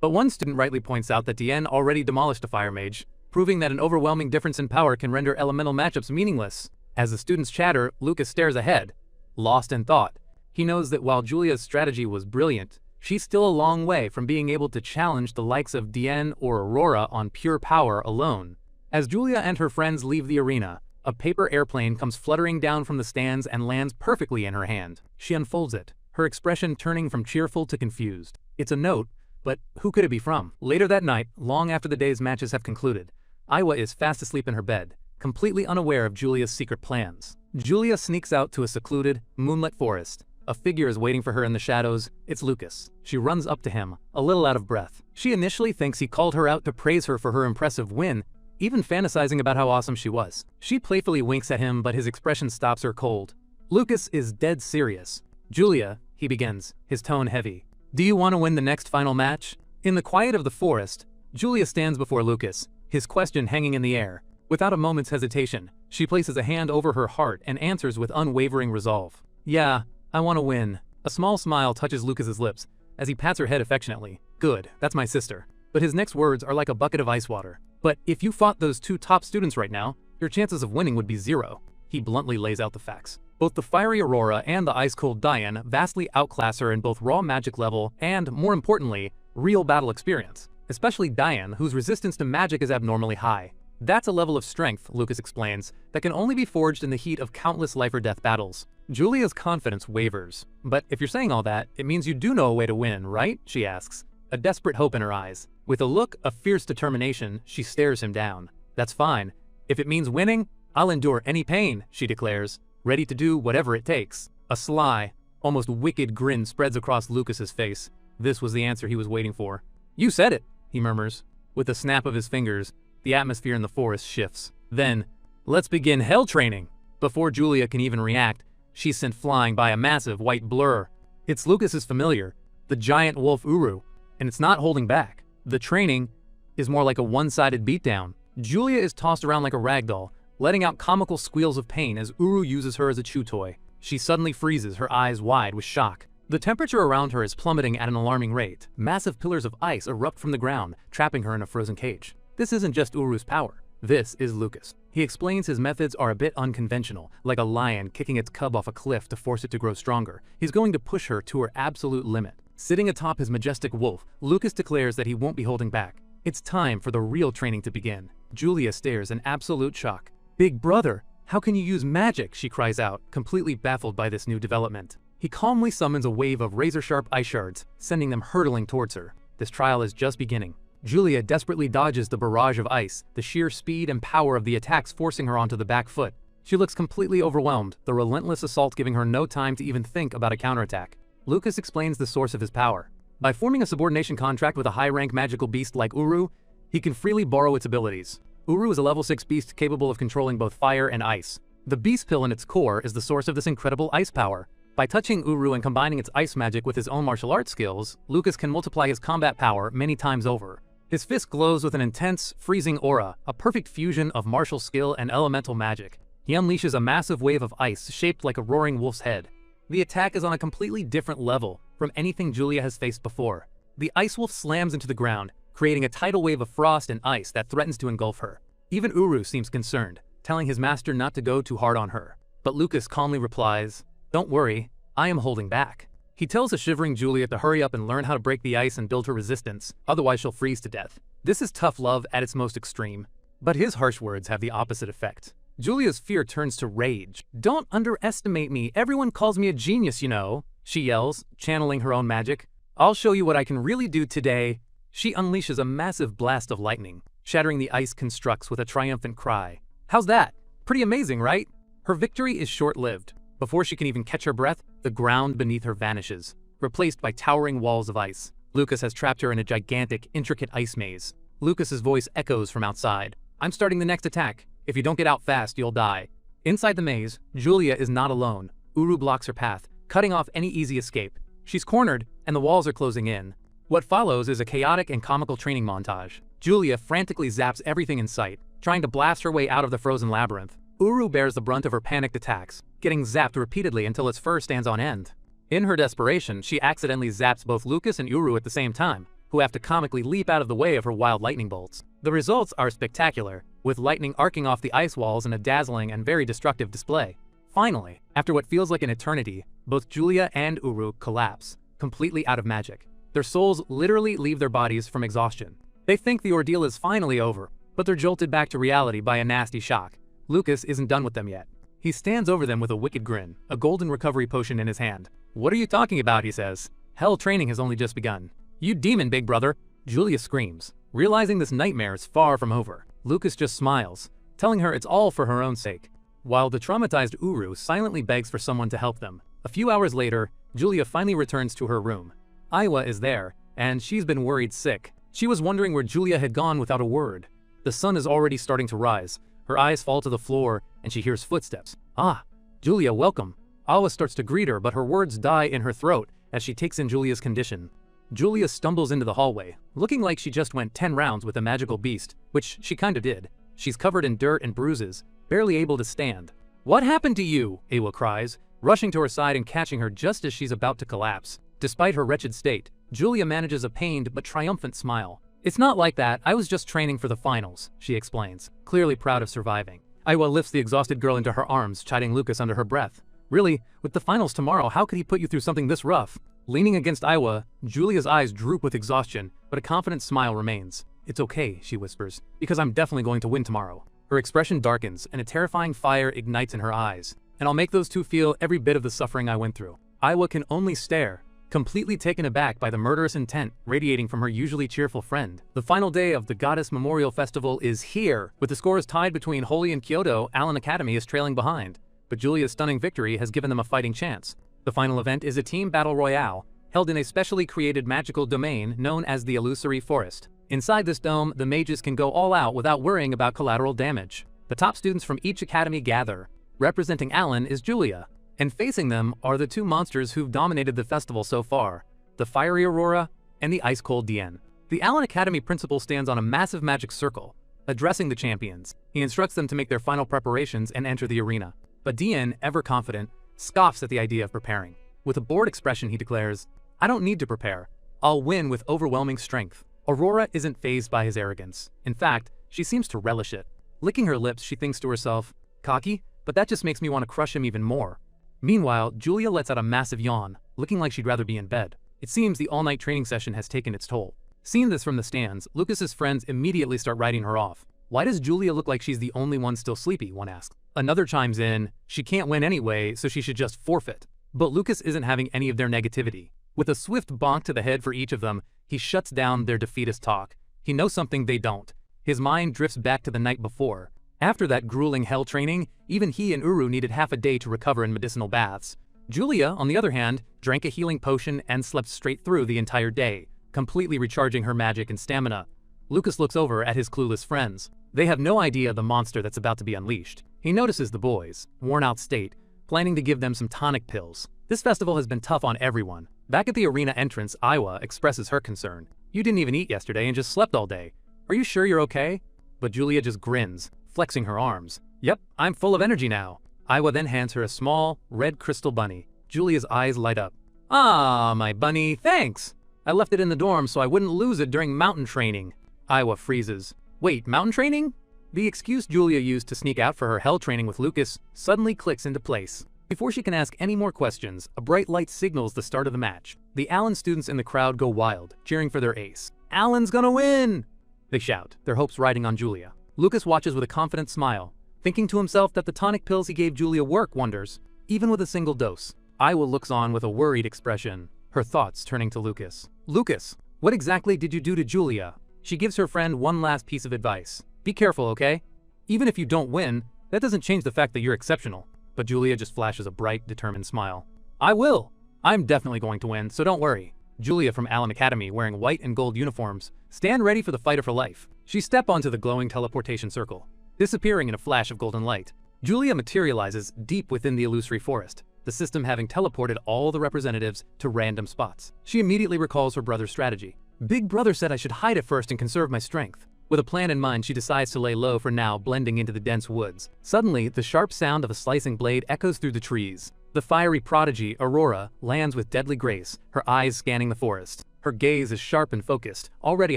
But one student rightly points out that Diane already demolished a fire mage, proving that an overwhelming difference in power can render elemental matchups meaningless. As the students chatter, Lucas stares ahead, lost in thought. He knows that while Julia's strategy was brilliant, she's still a long way from being able to challenge the likes of Diane or Aurora on pure power alone. As Julia and her friends leave the arena, a paper airplane comes fluttering down from the stands and lands perfectly in her hand. She unfolds it, her expression turning from cheerful to confused. It's a note, but who could it be from? Later that night, long after the day's matches have concluded, Iwa is fast asleep in her bed, completely unaware of Julia's secret plans. Julia sneaks out to a secluded, moonlit forest. A figure is waiting for her in the shadows. It's Lucas. She runs up to him, a little out of breath. She initially thinks he called her out to praise her for her impressive win, even fantasizing about how awesome she was. She playfully winks at him, but his expression stops her cold. Lucas is dead serious. Julia, he begins, his tone heavy. Do you want to win the next final match? In the quiet of the forest, Julia stands before Lucas, his question hanging in the air. Without a moment's hesitation, she places a hand over her heart and answers with unwavering resolve. Yeah, I want to win. A small smile touches Lucas's lips as he pats her head affectionately. Good, that's my sister. But his next words are like a bucket of ice water. But if you fought those 2 top students right now, your chances of winning would be 0. He bluntly lays out the facts. Both the fiery Aurora and the ice-cold Diane vastly outclass her in both raw magic level and, more importantly, real battle experience. Especially Diane, whose resistance to magic is abnormally high. That's a level of strength, Lucas explains, that can only be forged in the heat of countless life-or-death battles. Julia's confidence wavers. But if you're saying all that, it means you do know a way to win, right? She asks, a desperate hope in her eyes. With a look of fierce determination, she stares him down. That's fine. If it means winning, I'll endure any pain, she declares, ready to do whatever it takes. A sly, almost wicked grin spreads across Lucas's face. This was the answer he was waiting for. You said it, he murmurs. With a snap of his fingers, the atmosphere in the forest shifts. Then, let's begin hell training. Before Julia can even react, she's sent flying by a massive white blur. It's Lucas's familiar, the giant wolf Uru, and it's not holding back. The training is more like a one-sided beatdown. Julia is tossed around like a ragdoll, letting out comical squeals of pain as Uru uses her as a chew toy. She suddenly freezes, her eyes wide with shock. The temperature around her is plummeting at an alarming rate. Massive pillars of ice erupt from the ground, trapping her in a frozen cage. This isn't just Uru's power. This is Lucas. He explains his methods are a bit unconventional, like a lion kicking its cub off a cliff to force it to grow stronger. He's going to push her to her absolute limit. Sitting atop his majestic wolf, Lucas declares that he won't be holding back. It's time for the real training to begin. Julia stares in absolute shock. Big brother, how can you use magic? She cries out, completely baffled by this new development. He calmly summons a wave of razor-sharp ice shards, sending them hurtling towards her. This trial is just beginning. Julia desperately dodges the barrage of ice, the sheer speed and power of the attacks forcing her onto the back foot. She looks completely overwhelmed, the relentless assault giving her no time to even think about a counterattack. Lucas explains the source of his power. By forming a subordination contract with a high-rank magical beast like Uru, he can freely borrow its abilities. Uru is a level 6 beast capable of controlling both fire and ice. The beast pill in its core is the source of this incredible ice power. By touching Uru and combining its ice magic with his own martial arts skills, Lucas can multiply his combat power many times over. His fist glows with an intense, freezing aura, a perfect fusion of martial skill and elemental magic. He unleashes a massive wave of ice shaped like a roaring wolf's head. The attack is on a completely different level from anything Julia has faced before. The ice wolf slams into the ground, creating a tidal wave of frost and ice that threatens to engulf her. Even Uru seems concerned, telling his master not to go too hard on her. But Lucas calmly replies, "Don't worry, I am holding back." He tells a shivering Julia to hurry up and learn how to break the ice and build her resistance, otherwise she'll freeze to death. This is tough love at its most extreme. But his harsh words have the opposite effect. Julia's fear turns to rage. "Don't underestimate me, everyone calls me a genius, you know," she yells, channeling her own magic. "I'll show you what I can really do today." She unleashes a massive blast of lightning, shattering the ice constructs with a triumphant cry. "How's that? Pretty amazing, right?" Her victory is short-lived. Before she can even catch her breath, the ground beneath her vanishes, replaced by towering walls of ice. Lucas has trapped her in a gigantic, intricate ice maze. Lucas's voice echoes from outside. "I'm starting the next attack. If you don't get out fast, you'll die." Inside the maze, Julia is not alone. Uru blocks her path, cutting off any easy escape. She's cornered, and the walls are closing in. What follows is a chaotic and comical training montage. Julia frantically zaps everything in sight, trying to blast her way out of the frozen labyrinth. Uru bears the brunt of her panicked attacks, getting zapped repeatedly until its fur stands on end. In her desperation, she accidentally zaps both Lucas and Uru at the same time, who have to comically leap out of the way of her wild lightning bolts. The results are spectacular, with lightning arcing off the ice walls in a dazzling and very destructive display. Finally, after what feels like an eternity, both Julia and Uru collapse, completely out of magic. Their souls literally leave their bodies from exhaustion. They think the ordeal is finally over, but they're jolted back to reality by a nasty shock. Lucas isn't done with them yet. He stands over them with a wicked grin, a golden recovery potion in his hand. "What are you talking about?" he says. "Hell training has only just begun." "You demon, big brother!" Julia screams, realizing this nightmare is far from over. Lucas just smiles, telling her it's all for her own sake, while the traumatized Uru silently begs for someone to help them. A few hours later, Julia finally returns to her room. Iwa is there, and she's been worried sick. She was wondering where Julia had gone without a word. The sun is already starting to rise. Her eyes fall to the floor, and she hears footsteps. "Ah, Julia, welcome." Awa starts to greet her, but her words die in her throat as she takes in Julia's condition. Julia stumbles into the hallway, looking like she just went 10 rounds with a magical beast, which she kinda did. She's covered in dirt and bruises, barely able to stand. "What happened to you?" Awa cries, rushing to her side and catching her just as she's about to collapse. Despite her wretched state, Julia manages a pained but triumphant smile. "It's not like that, I was just training for the finals," she explains, clearly proud of surviving. Iwa lifts the exhausted girl into her arms, chiding Lucas under her breath. "Really, with the finals tomorrow, how could he put you through something this rough?" Leaning against Iwa, Julia's eyes droop with exhaustion, but a confident smile remains. "It's okay," she whispers, "because I'm definitely going to win tomorrow." Her expression darkens, and a terrifying fire ignites in her eyes. "And I'll make those two feel every bit of the suffering I went through." Iwa can only stare, completely taken aback by the murderous intent radiating from her usually cheerful friend. The final day of the Goddess Memorial Festival is here. With the scores tied between Holy and Kyoto, Allen Academy is trailing behind, but Julia's stunning victory has given them a fighting chance. The final event is a team battle royale, held in a specially created magical domain known as the Illusory Forest. Inside this dome, the mages can go all out without worrying about collateral damage. The top students from each academy gather. Representing Allen is Julia, and facing them are the two monsters who've dominated the festival so far, the fiery Aurora and the ice-cold Dien. The Allen Academy principal stands on a massive magic circle, addressing the champions. He instructs them to make their final preparations and enter the arena. But Dien, ever confident, scoffs at the idea of preparing. With a bored expression, he declares, "I don't need to prepare. I'll win with overwhelming strength." Aurora isn't fazed by his arrogance. In fact, she seems to relish it. Licking her lips, she thinks to herself, "Cocky, but that just makes me want to crush him even more." Meanwhile, Julia lets out a massive yawn, looking like she'd rather be in bed. It seems the all-night training session has taken its toll. Seeing this from the stands, Lucas's friends immediately start writing her off. "Why does Julia look like she's the only one still sleepy?" one asks. Another chimes in, "She can't win anyway, so she should just forfeit." But Lucas isn't having any of their negativity. With a swift bonk to the head for each of them, he shuts down their defeatist talk. He knows something they don't. His mind drifts back to the night before. After that grueling hell training, even he and Uru needed half a day to recover in medicinal baths. Julia, on the other hand, drank a healing potion and slept straight through the entire day, completely recharging her magic and stamina. Lucas looks over at his clueless friends. They have no idea the monster that's about to be unleashed. He notices the boys, worn out state, planning to give them some tonic pills. This festival has been tough on everyone. Back at the arena entrance, Iwa expresses her concern. You didn't even eat yesterday and just slept all day. Are you sure you're okay? But Julia just grins, flexing her arms. Yep, I'm full of energy now. Iwa then hands her a small, red crystal bunny. Julia's eyes light up. Ah, my bunny, thanks. I left it in the dorm so I wouldn't lose it during mountain training. Iwa freezes. Wait, mountain training? The excuse Julia used to sneak out for her hell training with Lucas suddenly clicks into place. Before she can ask any more questions, a bright light signals the start of the match. The Allen students in the crowd go wild, cheering for their ace. Allen's gonna win! They shout, their hopes riding on Julia. Lucas watches with a confident smile, thinking to himself that the tonic pills he gave Julia work wonders, even with a single dose. Iwa looks on with a worried expression, her thoughts turning to Lucas. Lucas, what exactly did you do to Julia? She gives her friend one last piece of advice. Be careful, okay? Even if you don't win, that doesn't change the fact that you're exceptional. But Julia just flashes a bright, determined smile. I will! I'm definitely going to win, so don't worry. Julia from Allen Academy, wearing white and gold uniforms, stand ready for the fight of her life. She steps onto the glowing teleportation circle, disappearing in a flash of golden light. Julia materializes deep within the illusory forest, the system having teleported all the representatives to random spots. She immediately recalls her brother's strategy. Big brother said I should hide at first and conserve my strength. With a plan in mind, she decides to lay low for now, blending into the dense woods. Suddenly, the sharp sound of a slicing blade echoes through the trees. The fiery prodigy, Aurora, lands with deadly grace, her eyes scanning the forest. Her gaze is sharp and focused, already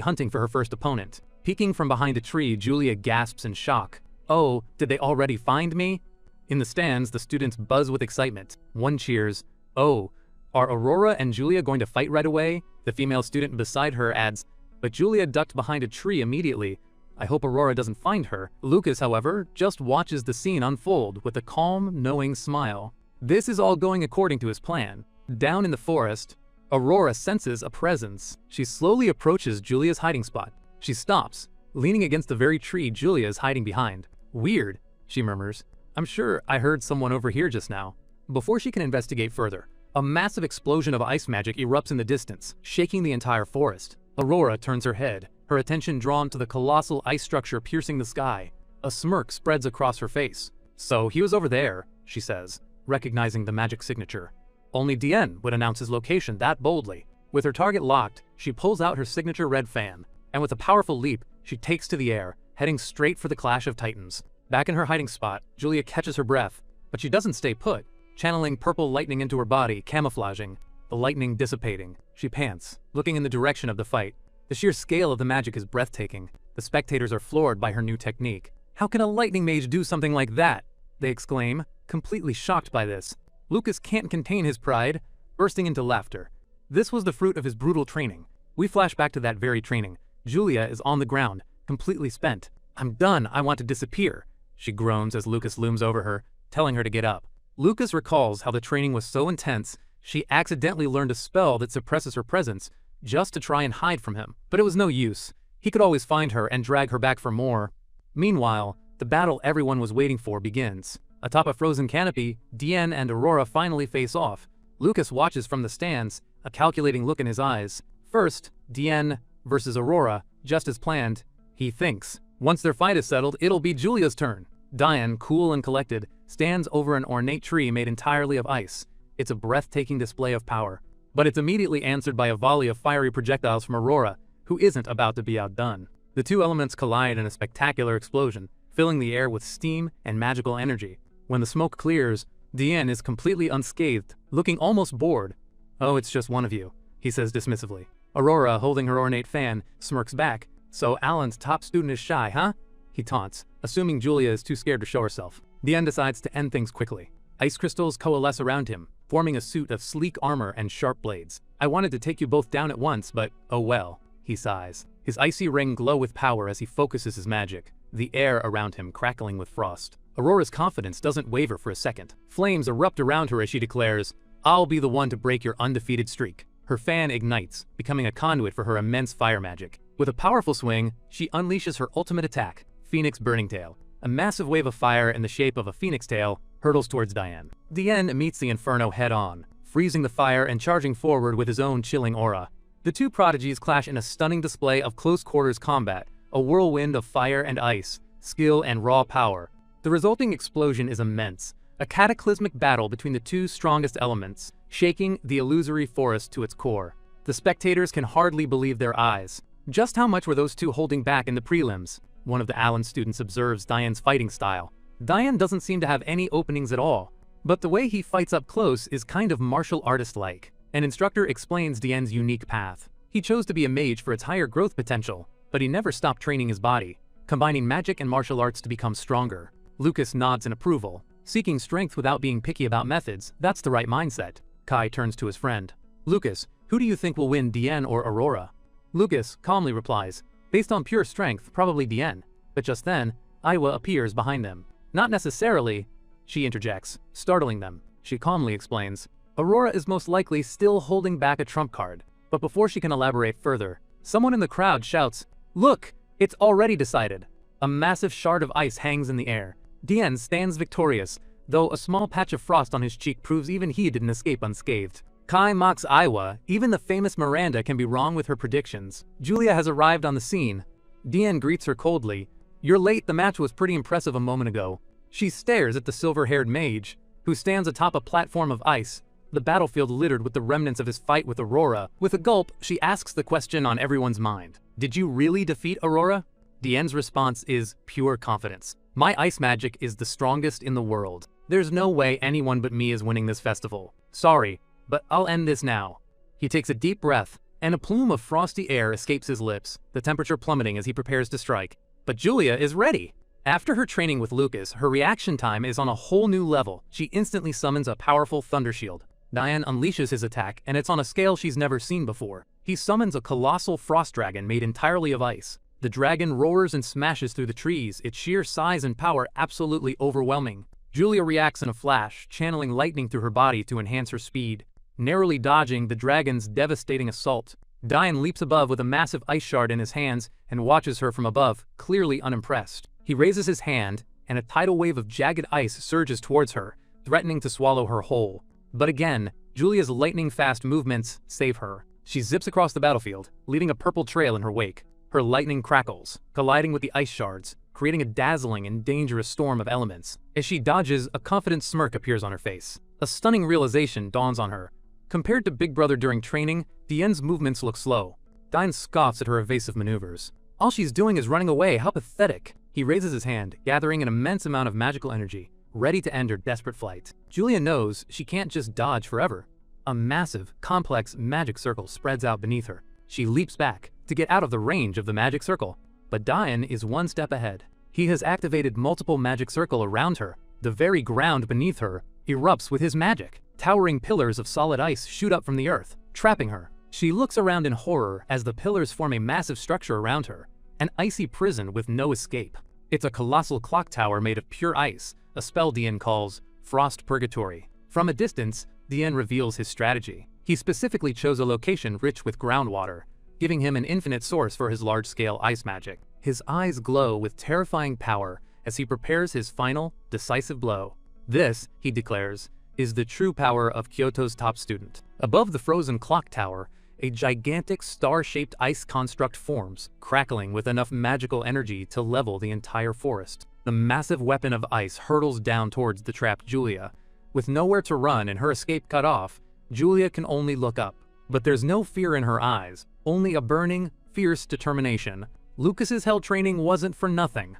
hunting for her first opponent. Peeking from behind a tree, Julia gasps in shock. Oh, did they already find me? In the stands, the students buzz with excitement. One cheers. Oh, are Aurora and Julia going to fight right away? The female student beside her adds, but Julia ducked behind a tree immediately. I hope Aurora doesn't find her. Lucas, however, just watches the scene unfold with a calm, knowing smile. This is all going according to his plan. Down in the forest, Aurora senses a presence. She slowly approaches Julia's hiding spot. She stops, leaning against the very tree Julia is hiding behind. Weird, she murmurs. I'm sure I heard someone over here just now. Before she can investigate further, a massive explosion of ice magic erupts in the distance, shaking the entire forest. Aurora turns her head, her attention drawn to the colossal ice structure piercing the sky. A smirk spreads across her face. So he was over there, she says, recognizing the magic signature. Only Dien would announce his location that boldly. With her target locked, she pulls out her signature red fan, and with a powerful leap, she takes to the air, heading straight for the clash of titans. Back in her hiding spot, Julia catches her breath, but she doesn't stay put, channeling purple lightning into her body, camouflaging. The lightning dissipating, she pants, looking in the direction of the fight. The sheer scale of the magic is breathtaking. The spectators are floored by her new technique. How can a lightning mage do something like that? They exclaim, completely shocked by this. Lucas can't contain his pride, bursting into laughter. This was the fruit of his brutal training. We flash back to that very training. Julia is on the ground, completely spent. I'm done, I want to disappear, she groans as Lucas looms over her, telling her to get up. Lucas recalls how the training was so intense, she accidentally learned a spell that suppresses her presence, just to try and hide from him. But it was no use. He could always find her and drag her back for more. Meanwhile, the battle everyone was waiting for begins. Atop a frozen canopy, Dien and Aurora finally face off. Lucas watches from the stands, a calculating look in his eyes. First, Dien versus Aurora, just as planned, he thinks. Once their fight is settled, it'll be Julia's turn. Dien, cool and collected, stands over an ornate tree made entirely of ice. It's a breathtaking display of power. But it's immediately answered by a volley of fiery projectiles from Aurora, who isn't about to be outdone. The two elements collide in a spectacular explosion, filling the air with steam and magical energy. When the smoke clears, Dien is completely unscathed, looking almost bored. Oh, it's just one of you, he says dismissively. Aurora, holding her ornate fan, smirks back. So Allen's top student is shy, huh? He taunts, assuming Julia is too scared to show herself. Dien decides to end things quickly. Ice crystals coalesce around him, forming a suit of sleek armor and sharp blades. I wanted to take you both down at once, but oh well, he sighs. His icy ring glows with power as he focuses his magic, the air around him crackling with frost. Aurora's confidence doesn't waver for a second. Flames erupt around her as she declares, I'll be the one to break your undefeated streak. Her fan ignites, becoming a conduit for her immense fire magic. With a powerful swing, she unleashes her ultimate attack, Phoenix Burning Tail. A massive wave of fire in the shape of a phoenix tail hurtles towards Diane. Diane meets the inferno head-on, freezing the fire and charging forward with his own chilling aura. The two prodigies clash in a stunning display of close-quarters combat, a whirlwind of fire and ice, skill and raw power. The resulting explosion is immense, a cataclysmic battle between the two strongest elements, shaking the illusory forest to its core. The spectators can hardly believe their eyes. Just how much were those two holding back in the prelims? One of the Allen students observes Diane's fighting style. Diane doesn't seem to have any openings at all, but the way he fights up close is kind of martial artist-like. An instructor explains Diane's unique path. He chose to be a mage for its higher growth potential, but he never stopped training his body, combining magic and martial arts to become stronger. Lucas nods in approval. Seeking strength without being picky about methods, that's the right mindset. Kai turns to his friend. Lucas, who do you think will win, Diane or Aurora? Lucas calmly replies, based on pure strength, probably Diane. But just then, Aiwa appears behind them. Not necessarily, she interjects, startling them. She calmly explains, Aurora is most likely still holding back a trump card. But before she can elaborate further, someone in the crowd shouts, look, it's already decided. A massive shard of ice hangs in the air. Diane stands victorious, though a small patch of frost on his cheek proves even he didn't escape unscathed. Kai mocks Aiwa. Even the famous Miranda can be wrong with her predictions. Julia has arrived on the scene. Diane greets her coldly. You're late, the match was pretty impressive a moment ago. She stares at the silver-haired mage, who stands atop a platform of ice, the battlefield littered with the remnants of his fight with Aurora. With a gulp, she asks the question on everyone's mind. Did you really defeat Aurora? Diane's response is pure confidence. My ice magic is the strongest in the world. There's no way anyone but me is winning this festival. Sorry, but I'll end this now. He takes a deep breath, and a plume of frosty air escapes his lips, the temperature plummeting as he prepares to strike. But Julia is ready. After her training with Lucas, her reaction time is on a whole new level. She instantly summons a powerful thunder shield. Diane unleashes his attack, and it's on a scale she's never seen before. He summons a colossal frost dragon made entirely of ice. The dragon roars and smashes through the trees, its sheer size and power absolutely overwhelming. Julia reacts in a flash, channeling lightning through her body to enhance her speed. Narrowly dodging the dragon's devastating assault, Diane leaps above with a massive ice shard in his hands and watches her from above, clearly unimpressed. He raises his hand, and a tidal wave of jagged ice surges towards her, threatening to swallow her whole. But again, Julia's lightning-fast movements save her. She zips across the battlefield, leaving a purple trail in her wake. Her lightning crackles, colliding with the ice shards, creating a dazzling and dangerous storm of elements. As she dodges, a confident smirk appears on her face. A stunning realization dawns on her. Compared to Big Brother during training, Diane's movements look slow. Diane scoffs at her evasive maneuvers. All she's doing is running away, how pathetic. He raises his hand, gathering an immense amount of magical energy, ready to end her desperate flight. Julia knows she can't just dodge forever. A massive, complex magic circle spreads out beneath her. She leaps back to get out of the range of the magic circle, but Diane is one step ahead. He has activated multiple magic circles around her. The very ground beneath her erupts with his magic. Towering pillars of solid ice shoot up from the earth, trapping her. She looks around in horror as the pillars form a massive structure around her, an icy prison with no escape. It's a colossal clock tower made of pure ice, a spell Diane calls Frost Purgatory. From a distance, Diane reveals his strategy. He specifically chose a location rich with groundwater, giving him an infinite source for his large-scale ice magic. His eyes glow with terrifying power as he prepares his final, decisive blow. This, he declares, is the true power of Kyoto's top student. Above the frozen clock tower, a gigantic star-shaped ice construct forms, crackling with enough magical energy to level the entire forest. The massive weapon of ice hurtles down towards the trapped Julia. With nowhere to run and her escape cut off, Julia can only look up. But there's no fear in her eyes, only a burning, fierce determination. Lucas's hell training wasn't for nothing.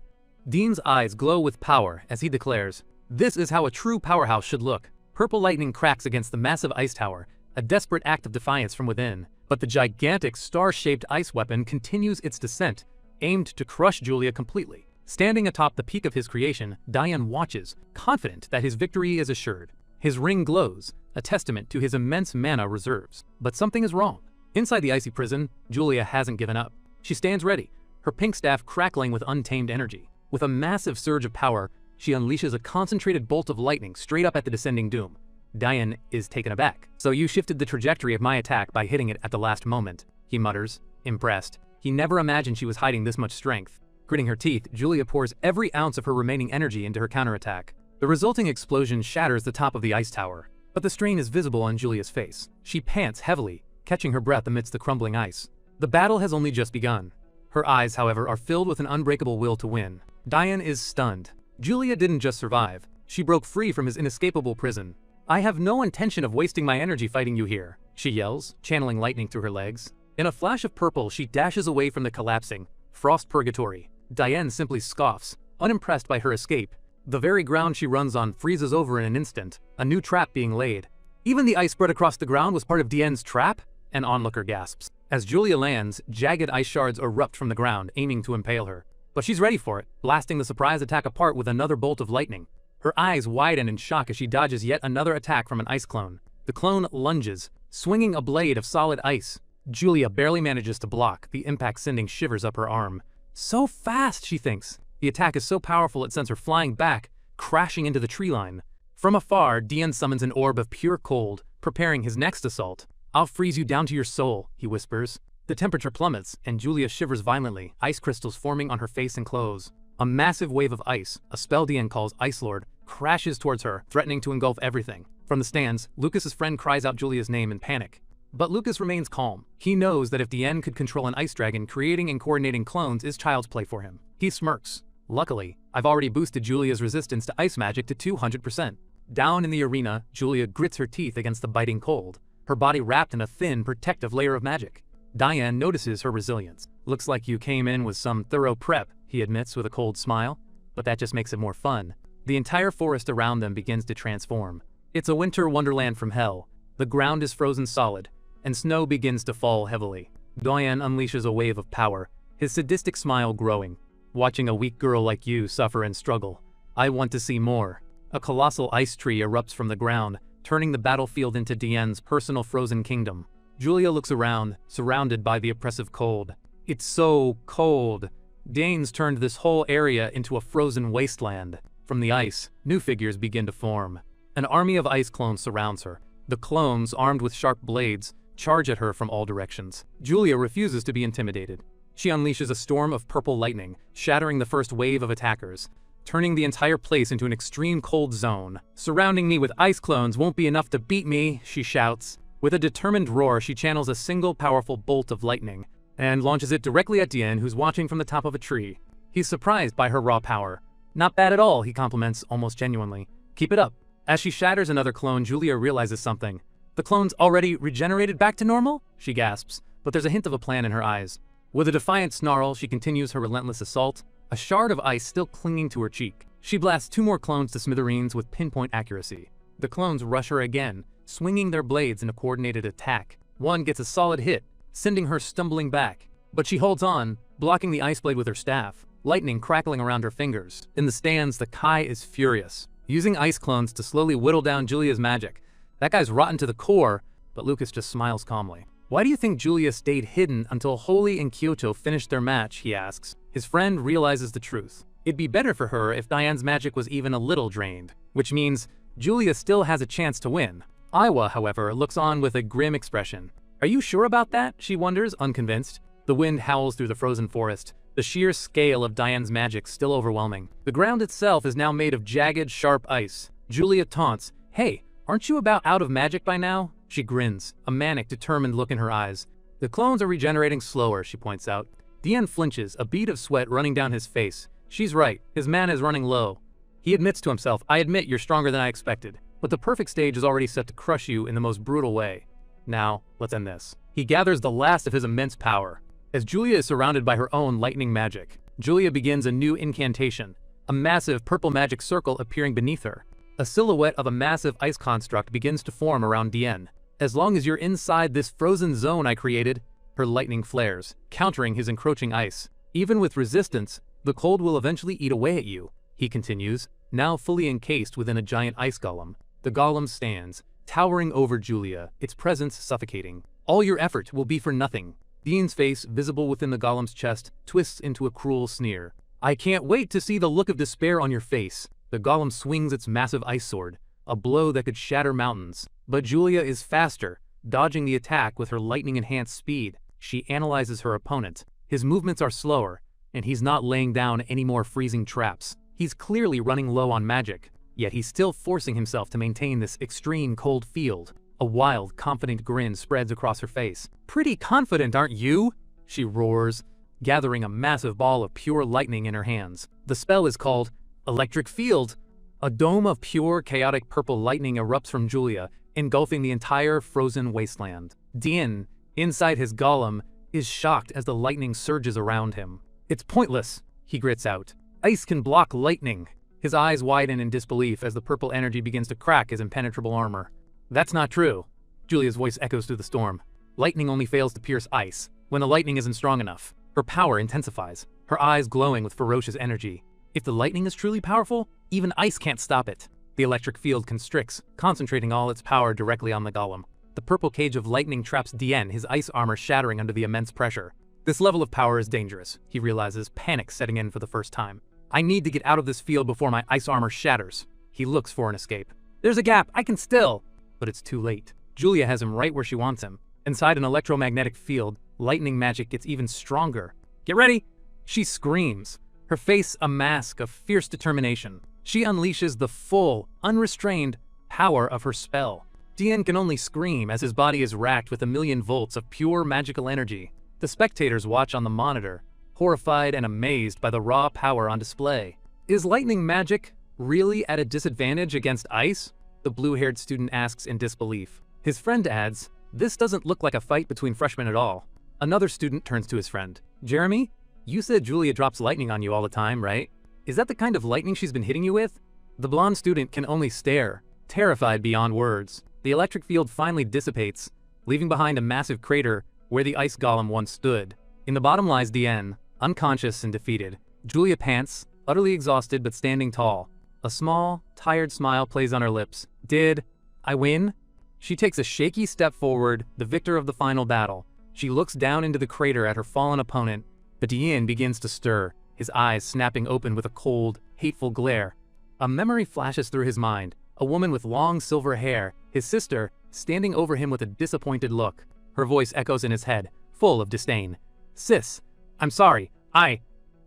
Dean's eyes glow with power as he declares, "This is how a true powerhouse should look." Purple lightning cracks against the massive ice tower, a desperate act of defiance from within. But the gigantic star-shaped ice weapon continues its descent, aimed to crush Julia completely. Standing atop the peak of his creation, Diane watches, confident that his victory is assured. His ring glows, a testament to his immense mana reserves. But something is wrong. Inside the icy prison, Julia hasn't given up. She stands ready, her pink staff crackling with untamed energy. With a massive surge of power, she unleashes a concentrated bolt of lightning straight up at the descending doom. Diane is taken aback. "So you shifted the trajectory of my attack by hitting it at the last moment," he mutters, impressed. He never imagined she was hiding this much strength. Gritting her teeth, Julia pours every ounce of her remaining energy into her counterattack. The resulting explosion shatters the top of the ice tower, but the strain is visible on Julia's face. She pants heavily, catching her breath amidst the crumbling ice. The battle has only just begun. Her eyes, however, are filled with an unbreakable will to win. Diane is stunned. Julia didn't just survive. She broke free from his inescapable prison. "I have no intention of wasting my energy fighting you here," she yells, channeling lightning through her legs. In a flash of purple, she dashes away from the collapsing frost purgatory. Diane simply scoffs, unimpressed by her escape. The very ground she runs on freezes over in an instant, a new trap being laid. Even the ice spread across the ground was part of Diane's trap? An onlooker gasps. As Julia lands, jagged ice shards erupt from the ground, aiming to impale her. But she's ready for it, blasting the surprise attack apart with another bolt of lightning. Her eyes widen in shock as she dodges yet another attack from an ice clone. The clone lunges, swinging a blade of solid ice. Julia barely manages to block, the impact sending shivers up her arm. So fast, she thinks. The attack is so powerful it sends her flying back, crashing into the tree line. From afar, Dian summons an orb of pure cold, preparing his next assault. "I'll freeze you down to your soul," he whispers. The temperature plummets, and Julia shivers violently, ice crystals forming on her face and clothes. A massive wave of ice, a spell Dian calls Ice Lord, crashes towards her, threatening to engulf everything. From the stands, Lucas's friend cries out Julia's name in panic. But Lucas remains calm. He knows that if Dian could control an ice dragon, creating and coordinating clones is child's play for him. He smirks. "Luckily, I've already boosted Julia's resistance to ice magic to 200%. Down in the arena, Julia grits her teeth against the biting cold, her body wrapped in a thin, protective layer of magic. Diane notices her resilience. "Looks like you came in with some thorough prep," he admits with a cold smile. But that just makes it more fun. The entire forest around them begins to transform. It's a winter wonderland from hell. The ground is frozen solid, and snow begins to fall heavily. Diane unleashes a wave of power, his sadistic smile growing. "Watching a weak girl like you suffer and struggle. I want to see more." A colossal ice tree erupts from the ground, turning the battlefield into Diane's personal frozen kingdom. Julia looks around, surrounded by the oppressive cold. It's so cold. Dane's turned this whole area into a frozen wasteland. From the ice, new figures begin to form. An army of ice clones surrounds her. The clones, armed with sharp blades, charge at her from all directions. Julia refuses to be intimidated. She unleashes a storm of purple lightning, shattering the first wave of attackers, turning the entire place into an extreme cold zone. "Surrounding me with ice clones won't be enough to beat me," she shouts. With a determined roar, she channels a single powerful bolt of lightning and launches it directly at Dian, who's watching from the top of a tree. He's surprised by her raw power. "Not bad at all," he compliments almost genuinely. "Keep it up." As she shatters another clone, Julia realizes something. "The clone's already regenerated back to normal?" she gasps, but there's a hint of a plan in her eyes. With a defiant snarl, she continues her relentless assault, a shard of ice still clinging to her cheek. She blasts 2 more clones to smithereens with pinpoint accuracy. The clones rush her again, swinging their blades in a coordinated attack. One gets a solid hit, sending her stumbling back. But she holds on, blocking the ice blade with her staff, lightning crackling around her fingers. In the stands, the Kai is furious, using ice clones to slowly whittle down Julia's magic. "That guy's rotten to the core," but Lucas just smiles calmly. "Why do you think Julia stayed hidden until Holy and Kyoto finished their match?" he asks. His friend realizes the truth. It'd be better for her if Diane's magic was even a little drained, which means Julia still has a chance to win. Iwa, however, looks on with a grim expression. "Are you sure about that?" she wonders, unconvinced. The wind howls through the frozen forest, the sheer scale of Diane's magic still overwhelming. The ground itself is now made of jagged, sharp ice. Julia taunts, "Hey, aren't you about out of magic by now?" She grins, a manic, determined look in her eyes. "The clones are regenerating slower," she points out. Dian flinches, a bead of sweat running down his face. She's right, his mana is running low. He admits to himself, "I admit you're stronger than I expected, but the perfect stage is already set to crush you in the most brutal way. Now, let's end this." He gathers the last of his immense power. As Julia is surrounded by her own lightning magic, Julia begins a new incantation, a massive purple magic circle appearing beneath her. A silhouette of a massive ice construct begins to form around Dian. "As long as you're inside this frozen zone I created," her lightning flares, countering his encroaching ice. "Even with resistance, the cold will eventually eat away at you," he continues, now fully encased within a giant ice golem. The golem stands, towering over Julia, its presence suffocating. "All your effort will be for nothing." Dean's face, visible within the golem's chest, twists into a cruel sneer. "I can't wait to see the look of despair on your face." The golem swings its massive ice sword, a blow that could shatter mountains. But Julia is faster, dodging the attack with her lightning-enhanced speed. She analyzes her opponent. His movements are slower, and he's not laying down any more freezing traps. He's clearly running low on magic, yet he's still forcing himself to maintain this extreme cold field. A wild, confident grin spreads across her face. "Pretty confident, aren't you?" she roars, gathering a massive ball of pure lightning in her hands. The spell is called Electric Field. A dome of pure, chaotic purple lightning erupts from Julia, engulfing the entire frozen wasteland. Dien, inside his golem, is shocked as the lightning surges around him. "It's pointless," he grits out. "Ice can block lightning." His eyes widen in disbelief as the purple energy begins to crack his impenetrable armor. "That's not true." Julia's voice echoes through the storm. "Lightning only fails to pierce ice when the lightning isn't strong enough." Her power intensifies, her eyes glowing with ferocious energy. If the lightning is truly powerful, even ice can't stop it. The electric field constricts, concentrating all its power directly on the golem. The purple cage of lightning traps Dien, his ice armor shattering under the immense pressure. This level of power is dangerous, he realizes, panic setting in for the first time. "I need to get out of this field before my ice armor shatters." He looks for an escape. "There's a gap, I can still—" But it's too late. Julia has him right where she wants him. Inside an electromagnetic field, lightning magic gets even stronger. "Get ready!" She screams, her face a mask of fierce determination. She unleashes the full, unrestrained power of her spell. Dien can only scream as his body is racked with 1,000,000 volts of pure magical energy. The spectators watch on the monitor, horrified and amazed by the raw power on display. Is lightning magic really at a disadvantage against ice? The blue-haired student asks in disbelief. His friend adds, "This doesn't look like a fight between freshmen at all." Another student turns to his friend. "Jeremy, you said Julia drops lightning on you all the time, right? Is that the kind of lightning she's been hitting you with?" The blonde student can only stare, terrified beyond words. The electric field finally dissipates, leaving behind a massive crater where the ice golem once stood. In the bottom lies Dien, unconscious and defeated. Julia pants, utterly exhausted but standing tall. A small, tired smile plays on her lips. "Did I win?" She takes a shaky step forward, the victor of the final battle. She looks down into the crater at her fallen opponent, but Dien begins to stir, his eyes snapping open with a cold, hateful glare. A memory flashes through his mind, a woman with long silver hair, his sister, standing over him with a disappointed look. Her voice echoes in his head, full of disdain. "Sis, I'm sorry, I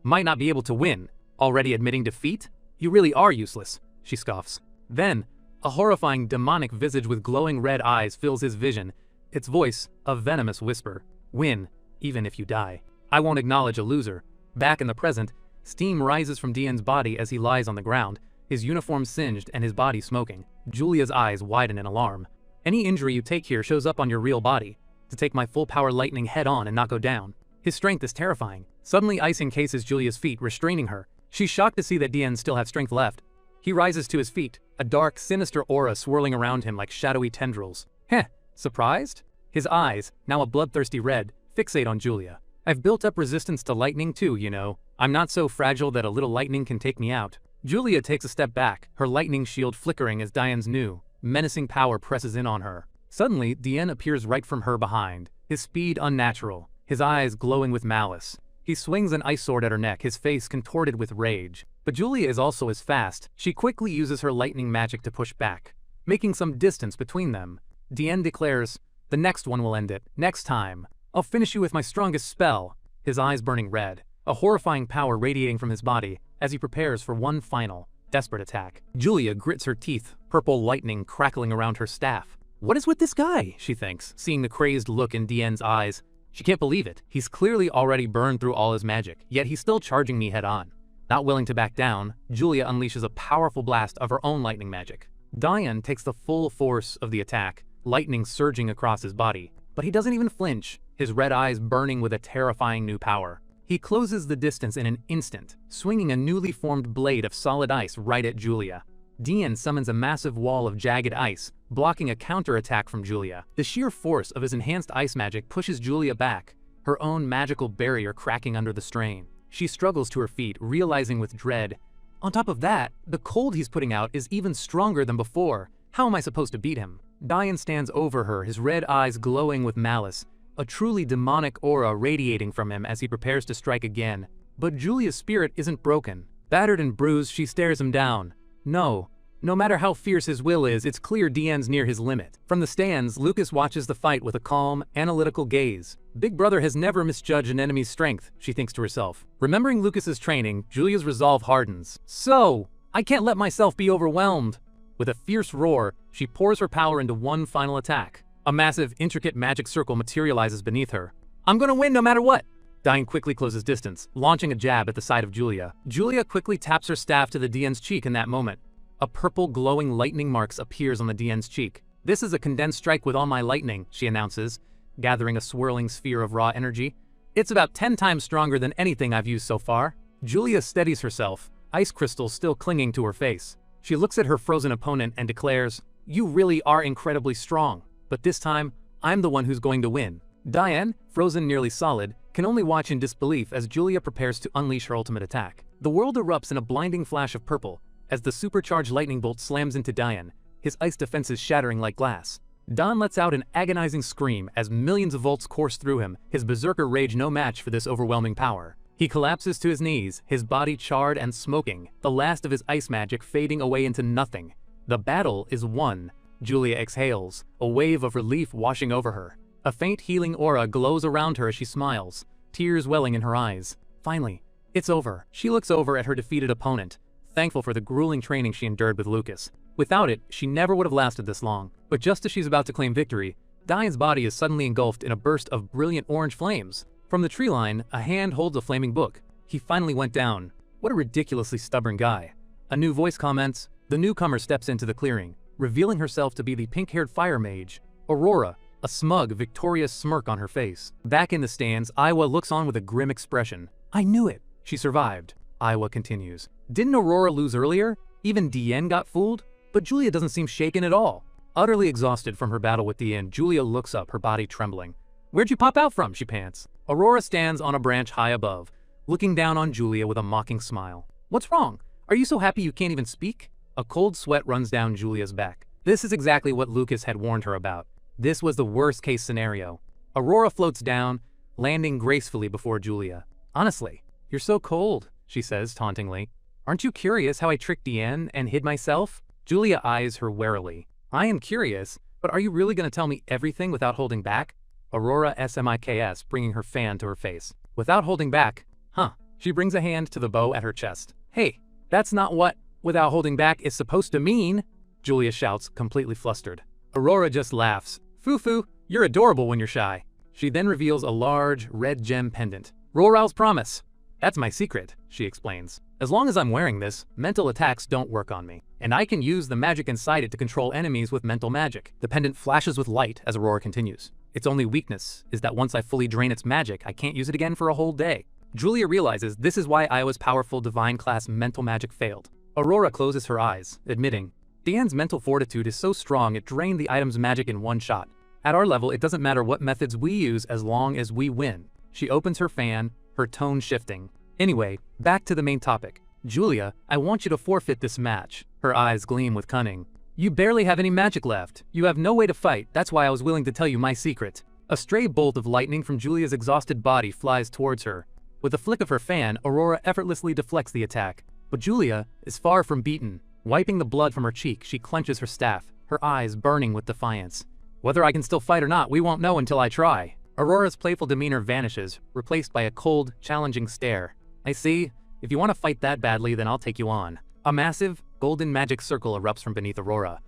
might not be able to win." Already admitting defeat? "You really are useless," she scoffs. Then, a horrifying demonic visage with glowing red eyes fills his vision, its voice a venomous whisper. "Win, even if you die. I won't acknowledge a loser." Back in the present, steam rises from Dien's body as he lies on the ground, his uniform singed and his body smoking. Julia's eyes widen in alarm. "Any injury you take here shows up on your real body. To take my full power lightning head on and not go down." His strength is terrifying. Suddenly ice encases Julia's feet, restraining her. She's shocked to see that Dien still has strength left. He rises to his feet, a dark, sinister aura swirling around him like shadowy tendrils. "Heh, surprised?" His eyes, now a bloodthirsty red, fixate on Julia. "I've built up resistance to lightning too, you know. I'm not so fragile that a little lightning can take me out." Julia takes a step back, her lightning shield flickering as Dien's new, menacing power presses in on her. Suddenly, Dien appears right from her behind, his speed unnatural, his eyes glowing with malice. He swings an ice sword at her neck, his face contorted with rage. But Julia is also as fast. She quickly uses her lightning magic to push back, making some distance between them. Dien declares, "The next one will end it. Next time. I'll finish you with my strongest spell." His eyes burning red, a horrifying power radiating from his body as he prepares for one final, desperate attack. Julia grits her teeth, purple lightning crackling around her staff. "What is with this guy?" she thinks, seeing the crazed look in Dien's eyes. She can't believe it. He's clearly already burned through all his magic, yet he's still charging me head on. Not willing to back down, Julia unleashes a powerful blast of her own lightning magic. Dien takes the full force of the attack, lightning surging across his body. But he doesn't even flinch, his red eyes burning with a terrifying new power. He closes the distance in an instant, swinging a newly formed blade of solid ice right at Julia. Dien summons a massive wall of jagged ice, blocking a counterattack from Julia. The sheer force of his enhanced ice magic pushes Julia back, her own magical barrier cracking under the strain. She struggles to her feet, realizing with dread, on top of that, the cold he's putting out is even stronger than before. How am I supposed to beat him? Dien stands over her, his red eyes glowing with malice, a truly demonic aura radiating from him as he prepares to strike again. But Julia's spirit isn't broken. Battered and bruised, she stares him down. "No, No matter how fierce his will is, it's clear Dian's near his limit. From the stands, Lucas watches the fight with a calm, analytical gaze. Big Brother has never misjudged an enemy's strength, she thinks to herself. Remembering Lucas's training, Julia's resolve hardens. So, I can't let myself be overwhelmed. With a fierce roar, she pours her power into one final attack. A massive, intricate magic circle materializes beneath her. I'm gonna win no matter what! Dian quickly closes distance, launching a jab at the side of Julia. Julia quickly taps her staff to the Dian's cheek in that moment. A purple glowing lightning marks appears on the Dian's cheek. This is a condensed strike with all my lightning, she announces, gathering a swirling sphere of raw energy. It's about 10 times stronger than anything I've used so far. Julia steadies herself, ice crystals still clinging to her face. She looks at her frozen opponent and declares, "You really are incredibly strong, but this time, I'm the one who's going to win." Dian, frozen nearly solid, can only watch in disbelief as Julia prepares to unleash her ultimate attack. The world erupts in a blinding flash of purple, as the supercharged lightning bolt slams into Dian, his ice defenses shattering like glass. Dian lets out an agonizing scream as millions of volts course through him, his berserker rage no match for this overwhelming power. He collapses to his knees, his body charred and smoking, the last of his ice magic fading away into nothing. The battle is won. Julia exhales, a wave of relief washing over her. A faint healing aura glows around her as she smiles, tears welling in her eyes. Finally, it's over. She looks over at her defeated opponent, thankful for the grueling training she endured with Lucas. Without it, she never would have lasted this long. But just as she's about to claim victory, Dian's body is suddenly engulfed in a burst of brilliant orange flames. From the tree line, a hand holds a flaming book. He finally went down. What a ridiculously stubborn guy. A new voice comments. The newcomer steps into the clearing, revealing herself to be the pink-haired fire mage, Aurora, a smug, victorious smirk on her face. Back in the stands, Iowa looks on with a grim expression. I knew it. She survived. Iowa continues. Didn't Aurora lose earlier? Even Dian got fooled? But Julia doesn't seem shaken at all. Utterly exhausted from her battle with Dian, Julia looks up, her body trembling. Where'd you pop out from? She pants. Aurora stands on a branch high above, looking down on Julia with a mocking smile. What's wrong? Are you so happy you can't even speak? A cold sweat runs down Julia's back. This is exactly what Lucas had warned her about. This was the worst-case scenario. Aurora floats down, landing gracefully before Julia. Honestly, you're so cold, she says tauntingly. Aren't you curious how I tricked Dian and hid myself? Julia eyes her warily. I am curious, but are you really going to tell me everything without holding back? Aurora SMIKS, bringing her fan to her face. Without holding back? Huh. She brings a hand to the bow at her chest. Hey, that's not what without holding back is supposed to mean, Julia shouts, completely flustered. Aurora just laughs. Foo-foo, you're adorable when you're shy. She then reveals a large, red gem pendant. Roral's promise. That's my secret, she explains. As long as I'm wearing this, mental attacks don't work on me, and I can use the magic inside it to control enemies with mental magic. The pendant flashes with light as Aurora continues. Its only weakness is that once I fully drain its magic, I can't use it again for a whole day. Julia realizes this is why Iowa's powerful divine class mental magic failed. Aurora closes her eyes, admitting, Dian's mental fortitude is so strong it drained the item's magic in one shot. At our level, it doesn't matter what methods we use as long as we win. She opens her fan, her tone shifting. Anyway, back to the main topic. Julia, I want you to forfeit this match. Her eyes gleam with cunning. You barely have any magic left. You have no way to fight. That's why I was willing to tell you my secret. A stray bolt of lightning from Julia's exhausted body flies towards her. With a flick of her fan, Aurora effortlessly deflects the attack. But Julia is far from beaten. Wiping the blood from her cheek, she clenches her staff, her eyes burning with defiance. Whether I can still fight or not, we won't know until I try. Aurora's playful demeanor vanishes, replaced by a cold, challenging stare. I see. If you want to fight that badly, then I'll take you on. A massive, golden magic circle erupts from beneath Aurora,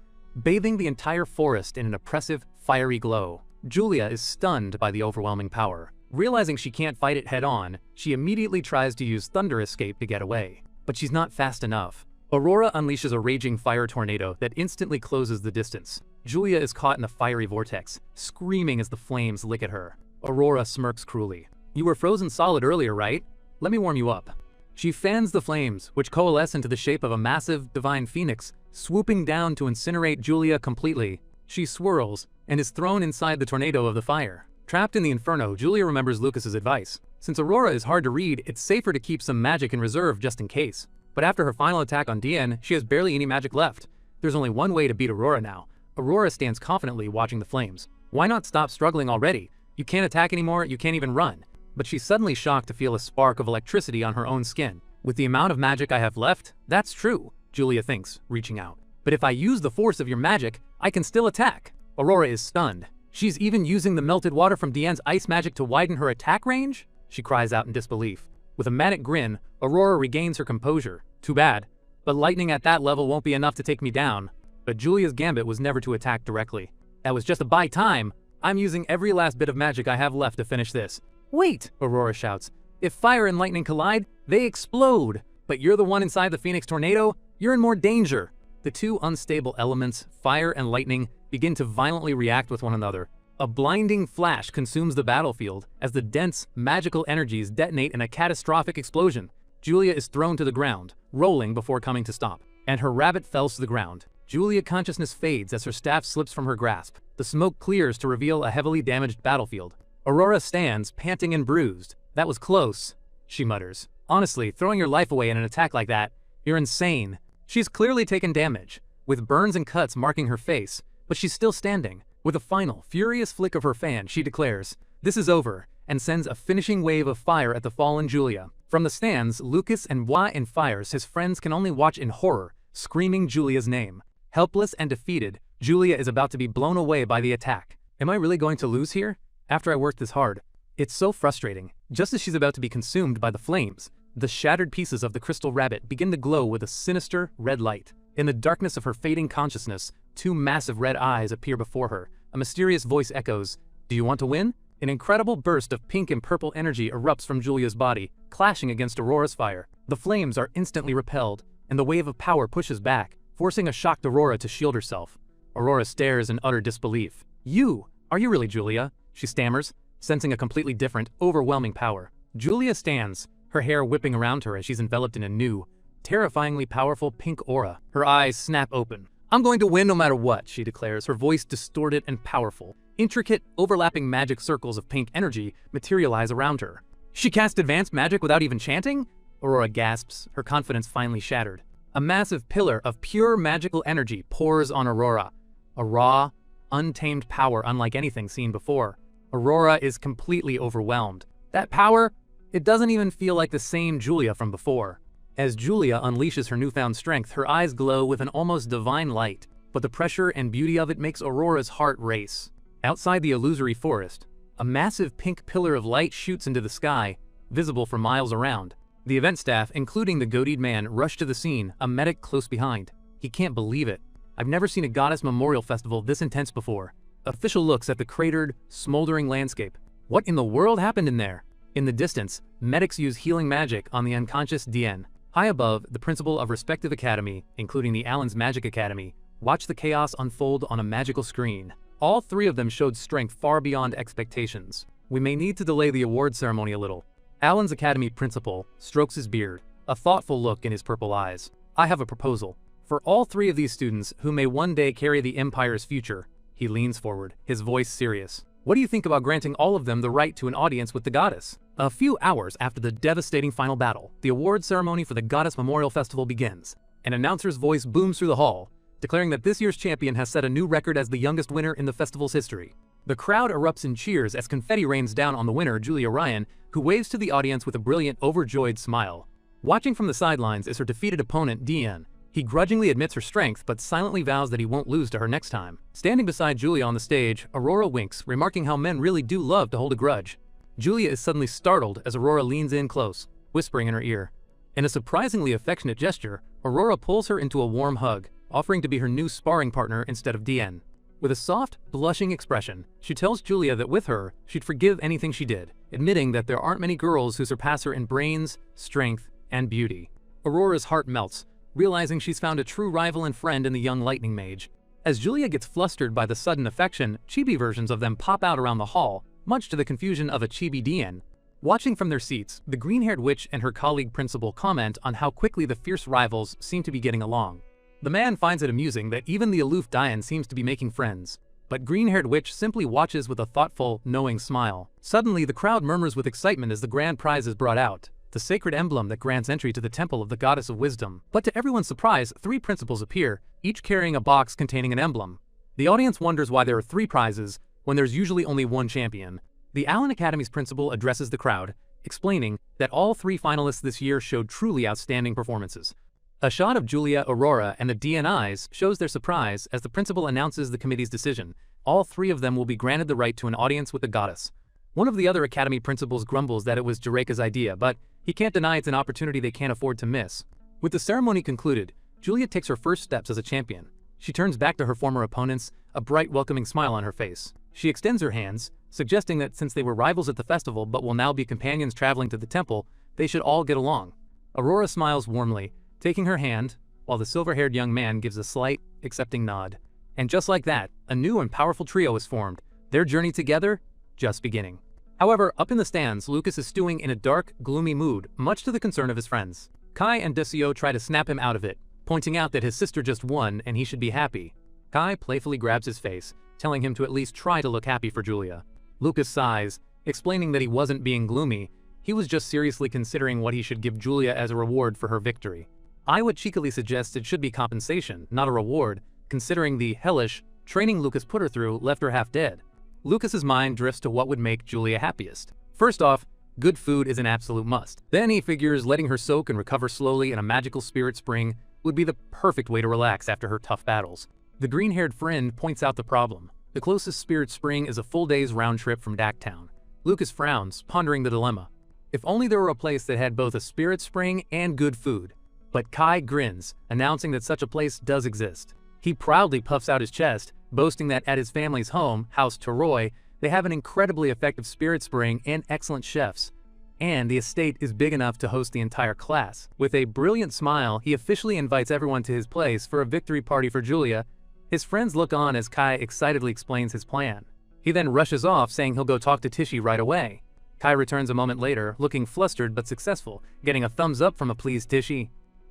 bathing the entire forest in an oppressive, fiery glow. Julia is stunned by the overwhelming power. Realizing she can't fight it head-on, she immediately tries to use Thunder Escape to get away. But she's not fast enough. Aurora unleashes a raging fire tornado that instantly closes the distance. Julia is caught in the fiery vortex, screaming as the flames lick at her. Aurora smirks cruelly. You were frozen solid earlier, right? Let me warm you up. She fans the flames, which coalesce into the shape of a massive, divine phoenix, swooping down to incinerate Julia completely. She swirls, and is thrown inside the tornado of the fire. Trapped in the inferno, Julia remembers Lucas's advice. Since Aurora is hard to read, it's safer to keep some magic in reserve just in case. But after her final attack on Dian, she has barely any magic left. There's only one way to beat Aurora now. Aurora stands confidently watching the flames. Why not stop struggling already? You can't attack anymore, you can't even run. But she's suddenly shocked to feel a spark of electricity on her own skin. With the amount of magic I have left, that's true, Julia thinks, reaching out. But if I use the force of your magic, I can still attack. Aurora is stunned. She's even using the melted water from Diane's ice magic to widen her attack range? She cries out in disbelief. With a manic grin, Aurora regains her composure. Too bad. But lightning at that level won't be enough to take me down. But Julia's gambit was never to attack directly. That was just to buy time. I'm using every last bit of magic I have left to finish this. Wait, Aurora shouts. If fire and lightning collide, they explode. But you're the one inside the Phoenix tornado. You're in more danger. The two unstable elements, fire and lightning, begin to violently react with one another. A blinding flash consumes the battlefield as the dense, magical energies detonate in a catastrophic explosion. Julia is thrown to the ground, rolling before coming to stop, and her rabbit falls to the ground. Julia's consciousness fades as her staff slips from her grasp. The smoke clears to reveal a heavily damaged battlefield. Aurora stands, panting and bruised. That was close, she mutters. Honestly, throwing your life away in an attack like that, you're insane. She's clearly taken damage, with burns and cuts marking her face, but she's still standing. With a final, furious flick of her fan, she declares, "This is over," and sends a finishing wave of fire at the fallen Julia. From the stands, Lucas and Bois and fires his friends can only watch in horror, screaming Julia's name. Helpless and defeated, Julia is about to be blown away by the attack. Am I really going to lose here? After I worked this hard? It's so frustrating. Just as she's about to be consumed by the flames, the shattered pieces of the crystal rabbit begin to glow with a sinister red light. In the darkness of her fading consciousness, two massive red eyes appear before her. A mysterious voice echoes, "Do you want to win?" An incredible burst of pink and purple energy erupts from Julia's body, clashing against Aurora's fire. The flames are instantly repelled, and the wave of power pushes back, forcing a shocked Aurora to shield herself. Aurora stares in utter disbelief. Are you really Julia?" she stammers, sensing a completely different, overwhelming power. Julia stands, her hair whipping around her as she's enveloped in a new, terrifyingly powerful pink aura. Her eyes snap open. "I'm going to win no matter what," she declares, her voice distorted and powerful. Intricate, overlapping magic circles of pink energy materialize around her. "She cast advanced magic without even chanting?" Aurora gasps, her confidence finally shattered. A massive pillar of pure magical energy pours on Aurora. A raw, untamed power unlike anything seen before. Aurora is completely overwhelmed. That power, it doesn't even feel like the same Julia from before. As Julia unleashes her newfound strength, her eyes glow with an almost divine light, but the pressure and beauty of it makes Aurora's heart race. Outside the illusory forest, a massive pink pillar of light shoots into the sky, visible for miles around. The event staff, including the goateed man, rush to the scene, a medic close behind. He can't believe it. "I've never seen a goddess memorial festival this intense before." Official looks at the cratered, smoldering landscape. What in the world happened in there? In the distance, medics use healing magic on the unconscious Diane. High above, the principal of respective academy, including the Allen's Magic Academy, watched the chaos unfold on a magical screen. All three of them showed strength far beyond expectations. "We may need to delay the award ceremony a little." Allen's Academy principal strokes his beard, a thoughtful look in his purple eyes. "I have a proposal. For all three of these students who may one day carry the Empire's future." He leans forward, his voice serious. "What do you think about granting all of them the right to an audience with the goddess?" A few hours after the devastating final battle, the award ceremony for the Goddess Memorial Festival begins. An announcer's voice booms through the hall, declaring that this year's champion has set a new record as the youngest winner in the festival's history. The crowd erupts in cheers as confetti rains down on the winner, Julia Ryan, who waves to the audience with a brilliant, overjoyed smile. Watching from the sidelines is her defeated opponent, Diane. He grudgingly admits her strength, but silently vows that he won't lose to her next time. Standing beside Julia on the stage, Aurora winks, remarking how men really do love to hold a grudge. Julia is suddenly startled as Aurora leans in close, whispering in her ear. In a surprisingly affectionate gesture, Aurora pulls her into a warm hug, offering to be her new sparring partner instead of Diane. With a soft, blushing expression, she tells Julia that with her, she'd forgive anything she did, admitting that there aren't many girls who surpass her in brains, strength, and beauty. Aurora's heart melts, realizing she's found a true rival and friend in the young lightning mage. As Julia gets flustered by the sudden affection, chibi versions of them pop out around the hall, much to the confusion of a chibi Diane. Watching from their seats, the green-haired witch and her colleague principal comment on how quickly the fierce rivals seem to be getting along. The man finds it amusing that even the aloof Diane seems to be making friends. But green-haired witch simply watches with a thoughtful, knowing smile. Suddenly, the crowd murmurs with excitement as the grand prize is brought out, the sacred emblem that grants entry to the temple of the goddess of wisdom. But to everyone's surprise, three principals appear, each carrying a box containing an emblem. The audience wonders why there are three prizes, when there's usually only one champion. The Allen Academy's principal addresses the crowd, explaining that all three finalists this year showed truly outstanding performances. A shot of Julia, Aurora, and the DNIs shows their surprise as the principal announces the committee's decision. All three of them will be granted the right to an audience with the goddess. One of the other academy principals grumbles that it was Jireka's idea, but he can't deny it's an opportunity they can't afford to miss. With the ceremony concluded, Julia takes her first steps as a champion. She turns back to her former opponents, a bright, welcoming smile on her face. She extends her hands, suggesting that since they were rivals at the festival but will now be companions traveling to the temple, they should all get along. Aurora smiles warmly, taking her hand, while the silver-haired young man gives a slight, accepting nod. And just like that, a new and powerful trio is formed, their journey together just beginning. However, up in the stands, Lucas is stewing in a dark, gloomy mood, much to the concern of his friends. Kai and Desio try to snap him out of it, pointing out that his sister just won and he should be happy. Kai playfully grabs his face, telling him to at least try to look happy for Julia. Lucas sighs, explaining that he wasn't being gloomy, he was just seriously considering what he should give Julia as a reward for her victory. Iwa cheekily suggests it should be compensation, not a reward, considering the hellish training Lucas put her through left her half dead. Lucas's mind drifts to what would make Julia happiest. First off, good food is an absolute must. Then he figures letting her soak and recover slowly in a magical spirit spring would be the perfect way to relax after her tough battles. The green-haired friend points out the problem. The closest spirit spring is a full day's round trip from Daktown. Lucas frowns, pondering the dilemma. If only there were a place that had both a spirit spring and good food. But Kai grins, announcing that such a place does exist. He proudly puffs out his chest, boasting that at his family's home, House Toroi, they have an incredibly effective spirit spring and excellent chefs. And the estate is big enough to host the entire class. With a brilliant smile, he officially invites everyone to his place for a victory party for Julia. His friends look on as Kai excitedly explains his plan. He then rushes off, saying he'll go talk to Tishi right away. Kai returns a moment later, looking flustered but successful, getting a thumbs up from a pleased Tishi.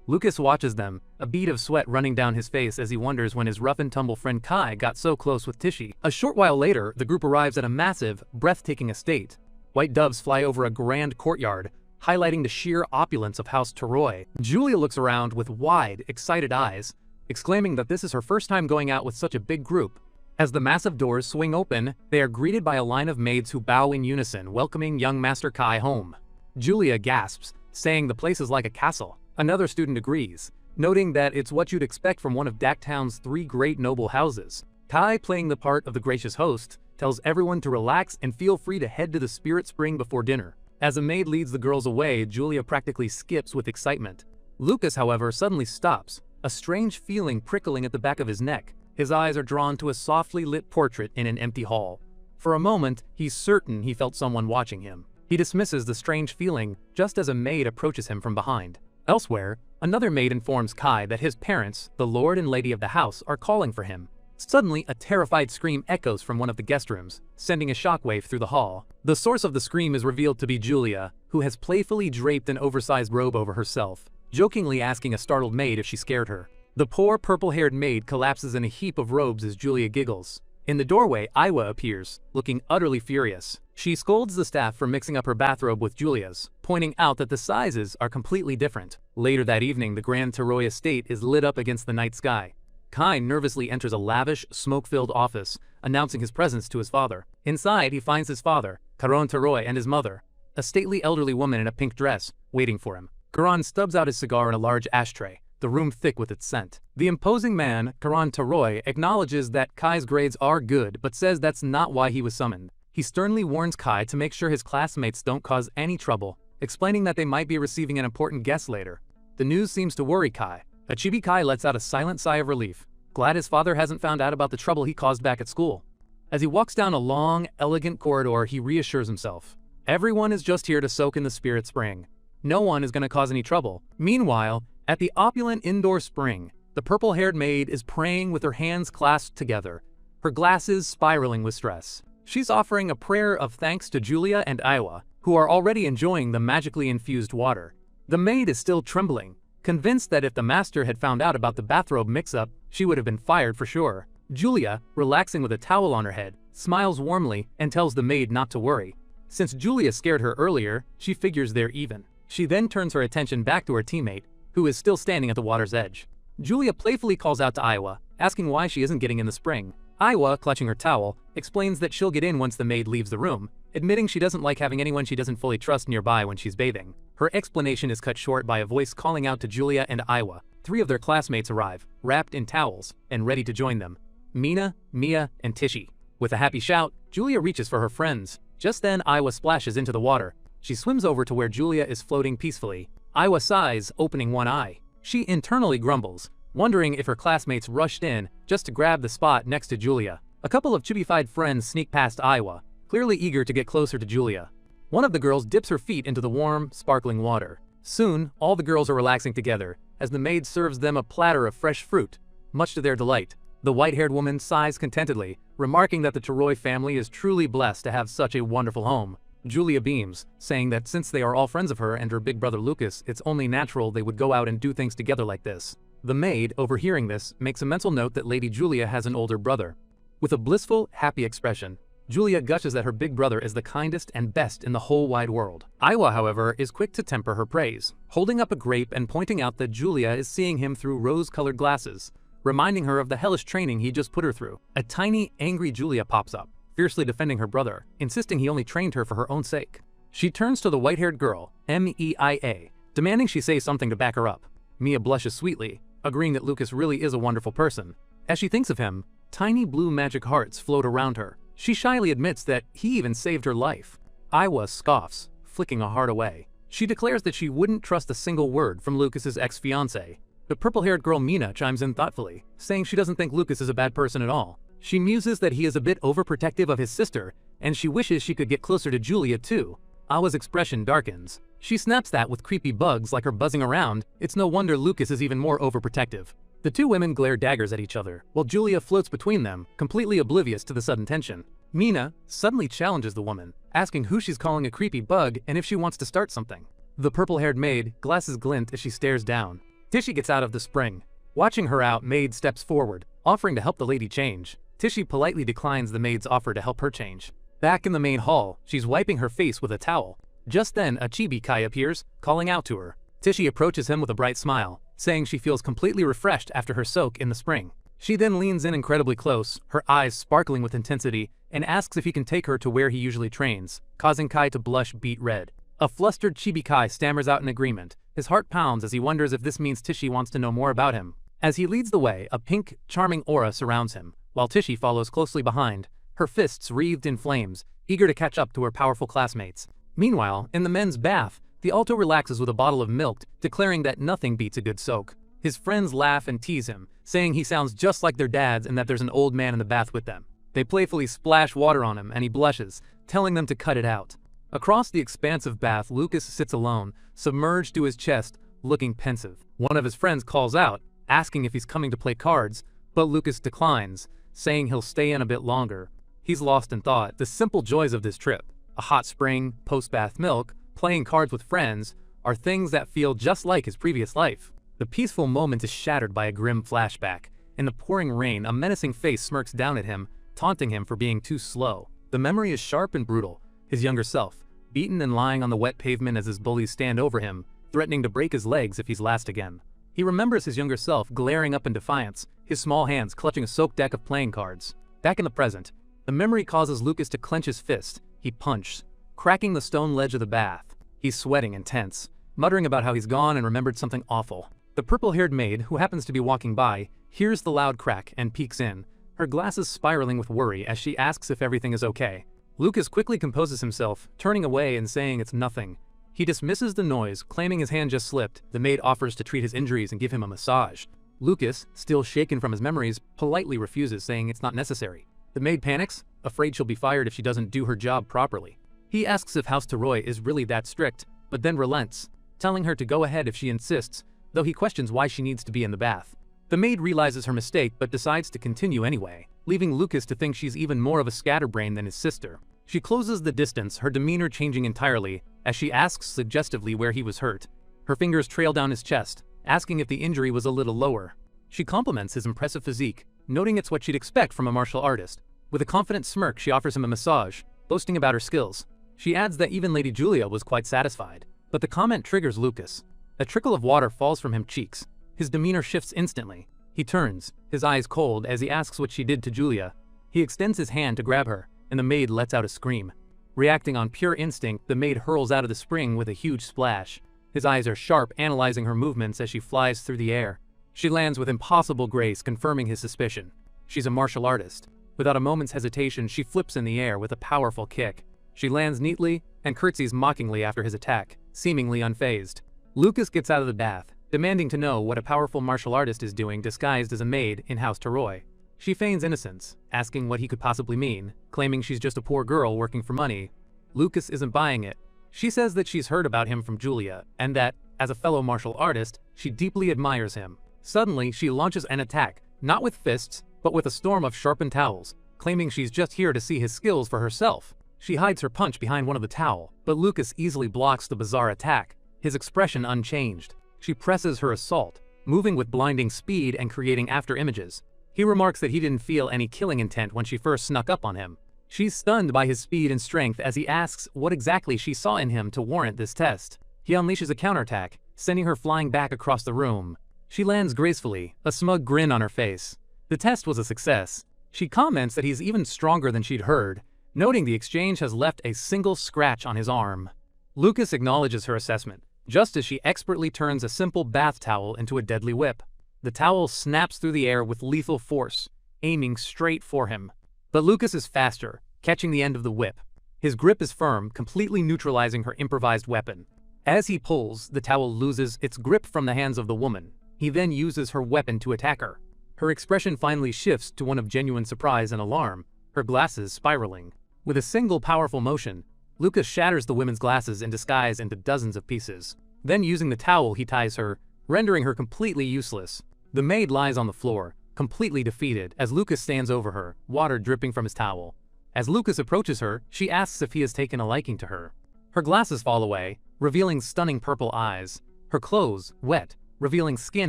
Lucas watches them, a bead of sweat running down his face as he wonders when his rough-and-tumble friend Kai got so close with Tishi. A short while later, the group arrives at a massive, breathtaking estate. White doves fly over a grand courtyard, highlighting the sheer opulence of House Toroi. Julia looks around with wide, excited eyes, exclaiming that this is her first time going out with such a big group. As the massive doors swing open, they are greeted by a line of maids who bow in unison, welcoming young Master Kai home. Julia gasps, saying the place is like a castle. Another student agrees, noting that it's what you'd expect from one of Daktown's three great noble houses. Kai, playing the part of the gracious host, tells everyone to relax and feel free to head to the spirit spring before dinner. As a maid leads the girls away, Julia practically skips with excitement. Lucas, however, suddenly stops, a strange feeling prickling at the back of his neck. His eyes are drawn to a softly lit portrait in an empty hall. For a moment, he's certain he felt someone watching him. He dismisses the strange feeling just as a maid approaches him from behind. Elsewhere, another maid informs Kai that his parents, the lord and lady of the house, are calling for him. Suddenly, a terrified scream echoes from one of the guest rooms, sending a shockwave through the hall. The source of the scream is revealed to be Julia, who has playfully draped an oversized robe over herself, jokingly asking a startled maid if she scared her. The poor purple-haired maid collapses in a heap of robes as Julia giggles. In the doorway, Iwa appears, looking utterly furious. She scolds the staff for mixing up her bathrobe with Julia's, pointing out that the sizes are completely different. Later that evening, the Grand Toroi estate is lit up against the night sky. Kai nervously enters a lavish, smoke-filled office, announcing his presence to his father. Inside, he finds his father, Karan Toroi, and his mother, a stately elderly woman in a pink dress, waiting for him. Karan stubs out his cigar in a large ashtray, the room thick with its scent. The imposing man, Karan Toroi, acknowledges that Kai's grades are good, but says that's not why he was summoned. He sternly warns Kai to make sure his classmates don't cause any trouble, explaining that they might be receiving an important guest later. The news seems to worry Kai. Achibi Kai lets out a silent sigh of relief, glad his father hasn't found out about the trouble he caused back at school. As he walks down a long, elegant corridor, he reassures himself. Everyone is just here to soak in the spirit spring. No one is going to cause any trouble. Meanwhile, at the opulent indoor spring, the purple-haired maid is praying with her hands clasped together, her glasses spiraling with stress. She's offering a prayer of thanks to Julia and Iwa, who are already enjoying the magically infused water. The maid is still trembling, convinced that if the master had found out about the bathrobe mix-up, she would have been fired for sure. Julia, relaxing with a towel on her head, smiles warmly and tells the maid not to worry. Since Julia scared her earlier, she figures they're even. She then turns her attention back to her teammate, who is still standing at the water's edge. Julia playfully calls out to Iwa, asking why she isn't getting in the spring. Iwa, clutching her towel, explains that she'll get in once the maid leaves the room, admitting she doesn't like having anyone she doesn't fully trust nearby when she's bathing. Her explanation is cut short by a voice calling out to Julia and Iwa, 3 of their classmates arrive, wrapped in towels, and ready to join them. Mina, Mia, and Tishi. With a happy shout, Julia reaches for her friends. Just then, Iwa splashes into the water. She swims over to where Julia is floating peacefully. Iwa sighs, opening one eye. She internally grumbles, wondering if her classmates rushed in just to grab the spot next to Julia. A couple of chibified friends sneak past Iwa, clearly eager to get closer to Julia. One of the girls dips her feet into the warm, sparkling water. Soon, all the girls are relaxing together, as the maid serves them a platter of fresh fruit, much to their delight. The white-haired woman sighs contentedly, remarking that the Teroi family is truly blessed to have such a wonderful home. Julia beams, saying that since they are all friends of her and her big brother Lucas, it's only natural they would go out and do things together like this. The maid, overhearing this, makes a mental note that Lady Julia has an older brother. With a blissful, happy expression, Julia gushes that her big brother is the kindest and best in the whole wide world. Iwa, however, is quick to temper her praise, holding up a grape and pointing out that Julia is seeing him through rose-colored glasses, reminding her of the hellish training he just put her through. A tiny, angry Julia pops up, fiercely defending her brother, insisting he only trained her for her own sake. She turns to the white-haired girl, Meia, demanding she say something to back her up. Mia blushes sweetly, agreeing that Lucas really is a wonderful person. As she thinks of him, tiny blue magic hearts float around her. She shyly admits that he even saved her life. Iwa scoffs, flicking a heart away. She declares that she wouldn't trust a single word from Lucas's ex-fiancé. The purple-haired girl Mina chimes in thoughtfully, saying she doesn't think Lucas is a bad person at all. She muses that he is a bit overprotective of his sister, and she wishes she could get closer to Julia too. Iwa's expression darkens. She snaps that with creepy bugs like her buzzing around, it's no wonder Lucas is even more overprotective. The two women glare daggers at each other, while Julia floats between them, completely oblivious to the sudden tension. Mina suddenly challenges the woman, asking who she's calling a creepy bug and if she wants to start something. The purple-haired maid, glasses glint as she stares down. Tishi gets out of the spring. Watching her out, maid steps forward, offering to help the lady change. Tishi politely declines the maid's offer to help her change. Back in the main hall, she's wiping her face with a towel. Just then, a chibi Kai appears, calling out to her. Tishi approaches him with a bright smile, saying she feels completely refreshed after her soak in the spring. She then leans in incredibly close, her eyes sparkling with intensity, and asks if he can take her to where he usually trains, causing Kai to blush beet red. A flustered chibi Kai stammers out in agreement. His heart pounds as he wonders if this means Tishi wants to know more about him. As he leads the way, a pink, charming aura surrounds him, while Tishi follows closely behind, her fists wreathed in flames, eager to catch up to her powerful classmates. Meanwhile, in the men's bath, the Alto relaxes with a bottle of milk, declaring that nothing beats a good soak. His friends laugh and tease him, saying he sounds just like their dads and that there's an old man in the bath with them. They playfully splash water on him and he blushes, telling them to cut it out. Across the expansive bath, Lucas sits alone, submerged to his chest, looking pensive. One of his friends calls out, asking if he's coming to play cards, but Lucas declines, saying he'll stay in a bit longer. He's lost in thought. The simple joys of this trip, a hot spring, post-bath milk, playing cards with friends, are things that feel just like his previous life. The peaceful moment is shattered by a grim flashback. In the pouring rain, a menacing face smirks down at him, taunting him for being too slow. The memory is sharp and brutal. His younger self, beaten and lying on the wet pavement as his bullies stand over him, threatening to break his legs if he's last again. He remembers his younger self glaring up in defiance, his small hands clutching a soaked deck of playing cards. Back in the present, the memory causes Lucas to clench his fist. He punches, cracking the stone ledge of the bath. He's sweating and tense, muttering about how he's gone and remembered something awful. The purple-haired maid, who happens to be walking by, hears the loud crack and peeks in, her glasses spiraling with worry as she asks if everything is okay. Lucas quickly composes himself, turning away and saying it's nothing. He dismisses the noise, claiming his hand just slipped. The maid offers to treat his injuries and give him a massage. Lucas, still shaken from his memories, politely refuses, saying it's not necessary. The maid panics, afraid she'll be fired if she doesn't do her job properly. He asks if House Teroi is really that strict, but then relents, telling her to go ahead if she insists, though he questions why she needs to be in the bath. The maid realizes her mistake but decides to continue anyway, leaving Lucas to think she's even more of a scatterbrain than his sister. She closes the distance, her demeanor changing entirely, as she asks suggestively where he was hurt. Her fingers trail down his chest, asking if the injury was a little lower. She compliments his impressive physique, noting it's what she'd expect from a martial artist. With a confident smirk, she offers him a massage, boasting about her skills. She adds that even Lady Julia was quite satisfied. But the comment triggers Lucas. A trickle of water falls from his cheeks. His demeanor shifts instantly. He turns, his eyes cold, as he asks what she did to Julia. He extends his hand to grab her, and the maid lets out a scream. Reacting on pure instinct, the maid hurls out of the spring with a huge splash. His eyes are sharp, analyzing her movements as she flies through the air. She lands with impossible grace, confirming his suspicion. She's a martial artist. Without a moment's hesitation, she flips in the air with a powerful kick. She lands neatly and curtsies mockingly after his attack, seemingly unfazed. Lucas gets out of the bath, demanding to know what a powerful martial artist is doing disguised as a maid in House Taroi. She feigns innocence, asking what he could possibly mean, claiming she's just a poor girl working for money. Lucas isn't buying it. She says that she's heard about him from Julia, and that, as a fellow martial artist, she deeply admires him. Suddenly, she launches an attack, not with fists, but with a storm of sharpened towels, claiming she's just here to see his skills for herself. She hides her punch behind one of the towel, but Lucas easily blocks the bizarre attack, his expression unchanged. She presses her assault, moving with blinding speed and creating after-images. He remarks that he didn't feel any killing intent when she first snuck up on him. She's stunned by his speed and strength as he asks what exactly she saw in him to warrant this test. He unleashes a counterattack, sending her flying back across the room. She lands gracefully, a smug grin on her face. The test was a success. She comments that he's even stronger than she'd heard, noting the exchange has left a single scratch on his arm. Lucas acknowledges her assessment, just as she expertly turns a simple bath towel into a deadly whip. The towel snaps through the air with lethal force, aiming straight for him. But Lucas is faster, catching the end of the whip. His grip is firm, completely neutralizing her improvised weapon. As he pulls, the towel loses its grip from the hands of the woman. He then uses her weapon to attack her. Her expression finally shifts to one of genuine surprise and alarm, her glasses spiraling. With a single powerful motion, Lucas shatters the woman's glasses in disguise into dozens of pieces. Then using the towel, he ties her, rendering her completely useless. The maid lies on the floor, completely defeated, as Lucas stands over her, water dripping from his towel. As Lucas approaches her, she asks if he has taken a liking to her. Her glasses fall away, revealing stunning purple eyes. Her clothes, wet, revealing skin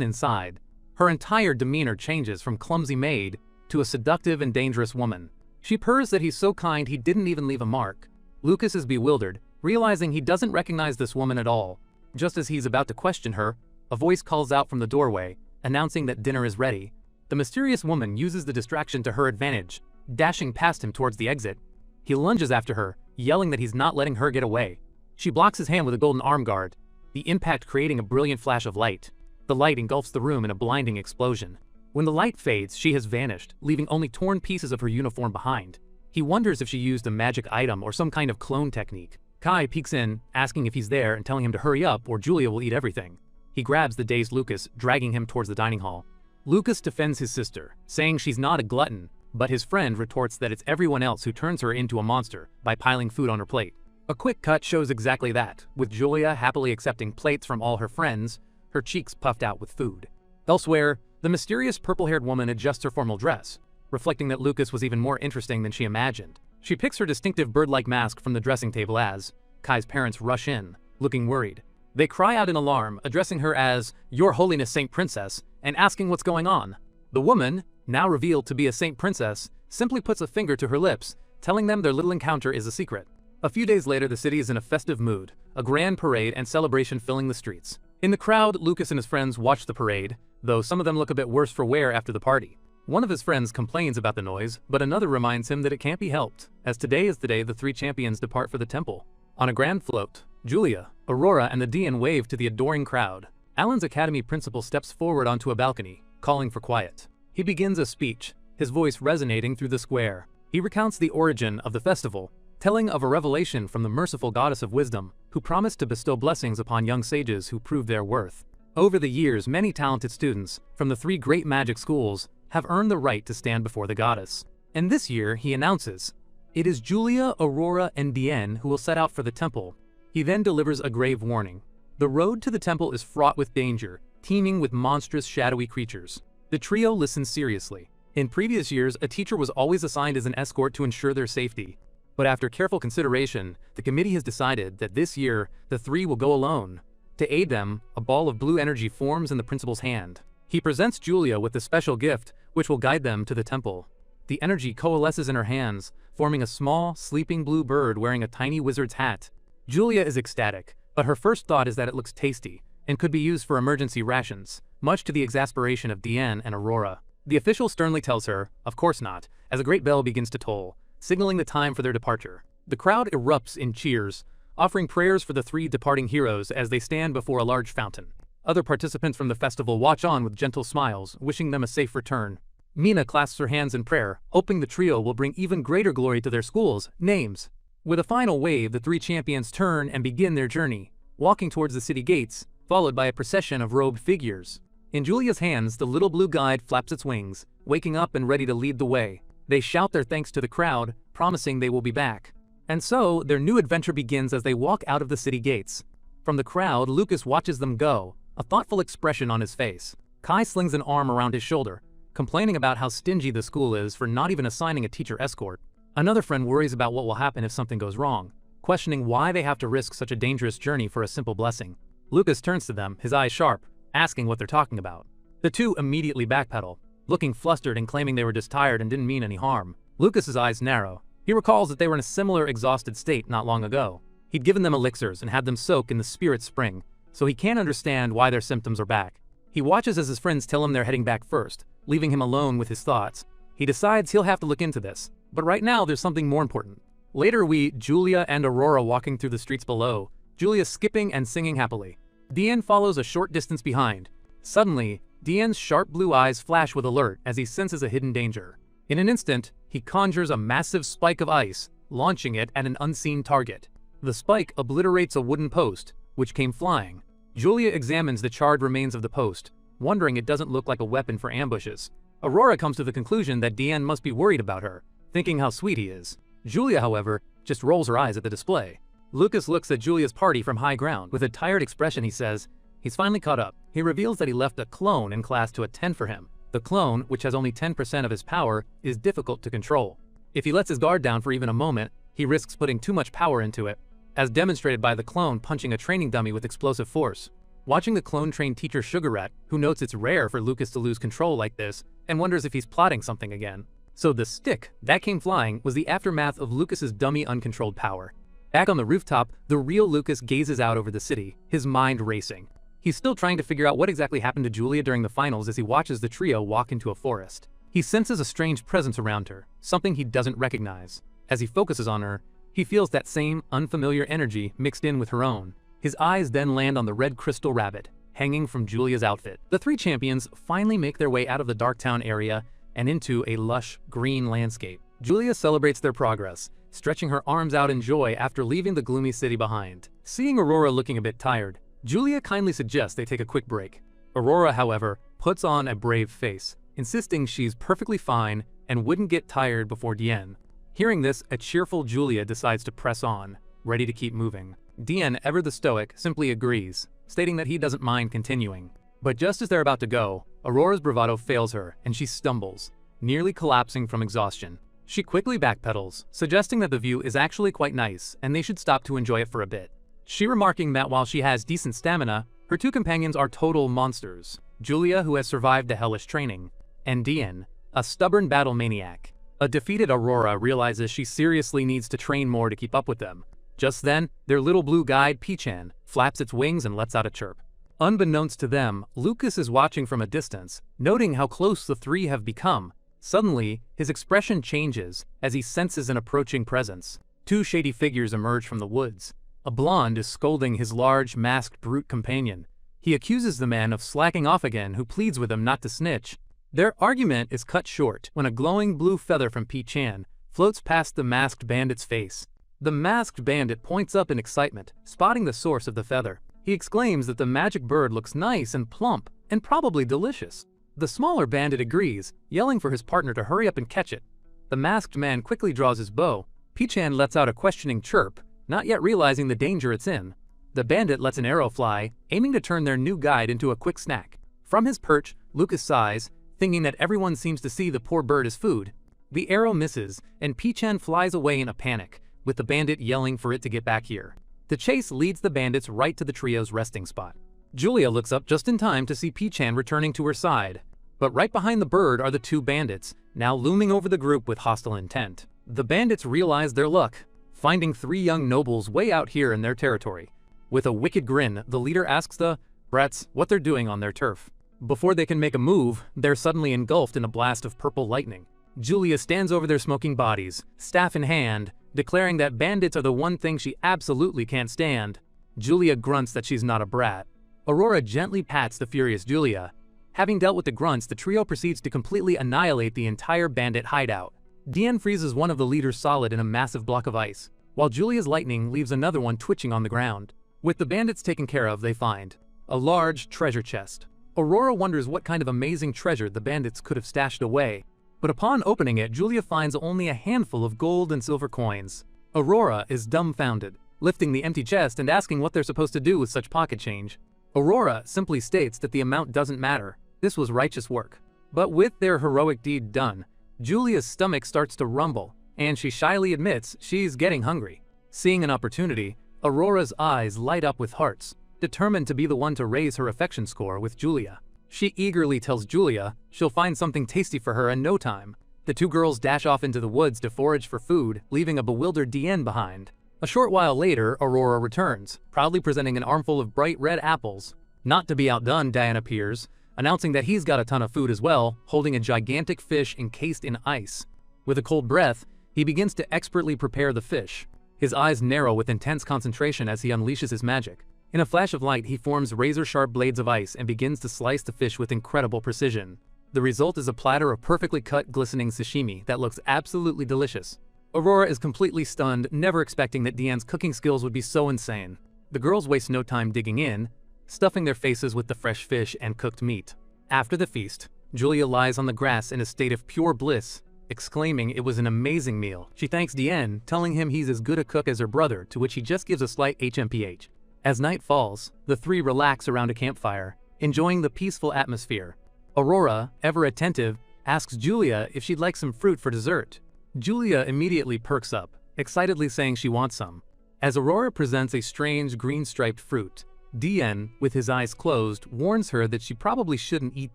inside. Her entire demeanor changes from clumsy maid to a seductive and dangerous woman. She purrs that he's so kind he didn't even leave a mark. Lucas is bewildered, realizing he doesn't recognize this woman at all. Just as he's about to question her, a voice calls out from the doorway, announcing that dinner is ready. The mysterious woman uses the distraction to her advantage, dashing past him towards the exit. He lunges after her, yelling that he's not letting her get away. She blocks his hand with a golden arm guard, the impact creating a brilliant flash of light. The light engulfs the room in a blinding explosion. When the light fades, she has vanished, leaving only torn pieces of her uniform behind. He wonders if she used a magic item or some kind of clone technique. Kai peeks in, asking if he's there and telling him to hurry up or Julia will eat everything. He grabs the dazed Lucas, dragging him towards the dining hall. Lucas defends his sister, saying she's not a glutton, but his friend retorts that it's everyone else who turns her into a monster by piling food on her plate. A quick cut shows exactly that, with Julia happily accepting plates from all her friends, her cheeks puffed out with food. Elsewhere, the mysterious purple-haired woman adjusts her formal dress, reflecting that Lucas was even more interesting than she imagined. She picks her distinctive bird-like mask from the dressing table as Kai's parents rush in, looking worried. They cry out in alarm, addressing her as Your Holiness Saint Princess, and asking what's going on. The woman, now revealed to be a Saint Princess, simply puts a finger to her lips, telling them their little encounter is a secret. A few days later, the city is in a festive mood, a grand parade and celebration filling the streets. In the crowd, Lucas and his friends watch the parade, though some of them look a bit worse for wear after the party. One of his friends complains about the noise, but another reminds him that it can't be helped, as today is the day the three champions depart for the temple. On a grand float, Julia, Aurora, and the Dian wave to the adoring crowd. Alan's academy principal steps forward onto a balcony, calling for quiet. He begins a speech, his voice resonating through the square. He recounts the origin of the festival, telling of a revelation from the merciful goddess of wisdom, who promised to bestow blessings upon young sages who proved their worth. Over the years, many talented students from the three great magic schools have earned the right to stand before the goddess. And this year, he announces, it is Julia, Aurora, and Dian who will set out for the temple. He then delivers a grave warning. The road to the temple is fraught with danger, teeming with monstrous shadowy creatures. The trio listens seriously. In previous years, a teacher was always assigned as an escort to ensure their safety. But after careful consideration, the committee has decided that this year, the three will go alone. To aid them, a ball of blue energy forms in the principal's hand. He presents Julia with the special gift, which will guide them to the temple. The energy coalesces in her hands, forming a small, sleeping blue bird wearing a tiny wizard's hat. Julia is ecstatic, but her first thought is that it looks tasty, and could be used for emergency rations, much to the exasperation of Dian and Aurora. The official sternly tells her, of course not, as a great bell begins to toll, signaling the time for their departure. The crowd erupts in cheers, offering prayers for the three departing heroes as they stand before a large fountain. Other participants from the festival watch on with gentle smiles, wishing them a safe return. Mina clasps her hands in prayer, hoping the trio will bring even greater glory to their schools' names. With a final wave, the three champions turn and begin their journey, walking towards the city gates, followed by a procession of robed figures. In Julia's hands, the little blue guide flaps its wings, waking up and ready to lead the way. They shout their thanks to the crowd, promising they will be back. And so, their new adventure begins as they walk out of the city gates. From the crowd, Lucas watches them go, a thoughtful expression on his face. Kai slings an arm around his shoulder, complaining about how stingy the school is for not even assigning a teacher escort. Another friend worries about what will happen if something goes wrong, questioning why they have to risk such a dangerous journey for a simple blessing. Lucas turns to them, his eyes sharp, asking what they're talking about. The two immediately backpedal, looking flustered and claiming they were just tired and didn't mean any harm. Lucas's eyes narrow. He recalls that they were in a similar exhausted state not long ago. He'd given them elixirs and had them soak in the spirit spring, so he can't understand why their symptoms are back. He watches as his friends tell him they're heading back first, leaving him alone with his thoughts. He decides he'll have to look into this, but right now there's something more important. Later Julia and Aurora walking through the streets below, Julia skipping and singing happily. Dian follows a short distance behind. Suddenly, Dian's sharp blue eyes flash with alert as he senses a hidden danger. In an instant, he conjures a massive spike of ice, launching it at an unseen target. The spike obliterates a wooden post, which came flying. Julia examines the charred remains of the post, wondering it doesn't look like a weapon for ambushes. Aurora comes to the conclusion that Dian must be worried about her, thinking how sweet he is. Julia, however, just rolls her eyes at the display. Lucas looks at Julia's party from high ground. With a tired expression, he says he's finally caught up. He reveals that he left a clone in class to attend for him. The clone, which has only 10% of his power, is difficult to control. If he lets his guard down for even a moment, he risks putting too much power into it, as demonstrated by the clone punching a training dummy with explosive force. Watching the clone-trained teacher Sugar Rat, who notes it's rare for Lucas to lose control like this, and wonders if he's plotting something again. So the stick that came flying was the aftermath of Lucas's dummy uncontrolled power. Back on the rooftop, the real Lucas gazes out over the city, his mind racing. He's still trying to figure out what exactly happened to Julia during the finals as he watches the trio walk into a forest. He senses a strange presence around her, something he doesn't recognize. As he focuses on her, he feels that same unfamiliar energy mixed in with her own. His eyes then land on the red crystal rabbit, hanging from Julia's outfit. The three champions finally make their way out of the Darktown area and into a lush, green landscape. Julia celebrates their progress, stretching her arms out in joy after leaving the gloomy city behind. Seeing Aurora looking a bit tired, Julia kindly suggests they take a quick break. Aurora, however, puts on a brave face, insisting she's perfectly fine and wouldn't get tired before Dian. Hearing this, a cheerful Julia decides to press on, ready to keep moving. Dian, ever the stoic, simply agrees, stating that he doesn't mind continuing. But just as they're about to go, Aurora's bravado fails her and she stumbles, nearly collapsing from exhaustion. She quickly backpedals, suggesting that the view is actually quite nice and they should stop to enjoy it for a bit. She remarking that while she has decent stamina, her two companions are total monsters. Julia, who has survived the hellish training, and Dian, a stubborn battle maniac. A defeated Aurora realizes she seriously needs to train more to keep up with them. Just then, their little blue guide, Pichan, flaps its wings and lets out a chirp. Unbeknownst to them, Lucas is watching from a distance, noting how close the three have become. Suddenly, his expression changes as he senses an approaching presence. Two shady figures emerge from the woods. A blonde is scolding his large, masked brute companion. He accuses the man of slacking off again, who pleads with him not to snitch. Their argument is cut short when a glowing blue feather from Pichan floats past the masked bandit's face. The masked bandit points up in excitement, spotting the source of the feather. He exclaims that the magic bird looks nice and plump, and probably delicious. The smaller bandit agrees, yelling for his partner to hurry up and catch it. The masked man quickly draws his bow. Pichan lets out a questioning chirp, not yet realizing the danger it's in. The bandit lets an arrow fly, aiming to turn their new guide into a quick snack. From his perch, Lucas sighs, thinking that everyone seems to see the poor bird as food. The arrow misses, and Pichan flies away in a panic, with the bandit yelling for it to get back here. The chase leads the bandits right to the trio's resting spot. Julia looks up just in time to see Pichan returning to her side. But right behind the bird are the two bandits, now looming over the group with hostile intent. The bandits realize their luck, finding three young nobles way out here in their territory. With a wicked grin, the leader asks the brats what they're doing on their turf. Before they can make a move, they're suddenly engulfed in a blast of purple lightning. Julia stands over their smoking bodies, staff in hand, declaring that bandits are the one thing she absolutely can't stand. Julia grunts that she's not a brat. Aurora gently pats the furious Julia. Having dealt with the grunts, the trio proceeds to completely annihilate the entire bandit hideout. Dian freezes one of the leaders solid in a massive block of ice, while Julia's lightning leaves another one twitching on the ground. With the bandits taken care of, they find a large treasure chest. Aurora wonders what kind of amazing treasure the bandits could have stashed away, but upon opening it, Julia finds only a handful of gold and silver coins. Aurora is dumbfounded, lifting the empty chest and asking what they're supposed to do with such pocket change. Aurora simply states that the amount doesn't matter. This was righteous work. But with their heroic deed done, Julia's stomach starts to rumble, and she shyly admits she's getting hungry. Seeing an opportunity, Aurora's eyes light up with hearts, determined to be the one to raise her affection score with Julia. She eagerly tells Julia she'll find something tasty for her in no time. The two girls dash off into the woods to forage for food, leaving a bewildered Dian behind. A short while later, Aurora returns, proudly presenting an armful of bright red apples. Not to be outdone, Dian appears, announcing that he's got a ton of food as well, holding a gigantic fish encased in ice. With a cold breath, he begins to expertly prepare the fish. His eyes narrow with intense concentration as he unleashes his magic. In a flash of light, he forms razor-sharp blades of ice and begins to slice the fish with incredible precision. The result is a platter of perfectly cut, glistening sashimi that looks absolutely delicious. Aurora is completely stunned, never expecting that Dian's cooking skills would be so insane. The girls waste no time digging in, stuffing their faces with the fresh fish and cooked meat. After the feast, Julia lies on the grass in a state of pure bliss, exclaiming it was an amazing meal. She thanks Dian, telling him he's as good a cook as her brother, to which he just gives a slight HMPH. As night falls, the three relax around a campfire, enjoying the peaceful atmosphere. Aurora, ever attentive, asks Julia if she'd like some fruit for dessert. Julia immediately perks up, excitedly saying she wants some. As Aurora presents a strange green-striped fruit, Dian, with his eyes closed, warns her that she probably shouldn't eat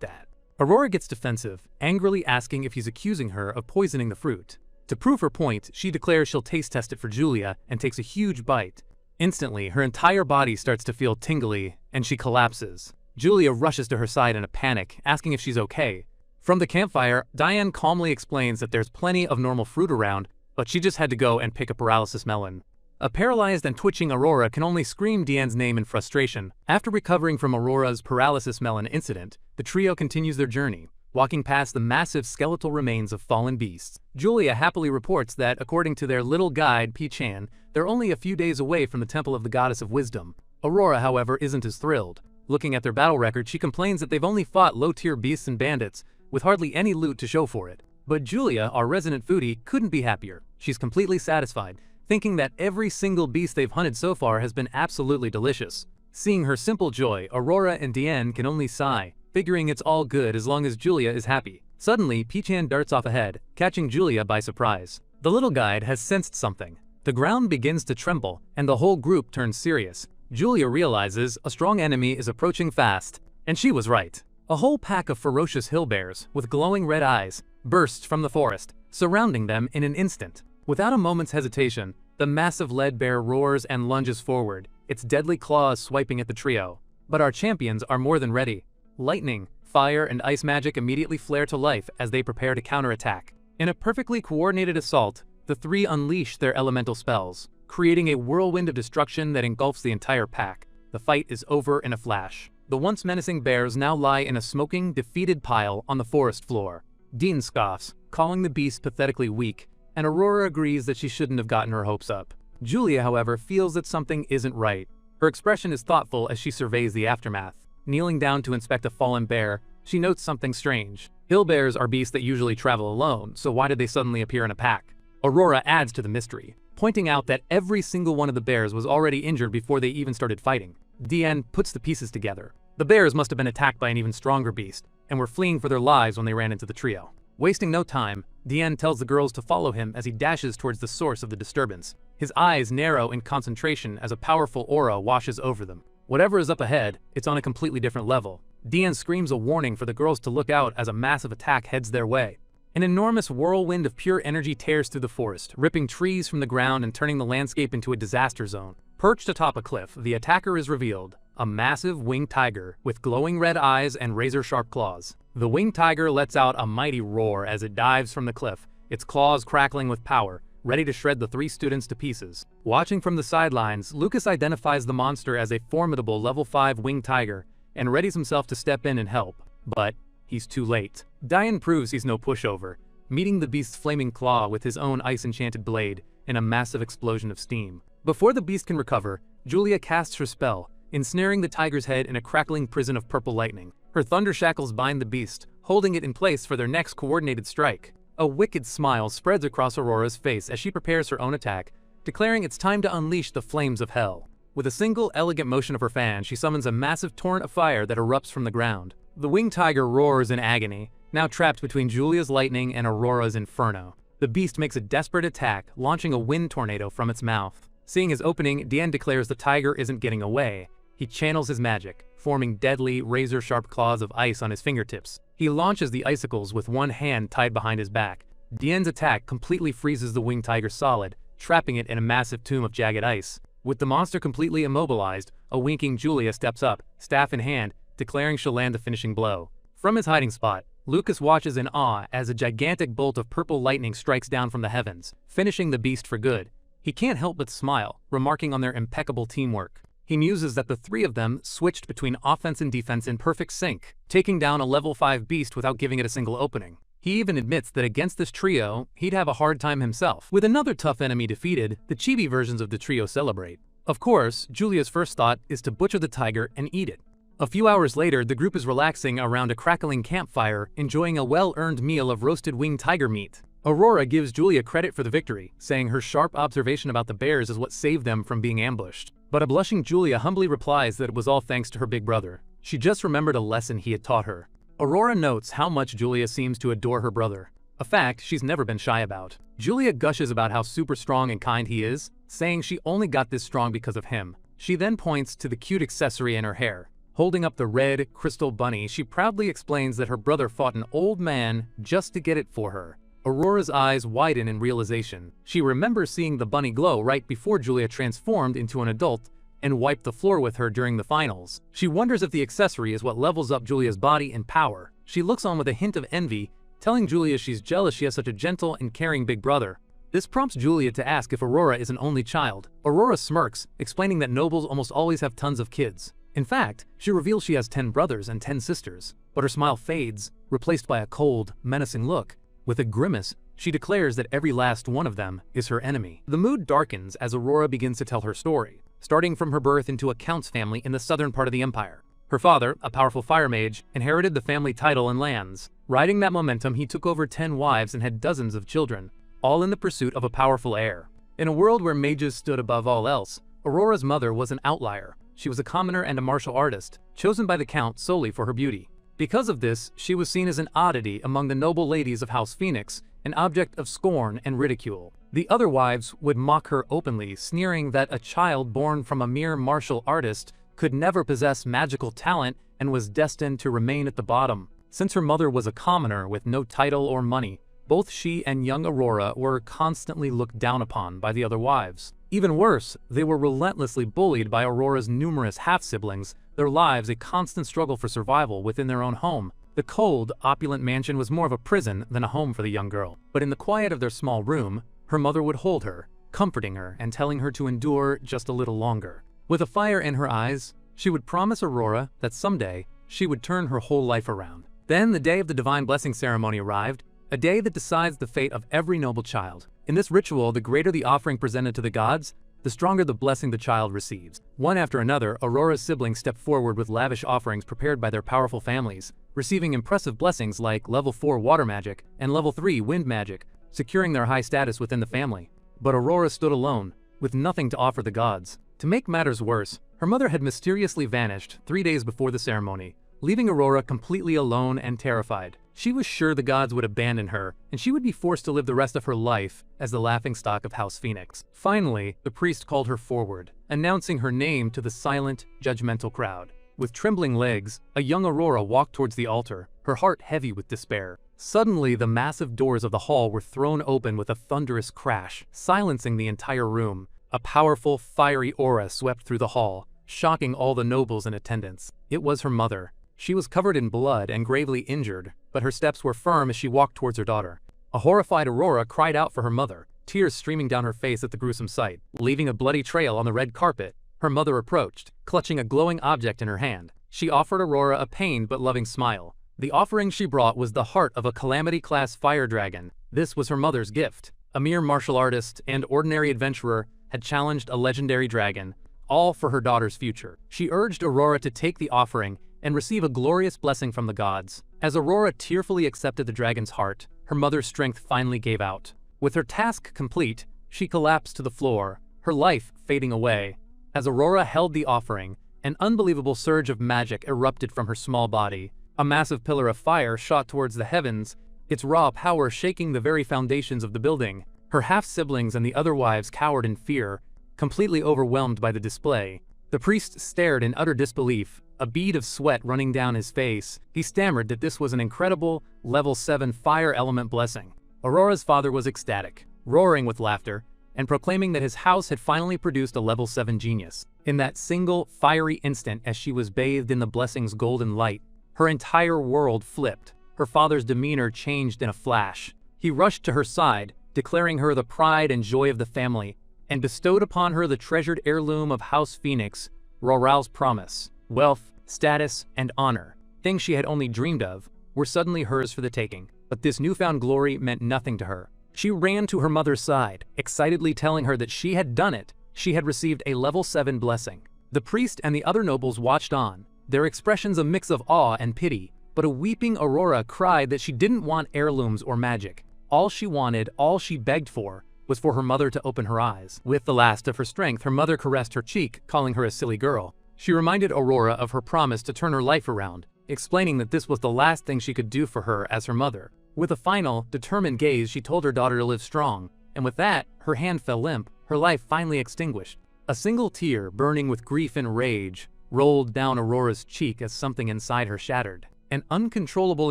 that. Aurora gets defensive, angrily asking if he's accusing her of poisoning the fruit. To prove her point, she declares she'll taste test it for Julia and takes a huge bite. Instantly, her entire body starts to feel tingly, and she collapses. Julia rushes to her side in a panic, asking if she's okay. From the campfire, Dian calmly explains that there's plenty of normal fruit around, but she just had to go and pick a paralysis melon. A paralyzed and twitching Aurora can only scream Dian's name in frustration. After recovering from Aurora's paralysis melon incident, the trio continues their journey, walking past the massive skeletal remains of fallen beasts. Julia happily reports that, according to their little guide, Pi-chan, they're only a few days away from the Temple of the Goddess of Wisdom. Aurora, however, isn't as thrilled. Looking at their battle record, she complains that they've only fought low-tier beasts and bandits, with hardly any loot to show for it. But Julia, our resident foodie, couldn't be happier. She's completely satisfied, thinking that every single beast they've hunted so far has been absolutely delicious. Seeing her simple joy, Aurora and Dian can only sigh, figuring it's all good as long as Julia is happy. Suddenly, Pi-chan darts off ahead, catching Julia by surprise. The little guide has sensed something. The ground begins to tremble, and the whole group turns serious. Julia realizes a strong enemy is approaching fast, and she was right. A whole pack of ferocious hill bears, with glowing red eyes, bursts from the forest, surrounding them in an instant. Without a moment's hesitation, the massive lead bear roars and lunges forward, its deadly claws swiping at the trio. But our champions are more than ready. Lightning, fire, and ice magic immediately flare to life as they prepare to counterattack. In a perfectly coordinated assault, the three unleash their elemental spells, creating a whirlwind of destruction that engulfs the entire pack. The fight is over in a flash. The once menacing bears now lie in a smoking, defeated pile on the forest floor. Dean scoffs, calling the beast pathetically weak, and Aurora agrees that she shouldn't have gotten her hopes up. Julia, however, feels that something isn't right. Her expression is thoughtful as she surveys the aftermath. Kneeling down to inspect a fallen bear, she notes something strange. Hill bears are beasts that usually travel alone, so why did they suddenly appear in a pack? Aurora adds to the mystery, pointing out that every single one of the bears was already injured before they even started fighting. Dian puts the pieces together. The bears must have been attacked by an even stronger beast, and were fleeing for their lives when they ran into the trio. Wasting no time, Dian tells the girls to follow him as he dashes towards the source of the disturbance. His eyes narrow in concentration as a powerful aura washes over them. Whatever is up ahead, it's on a completely different level. Dian screams a warning for the girls to look out as a massive attack heads their way. An enormous whirlwind of pure energy tears through the forest, ripping trees from the ground and turning the landscape into a disaster zone. Perched atop a cliff, the attacker is revealed, a massive winged tiger with glowing red eyes and razor-sharp claws. The winged tiger lets out a mighty roar as it dives from the cliff, its claws crackling with power, ready to shred the 3 students to pieces. Watching from the sidelines, Lucas identifies the monster as a formidable level 5 winged tiger and readies himself to step in and help. But he's too late. Dian proves he's no pushover, meeting the beast's flaming claw with his own ice-enchanted blade in a massive explosion of steam. Before the beast can recover, Julia casts her spell, ensnaring the tiger's head in a crackling prison of purple lightning. Her thunder shackles bind the beast, holding it in place for their next coordinated strike. A wicked smile spreads across Aurora's face as she prepares her own attack, declaring it's time to unleash the flames of hell. With a single elegant motion of her fan, she summons a massive torrent of fire that erupts from the ground. The winged tiger roars in agony, now trapped between Julia's lightning and Aurora's inferno. The beast makes a desperate attack, launching a wind tornado from its mouth. Seeing his opening, Dian declares the tiger isn't getting away. He channels his magic, forming deadly, razor-sharp claws of ice on his fingertips. He launches the icicles with one hand tied behind his back. Dian's attack completely freezes the winged tiger solid, trapping it in a massive tomb of jagged ice. With the monster completely immobilized, a winking Julia steps up, staff in hand, declaring she'll land the finishing blow. From his hiding spot, Lucas watches in awe as a gigantic bolt of purple lightning strikes down from the heavens, finishing the beast for good. He can't help but smile, remarking on their impeccable teamwork. He muses that the 3 of them switched between offense and defense in perfect sync, taking down a level 5 beast without giving it a single opening. He even admits that against this trio, he'd have a hard time himself. With another tough enemy defeated, the chibi versions of the trio celebrate. Of course, Julia's first thought is to butcher the tiger and eat it. A few hours later, the group is relaxing around a crackling campfire, enjoying a well-earned meal of roasted winged tiger meat. Aurora gives Julia credit for the victory, saying her sharp observation about the bears is what saved them from being ambushed. But a blushing Julia humbly replies that it was all thanks to her big brother. She just remembered a lesson he had taught her. Aurora notes how much Julia seems to adore her brother, a fact she's never been shy about. Julia gushes about how super strong and kind he is, saying she only got this strong because of him. She then points to the cute accessory in her hair. Holding up the red, crystal bunny, she proudly explains that her brother fought an old man just to get it for her. Aurora's eyes widen in realization. She remembers seeing the bunny glow right before Julia transformed into an adult and wiped the floor with her during the finals. She wonders if the accessory is what levels up Julia's body and power. She looks on with a hint of envy, telling Julia she's jealous she has such a gentle and caring big brother. This prompts Julia to ask if Aurora is an only child. Aurora smirks, explaining that nobles almost always have tons of kids. In fact, she reveals she has 10 brothers and 10 sisters, but her smile fades, replaced by a cold, menacing look. With a grimace, she declares that every last one of them is her enemy. The mood darkens as Aurora begins to tell her story, starting from her birth into a count's family in the southern part of the empire. Her father, a powerful fire mage, inherited the family title and lands. Riding that momentum, he took over 10 wives and had dozens of children, all in the pursuit of a powerful heir. In a world where mages stood above all else, Aurora's mother was an outlier. She was a commoner and a martial artist, chosen by the count solely for her beauty. Because of this, she was seen as an oddity among the noble ladies of House Phoenix, an object of scorn and ridicule. The other wives would mock her openly, sneering that a child born from a mere martial artist could never possess magical talent and was destined to remain at the bottom. Since her mother was a commoner with no title or money, both she and young Aurora were constantly looked down upon by the other wives. Even worse, they were relentlessly bullied by Aurora's numerous half-siblings, their lives a constant struggle for survival within their own home. The cold, opulent mansion was more of a prison than a home for the young girl. But in the quiet of their small room, her mother would hold her, comforting her and telling her to endure just a little longer. With a fire in her eyes, she would promise Aurora that someday she would turn her whole life around. Then the day of the Divine Blessing ceremony arrived, a day that decides the fate of every noble child. In this ritual, the greater the offering presented to the gods, the stronger the blessing the child receives. One after another, Aurora's siblings stepped forward with lavish offerings prepared by their powerful families, receiving impressive blessings like level 4 water magic and level 3 wind magic, securing their high status within the family. But Aurora stood alone, with nothing to offer the gods. To make matters worse, her mother had mysteriously vanished 3 days before the ceremony, leaving Aurora completely alone and terrified. She was sure the gods would abandon her, and she would be forced to live the rest of her life as the laughingstock of House Phoenix. Finally, the priest called her forward, announcing her name to the silent, judgmental crowd. With trembling legs, a young Aurora walked towards the altar, her heart heavy with despair. Suddenly, the massive doors of the hall were thrown open with a thunderous crash, silencing the entire room. A powerful, fiery aura swept through the hall, shocking all the nobles in attendance. It was her mother. She was covered in blood and gravely injured, but her steps were firm as she walked towards her daughter. A horrified Aurora cried out for her mother, tears streaming down her face at the gruesome sight. Leaving a bloody trail on the red carpet, her mother approached, clutching a glowing object in her hand. She offered Aurora a pained but loving smile. The offering she brought was the heart of a Calamity-class fire dragon. This was her mother's gift. A mere martial artist and ordinary adventurer had challenged a legendary dragon, all for her daughter's future. She urged Aurora to take the offering and receive a glorious blessing from the gods. As Aurora tearfully accepted the dragon's heart, her mother's strength finally gave out. With her task complete, she collapsed to the floor, her life fading away. As Aurora held the offering, an unbelievable surge of magic erupted from her small body. A massive pillar of fire shot towards the heavens, its raw power shaking the very foundations of the building. Her half-siblings and the other wives cowered in fear, completely overwhelmed by the display. The priest stared in utter disbelief, a bead of sweat running down his face. He stammered that this was an incredible, level 7 fire element blessing. Aurora's father was ecstatic, roaring with laughter, and proclaiming that his house had finally produced a level 7 genius. In that single, fiery instant as she was bathed in the blessing's golden light, her entire world flipped. Her father's demeanor changed in a flash. He rushed to her side, declaring her the pride and joy of the family, and bestowed upon her the treasured heirloom of House Phoenix, Roral's promise. Wealth, status, and honor, things she had only dreamed of, were suddenly hers for the taking. But this newfound glory meant nothing to her. She ran to her mother's side, excitedly telling her that she had done it. She had received a level 7 blessing. The priest and the other nobles watched on, their expressions a mix of awe and pity, but a weeping Aurora cried that she didn't want heirlooms or magic. All she wanted, all she begged for, was for her mother to open her eyes. With the last of her strength, her mother caressed her cheek, calling her a silly girl. She reminded Aurora of her promise to turn her life around, explaining that this was the last thing she could do for her as her mother. With a final, determined gaze, she told her daughter to live strong, and with that, her hand fell limp, her life finally extinguished. A single tear, burning with grief and rage, rolled down Aurora's cheek as something inside her shattered. An uncontrollable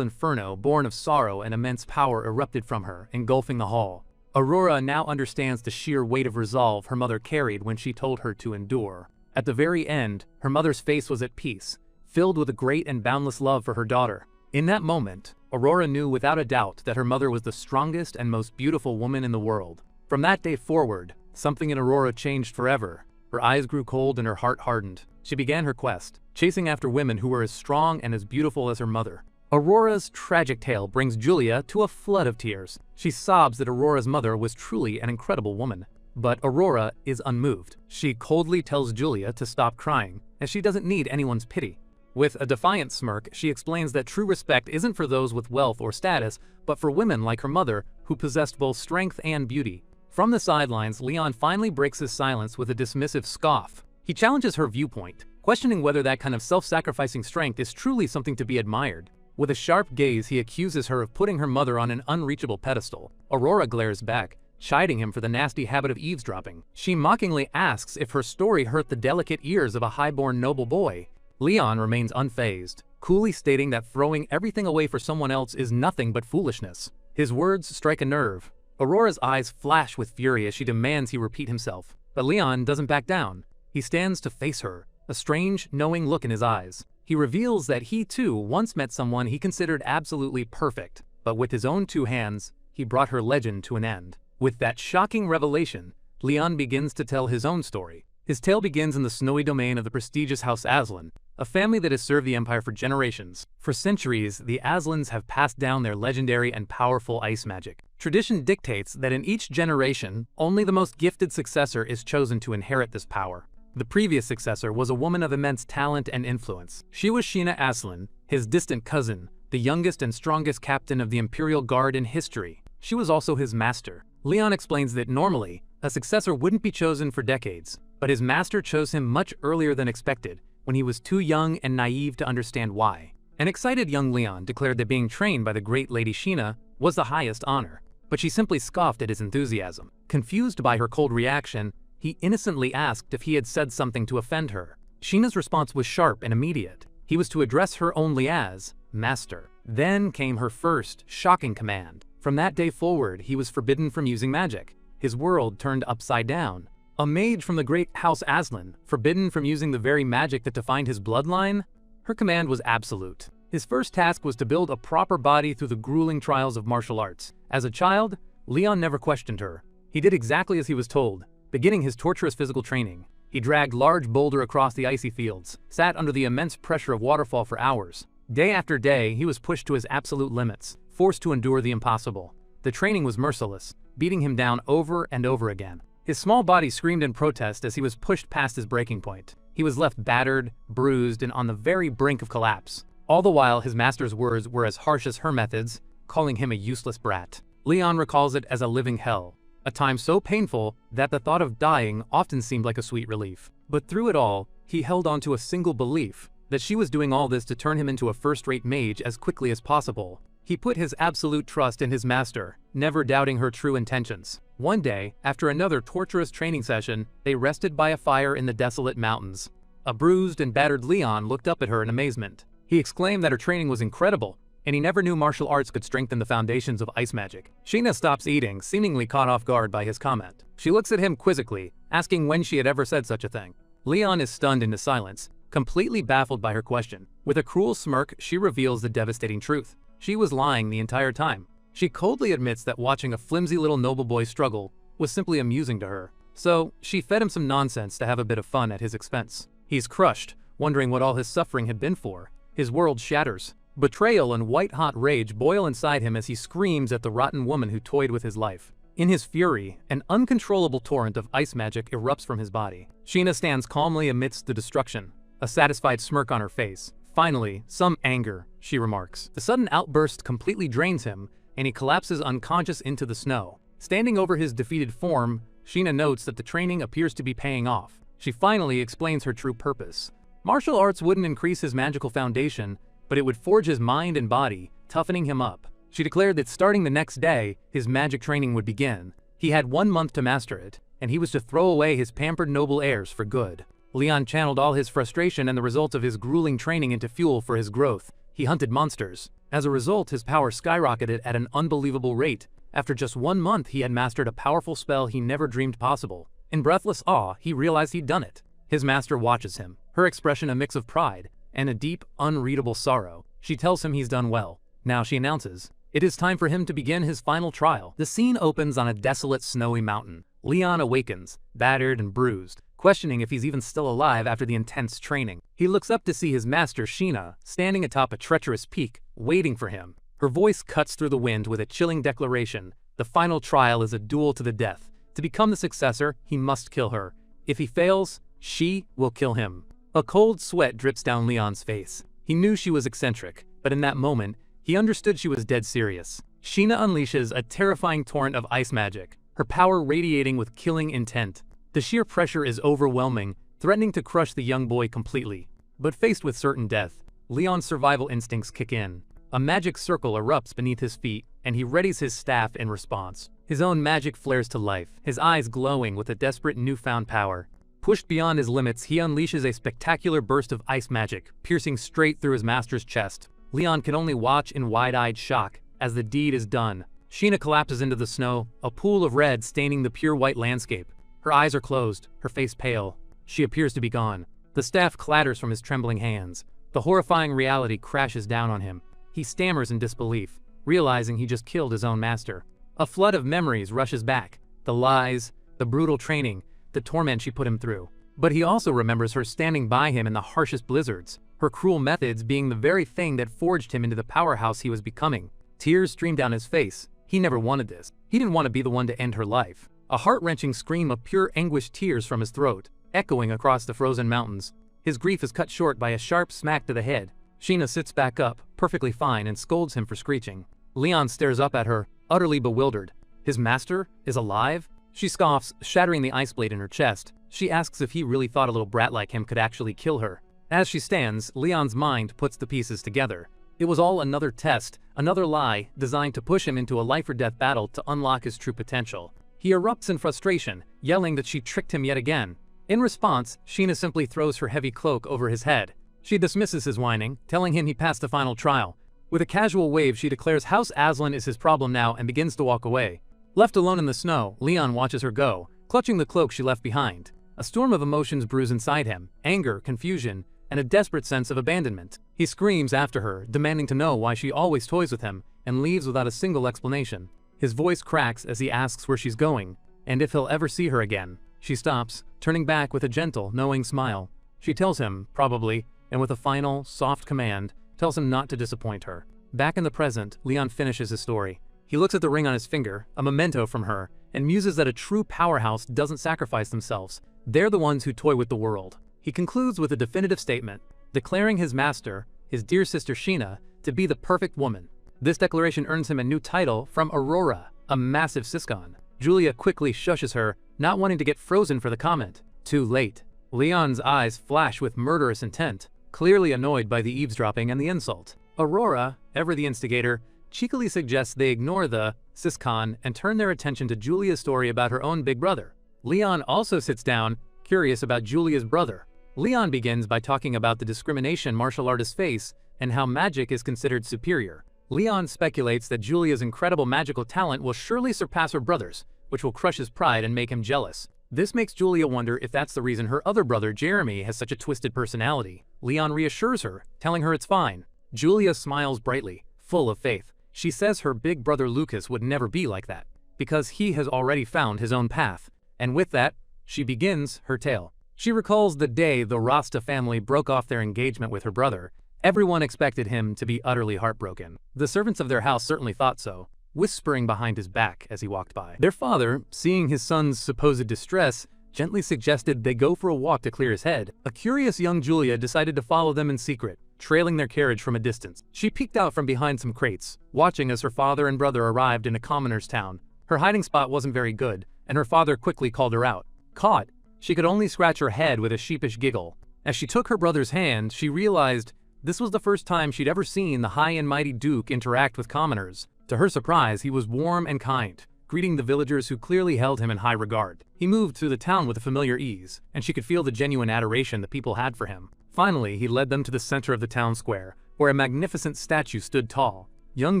inferno born of sorrow and immense power erupted from her, engulfing the hall. Aurora now understands the sheer weight of resolve her mother carried when she told her to endure. At the very end, her mother's face was at peace, filled with a great and boundless love for her daughter. In that moment, Aurora knew without a doubt that her mother was the strongest and most beautiful woman in the world. From that day forward, something in Aurora changed forever. Her eyes grew cold and her heart hardened. She began her quest, chasing after women who were as strong and as beautiful as her mother. Aurora's tragic tale brings Julia to a flood of tears. She sobs that Aurora's mother was truly an incredible woman. But Aurora is unmoved. She coldly tells Julia to stop crying, as she doesn't need anyone's pity. With a defiant smirk, she explains that true respect isn't for those with wealth or status, but for women like her mother, who possessed both strength and beauty. From the sidelines, Leon finally breaks his silence with a dismissive scoff. He challenges her viewpoint, questioning whether that kind of self-sacrificing strength is truly something to be admired. With a sharp gaze, he accuses her of putting her mother on an unreachable pedestal. Aurora glares back, chiding him for the nasty habit of eavesdropping. She mockingly asks if her story hurt the delicate ears of a high-born noble boy. Leon remains unfazed, coolly stating that throwing everything away for someone else is nothing but foolishness. His words strike a nerve. Aurora's eyes flash with fury as she demands he repeat himself. But Leon doesn't back down. He stands to face her, a strange, knowing look in his eyes. He reveals that he too once met someone he considered absolutely perfect, but with his own 2 hands, he brought her legend to an end. With that shocking revelation, Leon begins to tell his own story. His tale begins in the snowy domain of the prestigious House Aslan, a family that has served the Empire for generations. For centuries, the Aslans have passed down their legendary and powerful ice magic. Tradition dictates that in each generation, only the most gifted successor is chosen to inherit this power. The previous successor was a woman of immense talent and influence. She was Sheena Aslan, his distant cousin, the youngest and strongest captain of the Imperial Guard in history. She was also his master. Leon explains that normally, a successor wouldn't be chosen for decades, but his master chose him much earlier than expected, when he was too young and naive to understand why. An excited young Leon declared that being trained by the great Lady Sheena was the highest honor, but she simply scoffed at his enthusiasm. Confused by her cold reaction, he innocently asked if he had said something to offend her. Sheena's response was sharp and immediate. He was to address her only as Master. Then came her first, shocking command. From that day forward, he was forbidden from using magic. His world turned upside down. A mage from the great House Aslan, forbidden from using the very magic that defined his bloodline? Her command was absolute. His first task was to build a proper body through the grueling trials of martial arts. As a child, Leon never questioned her. He did exactly as he was told, beginning his torturous physical training. He dragged large boulder across the icy fields, sat under the immense pressure of waterfall for hours. Day after day, he was pushed to his absolute limits, forced to endure the impossible. The training was merciless, beating him down over and over again. His small body screamed in protest as he was pushed past his breaking point. He was left battered, bruised, and on the very brink of collapse. All the while, his master's words were as harsh as her methods, calling him a useless brat. Leon recalls it as a living hell, a time so painful that the thought of dying often seemed like a sweet relief. But through it all, he held on to a single belief, that she was doing all this to turn him into a first-rate mage as quickly as possible. He put his absolute trust in his master, never doubting her true intentions. One day, after another torturous training session, they rested by a fire in the desolate mountains. A bruised and battered Leon looked up at her in amazement. He exclaimed that her training was incredible, and he never knew martial arts could strengthen the foundations of ice magic. Sheena stops eating, seemingly caught off guard by his comment. She looks at him quizzically, asking when she had ever said such a thing. Leon is stunned into silence, completely baffled by her question. With a cruel smirk, she reveals the devastating truth. She was lying the entire time. She coldly admits that watching a flimsy little noble boy struggle was simply amusing to her. So, she fed him some nonsense to have a bit of fun at his expense. He's crushed, wondering what all his suffering had been for. His world shatters. Betrayal and white-hot rage boil inside him as he screams at the rotten woman who toyed with his life. In his fury, an uncontrollable torrent of ice magic erupts from his body. Sheena stands calmly amidst the destruction, a satisfied smirk on her face. Finally, some anger, she remarks. The sudden outburst completely drains him, and he collapses unconscious into the snow. Standing over his defeated form, Sheena notes that the training appears to be paying off. She finally explains her true purpose. Martial arts wouldn't increase his magical foundation, but it would forge his mind and body, toughening him up. She declared that starting the next day, his magic training would begin. He had 1 month to master it, and he was to throw away his pampered noble heirs for good. Leon channeled all his frustration and the results of his grueling training into fuel for his growth. He hunted monsters. As a result, his power skyrocketed at an unbelievable rate. After just 1 month, he had mastered a powerful spell he never dreamed possible. In breathless awe, he realized he'd done it. His master watches him, her expression a mix of pride and a deep, unreadable sorrow. She tells him he's done well. Now she announces, it is time for him to begin his final trial. The scene opens on a desolate, snowy mountain. Leon awakens, battered and bruised, questioning if he's even still alive after the intense training. He looks up to see his master, Sheena, standing atop a treacherous peak, waiting for him. Her voice cuts through the wind with a chilling declaration. The final trial is a duel to the death. To become the successor, he must kill her. If he fails, she will kill him. A cold sweat drips down Leon's face. He knew she was eccentric, but in that moment, he understood she was dead serious. Sheena unleashes a terrifying torrent of ice magic, her power radiating with killing intent. The sheer pressure is overwhelming, threatening to crush the young boy completely. But faced with certain death, Leon's survival instincts kick in. A magic circle erupts beneath his feet, and he readies his staff in response. His own magic flares to life, his eyes glowing with a desperate newfound power. Pushed beyond his limits, he unleashes a spectacular burst of ice magic, piercing straight through his master's chest. Leon can only watch in wide-eyed shock as the deed is done. Sheena collapses into the snow, a pool of red staining the pure white landscape. Her eyes are closed, her face pale. She appears to be gone. The staff clatters from his trembling hands. The horrifying reality crashes down on him. He stammers in disbelief, realizing he just killed his own master. A flood of memories rushes back. The lies, the brutal training, the torment she put him through. But he also remembers her standing by him in the harshest blizzards, her cruel methods being the very thing that forged him into the powerhouse he was becoming. Tears streamed down his face. He never wanted this. He didn't want to be the one to end her life. A heart-wrenching scream of pure anguish tears from his throat, echoing across the frozen mountains. His grief is cut short by a sharp smack to the head. Sheena sits back up, perfectly fine, and scolds him for screeching. Leon stares up at her, utterly bewildered. His master is alive? She scoffs, shattering the ice blade in her chest. She asks if he really thought a little brat like him could actually kill her. As she stands, Leon's mind puts the pieces together. It was all another test, another lie, designed to push him into a life-or-death battle to unlock his true potential. He erupts in frustration, yelling that she tricked him yet again. In response, Sheena simply throws her heavy cloak over his head. She dismisses his whining, telling him he passed the final trial. With a casual wave, she declares House Aslan is his problem now and begins to walk away. Left alone in the snow, Leon watches her go, clutching the cloak she left behind. A storm of emotions brews inside him, anger, confusion, and a desperate sense of abandonment. He screams after her, demanding to know why she always toys with him, and leaves without a single explanation. His voice cracks as he asks where she's going. and if he'll ever see her again. She stops, turning back with a gentle, knowing smile. She tells him, probably, and with a final, soft command, tells him not to disappoint her. Back in the present, Leon finishes his story. He looks at the ring on his finger, a memento from her, and muses that a true powerhouse doesn't sacrifice themselves. They're the ones who toy with the world. He concludes with a definitive statement, declaring his master, his dear sister Sheena, to be the perfect woman. This declaration earns him a new title from Aurora, a massive siscon. Julia quickly shushes her, not wanting to get frozen for the comment. Too late. Leon's eyes flash with murderous intent, clearly annoyed by the eavesdropping and the insult. Aurora, ever the instigator, cheekily suggests they ignore the siscon and turn their attention to Julia's story about her own big brother. Leon also sits down, curious about Julia's brother. Leon begins by talking about the discrimination martial artists face and how magic is considered superior. Leon speculates that Julia's incredible magical talent will surely surpass her brother's, which will crush his pride and make him jealous. This makes Julia wonder if that's the reason her other brother, Jeremy, has such a twisted personality. Leon reassures her, telling her it's fine. Julia smiles brightly, full of faith. She says her big brother Lucas would never be like that, because he has already found his own path. And with that, she begins her tale. She recalls the day the Rasta family broke off their engagement with her brother. Everyone expected him to be utterly heartbroken. The servants of their house certainly thought so, whispering behind his back as he walked by. Their father, seeing his son's supposed distress, gently suggested they go for a walk to clear his head. A curious young Julia decided to follow them in secret, trailing their carriage from a distance. She peeked out from behind some crates, watching as her father and brother arrived in a commoner's town. Her hiding spot wasn't very good, and her father quickly called her out. Caught, she could only scratch her head with a sheepish giggle. As she took her brother's hand, she realized this was the first time she'd ever seen the high and mighty Duke interact with commoners. To her surprise, he was warm and kind, greeting the villagers who clearly held him in high regard. He moved through the town with a familiar ease, and she could feel the genuine adoration the people had for him. Finally, he led them to the center of the town square, where a magnificent statue stood tall. Young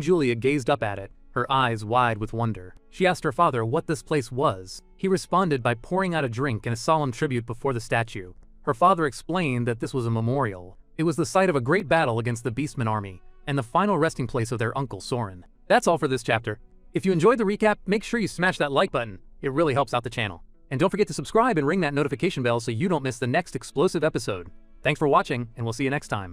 Julia gazed up at it, her eyes wide with wonder. She asked her father what this place was. He responded by pouring out a drink and a solemn tribute before the statue. Her father explained that this was a memorial. It was the site of a great battle against the Beastman army, and the final resting place of their uncle Soren. That's all for this chapter. If you enjoyed the recap, make sure you smash that like button. It really helps out the channel. And don't forget to subscribe and ring that notification bell so you don't miss the next explosive episode. Thanks for watching, and we'll see you next time.